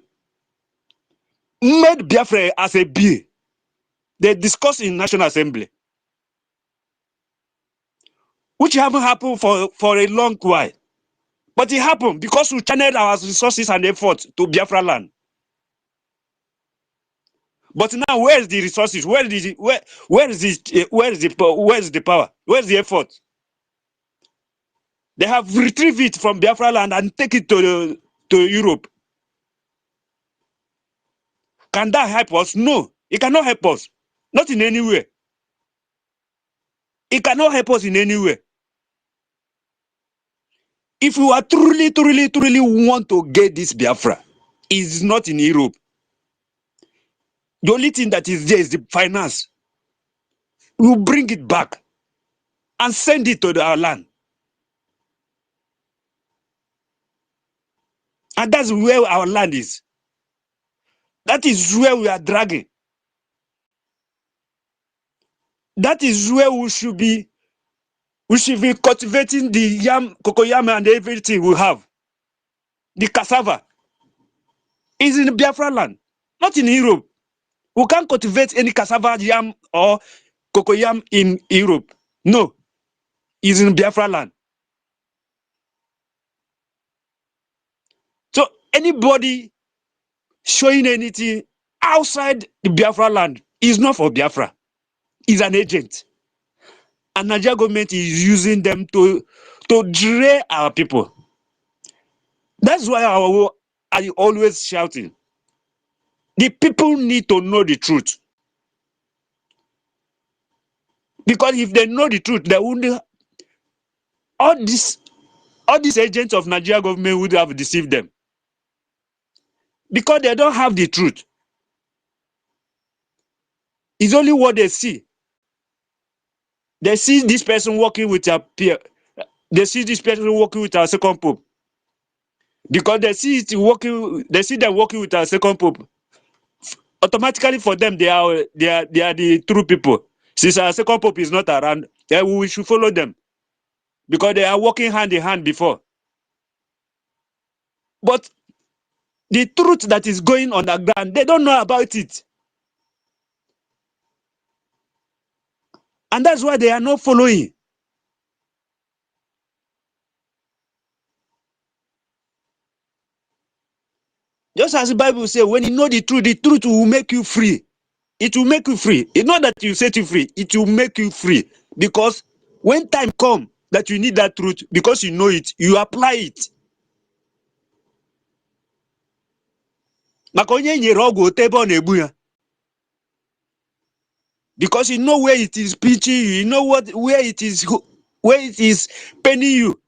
made Biafra as a bill. They discussed in National Assembly, which haven't happened for a long while. But it happened because we channeled our resources and efforts to Biafra land. But now, where is the resources? Where is the power? Where is the effort? They have retrieved it from Biafra land and take it to Europe. Can that help us? No, it cannot help us. Not in any way. It cannot help us in any way. If we are truly want to get this Biafra, it's not in Europe. The only thing that is there is the finance. We'll bring it back and send it to our land. And that's where our land is. That is where we are dragging. That is where we should be cultivating the yam, cocoyam and everything we have. The cassava is in Biafra land, not in Europe. We can't cultivate any cassava, yam or cocoyam in Europe. No, it's in Biafra land. So anybody showing anything outside the Biafra land is not for Biafra. Is an agent. And Nigeria government is using them to derail our people. That's why I always shouting. The people need to know the truth. Because if they know the truth, they wouldn't, all these agents of Nigeria government would have deceived them. Because they don't have the truth. It's only what they see. They see this person working with a peer. They see this person working with our second pope. Because they see them working with our second pope. Automatically for them, they are the true people. Since our second pope is not around, we should follow them. Because they are working hand in hand before. But the truth that is going on the ground, they don't know about it. And that's why they are not following. Just as the Bible says, when you know the truth will make you free. It will make you free. It's not that you set you free, it will make you free. Because when time comes that you need that truth, because you know it, you apply it. Because you know where it is pinching you, you know where it is paining you.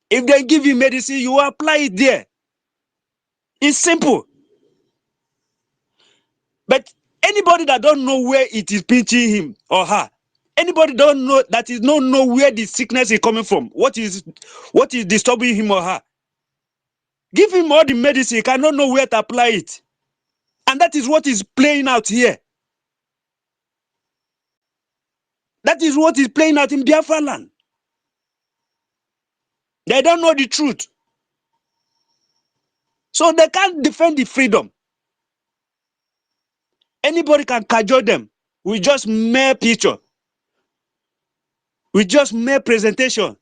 If they give you medicine, you apply it there. It's simple. But anybody that don't know where it is pinching him or her, anybody don't know that is don't know where the sickness is coming from, what is disturbing him or her, give him all the medicine, he cannot know where to apply it. And that is what is playing out here. That is what is playing out in Biafra land. They don't know the truth. So they can't defend the freedom. Anybody can cajole them with just mere picture, with just mere presentation.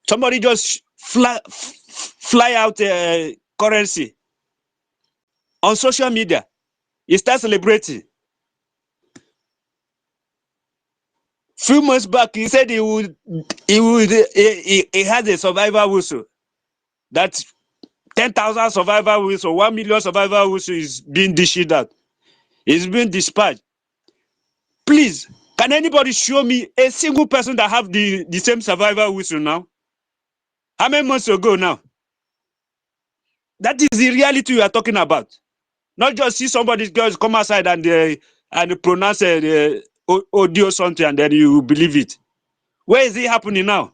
Somebody just fly out currency on social media. He starts celebrating. Few months back, he said he had a survivor whistle. That 10,000 survivor whistle, 1 million survivor whistle is being dished out. It's being dispatched. Please, can anybody show me a single person that have the same survivor whistle now? How many months ago now? That is the reality we are talking about. Not just see somebody girls come outside and pronounce audio something and then you believe it. Where is it happening now?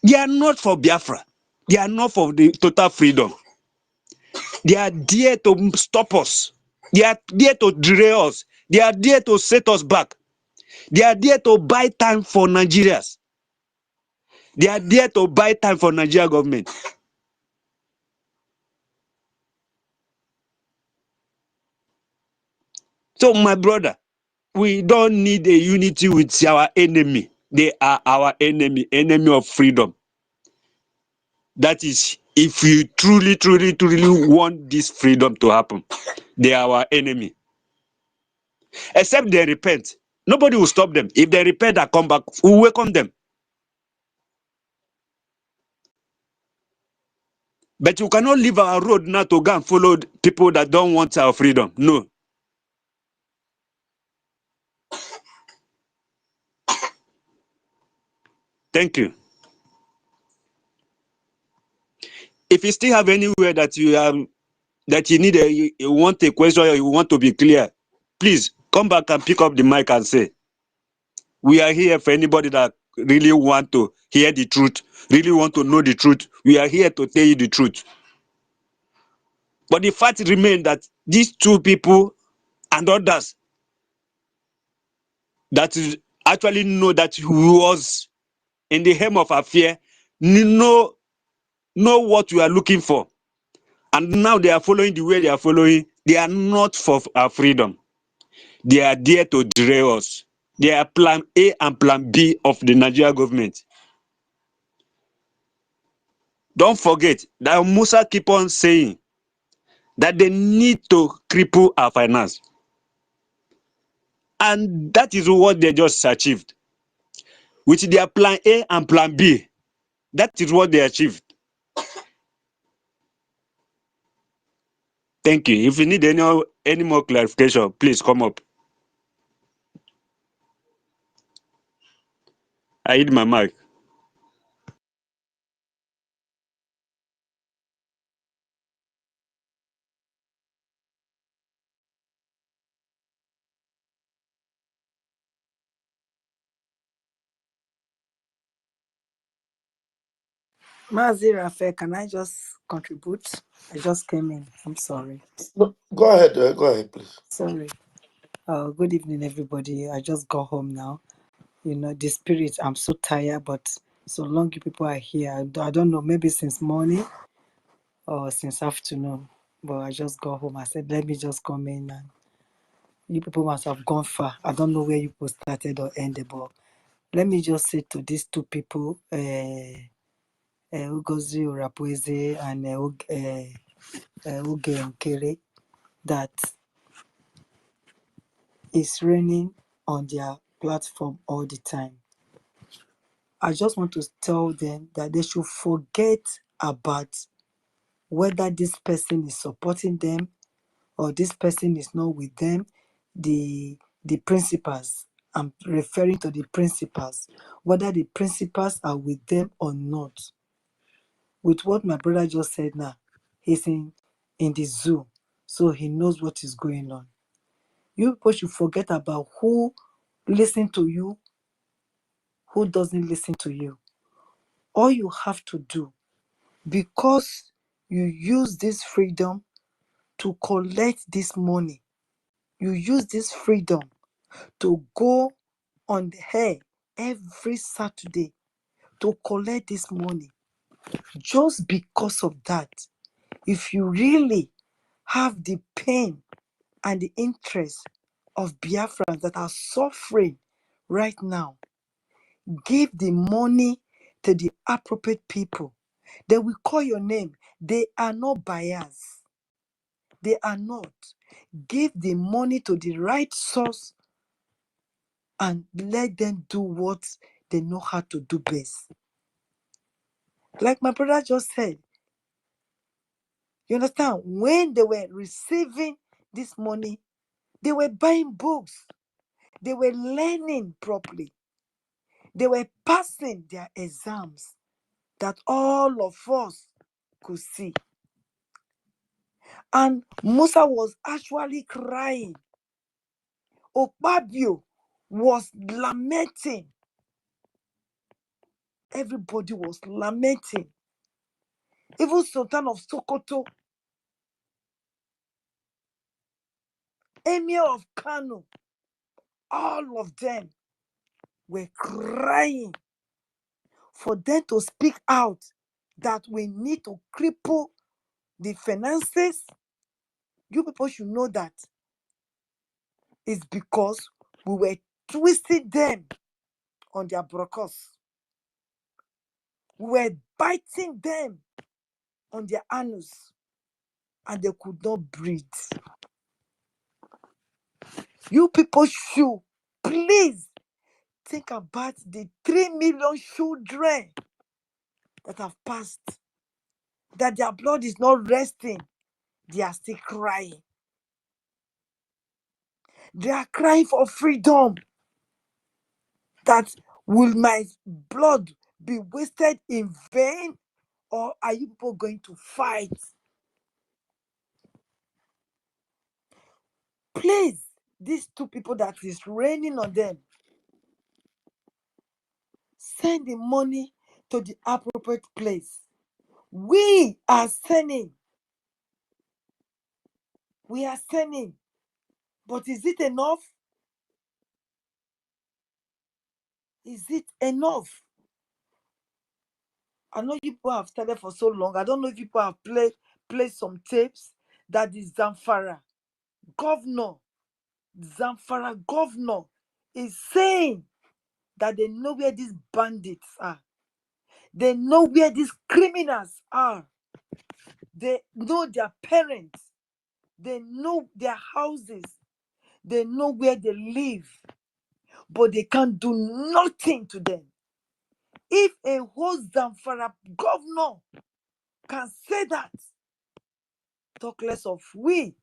They are not for Biafra. They are not for the total freedom. They are there to stop us. They are there to derail us. They are there to set us back. They are there to buy time for Nigerians. They are there to buy time for Nigeria government. So, my brother, we don't need a unity with our enemy. They are our enemy of freedom. That is, if you truly want this freedom to happen, they are our enemy. Except they repent. Nobody will stop them. If they repent and come back, we welcome them. But you cannot leave our road now to go and follow people that don't want our freedom. No. Thank you. If you still have anywhere that you have, that you need you want a question or you want to be clear, please come back and pick up the mic and say. We are here for anybody that really want to hear the truth, really want to know the truth. We are here to tell you the truth. But the fact remains that these two people and others that actually know that he was in the helm of affair know what we are looking for. And now they are following the way they are following. They are not for our freedom. They are there to derail us. They are plan A and plan B of the Nigeria government. Don't forget that Musa keep on saying that they need to cripple our finance. And that is what they just achieved. With their plan A and plan B, that is what they achieved. Thank you. If you need any more clarification, please come up. I hit my mic. Mazi Rafe, can I just contribute? I just came in. I'm sorry. No, go ahead, please. Sorry. Good evening, everybody. I just got home now. You know, the spirit, I'm so tired, but so long you people are here. I don't know, maybe since morning or since afternoon, but I just got home. I said, let me just come in, and you people must have gone far. I don't know where you people started or ended, but let me just say to these two people, Ugozi Rapweze and Uge Nkere, that it's raining on their platform all the time. I just want to tell them that they should forget about whether this person is supporting them or this person is not with them. The principals, I'm referring to the principals, whether the principals are with them or not. With what my brother just said now, he's in the zoo, so he knows what is going on. You people should forget about who listens to you, who doesn't listen to you. All you have to do, because you use this freedom to collect this money, you use this freedom to go on the air every Saturday to collect this money. Just because of that, if you really have the pain and the interest of Biafrans that are suffering right now, give the money to the appropriate people. They will call your name. They are not biased. They are not. Give the money to the right source and let them do what they know how to do best. Like my brother just said, you understand? When they were receiving this money, they were buying books. They were learning properly. They were passing their exams that all of us could see. And Musa was actually crying. Okpabio was lamenting. Everybody was lamenting. Even Sultan of Sokoto, Emir of Kano, all of them were crying for them to speak out that we need to cripple the finances. You people should know that it's because we were twisting them on their brokers. We were biting them on their anus and they could not breathe. You people should please think about the 3 million children that have passed, that their blood is not resting. They are still crying. They are crying for freedom. That will my blood be wasted in vain, or are you people going to fight? Please, these two people that is raining on them, send the money to the appropriate place. We are sending We are sending. But is it enough? Is it enough? I know you people have started for so long. I don't know if people have played some tapes that the Zamfara governor is saying that they know where these bandits are. They know where these criminals are. They know their parents. They know their houses. They know where they live. But they can't do nothing to them. If a whole Zamfara governor can say that, talk less of we,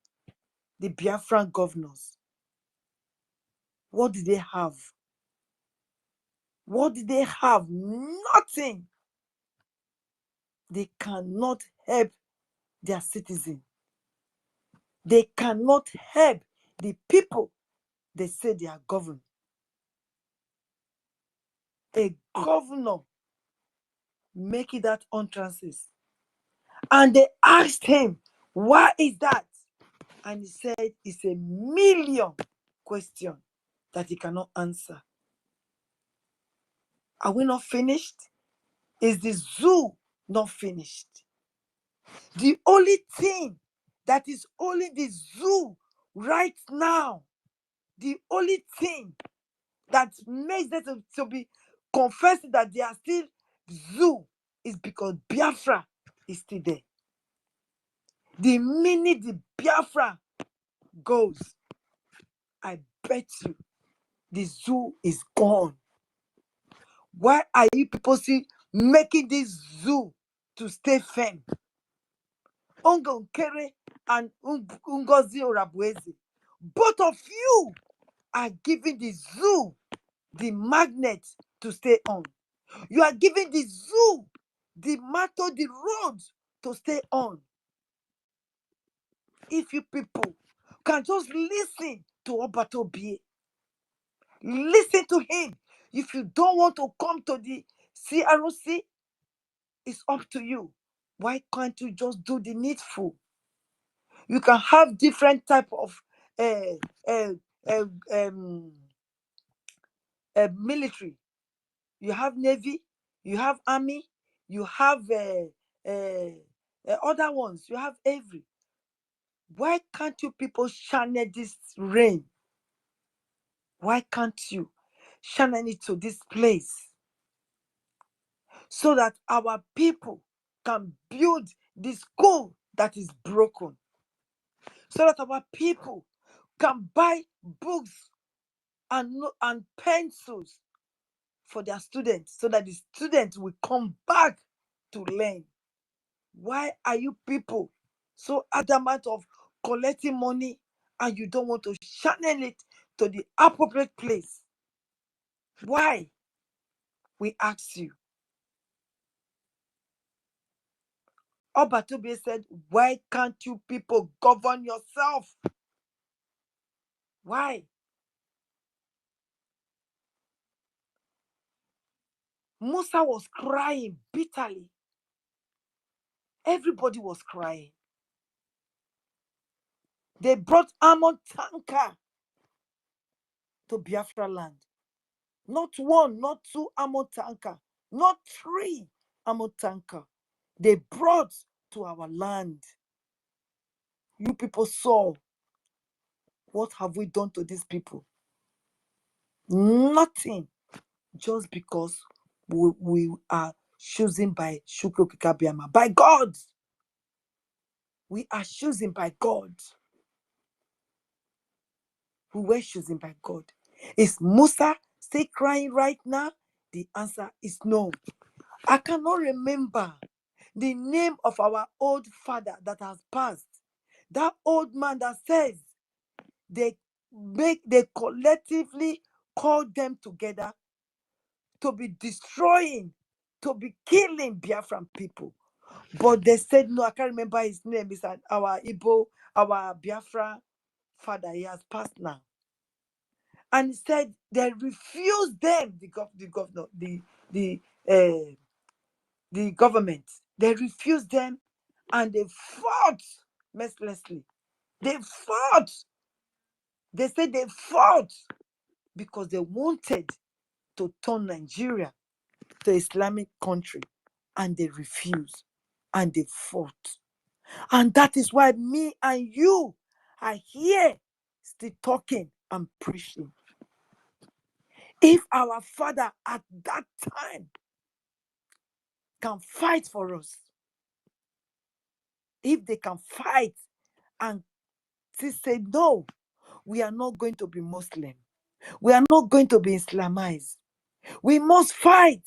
the Biafran governors. What did they have? What did they have? Nothing. They cannot help their citizens. They cannot help the people they say they are governed. A governor making that utterances. And they asked him, why is that? And he said, it's a million question that he cannot answer. Are we not finished? Is the zoo not finished? The only thing that is only the zoo right now, the only thing that makes them to be confessing that they are still zoo is because Biafra is still there. The minute the Biafra goes, I bet you the zoo is gone. Why are you people still making this zoo to stay firm? Ongo Nkere and Ngozi Orabueze, both of you are giving the zoo the magnet to stay on. You are giving the zoo the matter, the road to stay on. If you people can just listen to Obatobie, listen to him. If you don't want to come to the CROC, it's up to you. Why can't you just do the needful? You can have different type of military. You have navy, you have army, you have other ones. You have every. Why can't you people channel this rain? Why can't you channel it to this place so that our people can build the school that is broken? So that our people can buy books and pencils for their students, so that the students will come back to learn. Why are you people so adamant of collecting money and you don't want to channel it to the appropriate place? Why? We ask you. Obatobie said, why can't you people govern yourself? Why? Musa was crying bitterly. Everybody was crying. They brought armored tanker to Biafra land. Not one, not two armored tanker, not three armored tanker. They brought to our land. You people saw. What have we done to these people? Nothing. Just because we are choosing by Shukru Kikabiama. By God. We are choosing by God. We were choosing by God. Is Musa still crying right now? The answer is no. I cannot remember the name of our old father that has passed. That old man that says they collectively call them together to be destroying, to be killing Biafran people. But they said no, I can't remember his name. It's our Igbo, our Biafra father. He has passed now. And he said they refused them, the government. They refused them and they fought mercilessly. They fought. They said they fought because they wanted to turn Nigeria to Islamic country, and they refused, and they fought. And that is why me and you are here still talking and preaching. If our father at that time can fight for us, if they can fight and say, no, we are not going to be Muslim, we are not going to be Islamized, we must fight.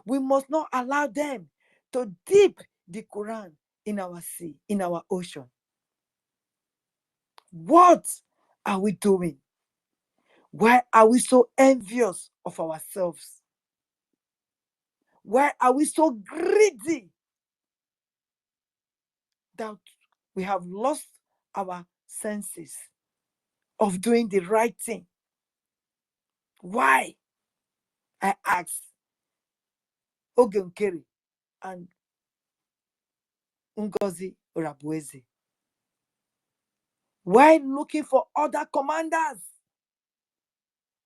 We must not allow them to dip the Quran in our sea, in our ocean. What are we doing? Why are we so envious of ourselves? Why are we so greedy that we have lost our senses of doing the right thing? Why? I ask Ogenkeri and Ngozi Orabueze. Why looking for other commanders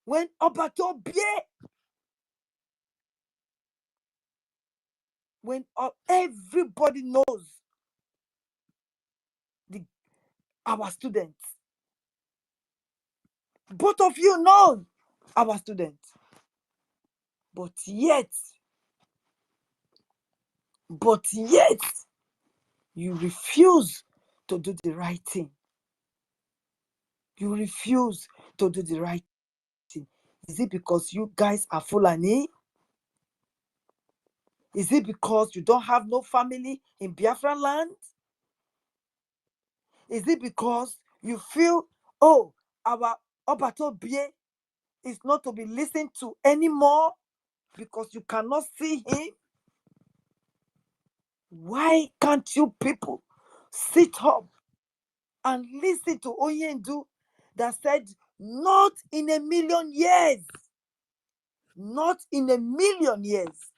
when Obato Bie, when everybody knows our students? Both of you know our students. But yet, you refuse to do the right thing. You refuse to do the right thing. Is it because you guys are Fulani? Is it because you don't have no family in Biafra land? Is it because you feel, oh, our Obato Bie is not to be listened to anymore because you cannot see him? Why can't you people sit up and listen to Oyendu that said, not in a million years, not in a million years,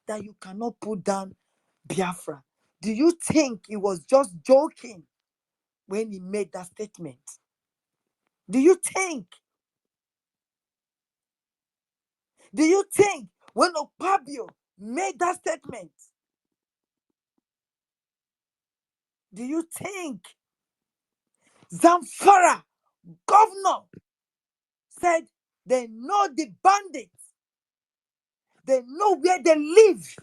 that you cannot put down Biafra? Do you think he was just joking when he made that statement? Do you think? Do you think when Okpabio made that statement, do you think Zamfara governor said they know the bandits, they know where they live,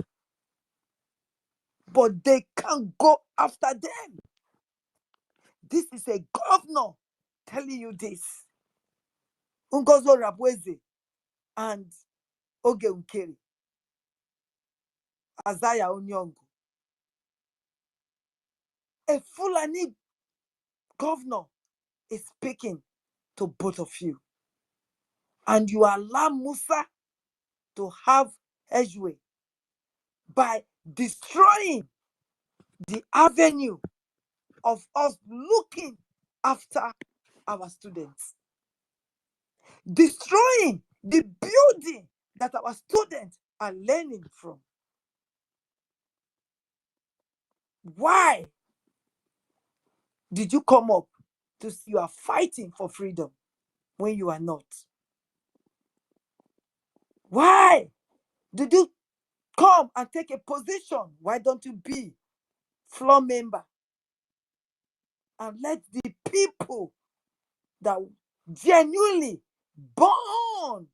but they can't go after them? This is a governor telling you this. Ngozo Rabweze and Oge Unkeri, Azaya Onyongo. A Fulani governor is speaking to both of you. And you allow Musa to have Ejwe by destroying the avenue of us looking after our students, destroying the building that our students are learning from. Why did you come up to see you are fighting for freedom when you are not? Why did you come and take a position? Why don't you be floor member and let the people that genuinely born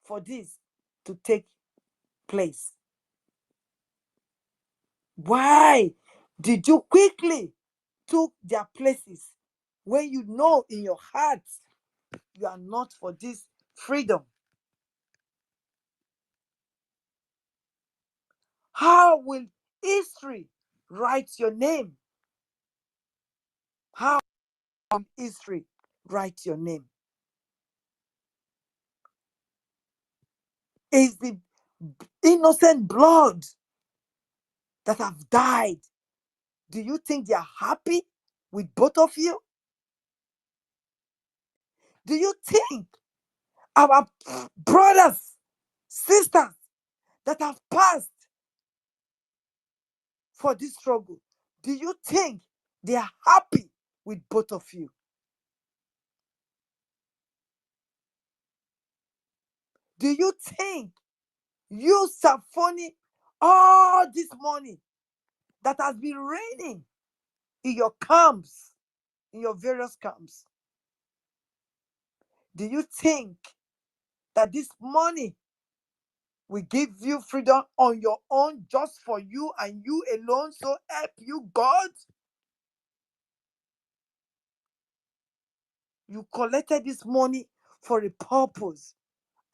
for this to take place? Why did you quickly took their places when you know in your heart you are not for this freedom? How will history write your name? How will history write your name? Is the innocent blood that have died, do you think they are happy with both of you? Do you think our brothers, sisters that have passed for this struggle, do you think They are happy with both of you. Do you think you, Safoni, all this money that has been raining in your camps, in your various camps, do you think that this money will give you freedom on your own, just for you and you alone, so help you God? You collected this money for a purpose.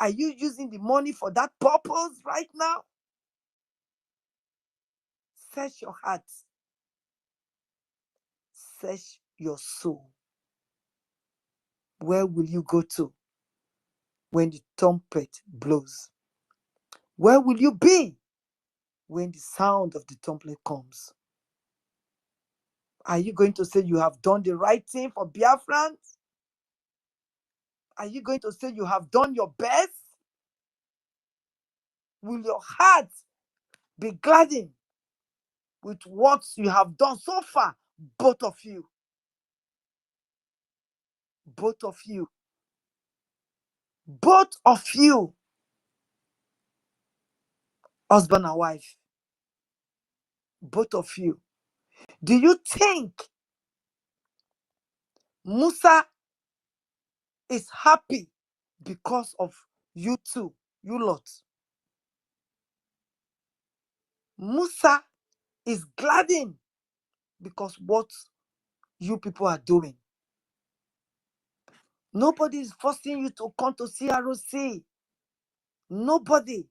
Are you using the money for that purpose right now? Search your heart. Search your soul. Where will you go to when the trumpet blows? Where will you be when the sound of the trumpet comes? Are you going to say you have done the right thing for Biafrans? Are you going to say you have done your best? Will your heart be gladdened with what you have done so far? Both of you. Both of you. Both of you. Husband and wife. Both of you. Do you think Musa is happy because of you two, you lot? Musa is gladdened because what you people are doing. Nobody is forcing you to come to CROC. Nobody.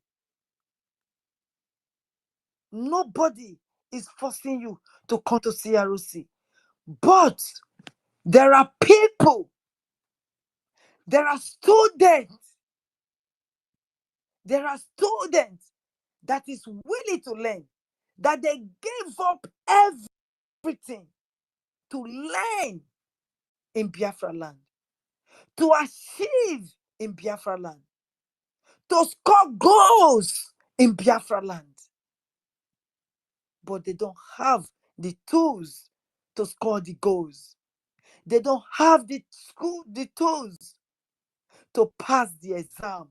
Nobody is forcing you to come to CROC. But there are people, there are students that is willing to learn, that they gave up everything to learn in Biafra land, to achieve in Biafra land, to score goals in Biafra land. But they don't have the tools to score the goals. They don't have the tools to pass the exam.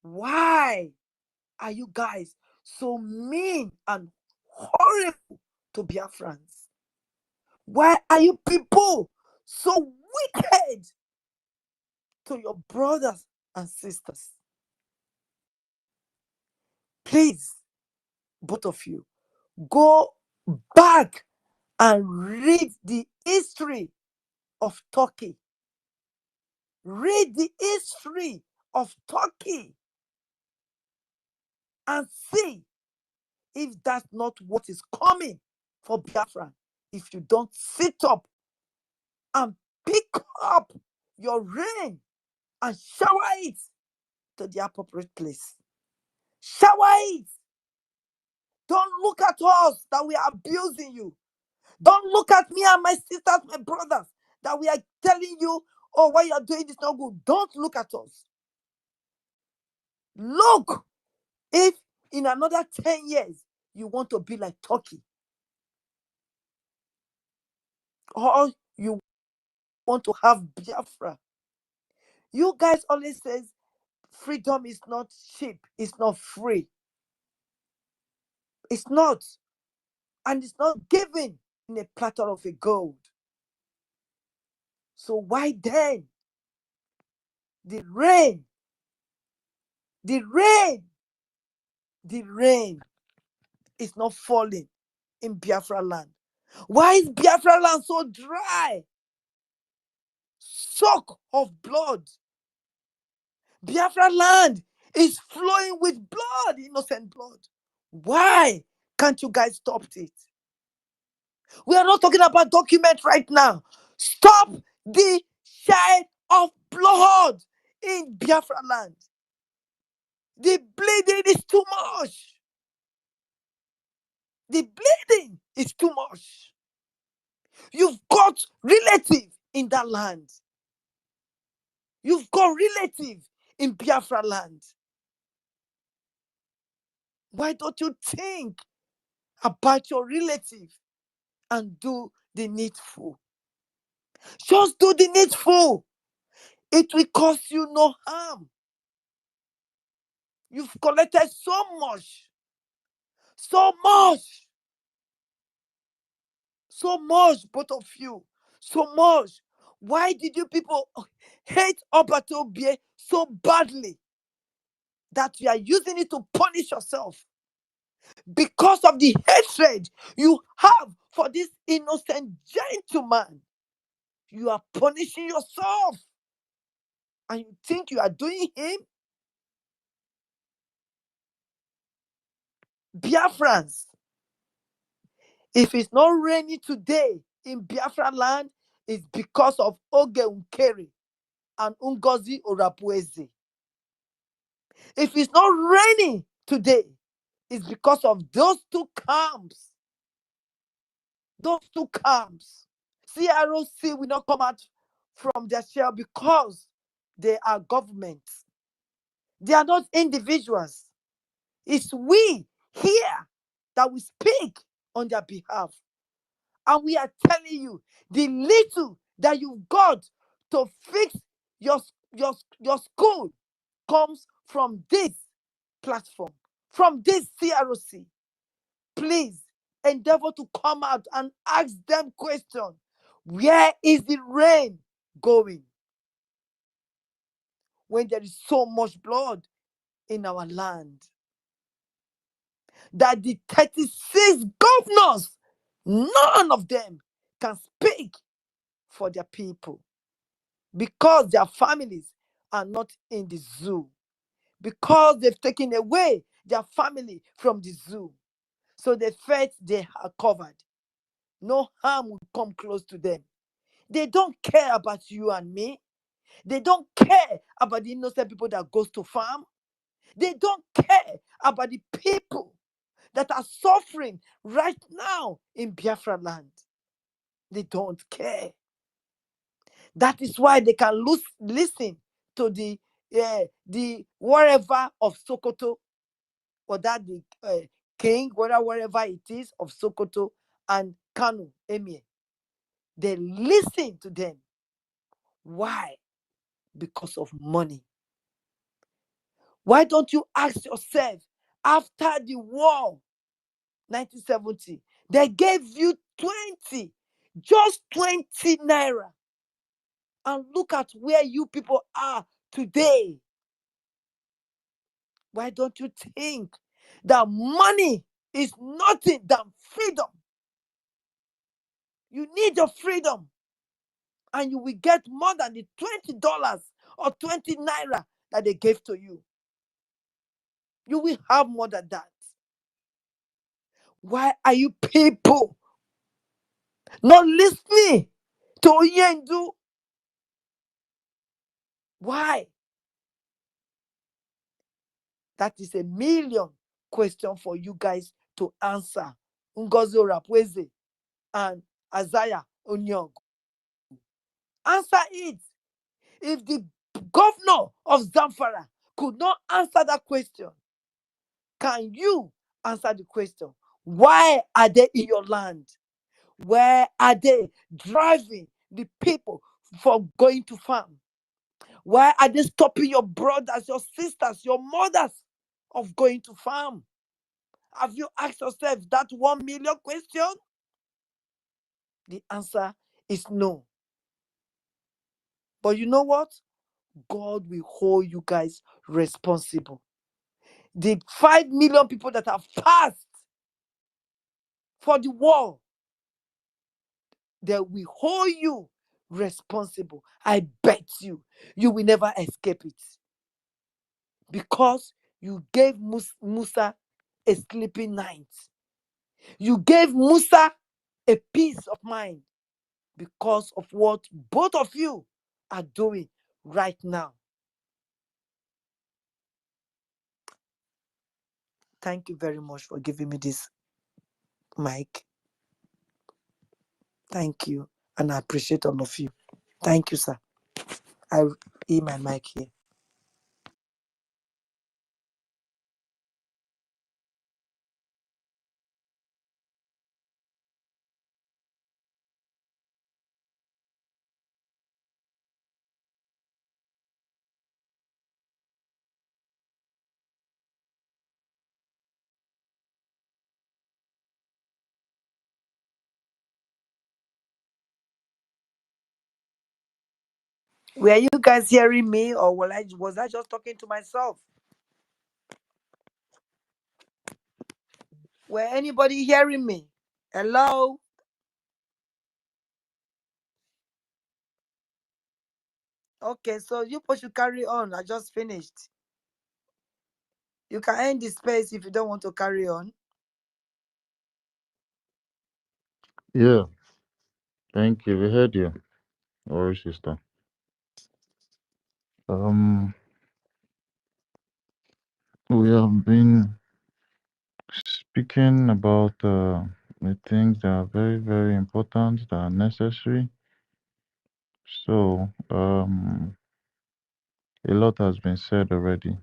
Why are you guys so mean and horrible to Biafrans? Why are you people so wicked to your brothers and sisters? Please, both of you, go back and read the history of Turkey. Read the history of Turkey and see if that's not what is coming for Biafra. If you don't sit up and pick up your rain and shower it to the appropriate place. Shower it. Don't look at us that we are abusing you. Don't look at me and my sisters, my brothers, that we are telling you, oh, why you are doing this not good. Don't look at us. Look, if in another 10 years you want to be like Turkey, or you want to have Biafra. You guys always says freedom is not cheap, it's not free. It's not. And it's not given in a platter of a gold. So why then the rain is not falling in Biafra land? Why is Biafra land so dry? Soak of blood. Biafra land is flowing with blood, innocent blood. Why can't you guys stop it? We are not talking about document right now. Stop the shed of blood in Biafra land. The bleeding is too much. The bleeding is too much. You've got relatives in that land. You've got relatives in Biafra land. Why don't you think about your relative and do the needful. Just do the needful. It will cause you no harm. You've collected so much. So much. So much, both of you. So much. Why did you people hate Obatobie so badly that you are using it to punish yourself? Because of the hatred you have for this innocent gentleman, you are punishing yourself. And you think you are doing him? Biafrans, if it's not raining today in Biafra land, it's because of Oge Unkeri and Ngozi Orapueze. If it's not raining today, it's because of those two camps. Those two camps. CROC will not come out from their shell because they are governments. They are not individuals. It's we here that we speak on their behalf. And we are telling you, the little that you've got to fix your school comes from this platform, from this CROC. Please endeavor to come out and ask them questions. Where is the rain going when there is so much blood in our land? That the 36 governors, none of them can speak for their people because their families are not in the zoo, because they've taken away their family from the zoo. So they felt they are covered. No harm will come close to them. They don't care about you and me. They don't care about the innocent people that goes to farm. They don't care about the people that are suffering right now in Biafra land. They don't care. That is why they can listen to the wherever of Sokoto, or that the king, wherever it is of Sokoto and Kanu Emir. They listen to them. Why? Because of money. Why don't you ask yourself, after the war, 1970, they gave you 20, just 20 naira. And look at where you people are today. Why don't you think that money is nothing than freedom? You need your freedom, and you will get more than the $20 or 20 naira that they gave to you. You will have more than that. Why are you people not listening to Oyendu? Why? That is a million question for you guys to answer. Ngozi Rapweze and Isaiah Onyog. Answer it. If the governor of Zamfara could not answer that question, can you answer the question? Why are they in your land? Where are they driving the people from going to farm? Why are they stopping your brothers, your sisters, your mothers of going to farm? Have you asked yourself that 1 million question? The answer is no. But you know what? God will hold you guys responsible. The 5 million people that have passed for the war, they will hold you responsible. I bet you will never escape it. Because you gave Musa a sleeping night. You gave Musa a peace of mind because of what both of you are doing right now. Thank you very much for giving me this mic. Thank you. And I appreciate all of you. Thank you, sir. I eat my mic here. Were you guys hearing me, or was I just talking to myself? Were anybody hearing me? Hello? Okay, so you push should carry on. I just finished. You can end the space if you don't want to carry on. Yeah, thank you. We heard you. Or sister. Um, we have been speaking about the things that are very, very important, that are necessary. So, a lot has been said already.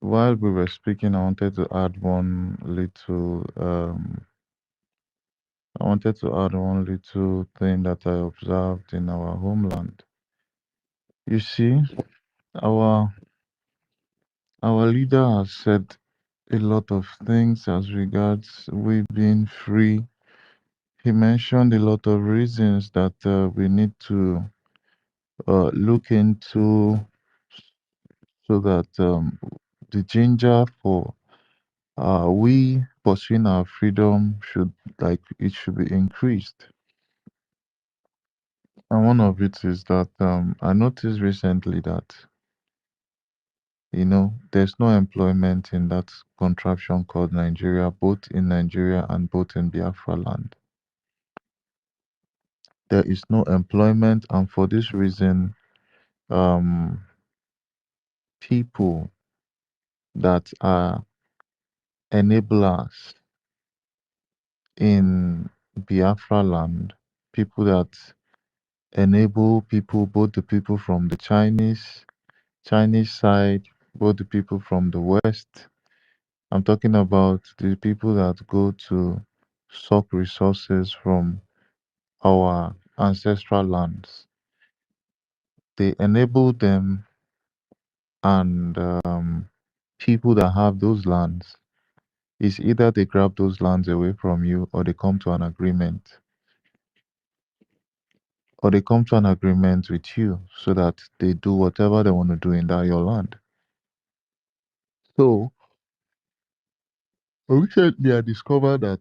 While we were speaking, I wanted to add one little thing that I observed in our homeland. You see, our our leader has said a lot of things as regards we being free. He mentioned a lot of reasons that we need to look into so that the ginger for we pursuing our freedom should be increased. And one of it is that I noticed recently that there's no employment in that contraption called Nigeria, both in Nigeria and both in Biafra land. There is no employment, and for this reason, um, people that are enablers in Biafra land, people that enable people, both the people from the Chinese side, both the people from the West. I'm talking about the people that go to suck resources from our ancestral lands. They enable them, and people that have those lands is either they grab those lands away from you, or they come to an agreement, with you so that they do whatever they want to do in that your land. So recently I discovered that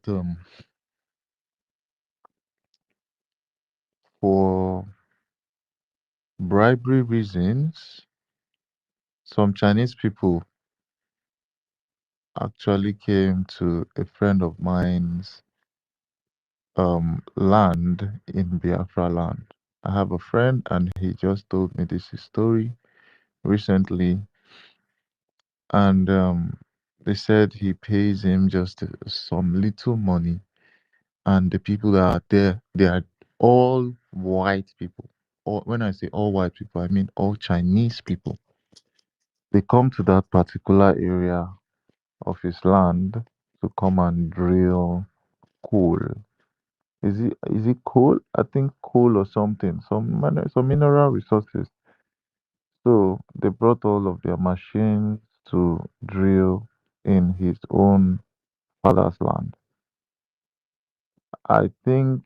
for bribery reasons, some Chinese people actually came to a friend of mine's land in Biafra land. I have a friend, and he just told me this story recently, and they said he pays him just some little money, and the people that are there, they are all white people. Or when I say all white people, I mean all Chinese people. They come to that particular area of his land to come and drill coal. Is it coal? I think coal or something. Some mineral resources. So they brought all of their machines to drill in his own father's land. I think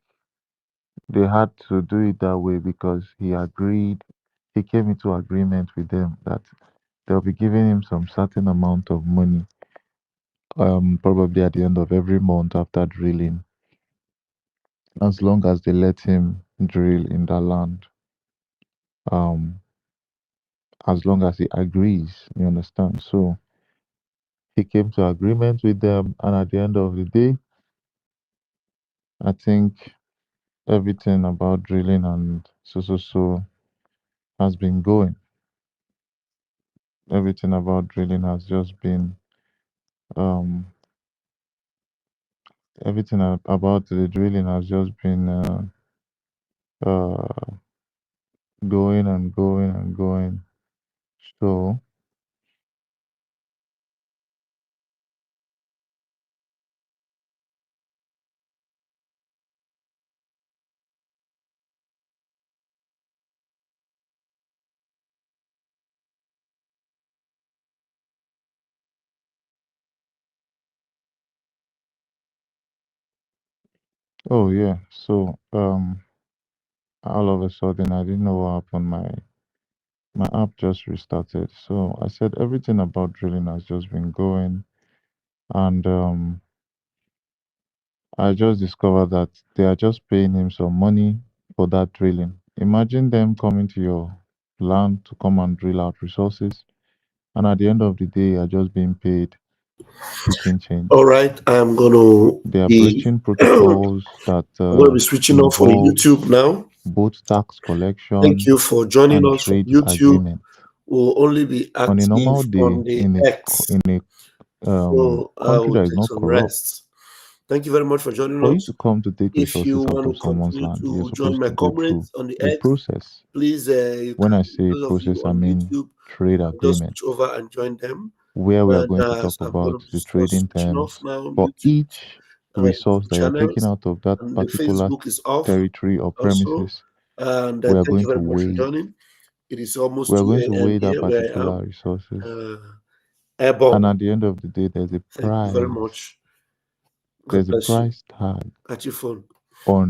they had to do it that way because he agreed. He came into agreement with them that they'll be giving him some certain amount of money, probably at the end of every month after drilling, as long as they let him drill in that land. Um, as long as he agrees, you understand. So he came to agreement with them, and at the end of the day, I think everything about drilling and so has been going. Everything about drilling has just been um about the drilling has just been uh going and going and going. So oh yeah. So all of a sudden I didn't know what happened. My app just restarted. So I said everything about drilling has just been going, and I just discovered that they are just paying him some money for that drilling. Imagine them coming to your land to come and drill out resources, and at the end of the day, you are just being paid chicken All change. right, I'm gonna They are be breaching protocols that I'm gonna be switching off on the involve YouTube now. both tax Thank collection you for joining and us from trade YouTube. agreement. We'll only be On a active normal day on the in X, a so I country will that is take not some corrupt, rest. Thank you very much for joining for you us. to come to take If you resources out want of to someone's continue land, you're to join supposed my to go through comrades on the a X, process. please, you When I can, say those of you process, I on mean YouTube, trade can just agreement, switch over and join them. where we are And going to talk so I'm going about to the start trading switching off terms now on for YouTube. each resource that you're taking Channels, out of that and the particular Facebook is off territory or also. premises. And We are thank going you to very much for weigh, joining. It is almost we are 2 going to a.m. weigh that here where I particular am. resources. And Airborne. at the end of the day, Thank you very much. God there's a bless you. price tag At your phone. on